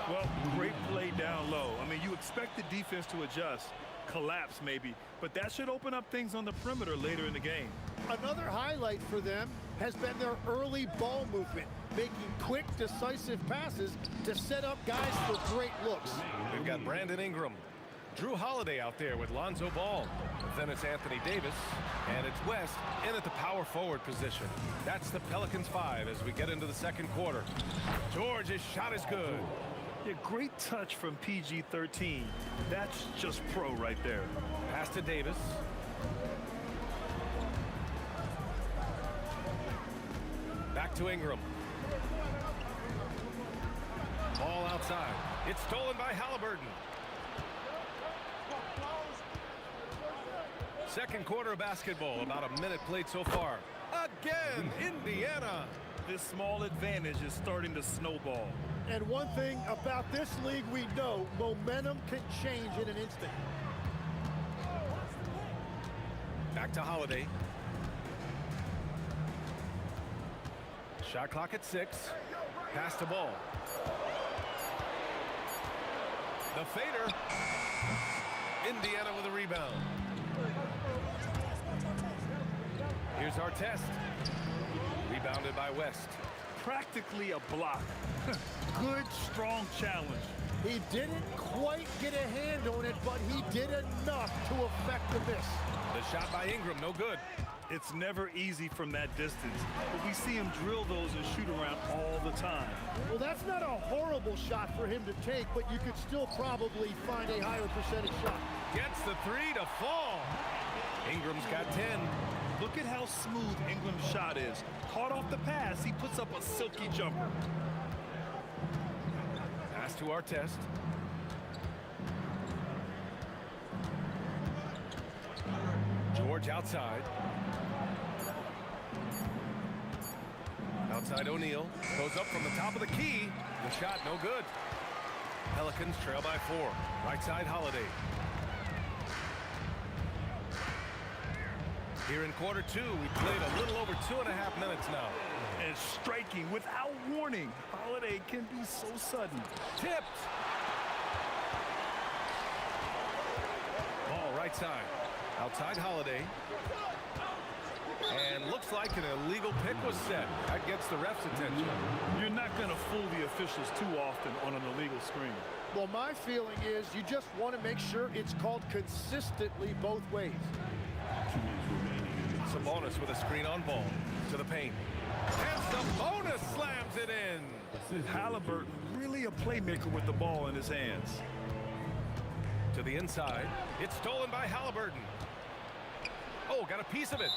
Well, great play down low. I mean, you expect the defense to adjust, collapse maybe, but that should open up things on the perimeter later in the game. Another highlight for them has been their early ball movement, making quick, decisive passes to set up guys for great looks. We've got Brandon Ingram. Drew Holiday out there with Lonzo Ball. Then it's Anthony Davis. And it's West in at the power forward position. That's the Pelicans 5 as we get into the second quarter. George's shot is good. Yeah, great touch from PG-13. That's just pro right there. Pass to Davis. Back to Ingram. Ball outside. It's stolen by Halliburton. Second quarter of basketball, about a minute played so far. Again, Indiana. This small advantage is starting to snowball. And one thing about this league we know, momentum can change in an instant. Back to Holiday. Shot clock at 6. Pass to Ball. The fader. Indiana with a rebound. Here's Artest. Rebounded by West. Practically a block. Good, strong challenge. He didn't quite get a hand on it, but he did enough to affect the miss. The shot by Ingram, no good. It's never easy from that distance, but we see him drill those and shoot around all the time. Well, that's not a horrible shot for him to take, but you could still probably find a higher percentage shot. Gets the 3 to fall. Ingram's got 10. Look at how smooth Ingram's shot is. Caught off the pass, he puts up a silky jumper. Pass to Artest. George outside. Outside O'Neal. Goes up from the top of the key. The shot no good. Pelicans trail by 4. Right side Holiday. Here in quarter two, we played a little over 2.5 minutes now. And striking without warning. Holiday can be so sudden. Tipped. Ball right side. Outside Holiday. And looks like an illegal pick was set. That gets the ref's attention. You're not going to fool the officials too often on an illegal screen. Well, my feeling is you just want to make sure it's called consistently both ways. Sabonis with a screen on ball to the paint. And Sabonis slams it in. Halliburton really a playmaker with the ball in his hands. To the inside. It's stolen by Halliburton. Oh, got a piece of it.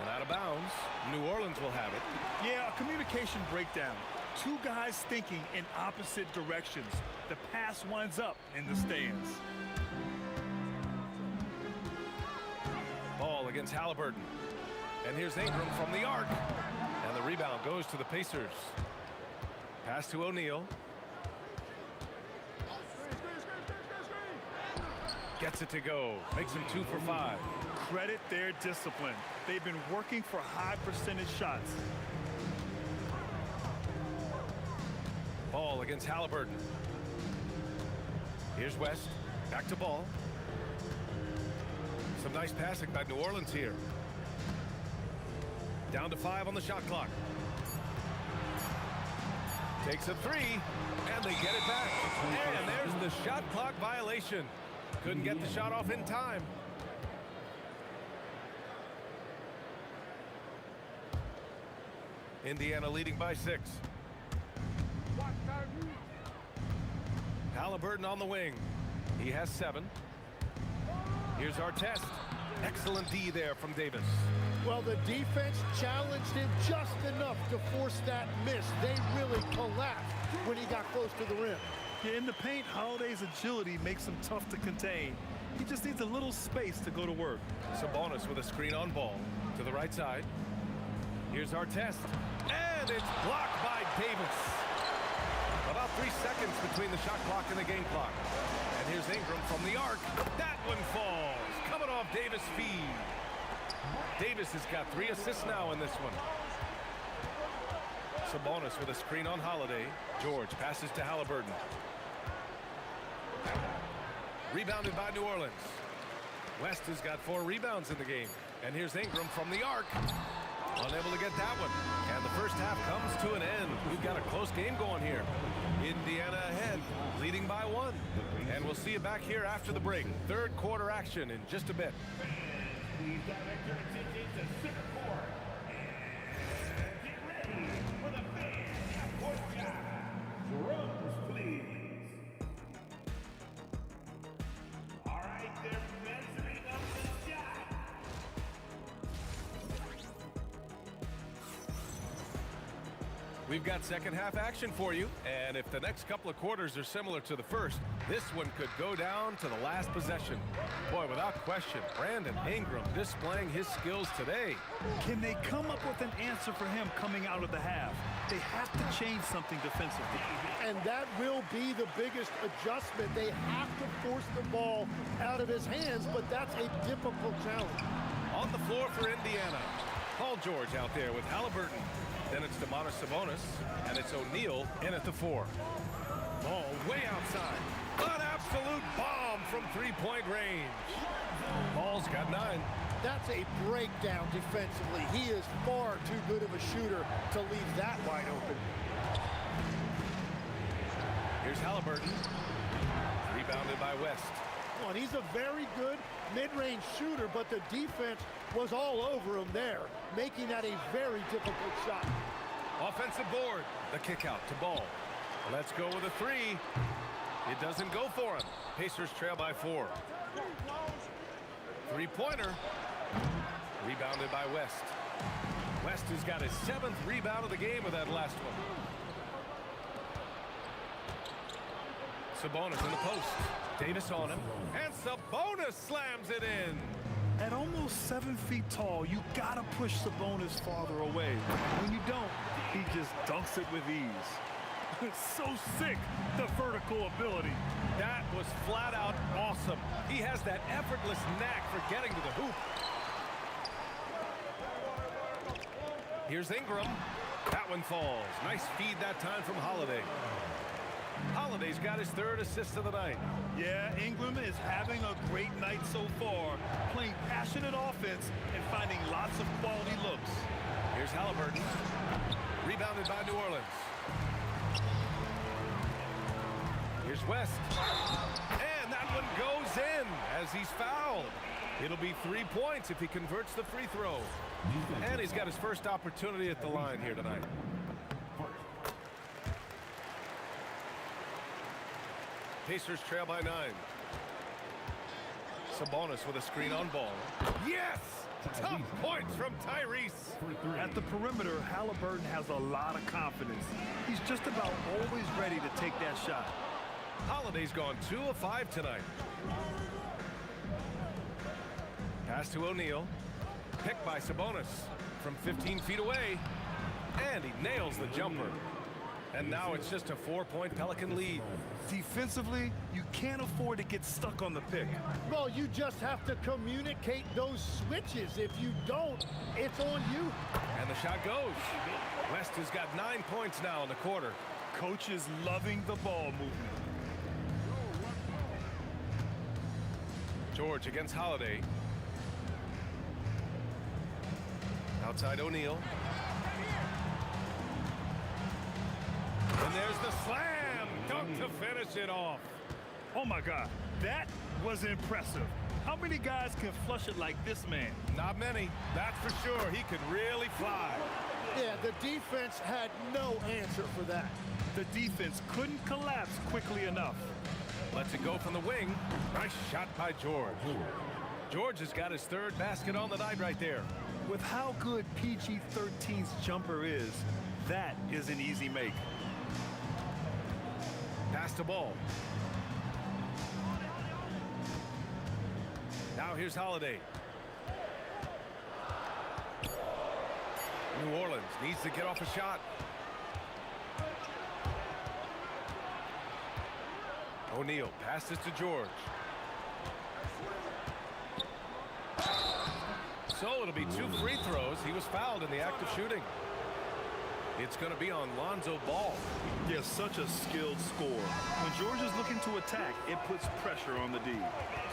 And out of bounds. New Orleans will have it. Yeah, a communication breakdown. Two guys thinking in opposite directions. The pass winds up in the stands. Ball against Halliburton. And here's Ingram from the arc. And the rebound goes to the Pacers. Pass to O'Neal. Gets it to go. Makes him 2 for 5. Credit their discipline. They've been working for high percentage shots. Ball against Halliburton. Here's West. Back to Ball. Some nice passing by New Orleans here. Down to 5 on the shot clock. Takes a 3, and they get it back. And there's the shot clock violation. Couldn't get the shot off in time. Indiana leading by 6. Halliburton on the wing. He has 7. Here's Artest. Excellent D there from Davis. Well, the defense challenged him just enough to force that miss. They really collapsed when he got close to the rim. Yeah, in the paint, Holiday's agility makes him tough to contain. He just needs a little space to go to work. Sabonis with a screen on Ball to the right side. Here's Artest. And it's blocked by Davis. About 3 seconds between the shot clock and the game clock. And here's Ingram from the arc. That one falls. Coming off Davis' feed. Davis has got 3 assists now in this one. Sabonis with a screen on Holiday. George passes to Halliburton. Rebounded by New Orleans. West has got 4 rebounds in the game. And here's Ingram from the arc. Unable to get that one. And the first half comes to an end. We've got a close game going here. Indiana ahead, leading by 1. And we'll see you back here after the break. Third quarter action in just a bit. Please direct your attention to center court. And get ready for the fans at court shot. Drums, please. All right, they're measuring up the shot. We've got second half action for you, and if the next couple of quarters are similar to the first, this one could go down to the last possession. Boy, without question, Brandon Ingram displaying his skills today. Can they come up with an answer for him coming out of the half? They have to change something defensively. And that will be the biggest adjustment. They have to force the ball out of his hands, but that's a difficult challenge. On the floor for Indiana, Paul George out there with Halliburton. Then it's Domantas Sabonis, and it's O'Neal in at the 4. Ball way outside. An absolute bomb from three-point range. Ball's got 9. That's a breakdown defensively. He is far too good of a shooter to leave that wide open. Here's Halliburton. Rebounded by West. And he's a very good mid-range shooter, but the defense was all over him there, making that a very difficult shot. Offensive board. The kick out to Ball. Let's go with a 3. It doesn't go for him. Pacers trail by 4. Three-pointer. Rebounded by West. West has got his 7th rebound of the game with that last one. Sabonis in the post. Davis on him. And Sabonis slams it in. At almost 7 feet tall, you gotta push Sabonis farther away. When you don't, he just dunks it with ease. It's so sick, the vertical ability. That was flat out awesome. He has that effortless knack for getting to the hoop. Here's Ingram. That one falls. Nice feed that time from Holiday. Holiday's got his 3rd assist of the night. Yeah, Ingram is having a great night so far, playing passionate offense and finding lots of quality looks. Here's Halliburton. Rebounded by New Orleans. Here's West. And that one goes in as he's fouled. It'll be 3 points if he converts the free throw. And he's got his first opportunity at the line here tonight. Pacers trail by 9. Sabonis with a screen on ball. Yes! Tough points from Tyrese. At the perimeter, Halliburton has a lot of confidence. He's just about always ready to take that shot. Holiday's gone 2 of 5 tonight. Pass to O'Neal. Picked by Sabonis from 15 feet away. And he nails the jumper. And now it's just a 4-point Pelican lead. Defensively, you can't afford to get stuck on the pick. Well, you just have to communicate those switches. If you don't, it's on you. And the shot goes. West has got 9 points now in the quarter. Coach is loving the ball movement. George against Holiday. Outside O'Neal. And there's the slam dunk to finish it off. Oh my God, that was impressive. How many guys can flush it like this man? Not many, that's for sure. He could really fly. Yeah, the defense had no answer for that. The defense couldn't collapse quickly enough. Lets it go from the wing. Nice shot by George. George has got his 3rd basket on the night right there. With how good PG-13's jumper is, that is an easy make. Pass the ball. Now here's Holiday. New Orleans needs to get off a shot. O'Neal passes to George. So it'll be 2 free throws. He was fouled in the act of shooting. It's going to be on Lonzo Ball. Yeah, such a skilled scorer. When George is looking to attack, it puts pressure on the D.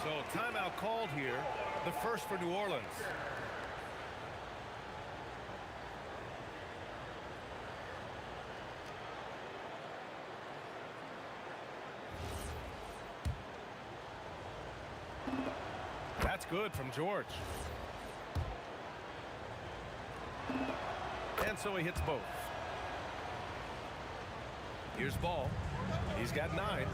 So timeout called here, the first for New Orleans. That's good from George. And so he hits both. Here's Ball. He's got 9.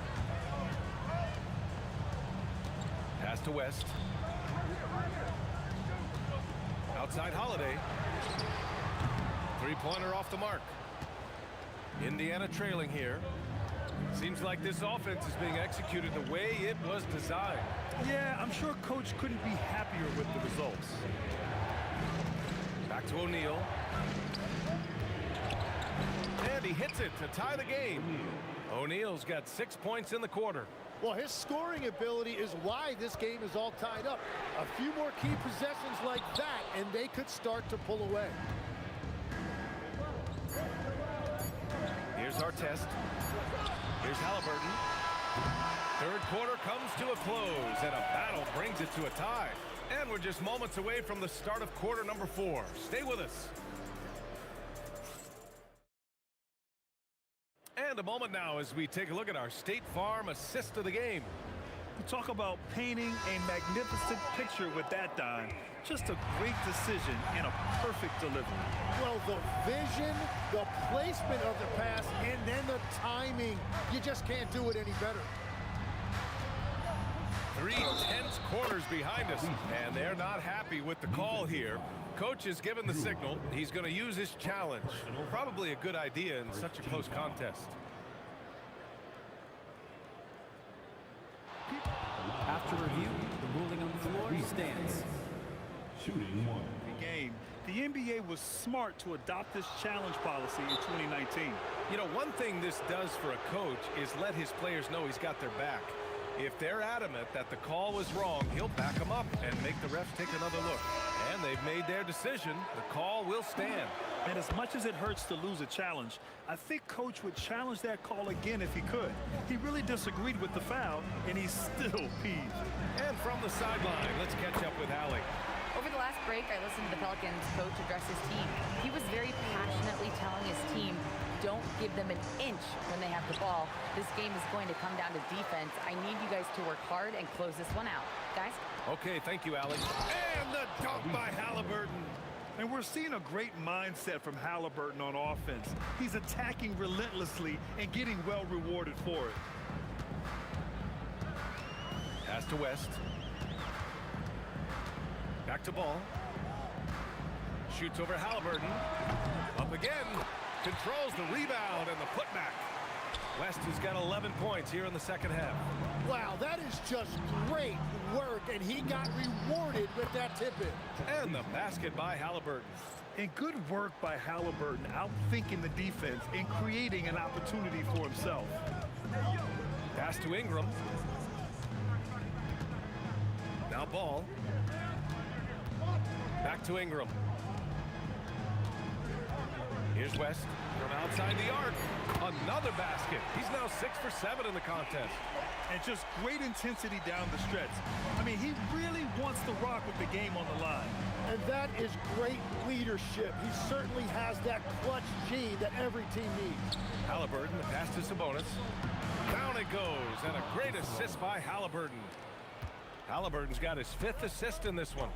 Pass to West. Outside Holiday. 3-pointer off the mark. Indiana trailing here. Seems like this offense is being executed the way it was designed. Yeah, I'm sure Coach couldn't be happier with the results. Back to O'Neal. And he hits it to tie the game. O'Neal's got 6 points in the quarter. Well, his scoring ability is why this game is all tied up. A few more key possessions like that, and they could start to pull away. Here's our test. Here's Halliburton. 3rd quarter comes to a close, and a battle brings it to a tie. And we're just moments away from the start of quarter number 4. Stay with us. And a moment now as we take a look at our State Farm assist of the game. You talk about painting a magnificent picture with that dime. Just a great decision and a perfect delivery. Well, the vision, the placement of the pass, and then the timing. You just can't do it any better. 3 tense quarters behind us, and they're not happy with the call here. Coach has given the signal. He's going to use his challenge. Probably a good idea in such a close contest. After review, the ruling on the floor stands. Shooting 1. Game. The NBA was smart to adopt this challenge policy in 2019. You know, one thing this does for a coach is let his players know he's got their back. If they're adamant that the call was wrong, he'll back them up and make the refs take another look. And they've made their decision. The call will stand. And as much as it hurts to lose a challenge, I think Coach would challenge that call again if he could. He really disagreed with the foul, and he's still peeved. And from the sideline, let's catch up with Allie. Over the last break, I listened to the Pelicans coach address his team. He was very passionately telling his team, don't give them an inch when they have the ball. This game is going to come down to defense. I need you guys to work hard and close this one out. Guys? Okay, thank you, Allie. And the dunk by Halliburton. And we're seeing a great mindset from Halliburton on offense. He's attacking relentlessly and getting well rewarded for it. Pass to West. Back to Ball. Shoots over Halliburton. Up again. Controls the rebound and the putback. West has got 11 points here in the second half. Wow, that is just great work, and he got rewarded with that tip-in. And the basket by Halliburton. And good work by Halliburton, outthinking the defense and creating an opportunity for himself. Pass to Ingram. Now Ball. Back to Ingram. Here's West from outside the arc. Another basket. He's now 6 for 7 in the contest. And just great intensity down the stretch. I mean, he really wants to rock with the game on the line. And that is great leadership. He certainly has that clutch gene that every team needs. Halliburton, the pass to Sabonis. Down it goes, and a great assist by Halliburton. Halliburton's got his 5th assist in this one.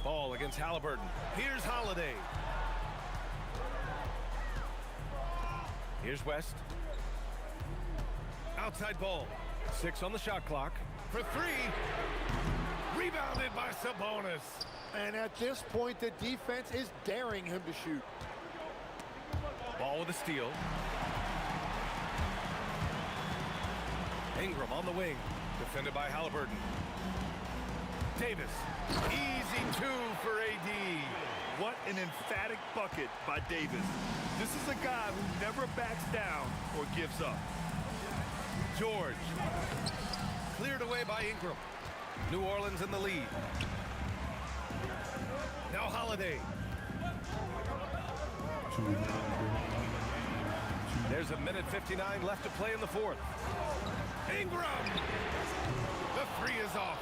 Ball against Halliburton. Here's Holiday. Here's West. Outside Ball. 6 on the shot clock. For 3. Rebounded by Sabonis. And at this point, the defense is daring him to shoot. Ball with a steal. Ingram on the wing. Defended by Halliburton. Davis. Easy 2 for AD. What an emphatic bucket by Davis. This is a guy who never backs down or gives up. George. Cleared away by Ingram. New Orleans in the lead. Now Holiday. There's 1:59 left to play in the 4th. Ingram! The 3 is off.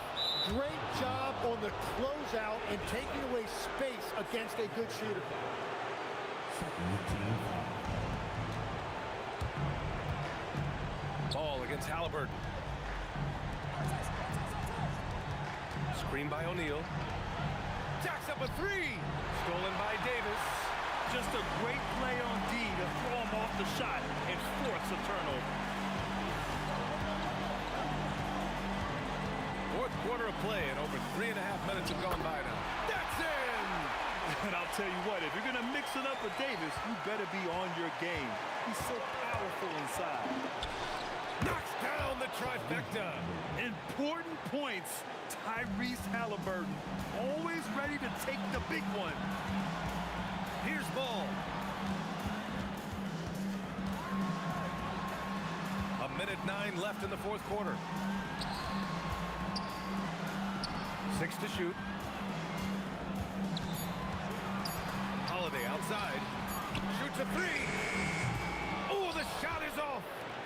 Great job on the closeout and taking away space against a good shooter. Ball against Halliburton. Screen by O'Neal. Jacks up a 3. Stolen by Davis. Just a great play on D to throw him off the shot and force a turnover. 4th quarter of play, and over 3.5 minutes have gone by now. That's in! And I'll tell you what, if you're going to mix it up with Davis, you better be on your game. He's so powerful inside. Knocks down the trifecta. Important points. Tyrese Halliburton, always ready to take the big one. Here's Ball. 1:09 left in the 4th quarter. 6 to shoot. Holiday outside. Shoots a 3. Oh, the shot is off.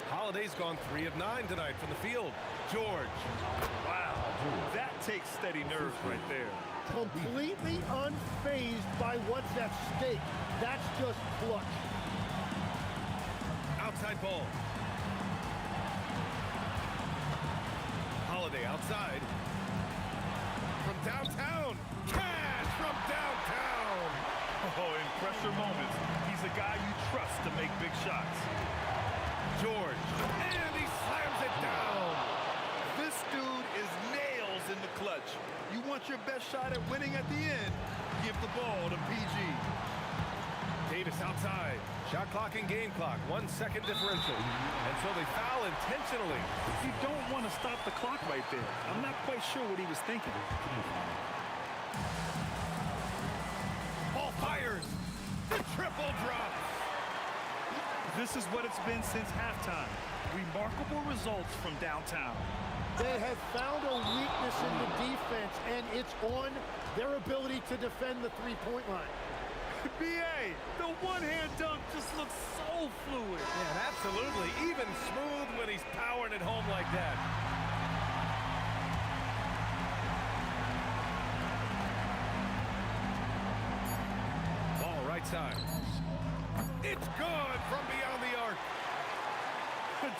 Holiday's gone 3 of 9 tonight from the field. George. Wow, that takes steady nerves right there. Completely unfazed by what's at stake. That's just clutch. Outside Ball. Holiday outside. From downtown. Cash from downtown. Oh, in pressure moments, he's a guy you trust to make big shots. George. And he slams it down. This dude is nails in the clutch. You want your best shot at winning at the end, give the ball to PG. Davis outside. Shot clock and game clock. 1 second differential. And so they foul intentionally. You don't want to stop the clock right there. I'm not quite sure what he was thinking. Ball fires. The triple drops. This is what it's been since halftime. Remarkable results from downtown. They have found a weakness in the defense, and it's on their ability to defend the three-point line. B.A., the one-hand dunk just looks so fluid. Yeah, absolutely. Even smooth when he's powering it home like that. Ball right side. It's good from beyond the arc.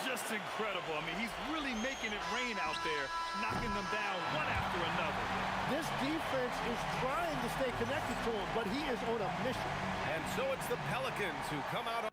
Just incredible. I mean, he's really making it rain out there, knocking them down one after another. This defense is trying to stay connected to him, but he is on a mission. And so it's the Pelicans who come out on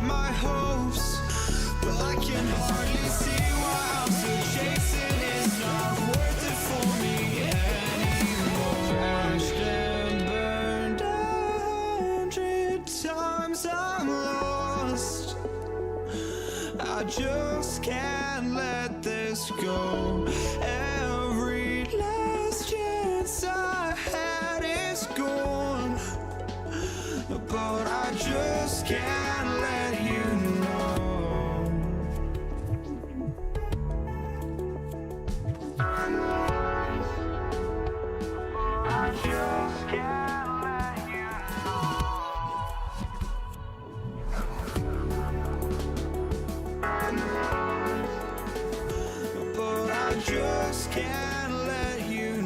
my hopes, but I can hardly see why I'm still chasing. It's not worth it for me anymore. Crashed and burned 100 times, I'm lost. I just can't let this go. Every last chance I had is gone, but I just can't let you know. I just can't let you know. But I just can't let you know.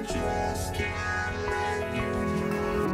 Just can't let you know.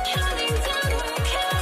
Counting down, we're counting.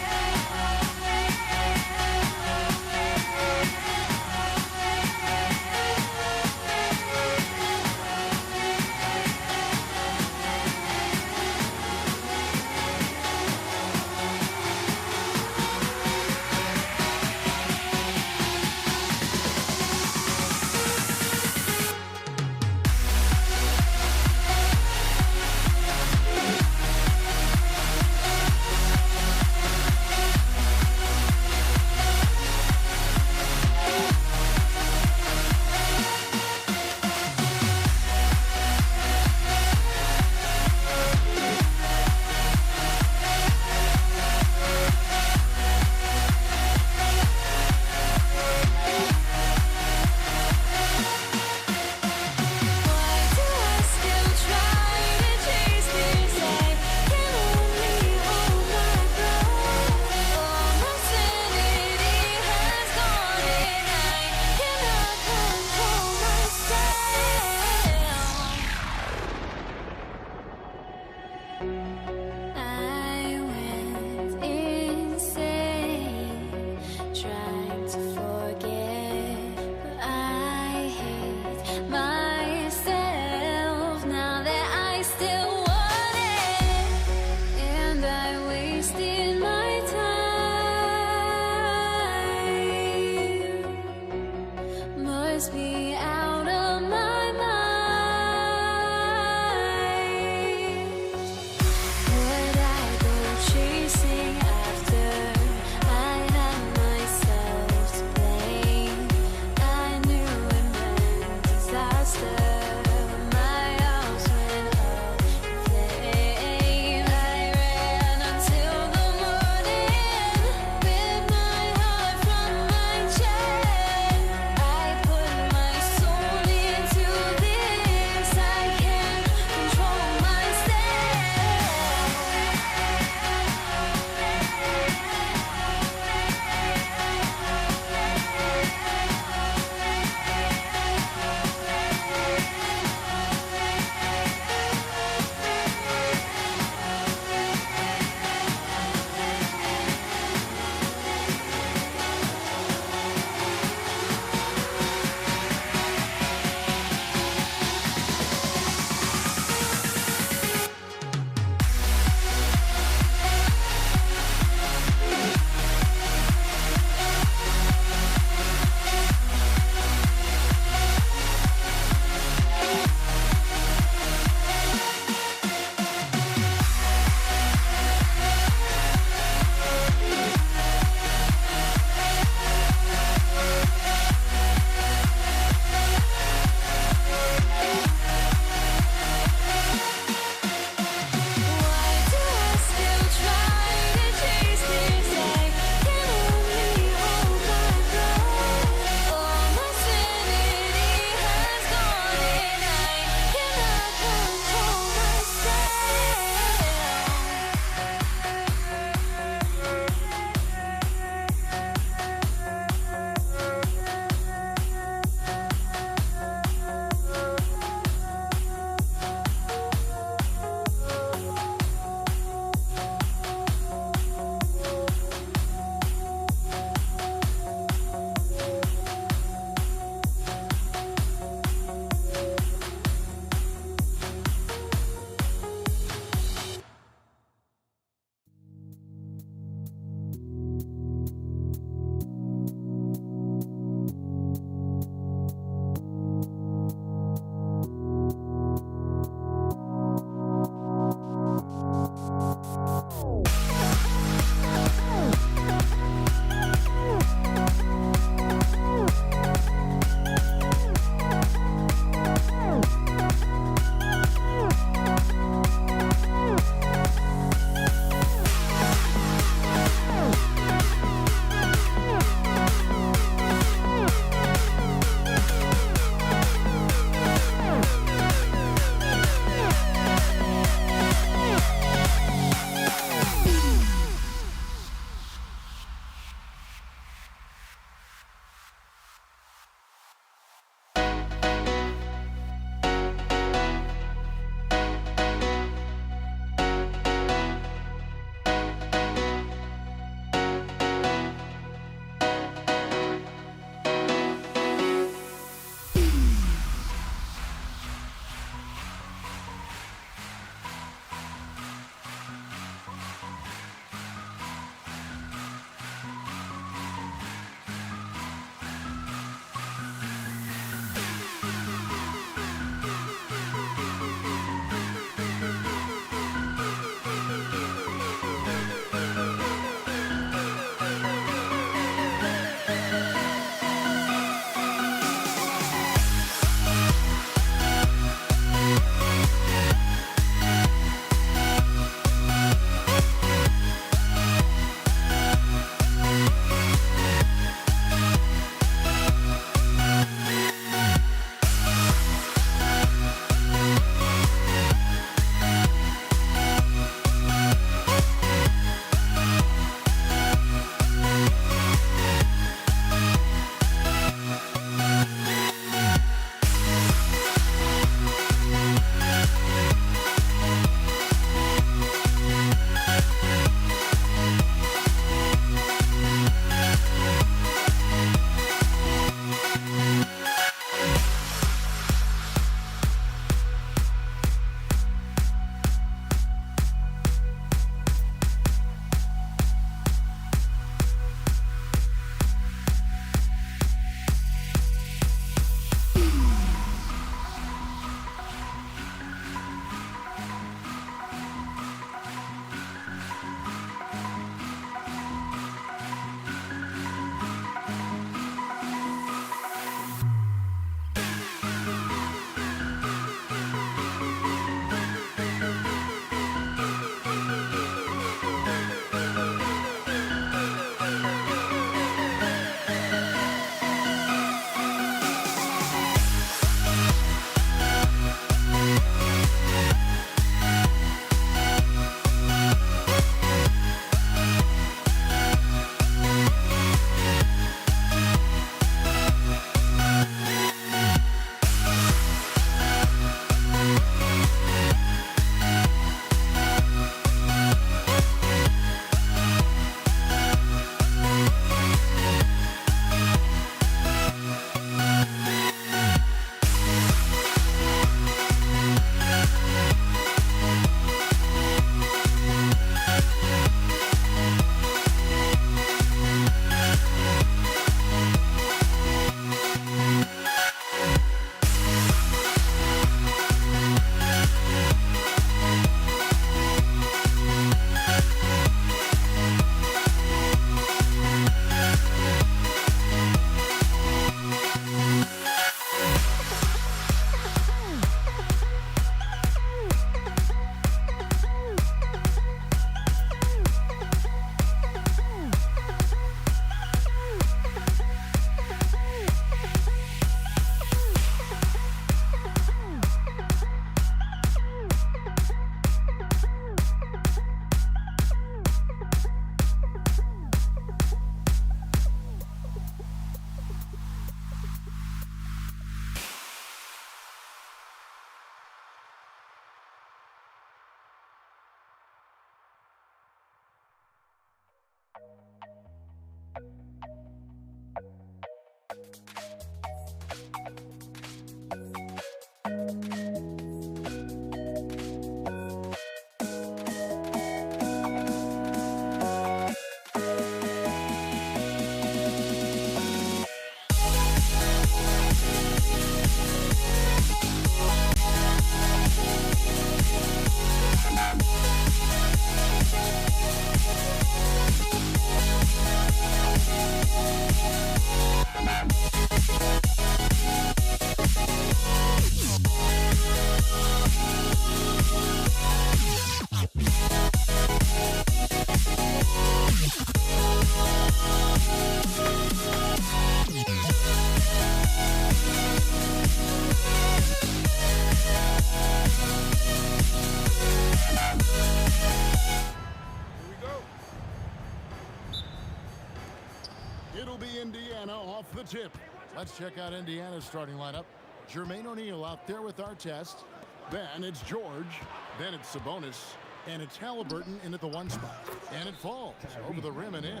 It'll be Indiana off the tip. Let's check out Indiana's starting lineup. Jermaine O'Neal out there with Artest. Then it's George. Then it's Sabonis. And it's Halliburton in at the 1 spot. And it falls over the rim and in.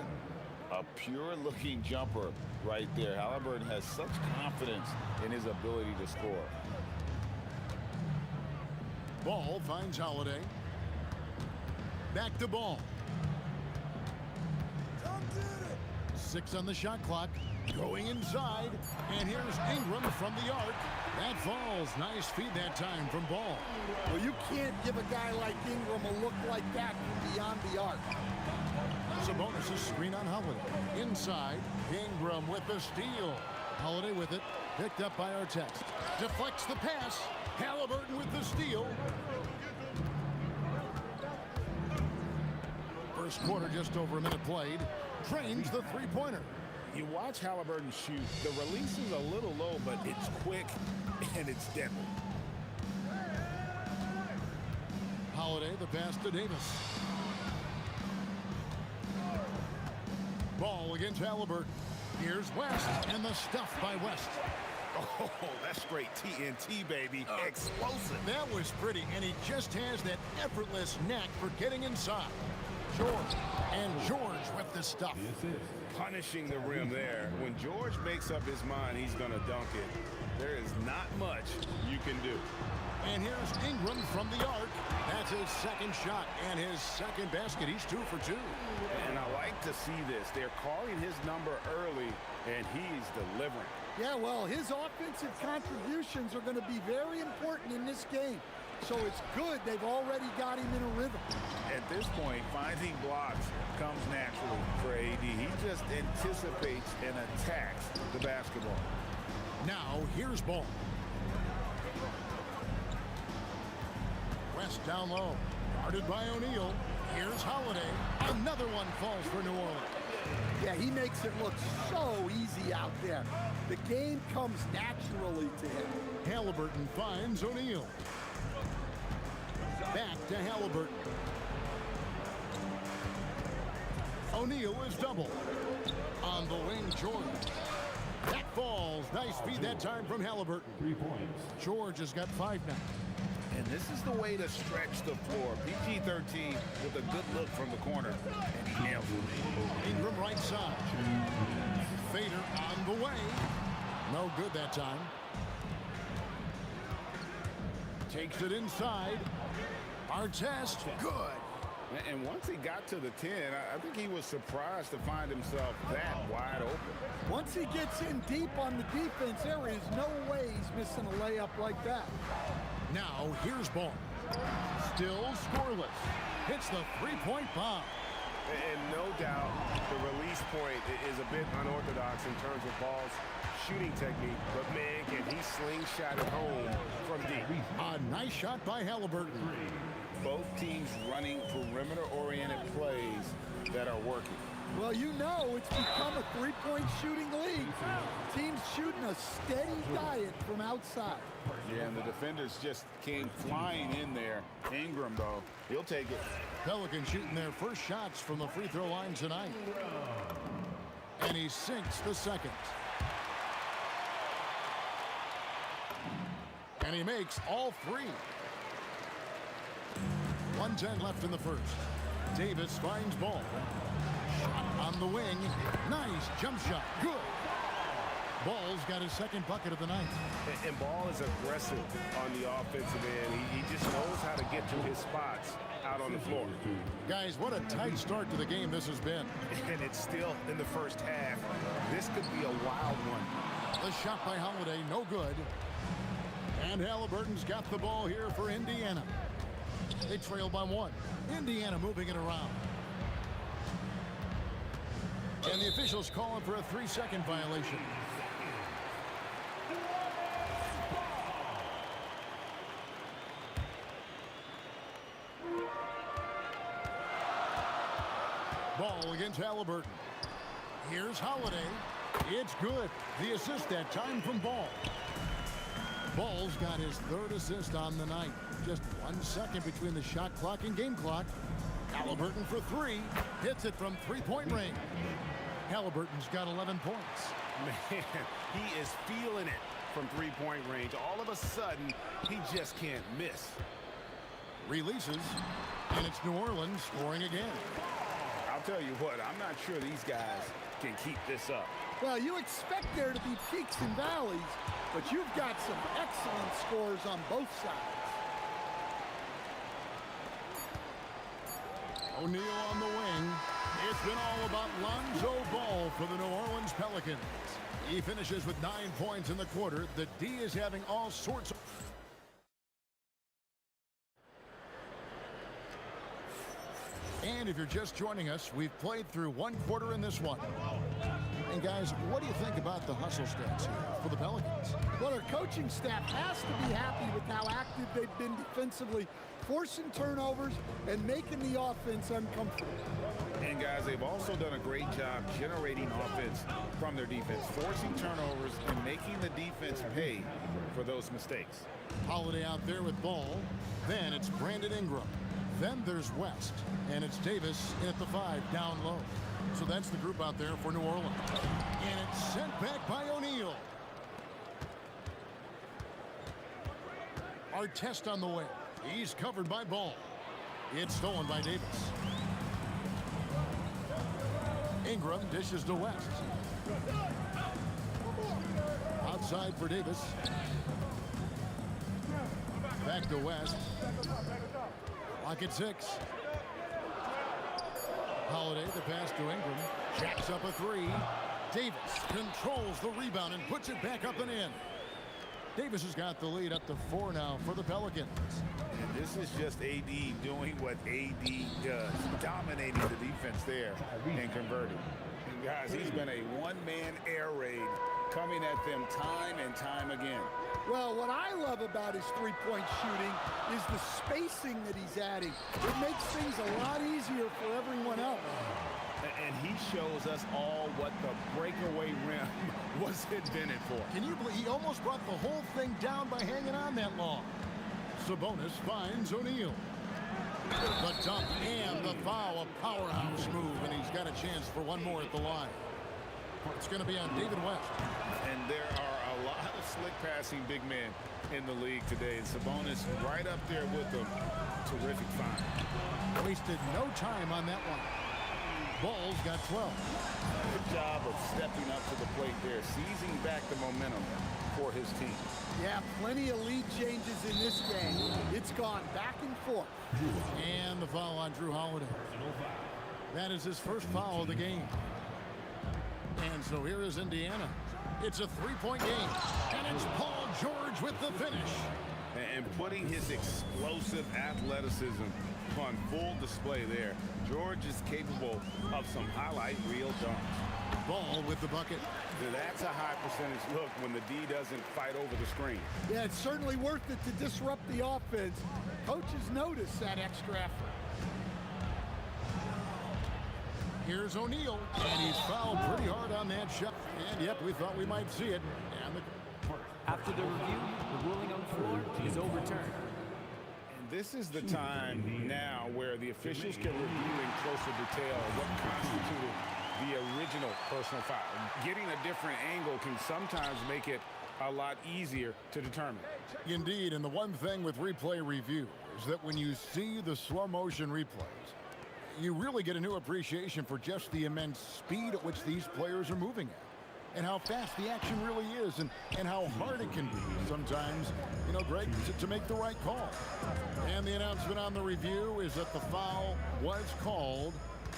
A pure-looking jumper right there. Halliburton has such confidence in his ability to score. Ball finds Holiday. Back to Ball. 6 on the shot clock. Going inside. And here's Ingram from the arc. That falls. Nice feed that time from Ball. Well, you can't give a guy like Ingram a look like that from beyond the arc. Sabonis' screen on Holiday. Inside. Ingram with the steal. Holiday with it. Picked up by Artest. Deflects the pass. Halliburton with the steal. First quarter, just over a minute played. Trains the three-pointer. You watch Halliburton shoot. The release is a little low, but it's quick and it's deadly. Holiday, the pass to Davis. Ball against Halliburton. Here's West, and the stuff by West. Oh, that's straight TNT, baby. Explosive. That was pretty, and he just has that effortless knack for getting inside. George, and George with the stuff. Punishing the rim there. When George makes up his mind he's going to dunk it, there is not much you can do. And here's Ingram from the arc. That's his second shot and his second basket. He's 2 for 2. And I like to see this. They're calling his number early, and he's delivering. Yeah, well, his offensive contributions are going to be very important in this game. So it's good they've already got him in a rhythm. At this point, finding blocks comes naturally for AD. He just anticipates and attacks the basketball. Now, here's Ball. West down low. Guarded by O'Neal. Here's Holiday. Another one falls for New Orleans. Yeah, he makes it look so easy out there. The game comes naturally to him. Halliburton finds O'Neal. Back to Halliburton. O'Neal is double. On the wing, George. That falls. Nice feed that time from Halliburton. 3 points. George has got 5 now. And this is the way to stretch the floor. PG-13 with a good look from the corner. And he nails it. Ingram right side. Fader on the way. No good that time. Takes it inside. Artest, good. And once he got to the 10, I think he was surprised to find himself that wide open. Once he gets in deep on the defense, there is no way he's missing a layup like that. Now, here's Ball. Still scoreless. Hits the three-point bomb. And no doubt, the release point is a bit unorthodox in terms of Ball's shooting technique. But, man, can he slingshot it home from deep. A nice shot by Halliburton. Both teams running perimeter-oriented plays that are working. Well, you know it's become a three-point shooting league. Teams shooting a steady diet from outside. Yeah, and the defenders just came flying in there. Ingram, though, he'll take it. Pelicans shooting their first shots from the free throw line tonight. And he sinks the second. And he makes all 3. 1:10 left in the first. Davis finds Ball. Shot on the wing. Nice jump shot. Good. Ball's got his second bucket of the night. And Ball is aggressive on the offensive end. He just knows how to get to his spots out on the floor. Guys, what a tight start to the game this has been. And it's still in the first half. This could be a wild one. The shot by Holiday, no good. And Halliburton's got the ball here for Indiana. They trail by 1. Indiana moving it around. And the officials calling for a 3-second violation. Ball against Halliburton. Here's Holiday. It's good. The assist that time from Ball. Ball's got his 3rd assist on the night. Just 1 second between the shot clock and game clock. Halliburton for 3. Hits it from 3-point range. Halliburton's got 11 points. Man, he is feeling it from three-point range. All of a sudden, he just can't miss. Releases, and it's New Orleans scoring again. I'll tell you what, I'm not sure these guys can keep this up. Well, you expect there to be peaks and valleys, but you've got some excellent scores on both sides. O'Neal on the wing. It's been all about Lonzo Ball for the New Orleans Pelicans. He finishes with 9 points in the quarter. The D is having all sorts of... And if you're just joining us, we've played through one quarter in this one. And guys, what do you think about the hustle stats here for the Pelicans? Well, their coaching staff has to be happy with how active they've been defensively, forcing turnovers and making the offense uncomfortable. And guys, they've also done a great job generating offense from their defense, forcing turnovers and making the defense pay for those mistakes. Holiday out there with Ball. Then it's Brandon Ingram. Then there's West. And it's Davis in at the 5 down low. So that's the group out there for New Orleans. And it's sent back by O'Neal. Artest on the way. He's covered by Ball. It's stolen by Davis. Ingram dishes to West. Outside for Davis. Back to West. Clock at 6. Holiday, the pass to Ingram. Jacks up a 3. Davis controls the rebound and puts it back up and in. Davis has got the lead up to 4 now for the Pelicans. And this is just AD doing what AD does, dominating the defense there and converting. And guys, he's been a one-man air raid coming at them time and time again. Well, what I love about his three-point shooting is the spacing that he's adding. It makes things a lot easier for everyone else. And he shows us all what the breakaway rim was invented for. Can you believe he almost brought the whole thing down by hanging on that long? Sabonis finds O'Neal. The dunk and the foul, a powerhouse move, and he's got a chance for one more at the line. It's going to be on David West. And there are a lot of slick passing big men in the league today. And Sabonis right up there with them. Terrific find. Wasted no time on that one. Ball's got 12. Good job of stepping up to the plate there, seizing back the momentum for his team. Yeah, plenty of lead changes in this game. It's gone back and forth. And the foul on Drew Holiday. That is his first foul of the game. And so here is Indiana. It's a three-point game. And it's Paul George with the finish. And putting his explosive athleticism on full display there. George is capable of some highlight reel dunks. Ball with the bucket. That's a high percentage look when the D doesn't fight over the screen. Yeah, it's certainly worth it to disrupt the offense. Coaches notice that extra effort. Here's O'Neal, and he's fouled pretty hard on that shot. And yep, we thought we might see it. And after the review, the ruling on the floor is overturned. And this is the time now where the officials can review in closer detail what constituted the original personal foul. Getting a different angle can sometimes make it a lot easier to determine. Indeed, and the one thing with replay review is that when you see the slow motion replays, you really get a new appreciation for just the immense speed at which these players are moving at, and how fast the action really is, and how hard it can be sometimes, you know, Greg, to make the right call. And the announcement on the review is that the foul was called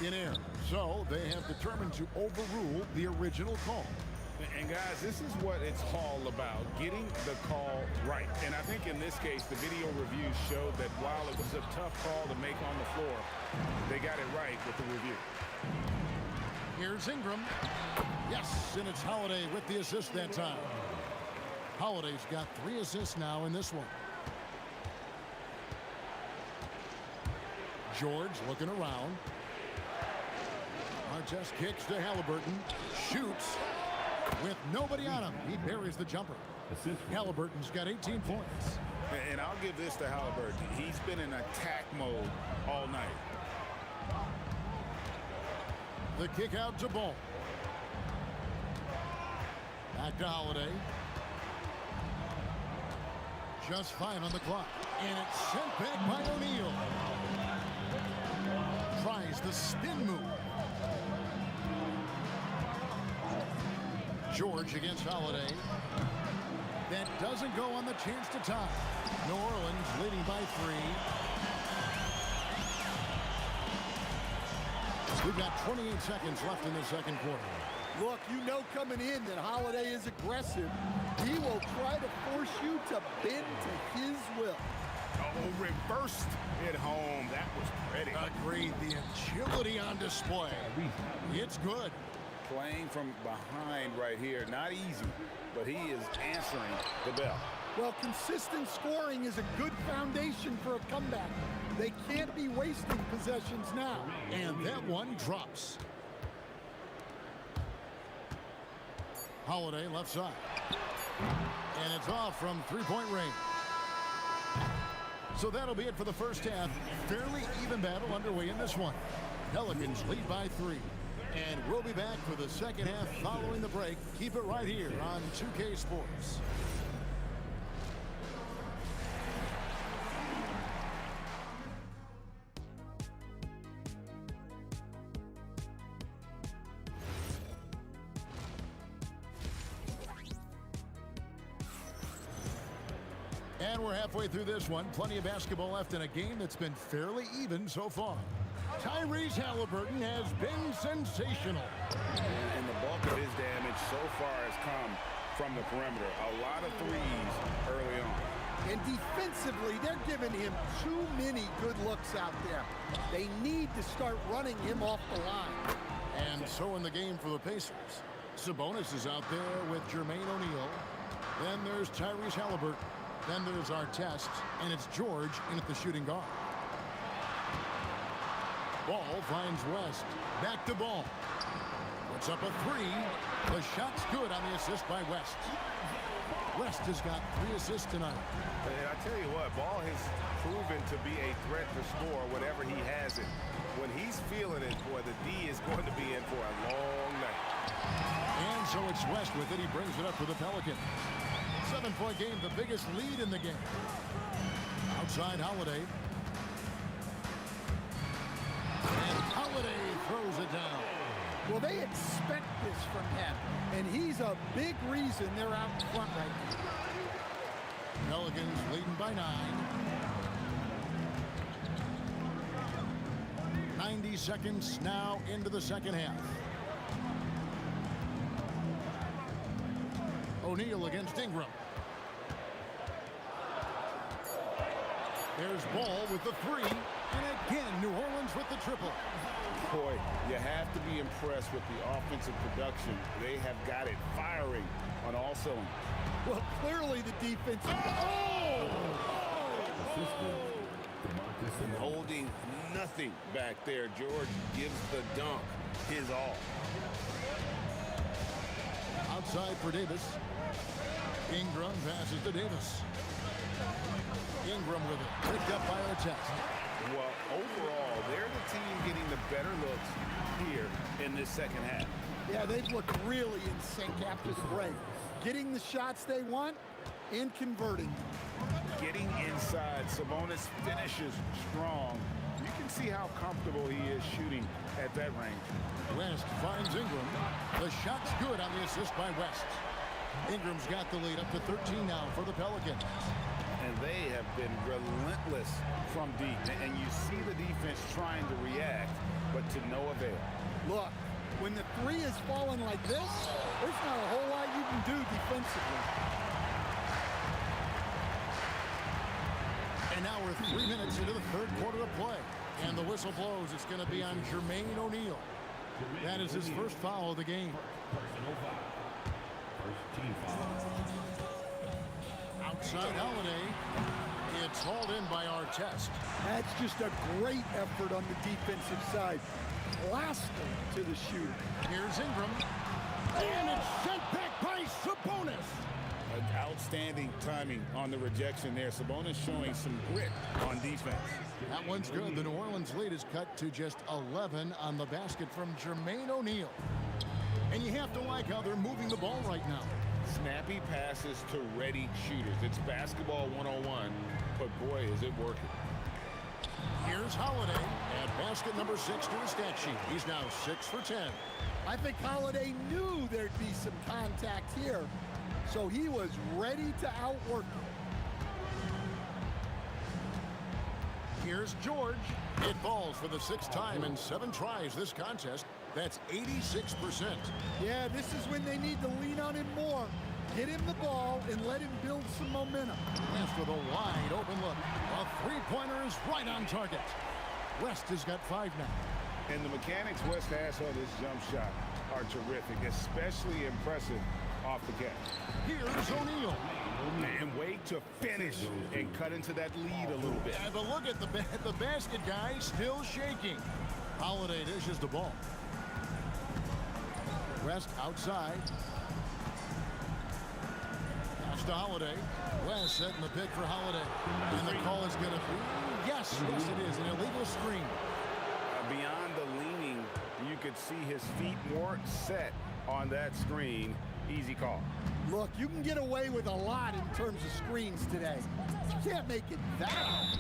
in error. So they have determined to overrule the original call. And guys, this is what it's all about, getting the call right. And I think in this case, the video review showed that while it was a tough call to make on the floor, they got it right with the review. Here's Ingram. Yes, and it's Holiday with the assist that time. Holiday's got 3 assists now in this one. George looking around. Artest kicks to Halliburton. Shoots. With nobody on him, he buries the jumper. Halliburton's got 18 points. And I'll give this to Halliburton. He's been in attack mode all night. The kick out to Ball. Back to Holiday. Just 5 on the clock. And it's sent back by O'Neal. Tries the spin move. George against Holiday. That doesn't go on the chance to tie. New Orleans leading by 3. We've got 28 seconds left in the second quarter. Look, you know coming in that Holiday is aggressive. He will try to force you to bend to his will. Oh, reversed it home. That was pretty. Agreed. The agility on display. It's good. Playing from behind right here. Not easy, but he is answering the bell. Well, consistent scoring is a good foundation for a comeback. They can't be wasting possessions now. And that one drops. Holiday left side. And it's off from three-point range. So that'll be it for the first half. Fairly even battle underway in this one. Pelicans lead by 3. And we'll be back for the second half following the break. Keep it right here on 2K Sports. And we're halfway through this one. Plenty of basketball left in a game that's been fairly even so far. Tyrese Halliburton has been sensational. And the bulk of his damage so far has come from the perimeter. A lot of threes early on. And defensively, they're giving him too many good looks out there. They need to start running him off the line. And so in the game for the Pacers. Sabonis is out there with Jermaine O'Neal. Then there's Tyrese Halliburton. Then there's Artest, and it's George in at the shooting guard. Ball finds West. Back to Ball. Puts up a 3. The shot's good on the assist by West. West has got 3 assists tonight. And I tell you what, Ball has proven to be a threat to score whenever he has it. When he's feeling it, boy, the D is going to be in for a long night. And so it's West with it. He brings it up for the Pelicans. 7-point game, the biggest lead in the game. Outside Holiday. And Holiday throws it down. Well, they expect this from him, and he's a big reason they're out in front right now. Pelicans leading by 9. 90 seconds now into the second half. O'Neal against Ingram. There's Ball with the 3. And again, New Orleans with the triple. Boy, you have to be impressed with the offensive production. They have got it firing on all cylinders. Well, clearly the defense. Holding nothing back there. George gives the dunk his all. Outside for Davis. Ingram passes to Davis. Ingram with it. Picked up by Artest. Well, overall, they're the team getting the better looks here in this second half. Yeah, they've looked really in sync after the break. Getting the shots they want and converting. Getting inside. Sabonis finishes strong. You can see how comfortable he is shooting at that range. West finds Ingram. The shot's good on the assist by West. Ingram's got the lead up to 13 now for the Pelicans. And they have been relentless from deep. And you see the defense trying to react, but to no avail. Look, when the 3 is falling like this, there's not a whole lot you can do defensively. And now we're 3 minutes into the third quarter of play. And the whistle blows. It's going to be on Jermaine O'Neal. That is his first foul of the game. Outside Holiday. It's hauled in by Artest. That's just a great effort on the defensive side. Blasting to the shooter. Here's Ingram. And it's sent back by Sabonis. Outstanding timing on the rejection there. Sabonis showing some grit on defense. That one's good. The New Orleans lead is cut to just 11 on the basket from Jermaine O'Neal. And you have to like how they're moving the ball right now. Snappy passes to ready shooters. It's basketball 101, but boy, is it working. Here's Holiday at basket number 6 to his stat sheet. He's now 6 for 10. I think Holiday knew there'd be some contact here, so he was ready to outwork it. Here's George. It falls for the 6th time in 7 tries this contest. That's 86%. Yeah, this is when they need to lean on him more. Get him the ball and let him build some momentum. West with a wide open look. A three-pointer is right on target. West has got 5 now. And the mechanics West has on this jump shot are terrific, especially impressive off the catch. Here's O'Neal. And wait to finish and cut into that lead a little bit. But look at the basket guy still shaking. Holiday dishes the ball. West outside. Pass to Holiday. West setting the pick for Holiday. And the call is going to be, yes, it is, an illegal screen. Beyond the leaning, you could see his feet weren't set on that screen. Easy call. Look, you can get away with a lot in terms of screens today. You can't make it that.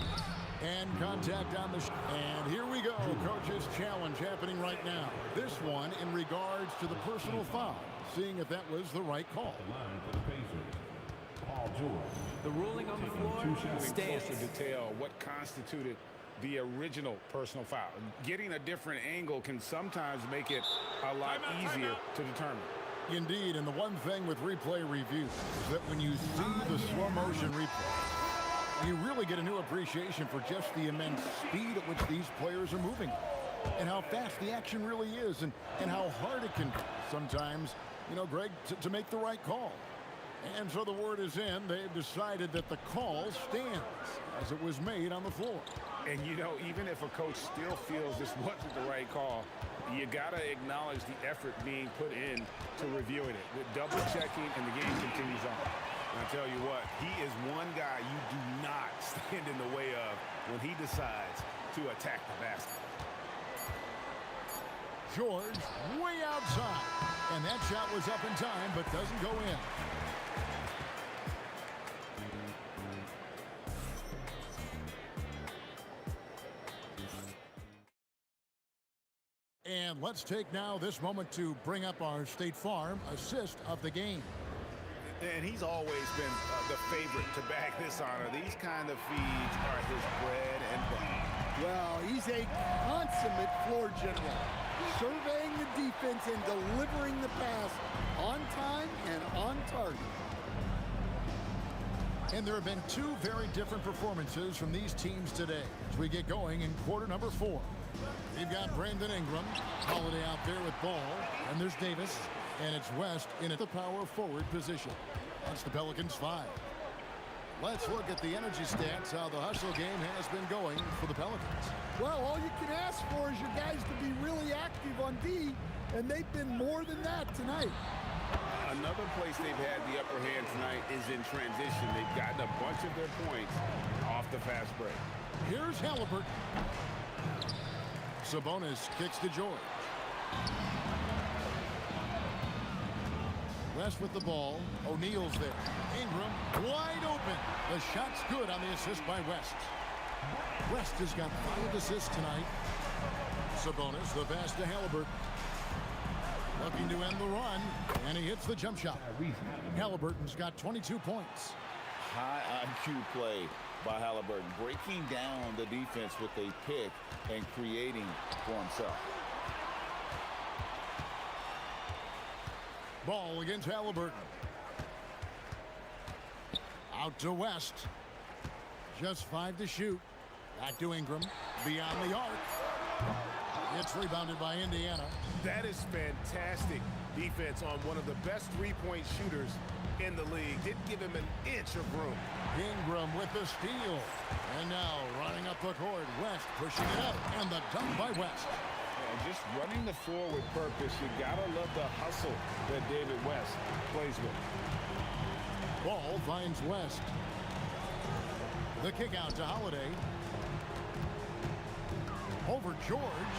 And contact on the and here we go. Coach's challenge happening right now. This one in regards to the personal foul. Seeing if that was the right call. The ruling on the floor stands. Closer detail what constituted the original personal foul. Getting a different angle can sometimes make it a lot easier to determine. Indeed, and the one thing with replay review is that when you see the slow motion replay, you really get a new appreciation for just the immense speed at which these players are moving and how fast the action really is and how hard it can be sometimes, Greg, to make the right call. And so the word is in. They've decided that the call stands as it was made on the floor. And, even if a coach still feels this wasn't the right call, you got to acknowledge the effort being put in to reviewing it. The double checking, and the game continues on. And I tell you what, he is one guy you do not stand in the way of when he decides to attack the basket. George way outside. And that shot was up in time, but doesn't go in. And let's take now this moment to bring up our State Farm assist of the game. And he's always been the favorite to bag this honor. These kind of feeds are his bread and butter. Well, he's a consummate floor general, surveying the defense and delivering the pass on time and on target. And there have been 2 very different performances from these teams today as we get going in quarter number 4. You've got Brandon Ingram, Holiday out there with ball, and there's Davis, and it's West in at the power forward position. That's the Pelicans 5. Let's look at the energy stats, how the hustle game has been going for the Pelicans. Well, all you can ask for is your guys to be really active on D, and they've been more than that tonight. Another place they've had the upper hand tonight is in transition. They've gotten a bunch of their points off the fast break. Here's Halliburton. Sabonis kicks to George. West with the ball. O'Neal's there. Ingram wide open. The shot's good on the assist by West. West has got 5 assists tonight. Sabonis, the pass to Halliburton. Looking to end the run, and he hits the jump shot. Halliburton's got 22 points. High IQ play by Halliburton, breaking down the defense with a pick and creating for himself. Ball against Halliburton. Out to West. Just 5 to shoot. Back to Ingram. Beyond the arc. It's rebounded by Indiana. That is fantastic defense on one of the best three-point shooters in the league. Didn't give him an inch of room. Ingram with the steal. And now running up the court. West pushing it up. And the dunk by West. And just running the floor with purpose. You gotta love the hustle that David West plays with. Ball finds West. The kick out to Holiday. Over George.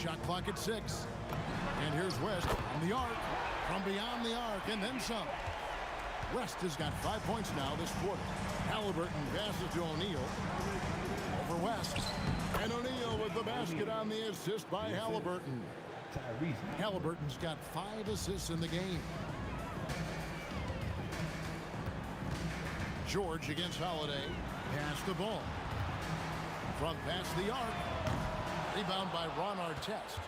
Shot clock at 6. And here's West on the arc, from beyond the arc, and then some. West has got 5 points now this quarter. Halliburton passes to O'Neal. Over West. And O'Neal with the basket on the assist by Halliburton. Halliburton's got 5 assists in the game. George against Holiday. Pass the ball. From past the arc. Rebound by Ron Artest.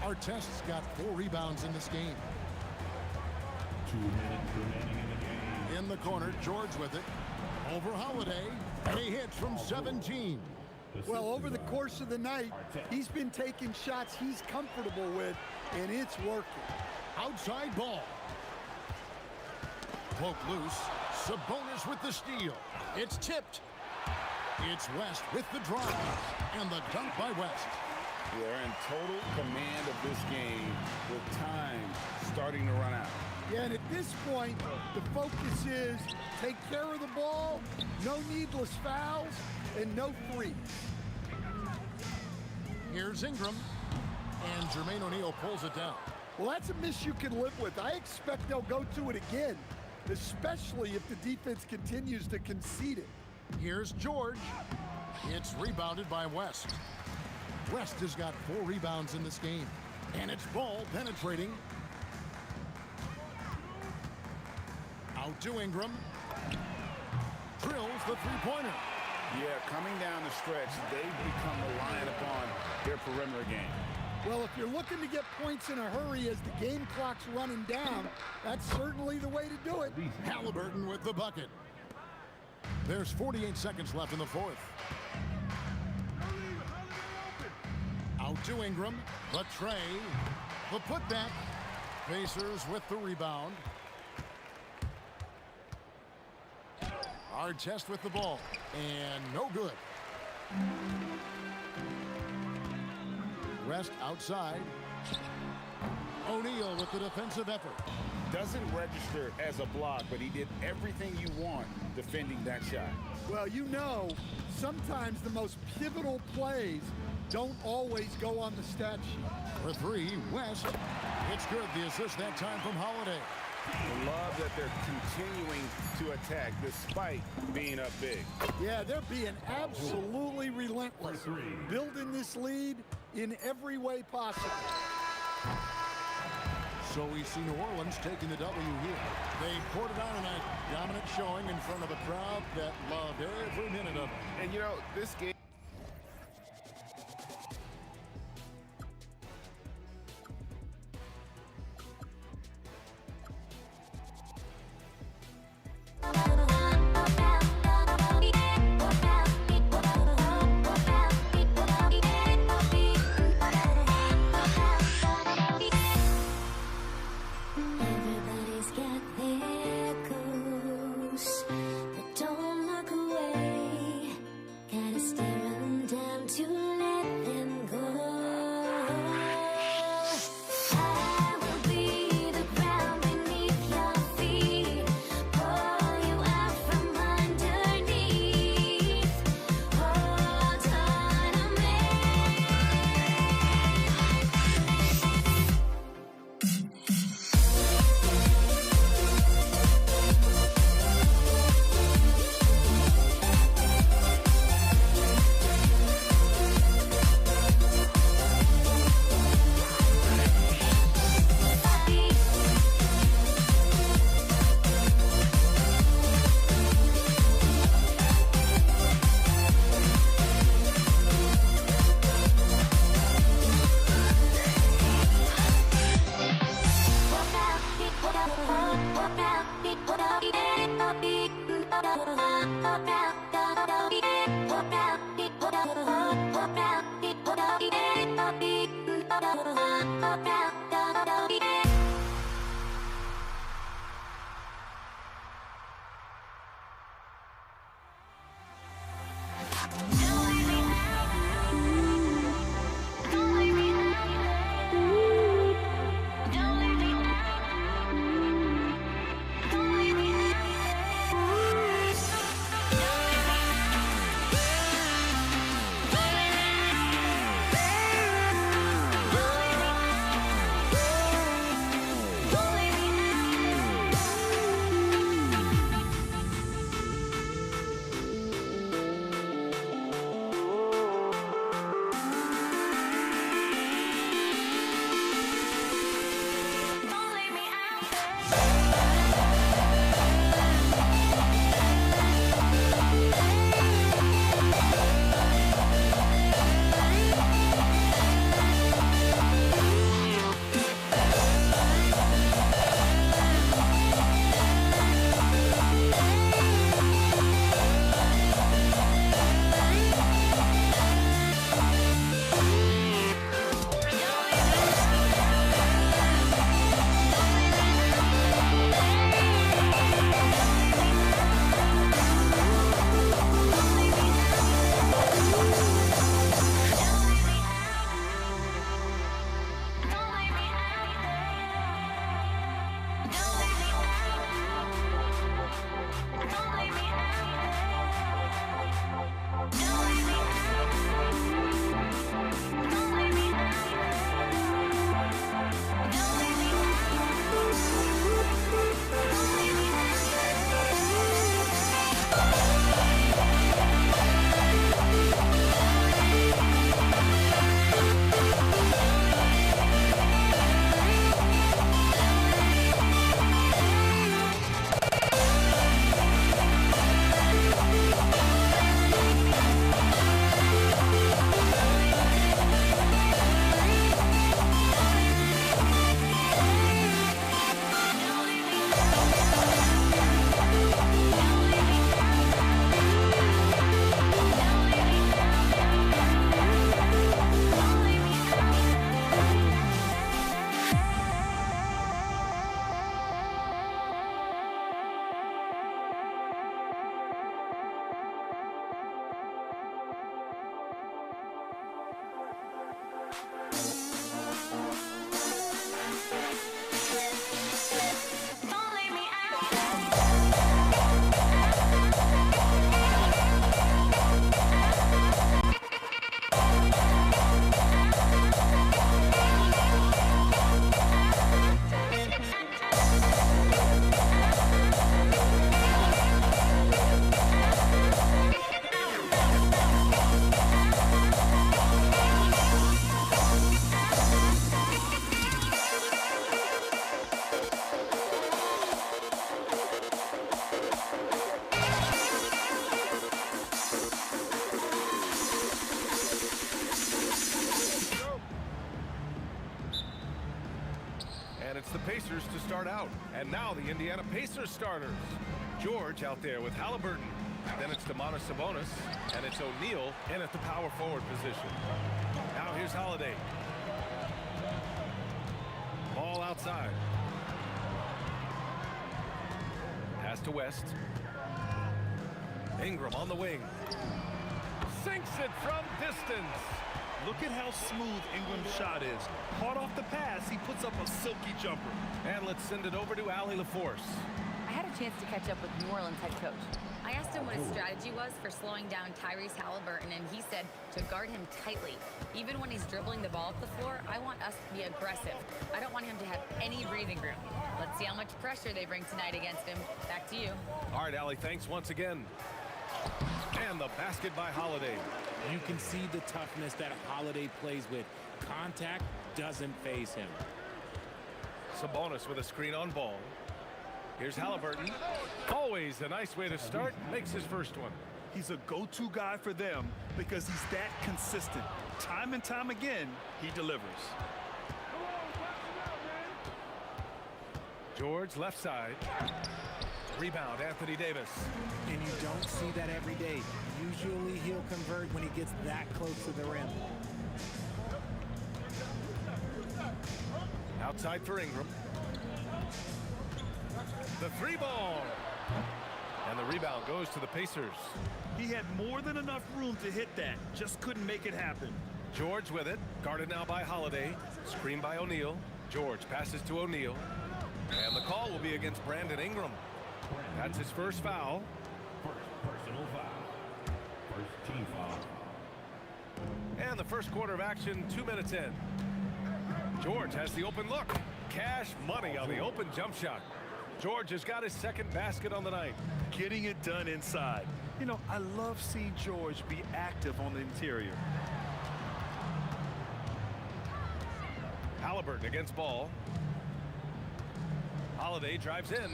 Artest's got 4 rebounds in this game. 2 minutes remaining in the game. In the corner, George with it. Over Holiday. And he hits from 17. Well, over the course of the night, he's been taking shots he's comfortable with, and it's working. Outside ball. Poke loose. Sabonis with the steal. It's tipped. It's West with the drive. And the dunk by West. They're in total command of this game with time starting to run out. Yeah, and at this point, the focus is take care of the ball, no needless fouls, and no threes. Here's Ingram. And Jermaine O'Neal pulls it down. Well, that's a miss you can live with. I expect they'll go to it again, especially if the defense continues to concede it. Here's George. It's rebounded by West. West has got 4 rebounds in this game. And it's ball penetrating. Out to Ingram. Drills the three-pointer. Yeah, coming down the stretch, they've become reliant upon their perimeter game. Well, if you're looking to get points in a hurry as the game clock's running down, that's certainly the way to do it. Halliburton with the bucket. There's 48 seconds left in the fourth. Out to Ingram. The tray. The putback. Pacers with the rebound. Artest with the ball. And no good. West outside. O'Neal with the defensive effort. Doesn't register as a block, but he did everything you want defending that shot. Well, you know, sometimes the most pivotal plays don't always go on the stat sheet. For 3, West. It's good. The assist that time from Holiday. I love that they're continuing to attack despite being up big. Yeah, they're being absolutely relentless. Building this lead in every way possible. So we see New Orleans taking the W here. They poured it on tonight. Dominant showing in front of a crowd that loved every minute of it. And you know, this game... it's the Pacers to start out. And now the Indiana Pacers starters. George out there with Halliburton. Then it's Domantas Sabonis. And it's O'Neal in at the power forward position. Now here's Holiday. Ball outside. Pass to West. Ingram on the wing. Sinks it from distance. Look at how smooth Ingram's shot is. Hard off the pass, he puts up a silky jumper. And let's send it over to Allie LaForce. I had a chance to catch up with New Orleans head coach. I asked him what his strategy was for slowing down Tyrese Halliburton, and he said to guard him tightly. Even when he's dribbling the ball up the floor, I want us to be aggressive. I don't want him to have any breathing room. Let's see how much pressure they bring tonight against him. Back to you. All right, Allie, thanks once again. And the basket by Holiday. You can see the toughness that Holiday plays with. Contact doesn't faze him. Sabonis with a screen on ball. Here's Halliburton. Always a nice way to start. Makes his first one. He's a go-to guy for them because he's that consistent. Time and time again, he delivers. George left side. Rebound, Anthony Davis. And you don't see that every day. Usually he'll convert when he gets that close to the rim. Outside for Ingram. The three ball. And the rebound goes to the Pacers. He had more than enough room to hit that. Just couldn't make it happen. George with it. Guarded now by Holiday. Screen by O'Neal. George passes to O'Neal. And the call will be against Brandon Ingram. That's his first foul. First personal foul. First team foul. And the first quarter of action, 2 minutes in. George has the open look. Cash money on the open jump shot. George has got his second basket on the night. Getting it done inside. You know, I love seeing George be active on the interior. Halliburton against ball. Holiday drives in.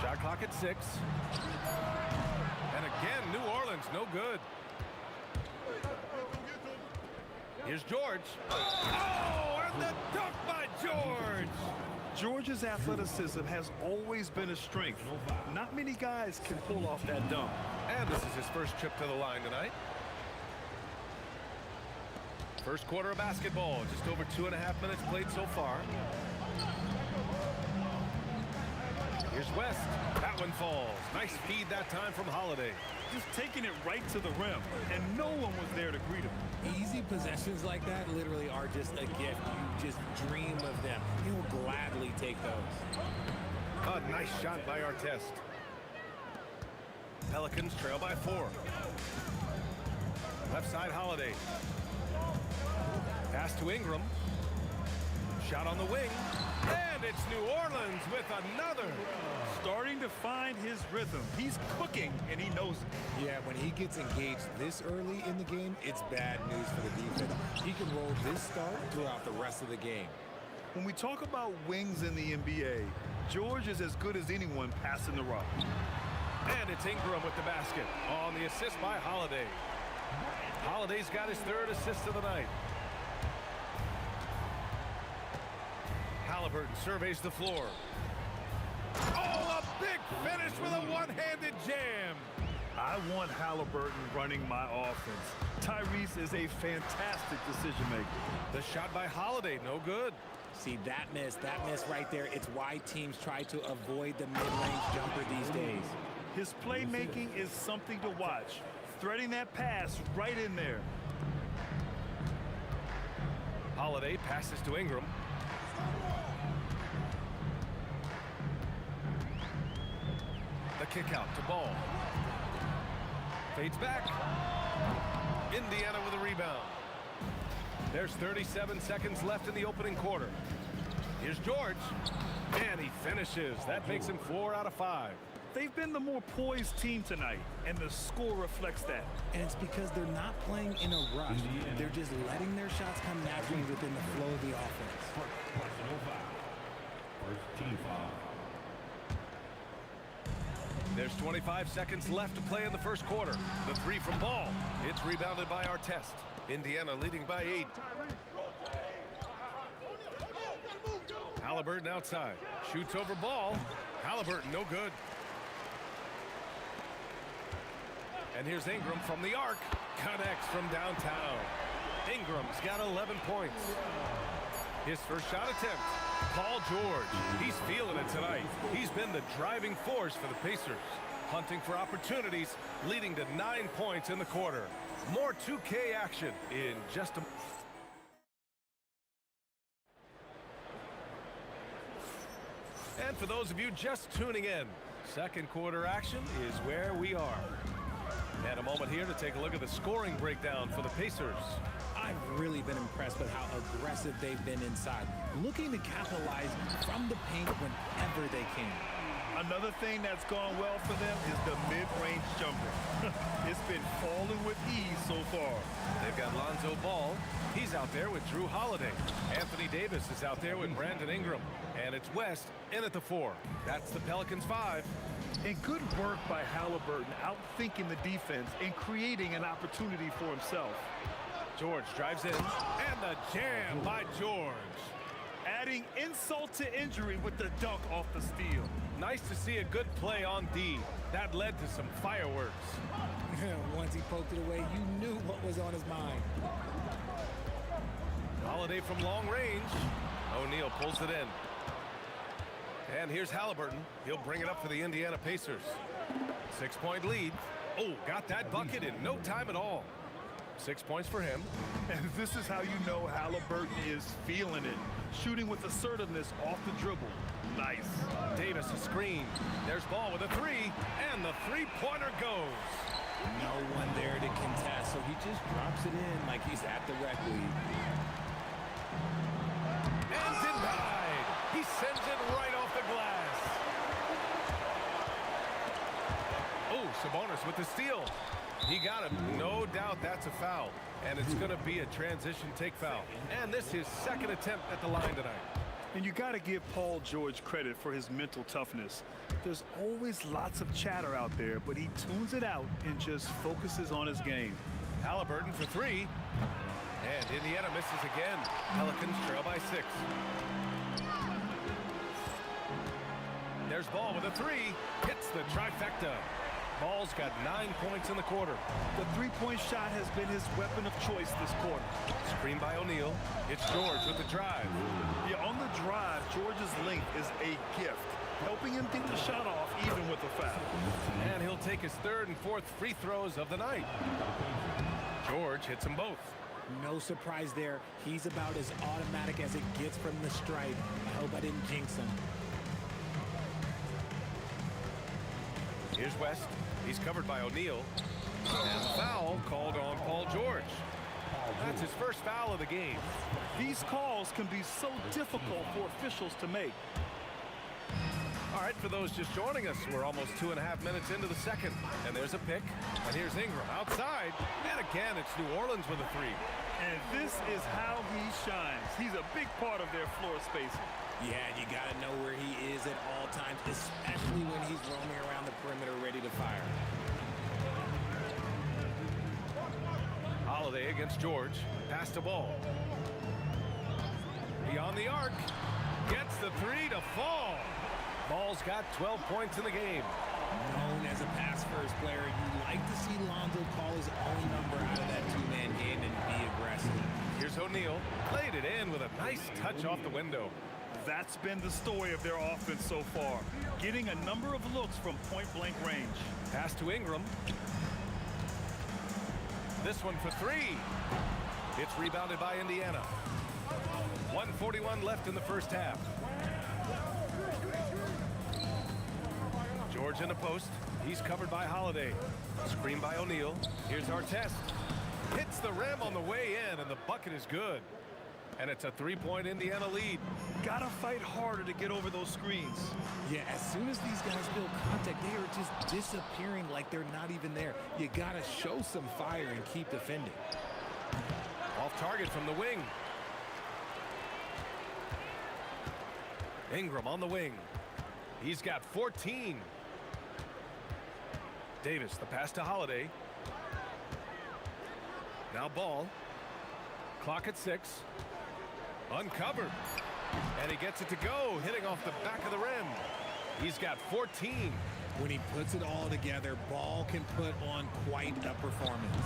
Shot clock at 6. And again, New Orleans, no good. Here's George. Oh, and the dunk by George. George's athleticism has always been a strength. Not many guys can pull off that dunk. And this is his first trip to the line tonight. First quarter of basketball, just over 2.5 minutes played so far. Here's West. That one falls. Nice feed that time from Holiday. Just taking it right to the rim, and no one was there to greet him. Easy possessions like that literally are just a gift. You just dream of them. He will gladly take those. A nice shot by Artest. Pelicans trail by 4. Left side Holiday. Pass to Ingram. Shot on the wing. And it's New Orleans with another. Starting to find his rhythm. He's cooking, and he knows it. Yeah, when he gets engaged this early in the game, it's bad news for the defense. He can roll this start throughout the rest of the game. When we talk about wings in the NBA, George is as good as anyone passing the rock. And it's Ingram with the basket on the assist by Holiday. Holiday's got his third assist of the night. Halliburton surveys the floor. Oh, a big finish with a one-handed jam. I want Halliburton running my offense. Tyrese is a fantastic decision maker. The shot by Holiday, no good. See, that miss right there, it's why teams try to avoid the mid-range jumper these days. His playmaking is something to watch. Threading that pass right in there. Holiday passes to Ingram. The kick out to Ball. Fades back. Indiana with a rebound. There's 37 seconds left in the opening quarter. Here's George. And he finishes. That makes him 4 out of 5. They've been the more poised team tonight, and the score reflects that. And it's because they're not playing in a rush. They're just letting their shots come naturally within the flow of the offense. Personal foul. First team foul. There's 25 seconds left to play in the first quarter. The three from Ball. It's rebounded by Artest. Indiana leading by 8. Halliburton outside. Shoots over ball. Halliburton no good. And here's Ingram from the arc. Connects from downtown. Ingram's got 11 points. His first shot attempt. Paul George. He's feeling it tonight. He's been the driving force for the Pacers. Hunting for opportunities, leading to 9 points in the quarter. More 2K action in just a... And for those of you just tuning in, second quarter action is where we are. And a moment here to take a look at the scoring breakdown for the Pacers. I've really been impressed with how aggressive they've been inside, looking to capitalize from the paint whenever they can. Another thing that's gone well for them is the mid-range jumper. It's been falling with ease so far. They've got Lonzo Ball. He's out there with Drew Holiday. Anthony Davis is out there with Brandon Ingram. And it's West in at the 4. That's the Pelicans 5. And good work by Halliburton, outthinking the defense and creating an opportunity for himself. George drives in, and the jam by George. Adding insult to injury with the dunk off the steal. Nice to see a good play on D. That led to some fireworks. Once he poked it away, you knew what was on his mind. Holiday from long range. O'Neal pulls it in. And here's Halliburton. He'll bring it up for the Indiana Pacers. 6-point lead. Oh, got that bucket in no time at all. 6 points for him. And this is how you know Halliburton is feeling it. Shooting with assertiveness off the dribble. Nice. Davis a screen. There's Ball with a 3, and the three-pointer goes. No one there to contest, so he just drops it in like he's at the rec league. And denied. He sends it right off the glass. Oh, Sabonis with the steal. He got it. No doubt that's a foul. And it's going to be a transition take foul. And this is his second attempt at the line tonight. And you got to give Paul George credit for his mental toughness. There's always lots of chatter out there, but he tunes it out and just focuses on his game. Halliburton for 3. And Indiana misses again. Pelicans trail by 6. There's Ball with a 3. Hits the trifecta. Ball's got 9 points in the quarter. The three-point shot has been his weapon of choice this quarter. Screen by O'Neal. It's George with the drive. Yeah, on the drive, George's length is a gift, helping him get the shot off even with a foul. And he'll take his 3rd and 4th free throws of the night. George hits them both. No surprise there. He's about as automatic as it gets from the stripe. I hope I didn't jinx him. Here's West. He's covered by O'Neal. And the foul called on Paul George. That's his first foul of the game. These calls can be so difficult for officials to make. All right, for those just joining us, we're almost 2.5 minutes into the second. And there's a pick. And here's Ingram outside. And again, it's New Orleans with a 3. And this is how he shines. He's a big part of their floor spacing. Yeah, you got to know where he is at all times, especially when he's roaming around the perimeter ready to fire. Holiday against George. Pass the ball. Beyond the arc. Gets the 3 to fall. Ball's got 12 points in the game. Known as a pass-first player, you like to see Lonzo call his own number out of that two-man game and be aggressive. Here's O'Neal. Played it in with a nice touch off the window. That's been the story of their offense so far. Getting a number of looks from point-blank range. Pass to Ingram. This one for 3. It's rebounded by Indiana. 1:41 left in the first half. George in the post. He's covered by Holiday. Screen by O'Neal. Here's Artest. Hits the rim on the way in, and the bucket is good. And it's a 3-point Indiana lead. Gotta fight harder to get over those screens. Yeah, as soon as these guys feel contact, they are just disappearing like they're not even there. You gotta show some fire and keep defending. Off target from the wing. Ingram on the wing. He's got 14. Davis, the pass to Holiday. Now Ball. Clock at 6. Uncovered. And he gets it to go, hitting off the back of the rim. He's got 14. When he puts it all together, Ball can put on quite a performance.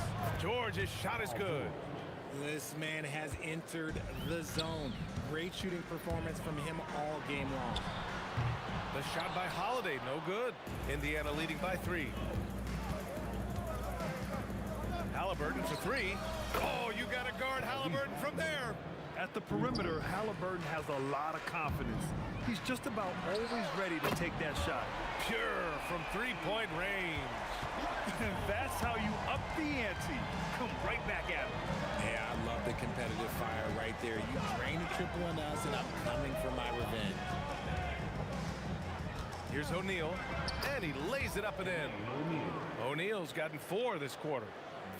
George's shot is good. This man has entered the zone. Great shooting performance from him all game long. The shot by Holiday, no good. Indiana leading by 3. Halliburton for 3. Oh, you got to guard Halliburton from there. At the perimeter, Halliburton has a lot of confidence. He's just about always ready to take that shot. Pure from three-point range. That's how you up the ante. Come right back at him. Yeah, I love the competitive fire right there. You drain a triple on us, and I'm coming for my revenge. Here's O'Neal, and he lays it up and in. O'Neal's gotten 4 this quarter.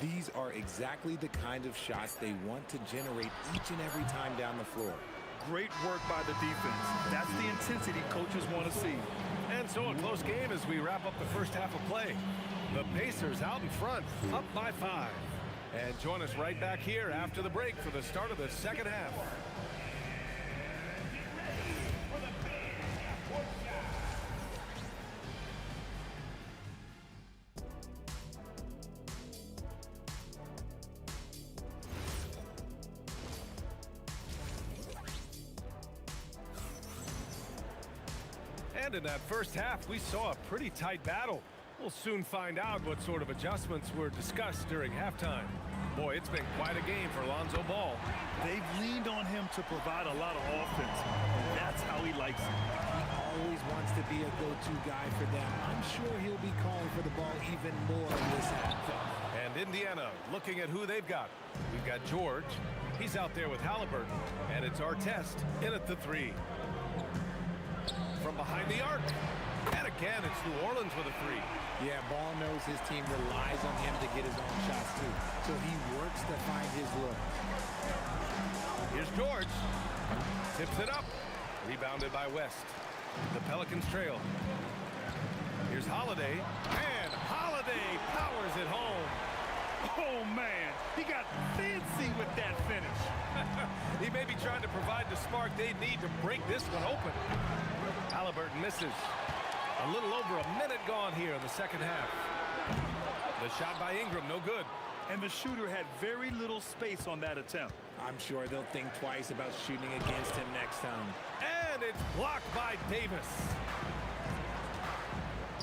These are exactly the kind of shots they want to generate each and every time down the floor. Great work by the defense. That's the intensity coaches want to see. And so a close game as we wrap up the first half of play. The Pacers out in front, up by 5. And join us right back here after the break for the start of the second half. And in that first half, we saw a pretty tight battle. We'll soon find out what sort of adjustments were discussed during halftime. Boy, it's been quite a game for Lonzo Ball. They've leaned on him to provide a lot of offense, and that's how he likes it. He always wants to be a go-to guy for them. I'm sure he'll be calling for the ball even more in this half. And Indiana looking at who they've got. We've got George. He's out there with Halliburton. And it's Artest in at the 3. From behind the arc. And again, it's New Orleans with a 3. Yeah, Ball knows his team relies on him to get his own shots, too. So he works to find his look. Here's George. Tips it up. Rebounded by West. The Pelicans trail. Here's Holiday. And Holiday powers it home. Oh, man. He got fancy with that finish. He may be trying to provide the spark they need to break this one open. Halliburton misses. A little over a minute gone here in the second half. The shot by Ingram, no good. And the shooter had very little space on that attempt. I'm sure they'll think twice about shooting against him next time. And it's blocked by Davis.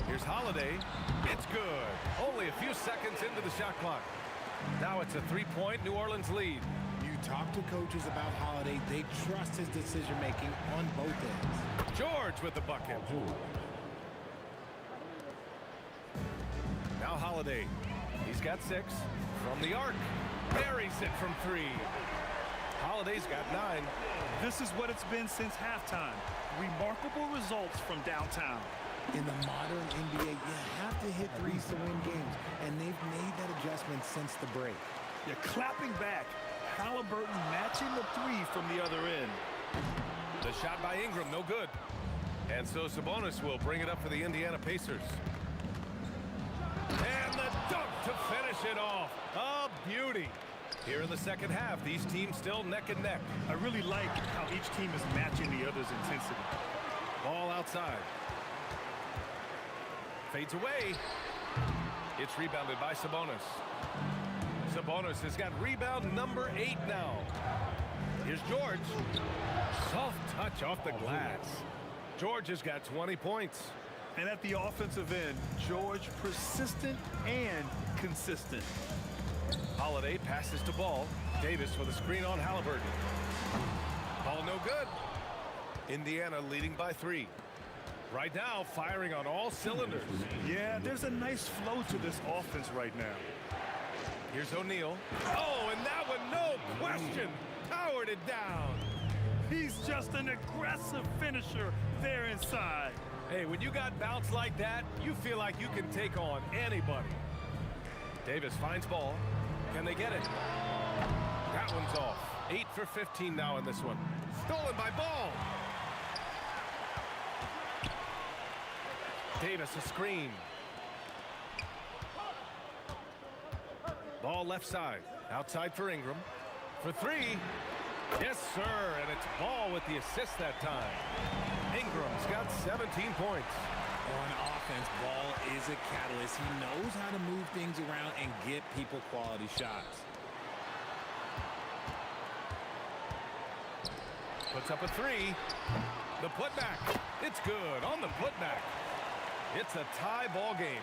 Here's Holiday. It's good. Only a few seconds into the shot clock. Now it's a 3-point New Orleans lead. You talk to coaches about Holiday, they trust his decision-making on both ends. George with the bucket. Now Holiday. He's got 6 from the arc. Buries it from 3. Holiday's got 9. This is what it's been since halftime. Remarkable results from downtown. In the modern NBA, you have to hit threes to win games, and they've made that adjustment since the break. You're clapping back. Halliburton matching the 3 from the other end. The shot by Ingram, no good. And so Sabonis will bring it up for the Indiana Pacers. And the dunk to finish it off. A beauty. Here in the second half, these teams still neck and neck. I really like how each team is matching the other's intensity. Ball outside. Fades away. It's rebounded by Sabonis. Sabonis has got rebound number 8 now. Here's George. Soft touch off the glass. George has got 20 points. And at the offensive end, George persistent and consistent. Holiday passes to Ball. Davis with a screen on Halliburton. Ball no good. Indiana leading by 3. Right now, firing on all cylinders. Yeah, there's a nice flow to this offense right now. Here's O'Neal. Oh, and that one, no question, powered it down. He's just an aggressive finisher there inside. Hey, when you got bounce like that, you feel like you can take on anybody. Davis finds Ball. Can they get it? That one's off. 8 for 15 now in this one. Stolen by Ball. Davis a screen. Ball left side. Outside for Ingram. For 3. Yes, sir. And it It's Ball with the assist that time. Ingram's got 17 points. On offense, Ball is a catalyst. He knows how to move things around and get people quality shots. Puts up a three. The putback. It's good on the putback. It's a tie ball game.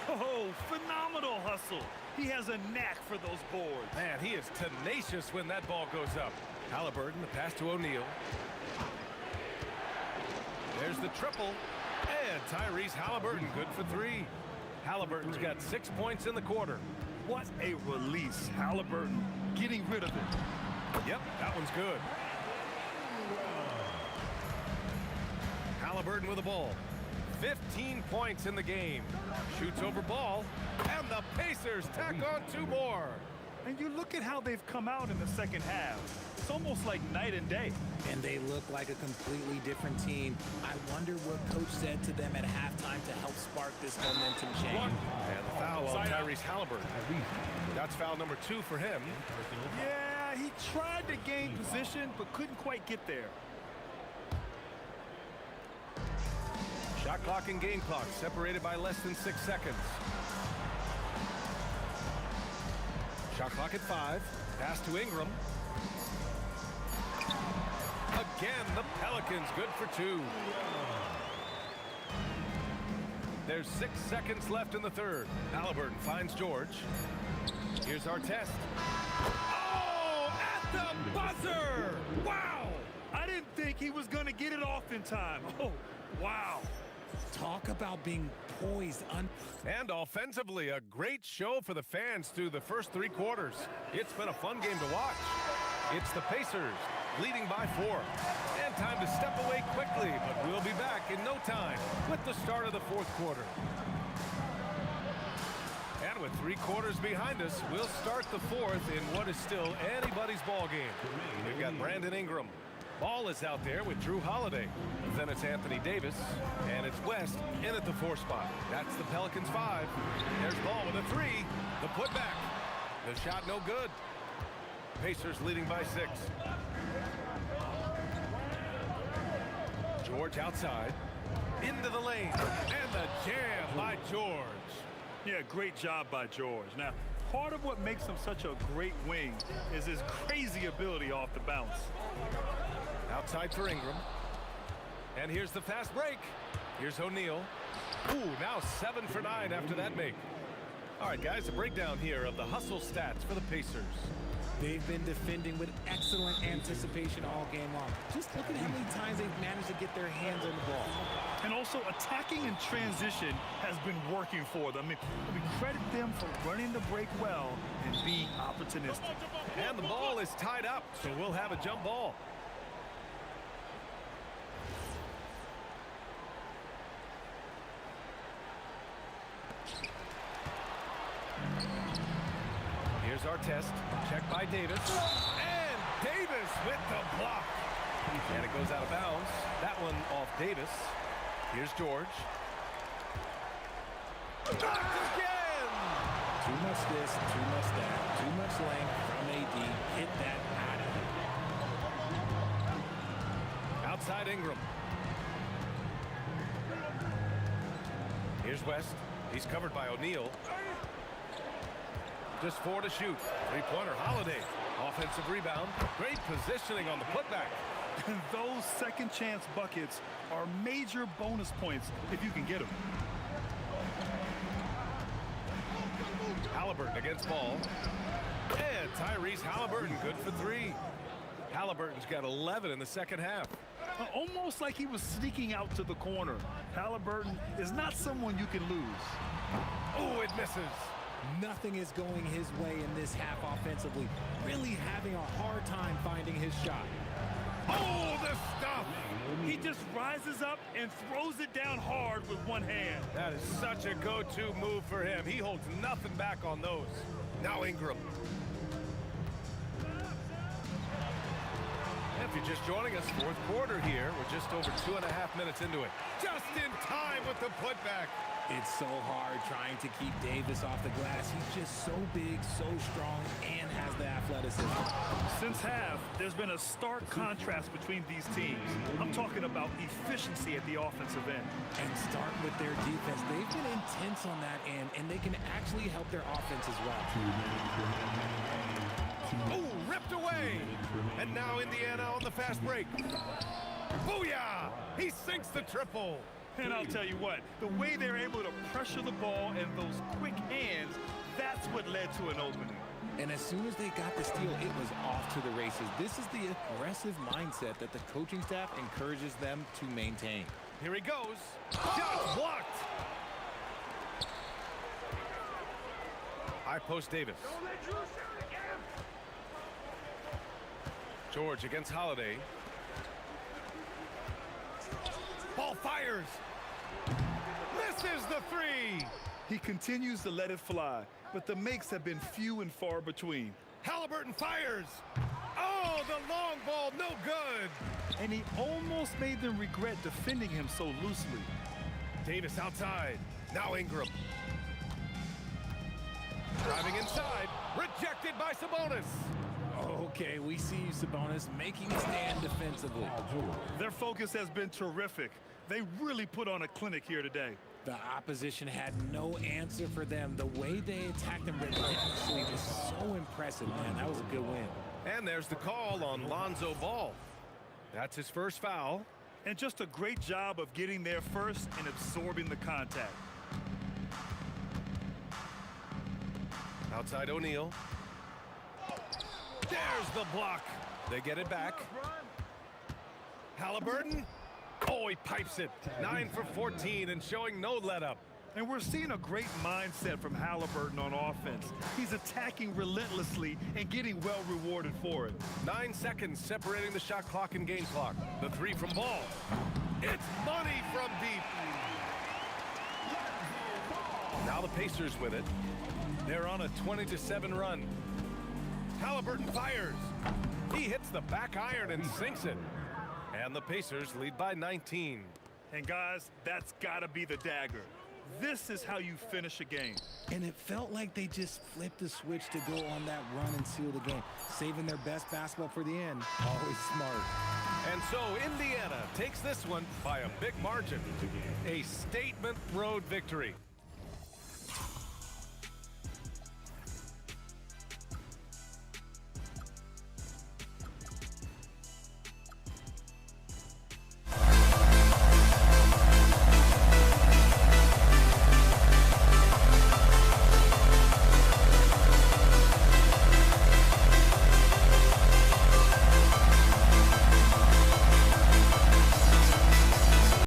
Oh, phenomenal hustle. He has a knack for those boards. Man, he is tenacious when that ball goes up. Halliburton, the pass to O'Neal. There's the triple. And Tyrese Halliburton, good for three. Halliburton's got 6 points in the quarter. What a release. Halliburton getting rid of it. Yep, that one's good. Halliburton with the ball. 15 points in the game. Shoots over Ball. And the Pacers tack on 2 more. And you look at how they've come out in the second half. It's almost like night and day. And they look like a completely different team. I wonder what coach said to them at halftime to help spark this momentum change. And the foul on Tyrese Halliburton. That's foul number 2 for him. Yeah, he tried to gain position, but couldn't quite get there. Shot clock and game clock separated by less than 6 seconds. Shot clock at 5. Pass to Ingram. Again, the Pelicans good for 2. There's 6 seconds left in the third. Halliburton finds George. Here's our test. Oh, at the buzzer! Wow! I didn't think he was going to get it off in time. Oh, wow. Talk about being poised. And offensively, a great show for the fans through the first 3 quarters. It's been a fun game to watch. It's the Pacers leading by 4. And time to step away quickly, but we'll be back in no time with the start of the 4th quarter. And with 3 quarters behind us, we'll start the 4th in what is still anybody's ball game. We've got Brandon Ingram. Ball is out there with Drew Holiday. Then it's Anthony Davis, and it's West in at the 4 spot. That's the Pelicans 5. There's Ball with a 3. The putback. The shot no good. Pacers leading by 6. George outside. Into the lane. And the jam by George. Yeah, great job by George. Now, part of what makes him such a great wing is his crazy ability off the bounce. Outside for Ingram. And here's the fast break. Here's O'Neal. Ooh, now 7 for 9 after that make. All right, guys, a breakdown here of the hustle stats for the Pacers. They've been defending with excellent anticipation all game long. Just look at how many times they've managed to get their hands on the ball. And also attacking in transition has been working for them. I mean, we credit them for running the break well and being opportunistic. And the ball is tied up, so we'll have a jump ball. Here's our test. Checked by Davis. And Davis with the block. And it goes out of bounds. That one off Davis. Here's George. Blocked again! Too much this, too much that, too much length from AD. Hit that out of it. Outside Ingram. Here's West. He's covered by O'Neal. Just 4 to shoot. 3-pointer Holiday. Offensive rebound. Great positioning on the putback. And those second chance buckets are major bonus points if you can get them. Halliburton against Ball. And Tyrese Halliburton good for 3. Halliburton's got 11 in the second half. Almost like he was sneaking out to the corner. Halliburton is not someone you can lose. Oh, it misses. Nothing is going his way in this half offensively. Really having a hard time finding his shot. Oh, the stuff! He just rises up and throws it down hard with one hand. That is such a go-to move for him. He holds nothing back on those. Now Ingram. If you're just joining us, 4th quarter here. We're just over 2.5 minutes into it. Just in time with the putback. It's so hard trying to keep Davis off the glass. He's just so big, so strong, and has the athleticism. Since half, there's been a stark contrast between these teams. I'm talking about efficiency at the offensive end. And start with their defense. They've been intense on that end, and they can actually help their offense as well. Oh, ripped away. And now Indiana on the fast break. Booyah! He sinks the triple. And I'll tell you what, the way they're able to pressure the ball and those quick hands, that's what led to an opening. And as soon as they got the steal, it was off to the races. This is the aggressive mindset that the coaching staff encourages them to maintain. Here he goes. Shot blocked. High post Davis. George against Holiday. Ball fires. Misses the three. He continues to let it fly, but the makes have been few and far between. Halliburton fires. Oh, the long ball, no good. And he almost made them regret defending him so loosely. Davis outside. Now Ingram. Driving inside. Rejected by Sabonis. Okay, we see Sabonis making a stand defensively. Their focus has been terrific. They really put on a clinic here today. The opposition had no answer for them. The way they attacked them relentlessly was so impressive, man. That was a good win. And there's the call on Lonzo Ball. That's his first foul. And just a great job of getting there first and absorbing the contact. Outside O'Neal. There's the block. They get it back. Halliburton. Oh, he pipes it. 9 for 14 and showing no let-up. And we're seeing a great mindset from Halliburton on offense. He's attacking relentlessly and getting well rewarded for it. 9 seconds separating the shot clock and game clock. The three from Ball. It's money from deep. Now the Pacers with it. They're on a 20-7 run. Halliburton fires. He hits the back iron and sinks it. And the Pacers lead by 19. And guys, that's got to be the dagger. This is how you finish a game. And it felt like they just flipped the switch to go on that run and seal the game, saving their best basketball for the end. Always smart. And so Indiana takes this one by a big margin. A statement road victory.